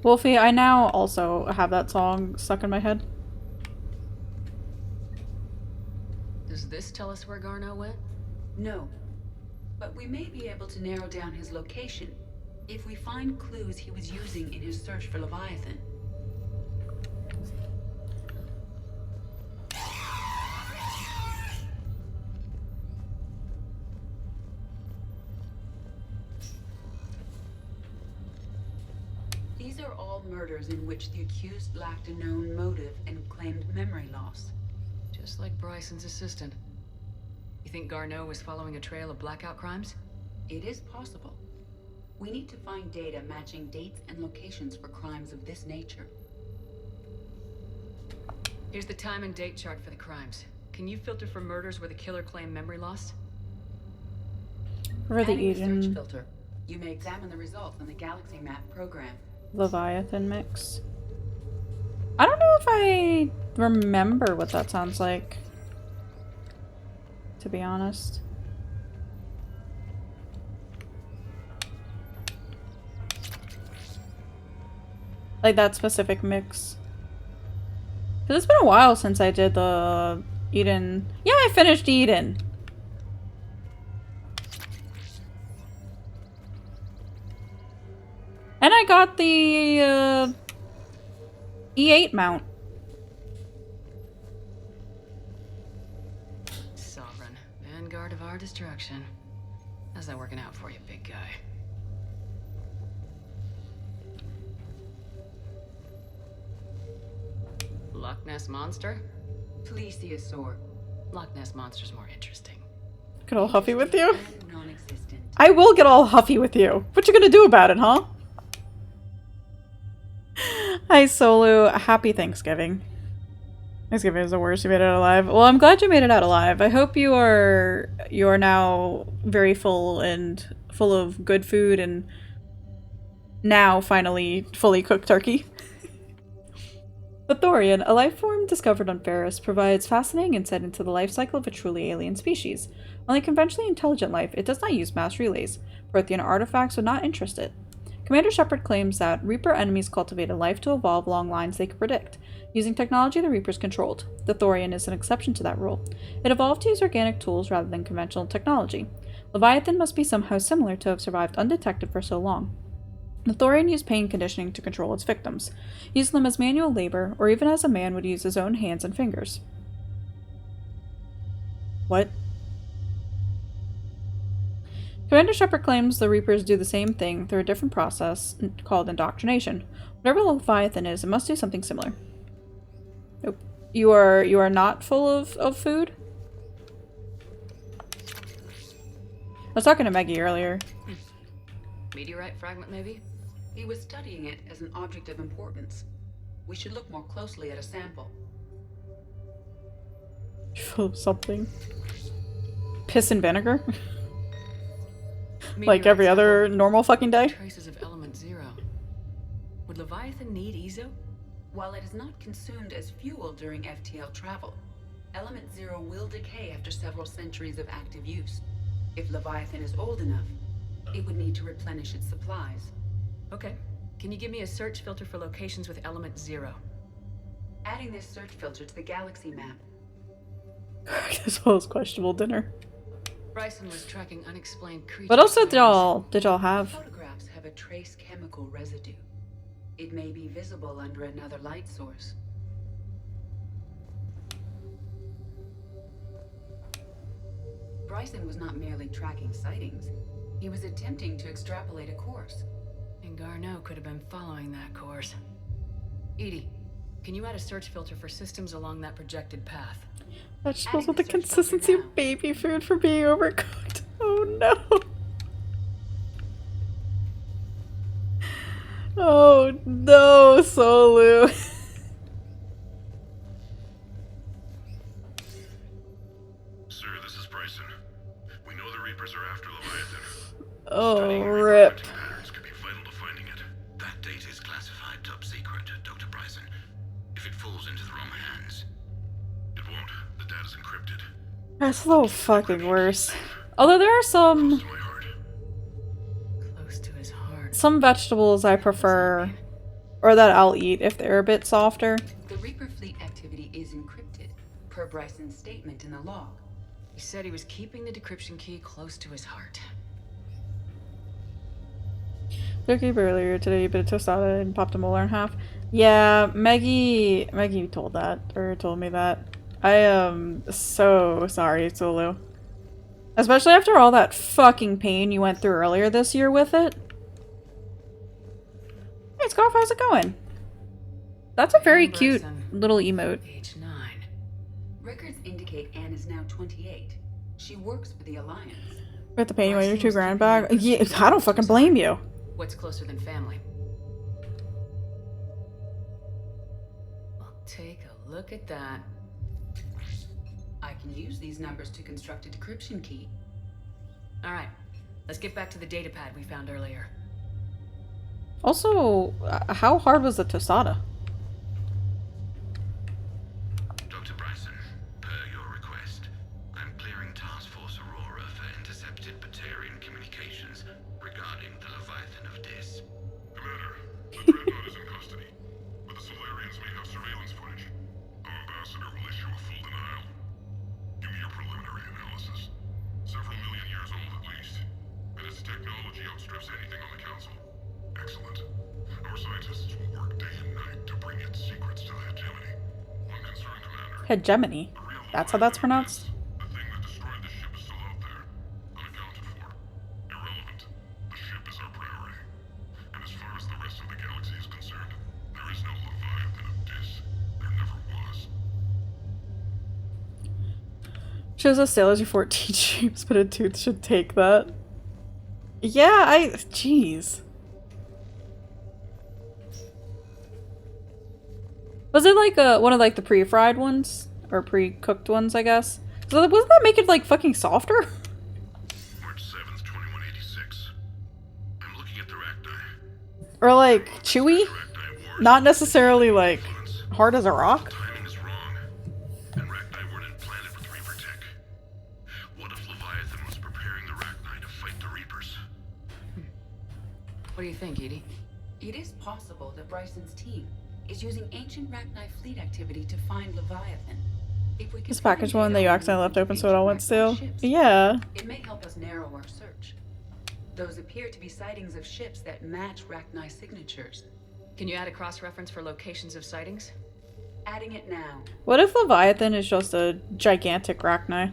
Speaker 1: Wolfie, I now also have that song stuck in my head.
Speaker 10: Does this tell us where Garneau went?
Speaker 18: No, but we may be able to narrow down his location if we find clues he was using in his search for Leviathan. These are all murders in which the accused lacked a known motive and claimed memory loss.
Speaker 10: Just like Bryson's assistant. You think Garneau was following a trail of blackout crimes?
Speaker 18: It is possible. We need to find data matching dates and locations for crimes of this nature.
Speaker 10: Here's the time and date chart for the crimes. Can you filter for murders where the killer claimed memory loss?
Speaker 1: For the
Speaker 18: Adding a search
Speaker 1: Eden
Speaker 18: filter, you may examine the results on the Galaxy Map program.
Speaker 1: Leviathan mix. I don't know if I remember what that sounds like, to be honest. Like that specific mix. Because it's been a while since I did the Eden. Yeah, I finished Eden. And I got the E8 mount.
Speaker 10: Sovereign, vanguard of our destruction. How's that working out for you, big guy? Loch Ness Monster?
Speaker 18: Plesiosaur.
Speaker 10: Loch Ness Monster's more interesting.
Speaker 1: Get all huffy with you?
Speaker 18: Non-existent.
Speaker 1: I will get all huffy with you. What you gonna do about it, huh? Hi, Solu. Happy Thanksgiving. Thanksgiving is the worst. You made it out alive. Well, I'm glad you made it out alive. I hope you are now very full and full of good food and now finally fully cooked turkey. The Thorian, a life form discovered on Ferris, provides fascinating insight into the life cycle of a truly alien species. Unlike conventionally intelligent life, it does not use mass relays. Prothean artifacts would not interest it. Commander Shepard claims that Reaper enemies cultivate a life to evolve along lines they could predict, using technology the Reapers controlled. The Thorian is an exception to that rule. It evolved to use organic tools rather than conventional technology. Leviathan must be somehow similar to have survived undetected for so long. The Thorian used pain conditioning to control its victims, using them as manual labor, or even as a man would use his own hands and fingers. What? Commander Shepard claims the Reapers do the same thing through a different process called indoctrination. Whatever Leviathan is, it must do something similar. Nope. You are not full of food? I was talking to Maggie earlier.
Speaker 10: Meteorite fragment, maybe?
Speaker 18: He was studying it as an object of importance. We should look more closely at a sample.
Speaker 1: Full of something. Piss and vinegar? Like
Speaker 10: Meteorite
Speaker 1: every other
Speaker 10: sample.
Speaker 1: normal fucking day?
Speaker 10: Traces of element 0. Would Leviathan need Ezo?
Speaker 18: While it is not consumed as fuel during FTL travel, Element 0 will decay after several centuries of active use. If Leviathan is old enough, It would need to replenish its supplies.
Speaker 10: Okay. Can you give me a search filter for locations with element 0?
Speaker 18: Adding this search filter to the galaxy map.
Speaker 1: As well as questionable dinner.
Speaker 10: Bryson was tracking unexplained creatures.
Speaker 1: What else did y'all have?
Speaker 18: Photographs have a trace chemical residue. It may be visible under another light source. Bryson was not merely tracking sightings. He was attempting to extrapolate a course.
Speaker 10: And Garneau could have been following that course. EDI, can you add a search filter for systems along that projected path?
Speaker 1: Vegetables with the consistency of baby food for being overcooked. Oh no. Oh no, Solu.
Speaker 3: Sir, this is Bryson. We know the Reapers are after Leviathan.
Speaker 1: Oh, rip.
Speaker 3: Patterns could be vital to finding it.
Speaker 17: That data is classified top secret, Dr. Bryson. If it falls into the wrong hands...
Speaker 3: It won't. The data's encrypted.
Speaker 1: That's a little fucking worse. Although there are some
Speaker 10: Close to his heart.
Speaker 1: some vegetables I prefer, or that I'll eat if they're a bit softer.
Speaker 18: The Reaper fleet activity is encrypted, per Bryson's statement in the log.
Speaker 10: He said he was keeping the decryption key close to his heart.
Speaker 1: Zookeeper earlier today, a bit of tostada and popped a molar in half. Yeah, Maggie told me that. I am so sorry, Solu. Especially after all that fucking pain you went through earlier this year with it. Hey, Scarf, how's it going? That's a very cute little emote.
Speaker 10: Age 9.
Speaker 18: Records indicate Anne is now 28. She works for the Alliance.
Speaker 1: We have to pay you your $2,000 back. Yeah, I don't fucking blame you.
Speaker 10: What's closer than family? Well, take a look at that.
Speaker 18: I can use these numbers to construct a decryption key.
Speaker 10: Alright, let's get back to the datapad we found earlier.
Speaker 1: Also, how hard was the tostada?
Speaker 17: Dr. Bryson, per your request, I'm clearing Task Force Aurora for intercepted Batarian communications regarding the Leviathan of Dis.
Speaker 3: Commander, the Dreadnought is in custody, but the Solarians may have surveillance footage. Our ambassador will issue a full denial. Give me your preliminary analysis. Several million years old at least, and its technology outstrips anything on the Council. Excellent. Our scientists will work day and night to bring its secrets to the hegemony. One concern, Commander.
Speaker 1: Hegemony. That's how that's pronounced?
Speaker 3: The thing that destroyed the ship is still out there, unaccounted for. Irrelevant. The ship is our priority. And as far as the rest of the galaxy is concerned, there is no Leviathan of Dis. There never was.
Speaker 1: Shows us sailors are 14 shapes, but a tooth should take that. Yeah, jeez. Was it like one of like the pre-fried ones? Or pre-cooked ones, I guess? So wasn't that make it like fucking softer?
Speaker 3: March 7th, 2186. I'm looking at the Rachni.
Speaker 1: Or like chewy? Not necessarily like hard as a rock?
Speaker 3: Timing is wrong. And Rachni weren't implanted with Reaper tech. What if Leviathan was preparing the Rachni to fight the Reapers?
Speaker 10: What do you think, Edie?
Speaker 18: It is possible that Bryson's team is using ancient Rachni fleet activity to find Leviathan. If we can
Speaker 1: This package one that you accidentally left open so it all went stale.
Speaker 18: ships,
Speaker 1: Yeah.
Speaker 18: it may help us narrow our search. Those appear to be sightings of ships that match Rachni signatures.
Speaker 10: Can you add a cross-reference for locations of sightings?
Speaker 18: Adding it now.
Speaker 1: What if Leviathan is just a gigantic Rachni?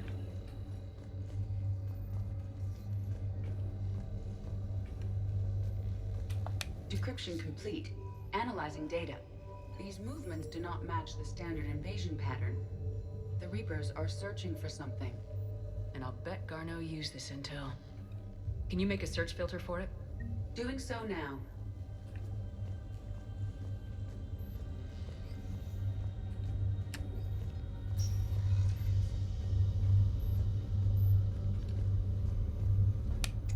Speaker 18: Decryption complete. Analyzing data. These movements do not match the standard invasion pattern. The Reapers are searching for something.
Speaker 10: And I'll bet Garneau used this intel. Can you make a search filter for it?
Speaker 18: Doing so now.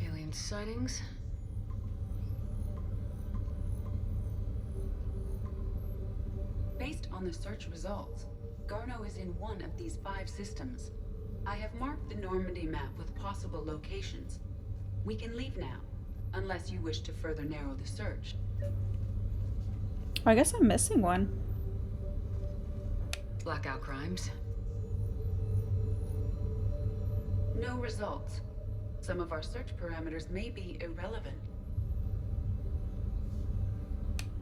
Speaker 10: Alien sightings?
Speaker 18: Based on the search results, Garneau is in one of these 5 systems. I have marked the Normandy map with possible locations. We can leave now. unless you wish to further narrow the search.
Speaker 1: I guess I'm missing one.
Speaker 18: Blackout crimes. No results. Some of our search parameters may be irrelevant.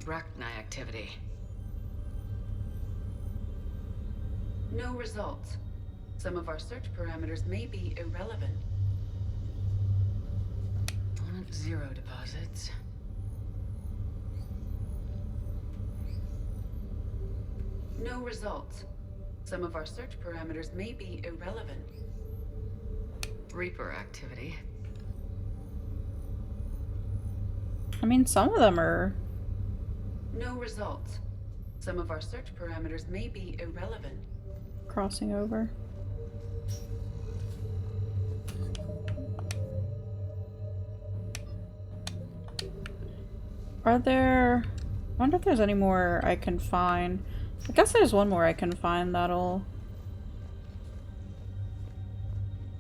Speaker 10: Rachni activity.
Speaker 18: No results. Some of our search parameters may be irrelevant.
Speaker 10: Element 0 deposits.
Speaker 18: No results. Some of our search parameters may be irrelevant.
Speaker 10: Reaper activity.
Speaker 1: I mean, some of them are...
Speaker 18: No results. Some of our search parameters may be irrelevant.
Speaker 1: crossing over. Are there... I wonder if there's any more I can find. I guess there's one more I can find that'll...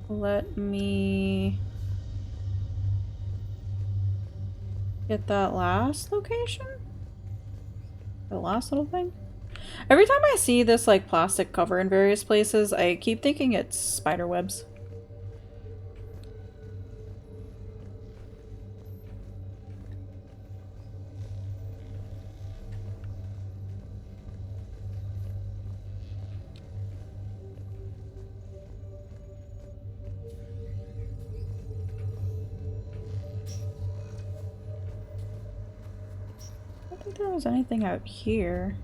Speaker 1: let me... get that last location? The last little thing? Every time I see this like plastic cover in various places, I keep thinking it's spider webs. I don't think there was anything out here.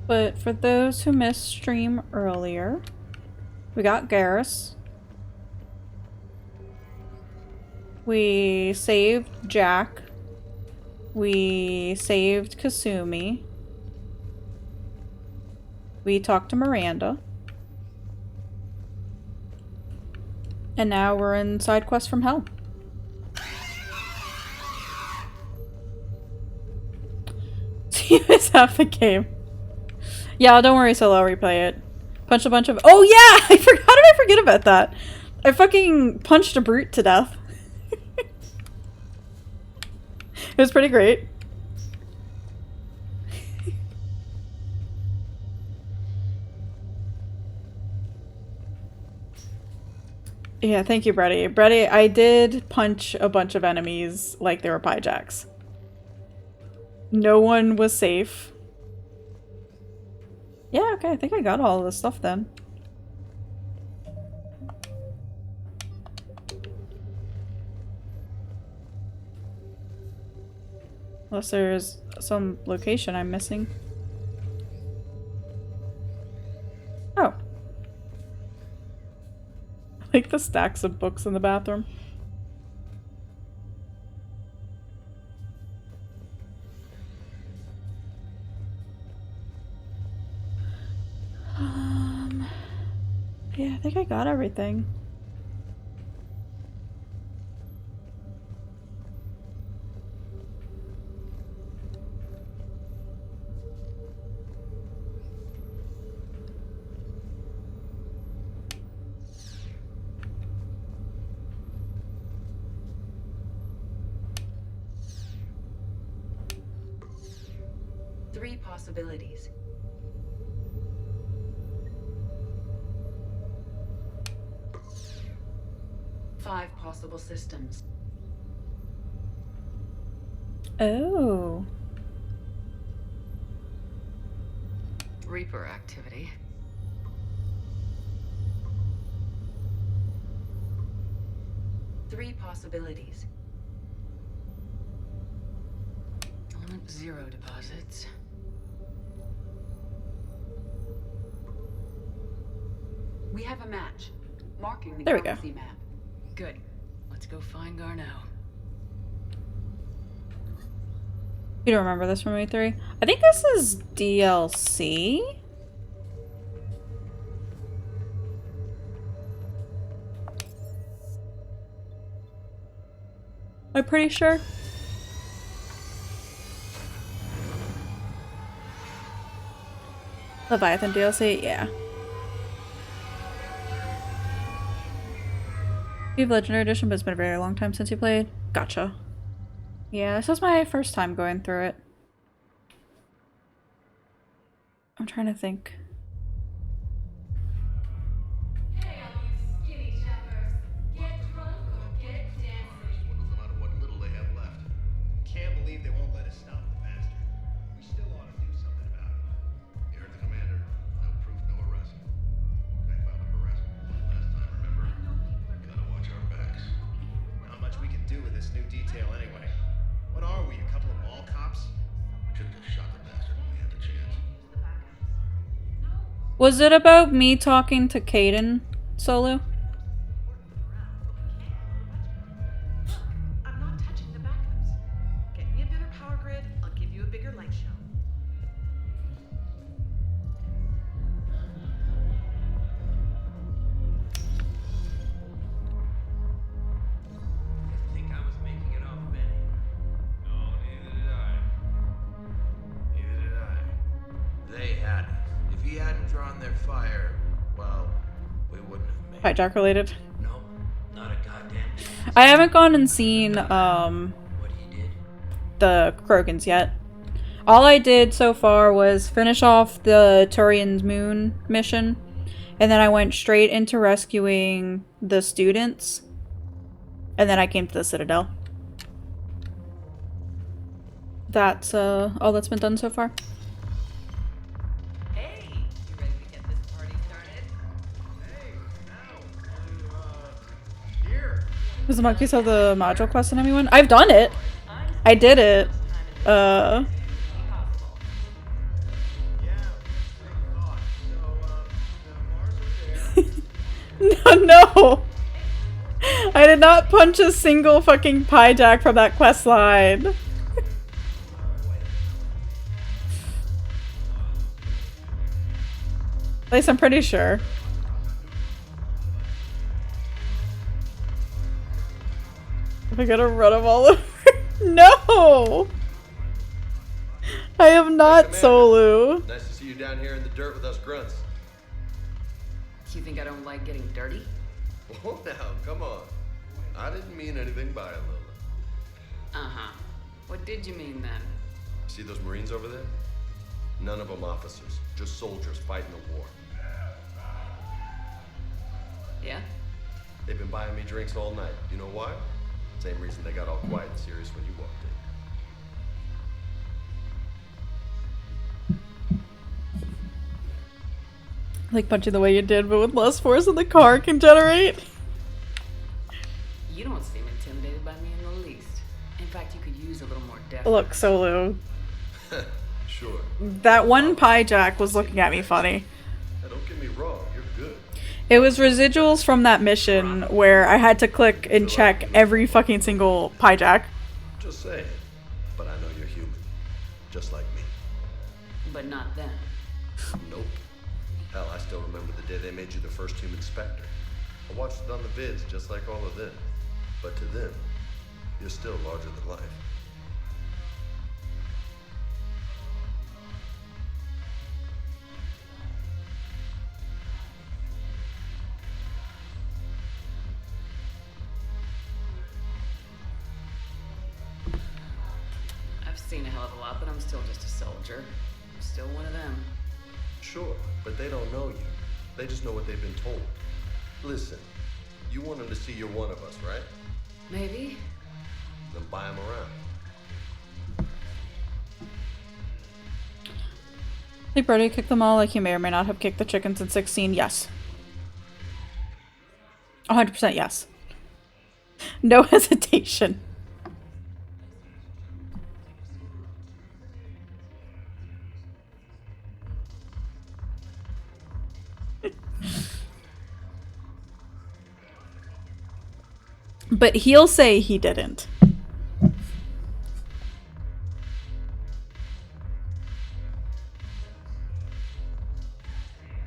Speaker 1: But for those who missed stream earlier, we got Garrus. We saved Jack. We saved Kasumi. We talked to Miranda. And now we're in Side Quest from Hell. So you missed half the game. Yeah, don't worry, Solo, I'll replay it. Punched a bunch of- oh yeah! How did I forget about that? I fucking punched a brute to death. It was pretty great. Yeah, thank you, Brady. Brady, I did punch a bunch of enemies like they were pie jacks. No one was safe. Yeah, okay, I think I got all of this stuff then. Unless there's some location I'm missing. Oh. I like the stacks of books in the bathroom. Yeah, I think I got everything.
Speaker 18: Three possibilities. Five possible systems.
Speaker 1: Oh.
Speaker 10: Reaper activity.
Speaker 18: Three possibilities.
Speaker 10: Element 0 deposits.
Speaker 18: We have a match, marking the
Speaker 1: There we go.
Speaker 18: galaxy map.
Speaker 10: Good. Let's go find Garneau.
Speaker 1: You don't remember this from E3? I think this is DLC? I'm pretty sure. Leviathan DLC? Yeah. You have Legendary Edition, but it's been a very long time since you played. Gotcha. Yeah, this was my first time going through it. I'm trying to think.
Speaker 15: Can't believe they won't let us stop the bastard. We still ought to do something about it. You heard the commander. No proof, no arrest. They filed a harassment last time, remember? Gotta watch our backs. Not much we can do with this new detail anyway. What are we, a couple of mall cops? Should've just shot the bastard when we had the chance.
Speaker 1: Was it about me talking to Caden, Solo?
Speaker 12: I'm not touching the backups. Get me a better power grid, I'll give you a bigger light show.
Speaker 15: Didn't think I was making it off, Benny. No, neither did I. Neither did I. They hadn't. If he hadn't drawn their fire, well, we wouldn't have made it.
Speaker 1: Hijack related.
Speaker 15: No, not a goddamn chance.
Speaker 1: I haven't gone and seen the Krogans yet. All I did so far was finish off the Turian's Moon mission, and then I went straight into rescuing the students, and then I came to the Citadel. That's all that's been done so far.
Speaker 12: Hey, you ready to get this party started?
Speaker 15: Hey, here.
Speaker 1: Was the monkeys have the module quest in anyone? I've done it. I did it. No. I did not punch a single fucking Pyjack from that quest line. At least I'm pretty sure. Am I gonna run them all over? No! I am not Solu.
Speaker 17: Nice to see you down here in the dirt with us grunts.
Speaker 10: You think I don't like getting dirty?
Speaker 17: Oh, now, come on. I didn't mean anything by it, Lola.
Speaker 10: Uh-huh. What did you mean then?
Speaker 17: See those Marines over there? None of them officers, just soldiers fighting a war.
Speaker 10: Yeah?
Speaker 17: They've been buying me drinks all night. You know why? Same reason they got all quiet and serious when you walked in.
Speaker 1: Like punching the way you did, but with less force than the car can generate.
Speaker 10: You don't seem intimidated by me in the least. In fact, you could use a little more depth.
Speaker 1: Look, Solu.
Speaker 17: Sure.
Speaker 1: That one Pyjack was looking at me funny.
Speaker 17: Now, don't get me wrong, you're good.
Speaker 1: It was residuals from that mission where I had to click and check every fucking single Pyjack.
Speaker 17: Just saying. But I know you're human. Just like me.
Speaker 10: But not them.
Speaker 17: Nope. Hell, I still remember the day they made you the first human Spectre. I watched it on the vids just like all of them. But to them, you're still larger than life.
Speaker 10: I've seen a hell of a lot, but I'm still just a soldier. I'm still one of them.
Speaker 17: Sure, but they don't know you. They just know what they've been told. Listen, you want them to see you're one of us, right?
Speaker 10: Maybe.
Speaker 17: Then buy them around.
Speaker 1: Hey, Brody, kick them all like you may or may not have kicked the chickens in 16. Yes. 100% yes. No hesitation. But he'll say he didn't.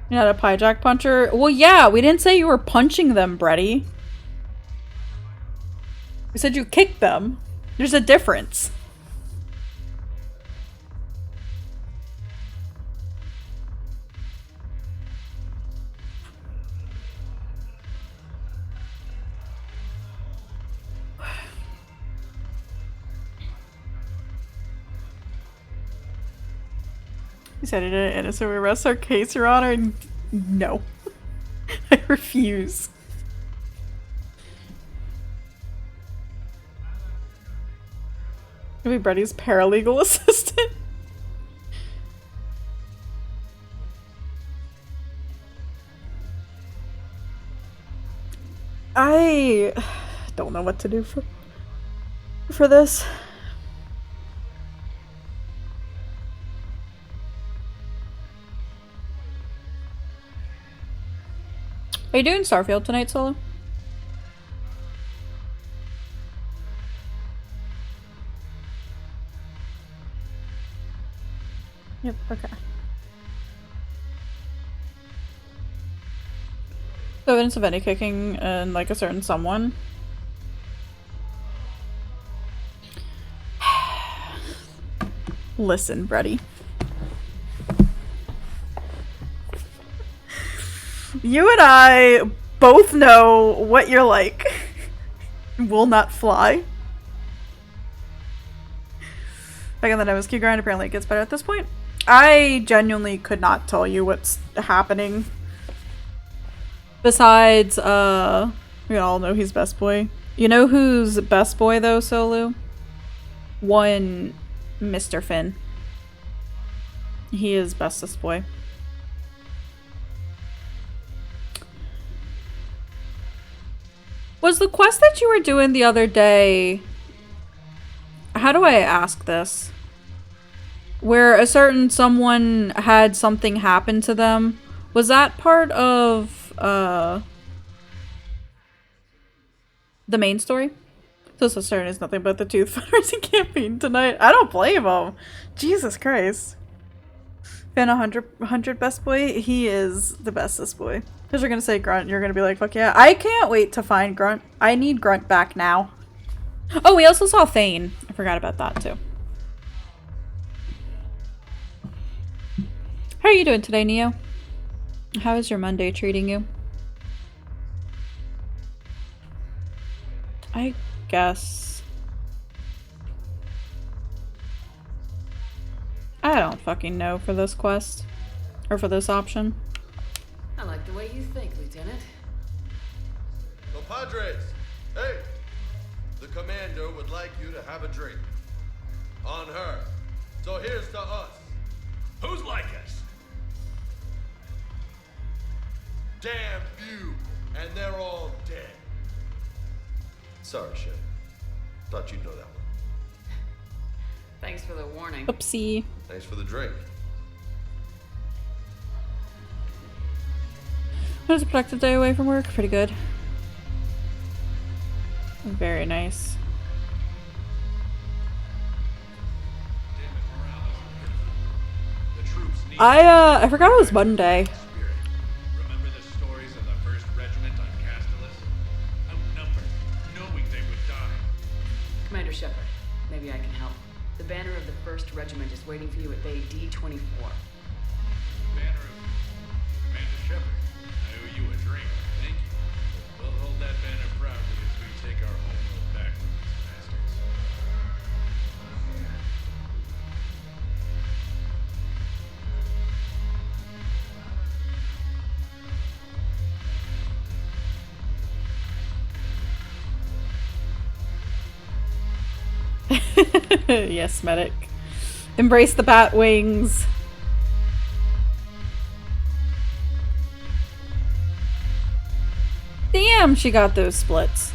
Speaker 1: You're not a Pyjack puncher? Well, yeah, we didn't say you were punching them, Brady. We said you kicked them. There's a difference. He said it in innocent arrest our case, Your Honor. And no. I refuse. Maybe Brady's paralegal assistant. I don't know what to do for this. Are you doing Starfield tonight, Solo? Yep, okay. Evidence of any kicking and like a certain someone. Listen, Brady. You and I both know what you're like. Will not fly. Back in the MSQ grind, apparently it gets better at this point. I genuinely could not tell you what's happening. Besides, we all know he's best boy. You know who's best boy though, Solu? One Mr. Finn. He is bestest boy. Was the quest that you were doing the other day... How do I ask this? Where a certain someone had something happen to them. Was that part of, the main story? So Sister is nothing but the tooth fundraising campaign tonight. I don't blame him. Jesus Christ. Fan 100 best boy. He is the bestest boy. Because you're gonna say Grunt, you're gonna be like, fuck yeah. I can't wait to find Grunt. I need Grunt back now. Oh, we also saw Thane. I forgot about that too. How are you doing today, Neo? How is your Monday treating you? I guess. I don't fucking know for this quest. Or for this option.
Speaker 10: I like the way you think, Lieutenant.
Speaker 15: Compadres, hey! The commander would like you to have a drink. On her. So here's to us. Who's like us? Damn few, and they're all dead. Sorry, Shep. Thought you'd know that one.
Speaker 10: Thanks for the warning.
Speaker 1: Oopsie.
Speaker 15: Thanks for the drink.
Speaker 1: It was a productive day away from work. Pretty good. Very nice. I forgot it was Monday.
Speaker 15: Remember the stories of the 1st Regiment on Castellus? Outnumbered, knowing they would die.
Speaker 10: Commander Shepard, maybe I can help. The banner of the 1st Regiment is waiting for you at Bay D-24.
Speaker 15: Banner of Commander Shepard. I owe you a drink. Thank you. We'll hold that banner proudly as we take our home road back from these bastards.
Speaker 1: Yes, medic. Embrace the bat wings. Damn, she got those splits.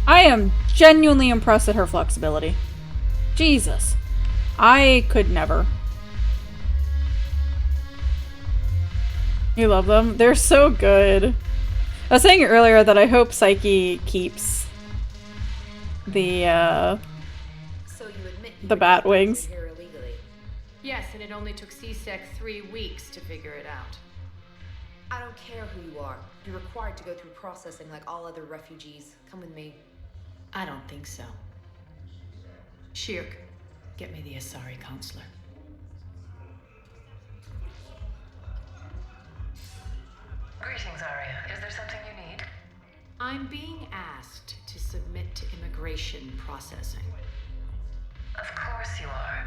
Speaker 1: I am genuinely impressed at her flexibility. Jesus. I could never. You love them? They're so good. I was saying earlier that I hope Psyche keeps the bat wings.
Speaker 21: Yes, and it only took CSEC 3 weeks to figure it out.
Speaker 16: I don't care who you are. You're required to go through processing like all other refugees. Come with me.
Speaker 21: I don't think so. Shirk, get me the Asari counselor.
Speaker 19: Greetings, Arya. Is there something you need?
Speaker 21: I'm being asked to submit to immigration processing.
Speaker 19: Of course you are.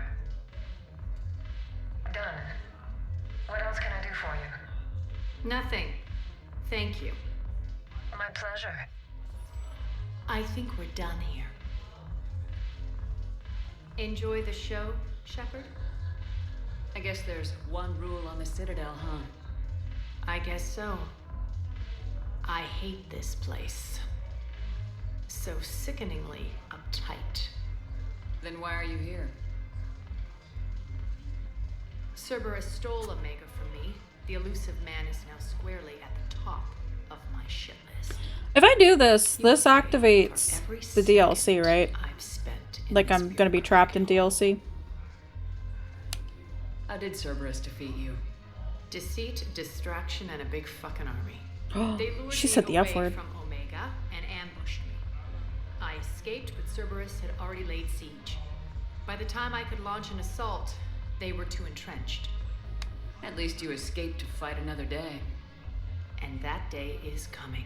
Speaker 10: Nothing. Thank you.
Speaker 19: My pleasure.
Speaker 10: I think we're done here. Enjoy the show, Shepard? I guess there's one rule on the Citadel, huh? I guess so. I hate this place. So sickeningly uptight.
Speaker 18: Then why are you here?
Speaker 10: Cerberus stole Omega from me. The elusive man is now squarely at the top of my shit list.
Speaker 1: If I do this, this activates the DLC, right? Like I'm gonna be trapped in DLC.
Speaker 10: How did Cerberus defeat you? Deceit, distraction, and a big fucking army. They lured
Speaker 1: She
Speaker 10: me
Speaker 1: said the F
Speaker 10: away
Speaker 1: word.
Speaker 10: from Omega and ambushed me. I escaped, but Cerberus had already laid siege. By the time I could launch an assault, they were too entrenched.
Speaker 18: At least you escaped to fight another day.
Speaker 10: And that day is coming.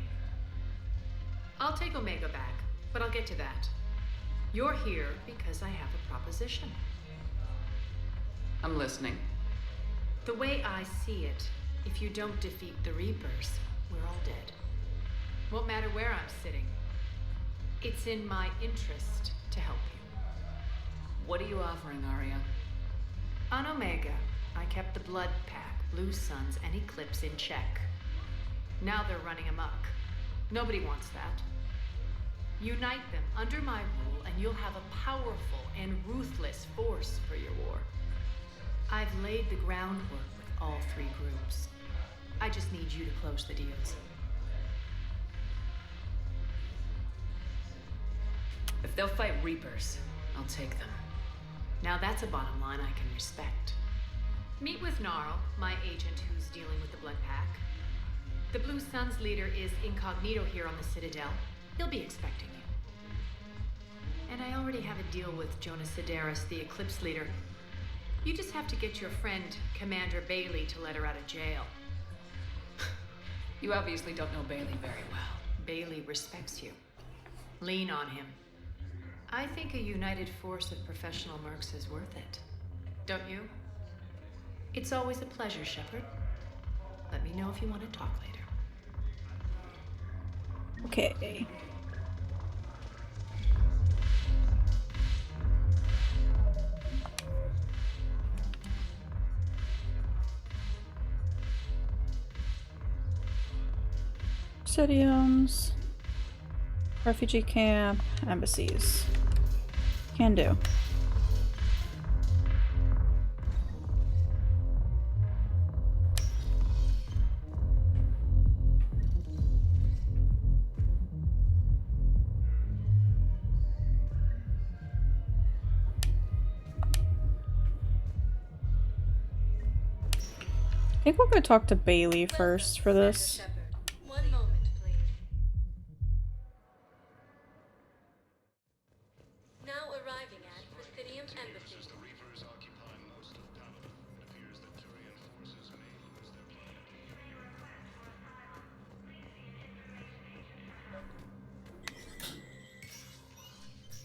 Speaker 10: I'll take Omega back, but I'll get to that. You're here because I have a proposition.
Speaker 18: I'm listening.
Speaker 10: The way I see it, if you don't defeat the Reapers, we're all dead. Won't matter where I'm sitting. It's in my interest to help you.
Speaker 18: What are you offering, Arya?
Speaker 10: On Omega, I kept the Blood Pack, Blue Suns, and Eclipse in check. Now they're running amok. Nobody wants that. Unite them under my rule, and you'll have a powerful and ruthless force for your war. I've laid the groundwork with all three groups. I just need you to close the deals.
Speaker 18: If they'll fight Reapers, I'll take them.
Speaker 10: Now that's a bottom line I can respect. Meet with Gnarl, my agent who's dealing with the Blood Pack. The Blue Suns leader is incognito here on the Citadel. He'll be expecting you. And I already have a deal with Jonas Sedaris, the Eclipse leader. You just have to get your friend, Commander Bailey, to let her out of jail.
Speaker 18: You obviously don't know Bailey very well.
Speaker 10: Bailey respects you. Lean on him. I think a united force of professional mercs is worth it. Don't you? It's always a pleasure, Shepard. Let me know if you want to talk later.
Speaker 1: Okay. Stadiums, refugee camp, embassies. Can do. I think we're gonna talk to Bailey first for this.
Speaker 6: One moment, please. Now arriving at Presidium Embassy.
Speaker 15: The Reapers occupy most of Palaven. It appears that Turian forces may lose their plan.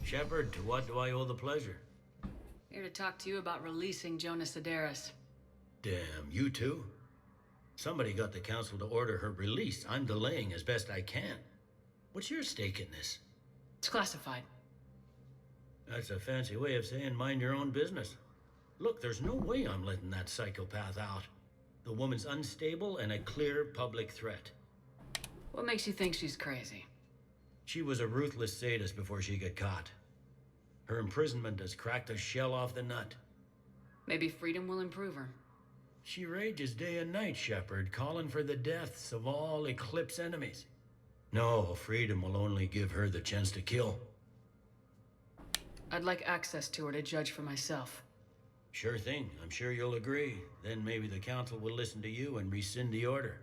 Speaker 9: Shepard, to what do I owe the pleasure?
Speaker 18: Here to talk to you about releasing Jonas Sedaris.
Speaker 9: Damn, you too? Somebody got the council to order her release. I'm delaying as best I can. What's your stake in this?
Speaker 18: It's classified.
Speaker 9: That's a fancy way of saying mind your own business. Look, there's no way I'm letting that psychopath out. The woman's unstable and a clear public threat.
Speaker 18: What makes you think she's crazy?
Speaker 9: She was a ruthless sadist before she got caught. Her imprisonment has cracked the shell off the nut.
Speaker 18: Maybe freedom will improve her.
Speaker 9: She rages day and night, Shepard, calling for the deaths of all Eclipse enemies. No, freedom will only give her the chance to kill.
Speaker 18: I'd like access to her to judge for myself.
Speaker 9: Sure thing. I'm sure you'll agree. Then maybe the council will listen to you and rescind the order.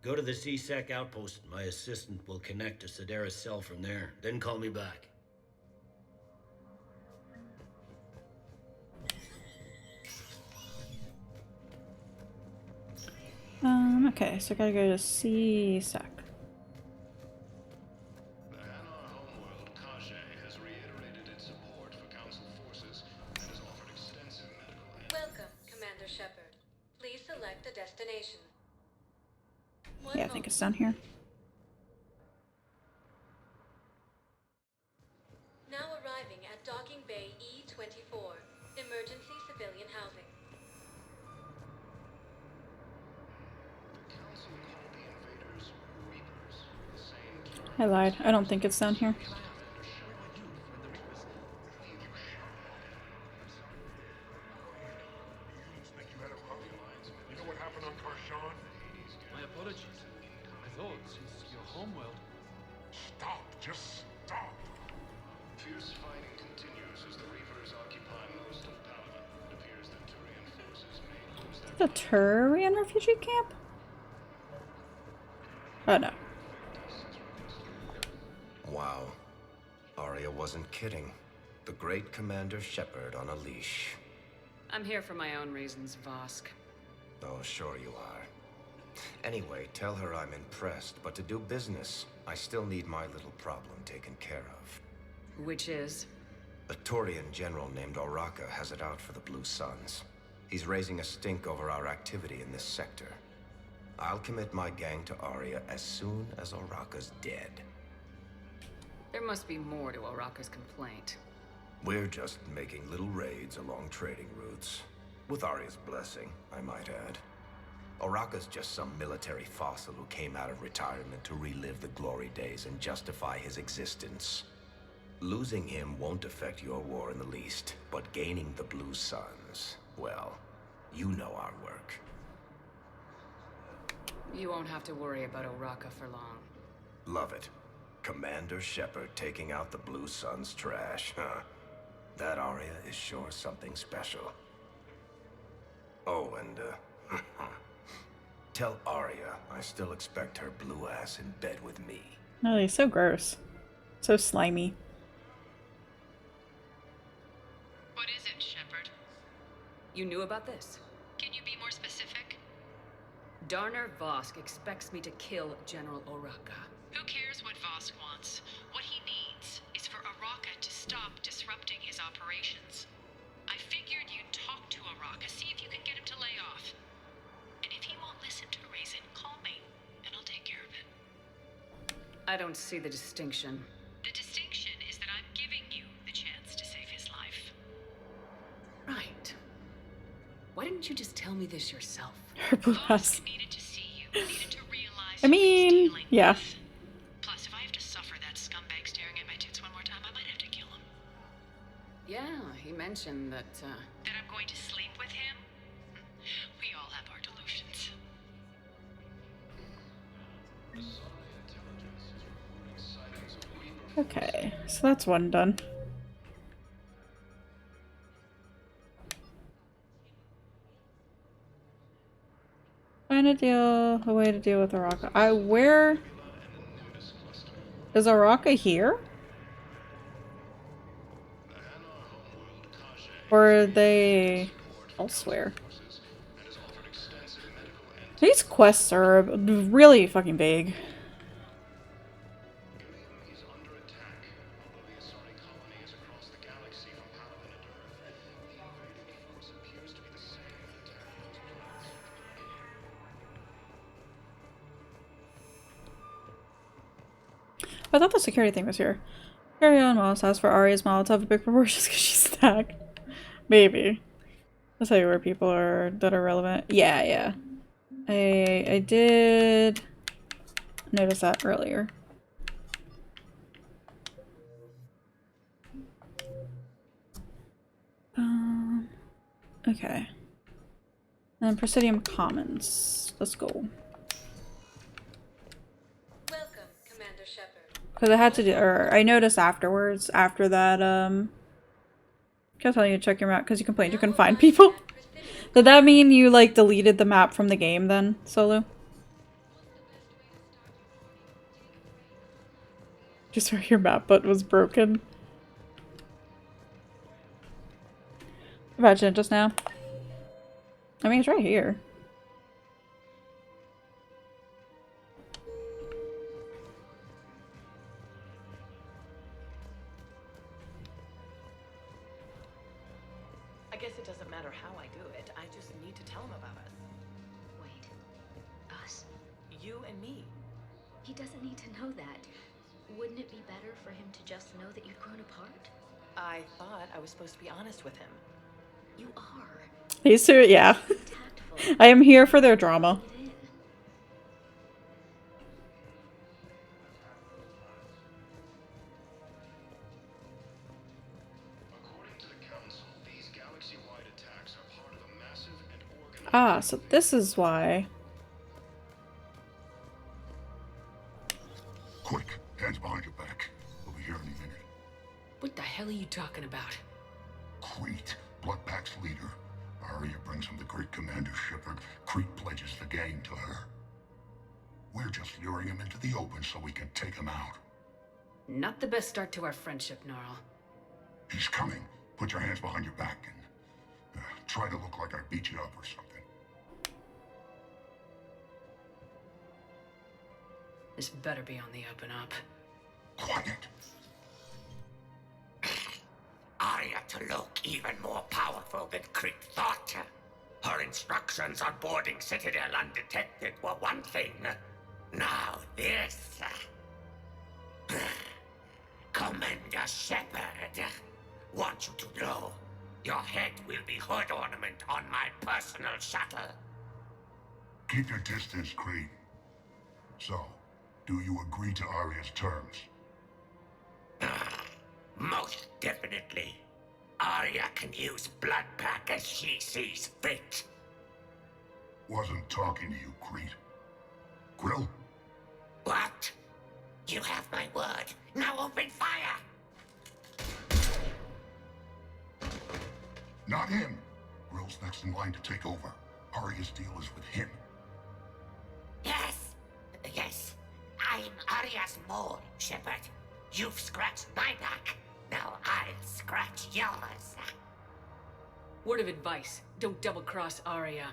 Speaker 9: Go to the C-Sec outpost. My assistant will connect to Sedaris' cell from there. Then call me back.
Speaker 1: Okay, so I gotta go to C-Sec.
Speaker 15: The Hanar homeworld, Kajay, has reiterated its support for council forces and has offered extensive medical aid.
Speaker 6: Welcome, Commander Shepard. Please select a destination.
Speaker 1: Yeah, I think it's down here.
Speaker 20: Now arriving at Docking Bay E-24, emergency civilian housing.
Speaker 1: I lied. I don't think it's down here.
Speaker 4: My apologies. I thought since your homeworld.
Speaker 3: Stop! Just stop!
Speaker 15: Fierce fighting continues as the Reapers occupy most of Palaven. It appears that Turian forces may lose their...
Speaker 1: The Turian refugee camp? Oh no.
Speaker 13: Wow. Arya wasn't kidding. The great Commander Shepard on a leash.
Speaker 10: I'm here for my own reasons, Vosk.
Speaker 13: Oh, sure you are. Anyway, tell her I'm impressed, but to do business, I still need my little problem taken care of.
Speaker 10: Which is?
Speaker 13: A Turian general named Oraka has it out for the Blue Suns. He's raising a stink over our activity in this sector. I'll commit my gang to Arya as soon as Oraka's dead.
Speaker 10: There must be more to Oraka's complaint.
Speaker 13: We're just making little raids along trading routes. With Arya's blessing, I might add. Oraka's just some military fossil who came out of retirement to relive the glory days and justify his existence. Losing him won't affect your war in the least, but gaining the Blue Suns, well, you know our work.
Speaker 10: You won't have to worry about Oraka for long.
Speaker 13: Love it. Commander Shepard taking out the Blue Suns trash, huh? That Arya is sure something special. Oh, and, tell Arya I still expect her blue ass in bed with me.
Speaker 1: Oh, he's so gross. So slimy.
Speaker 8: What is it, Shepard?
Speaker 10: You knew about this?
Speaker 8: Can you be more specific?
Speaker 10: Darner Vosk expects me to kill General Oraka.
Speaker 8: Who cares what Vosk wants? What he needs is for Oraka to stop disrupting his operations. I figured you'd talk to Oraka, see if you can get him to lay off. And if he won't listen to reason, call me, and I'll take care of it.
Speaker 10: I don't see the distinction.
Speaker 8: The distinction is that I'm giving you the chance to save his life.
Speaker 10: Right. Why didn't you just tell me this yourself?
Speaker 1: Her blue ass.
Speaker 8: Needed to see you, needed to realize
Speaker 1: I mean, yeah.
Speaker 8: Plus, if I have to suffer that scumbag staring at my tits one more time, I might have to kill him.
Speaker 10: Yeah, he mentioned that,
Speaker 8: That I'm going to sleep with him? We all have our delusions.
Speaker 1: Okay, so that's one done. Find a way to deal with Oraka. Where is Oraka here? Or are they elsewhere? These quests are really fucking vague. I thought the security thing was here. Carry on, Moss asks for Arya's Molotov a big proportions because she's stacked. Maybe. I'll tell you where people are that are relevant. Yeah, yeah. I did notice that earlier. Okay. And Presidium Commons. Let's go.
Speaker 20: Welcome, Commander Shepard.
Speaker 1: Because I had to do, or I noticed afterwards, after that, I'm telling you to check your map because you complained you couldn't find people. Did that mean you, like, deleted the map from the game then, Solo? Just where your map button was broken. Imagine it just now. I mean, it's right here.
Speaker 12: I guess it doesn't matter how I do it. I just need to tell him about us.
Speaker 6: Wait. Us?
Speaker 12: you and me.
Speaker 2: He doesn't need to know that. Wouldn't it be better for him to just know that you'd grown apart?
Speaker 12: I thought I was supposed to be honest with him.
Speaker 2: You are.
Speaker 1: He's too, yeah. I am here for their drama. Ah, so this is why.
Speaker 3: Quick, hands behind your back. We'll be here any minute.
Speaker 10: What the hell are you talking about?
Speaker 3: Crete, Bloodpack's leader. Arya brings him the great Commander Shepard. Crete pledges the gang to her. We're just luring him into the open so we can take him out.
Speaker 10: Not the best start to our friendship, Gnarl.
Speaker 3: He's coming. Put your hands behind your back and try to look like I beat you up or something.
Speaker 10: This better be on the open up.
Speaker 3: Quiet.
Speaker 7: Arya to look even more powerful than Crete thought. Her instructions on boarding Citadel undetected were one thing. Now this. Commander Shepard. Want you to know, your head will be hood ornament on my personal shuttle.
Speaker 3: Keep your distance, Crete. So, do you agree to Arya's terms?
Speaker 7: Most definitely. Arya can use Bloodpack as she sees fit.
Speaker 3: Wasn't talking to you, Crete. Grill?
Speaker 7: What? You have my word. Now open fire!
Speaker 3: Not him. Grill's next in line to take over. Arya's deal is with him.
Speaker 7: Yes. Yes. I'm Arya's mole, Shepard. You've scratched my back. Now I'll scratch yours.
Speaker 10: Word of advice. Don't double-cross Arya.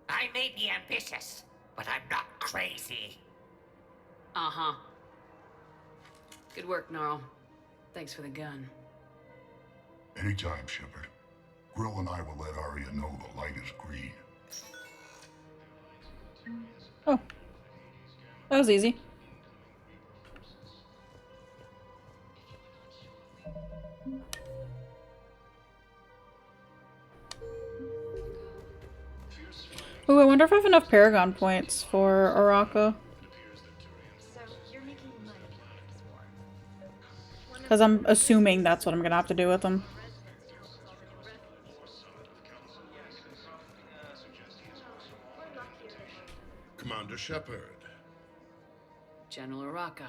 Speaker 7: I may be ambitious, but I'm not crazy.
Speaker 10: Uh-huh. Good work, Gnarl. Thanks for the gun.
Speaker 3: Anytime, Shepard. Grill and I will let Arya know the light is green.
Speaker 1: Oh. That was easy. Ooh, I wonder if I have enough Paragon points for Araka. Because I'm assuming that's what I'm going to have to do with them.
Speaker 24: Commander Shepard.
Speaker 10: General Araka.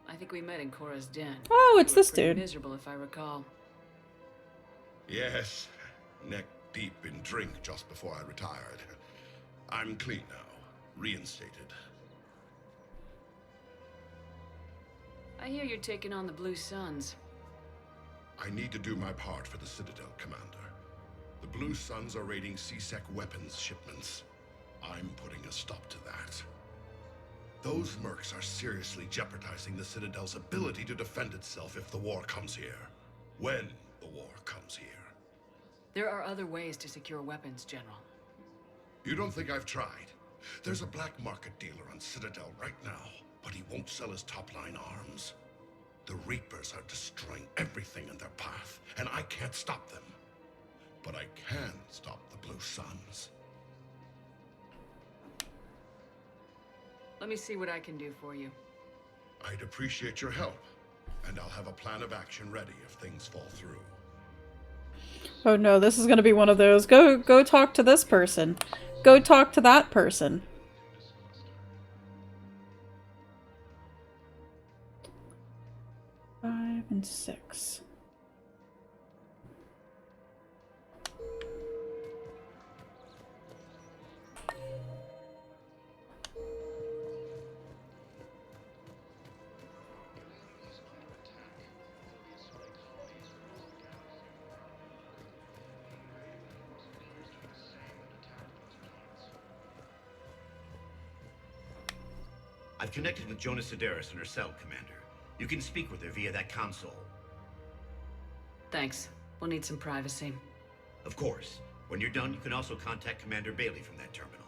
Speaker 10: I think we met in Korra's den.
Speaker 1: Oh, it's this
Speaker 10: Pretty
Speaker 1: dude.
Speaker 10: Miserable, if I recall.
Speaker 24: Yes, neck deep in drink just before I retired. I'm clean now, reinstated.
Speaker 10: I hear you're taking on the Blue Suns.
Speaker 24: I need to do my part for the Citadel, Commander. The Blue Suns are raiding C-Sec weapons shipments. I'm putting a stop to that. Those mercs are seriously jeopardizing the Citadel's ability to defend itself if the war comes here. When the war comes here.
Speaker 10: There are other ways to secure weapons, General.
Speaker 24: You don't think I've tried? There's a black market dealer on Citadel right now, but he won't sell his top-line arms. The Reapers are destroying everything in their path, and I can't stop them. But I can stop the Blue Suns.
Speaker 10: Let me see what I can do for you.
Speaker 24: I'd appreciate your help, and I'll have a plan of action ready if things fall through.
Speaker 1: Oh no, this is gonna be one of those. Go talk to this person. Go talk to that person. Five and 6.
Speaker 22: I've connected with Jonah Sedaris in her cell, Commander. You can speak with her via that console.
Speaker 10: Thanks. We'll need some privacy.
Speaker 22: Of course. When you're done, you can also contact Commander Bailey from that terminal.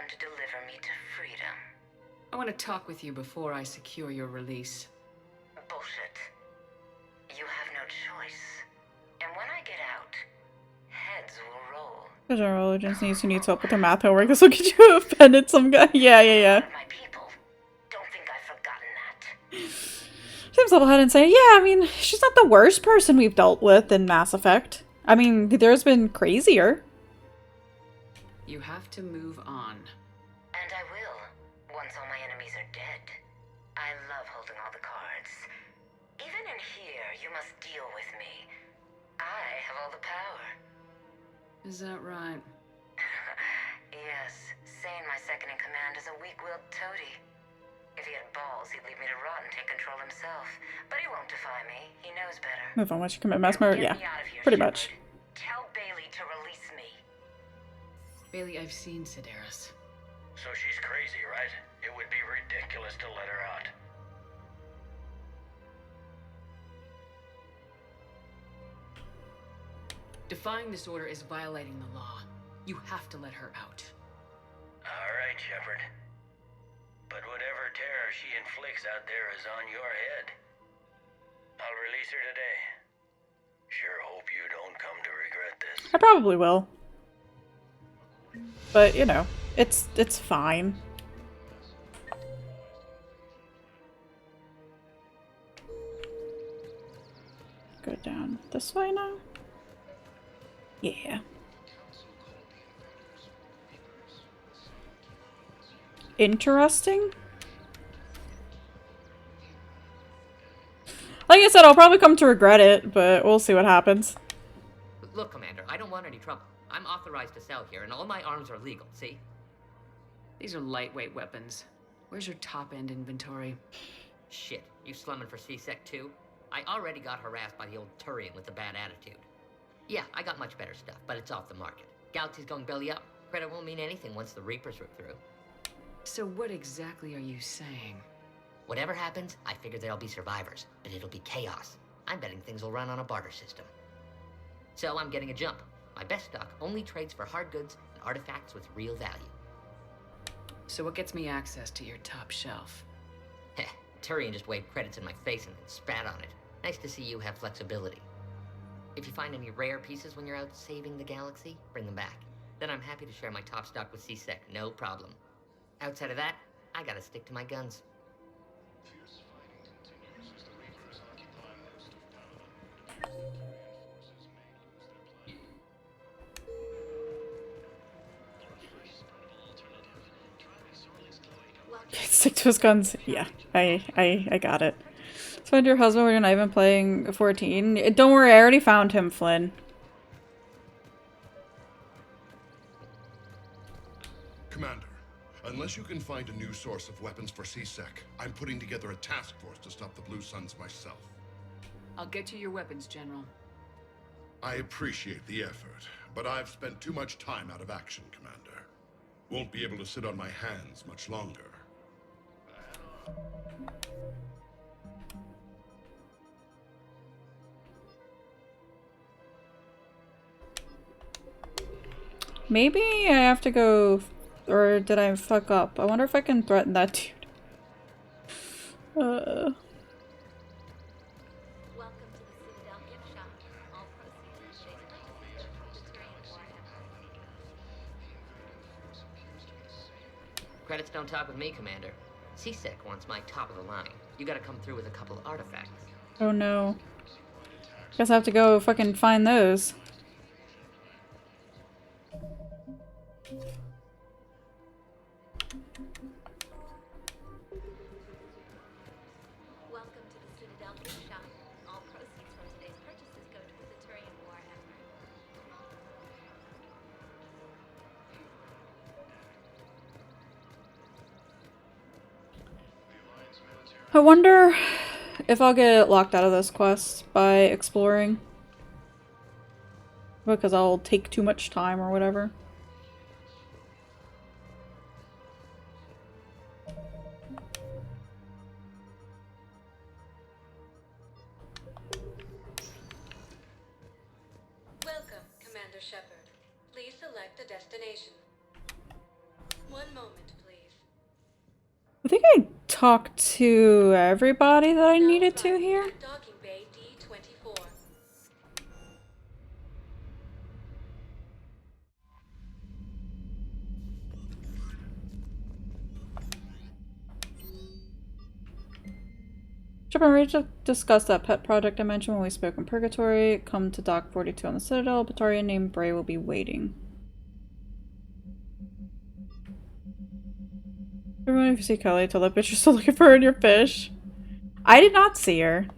Speaker 19: come to deliver me to freedom.
Speaker 10: I want to talk with you before I secure your release.
Speaker 19: Bullshit. You have no choice. And when I get out, heads will roll.
Speaker 1: The general just needs who needs help with their math homework. This will get you offended some guy. Yeah. Seems level-headed and say, yeah, I mean, she's not the worst person we've dealt with in Mass Effect. I mean, there's been crazier.
Speaker 10: You have to move on.
Speaker 19: And I will, once all my enemies are dead. I love holding all the cards. Even in here, you must deal with me. I have all the power.
Speaker 10: Is that right?
Speaker 19: Yes, Sane, my second in command, is a weak-willed toady. If he had balls, he'd leave me to rot and take control himself. But he won't defy me. He knows better.
Speaker 1: Move on once you commit mass murder. Yeah, pretty much.
Speaker 19: Tell Bailey to release me.
Speaker 10: Bailey, I've seen Sedaris.
Speaker 9: So she's crazy, right? It would be ridiculous to let her out.
Speaker 10: Defying this order is violating the law. You have to let her out.
Speaker 9: All right, Shepard. But whatever terror she inflicts out there is on your head. I'll release her today. Sure hope you don't come to regret this.
Speaker 1: I probably will. But, you know, it's fine. Go down this way now? Yeah. Interesting. Like I said, I'll probably come to regret it, but we'll see what happens.
Speaker 5: Look, Commander, I don't want any trouble. I'm authorized to sell here, and all my arms are legal, see?
Speaker 10: These are lightweight weapons. Where's your top-end inventory?
Speaker 5: Shit, you slumming for C-Sec too? I already got harassed by the old Turian with the bad attitude. Yeah, I got much better stuff, but it's off the market. Galaxy's going belly up. Credit won't mean anything once the Reapers rip through.
Speaker 10: So what exactly are you saying?
Speaker 5: Whatever happens, I figure there'll be survivors, but it'll be chaos. I'm betting things will run on a barter system. So I'm getting a jump. My best stock only trades for hard goods and artifacts with real value.
Speaker 10: So what gets me access to your top shelf?
Speaker 5: Heh, Turian just waved credits in my face and then spat on it. Nice to see you have flexibility. If you find any rare pieces when you're out saving the galaxy, bring them back. Then I'm happy to share my top stock with C-Sec, no problem. Outside of that, I gotta stick to my guns.
Speaker 1: Stick to his guns. Yeah, I got it. Find your husband when you're not even playing 14. Don't worry, I already found him, Flynn.
Speaker 3: Commander, unless you can find a new source of weapons for C-Sec, I'm putting together a task force to stop the Blue Suns myself.
Speaker 10: I'll get you your weapons, General.
Speaker 3: I appreciate the effort, but I've spent too much time out of action, Commander. Won't be able to sit on my hands much longer.
Speaker 1: Maybe I have to go, or did I fuck up? I wonder if I can threaten that dude.
Speaker 2: Welcome to the Citadel gift shop. All proceeds from today's purchases go to the Turian Warhammer.
Speaker 5: Credits don't talk with me, Commander. C-Sec wants my top of the line. You gotta come through with a couple of artifacts.
Speaker 1: Oh no. Guess I have to go fucking find those.
Speaker 2: Welcome to the Citadel gift shop. All proceeds from today's purchases go to the Turian Warhammer.
Speaker 1: I wonder if I'll get locked out of this quest by exploring. Because I'll take too much time or whatever.
Speaker 20: Welcome, Commander Shepard. Please select a destination. One moment, please.
Speaker 1: I think I talked to everybody that I needed to here.
Speaker 20: Docking bay D24.
Speaker 1: Chip and Rachel discussed that pet project I mentioned when we spoke in Purgatory. Come to Dock 42 on the Citadel. Batarian named Bray will be waiting. Everyone, if you see Kelly, tell that bitch you're still looking for her in your fish. I did not see her.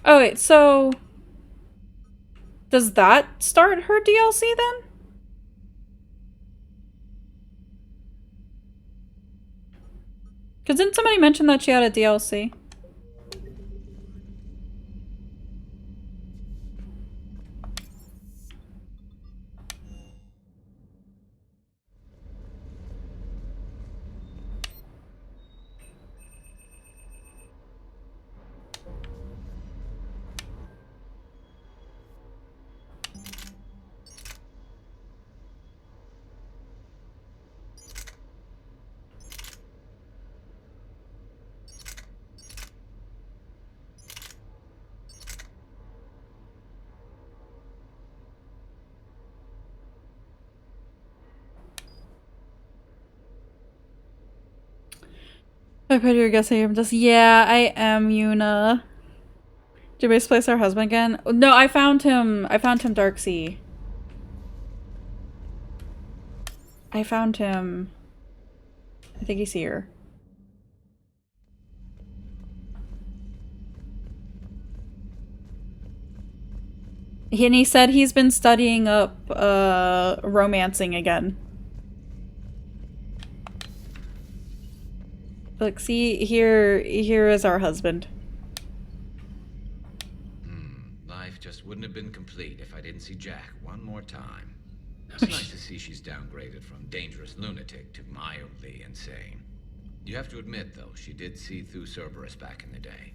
Speaker 1: Oh wait, so does that start her DLC then? Because didn't somebody mention that she had a DLC? I bet you're guessing I'm just— yeah, I am, Yuna. Did you misplace our husband again? No, I found him Darksea. I found him. I think he's here. And he said he's been studying up, romancing again. Look, see, here is our husband.
Speaker 11: Life just wouldn't have been complete if I didn't see Jack one more time. It's nice to see she's downgraded from dangerous lunatic to mildly insane. You have to admit, though, she did see through Cerberus back in the day.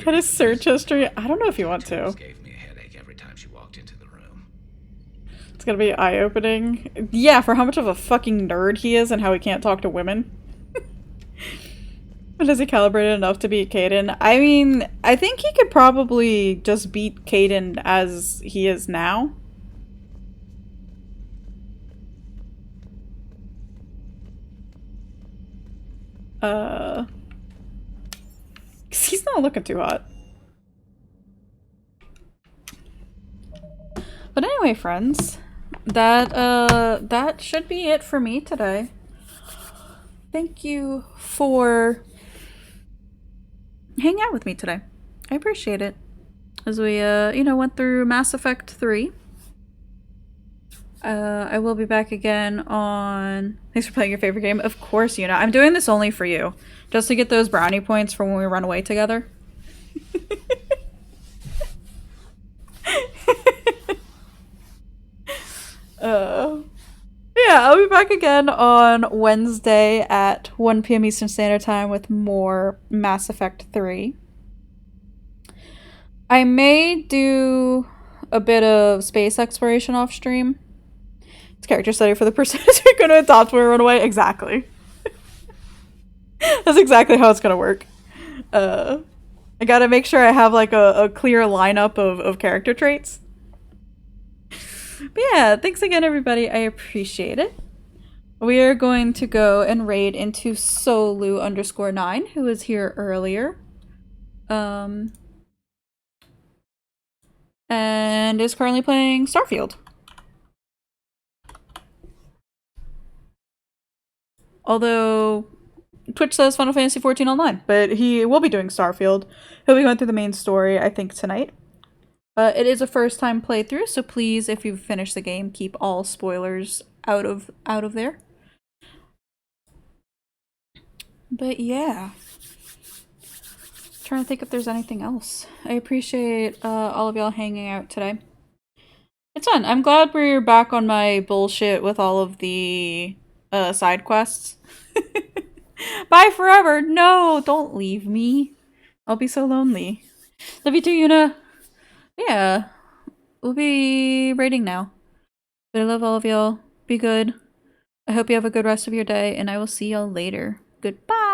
Speaker 1: Got his search history? I don't know if you want to.
Speaker 11: Gave me a headache every time she walked into the room.
Speaker 1: It's gonna be eye-opening. Yeah, for how much of a fucking nerd he is and how he can't talk to women. But is he calibrated enough to beat Caden? I mean, I think he could probably just beat Caden as he is now. Cause he's not looking too hot. But anyway, friends, that should be it for me today. Thank you for hanging out with me today. I appreciate it. As we, you know, went through Mass Effect 3. I will be back again on— thanks for playing your favorite game. Of course, Yuna. I'm doing this only for you. Just to get those brownie points for when we run away together. Yeah, I'll be back again on Wednesday at 1 p.m. Eastern Standard Time with more Mass Effect 3. I may do a bit of space exploration off stream. It's character study for the person you're going to adopt when we run away. Exactly. That's exactly how it's going to work. I gotta make sure I have like a clear lineup of character traits. But yeah, thanks again, everybody. I appreciate it. We are going to go and raid into Solu_9, who was here earlier. And is currently playing Starfield. Although Twitch says Final Fantasy XIV Online, but he will be doing Starfield. He'll be going through the main story, I think, tonight. It is a first-time playthrough, so please, if you've finished the game, keep all spoilers out of there. But yeah, trying to think if there's anything else. I appreciate all of y'all hanging out today. It's fun. I'm glad we're back on my bullshit with all of the side quests. Bye forever. No, don't leave me. I'll be so lonely. Love you too, Yuna. Yeah, we'll be raiding now. But I love all of y'all. Be good. I hope you have a good rest of your day, and I will see y'all later. Goodbye!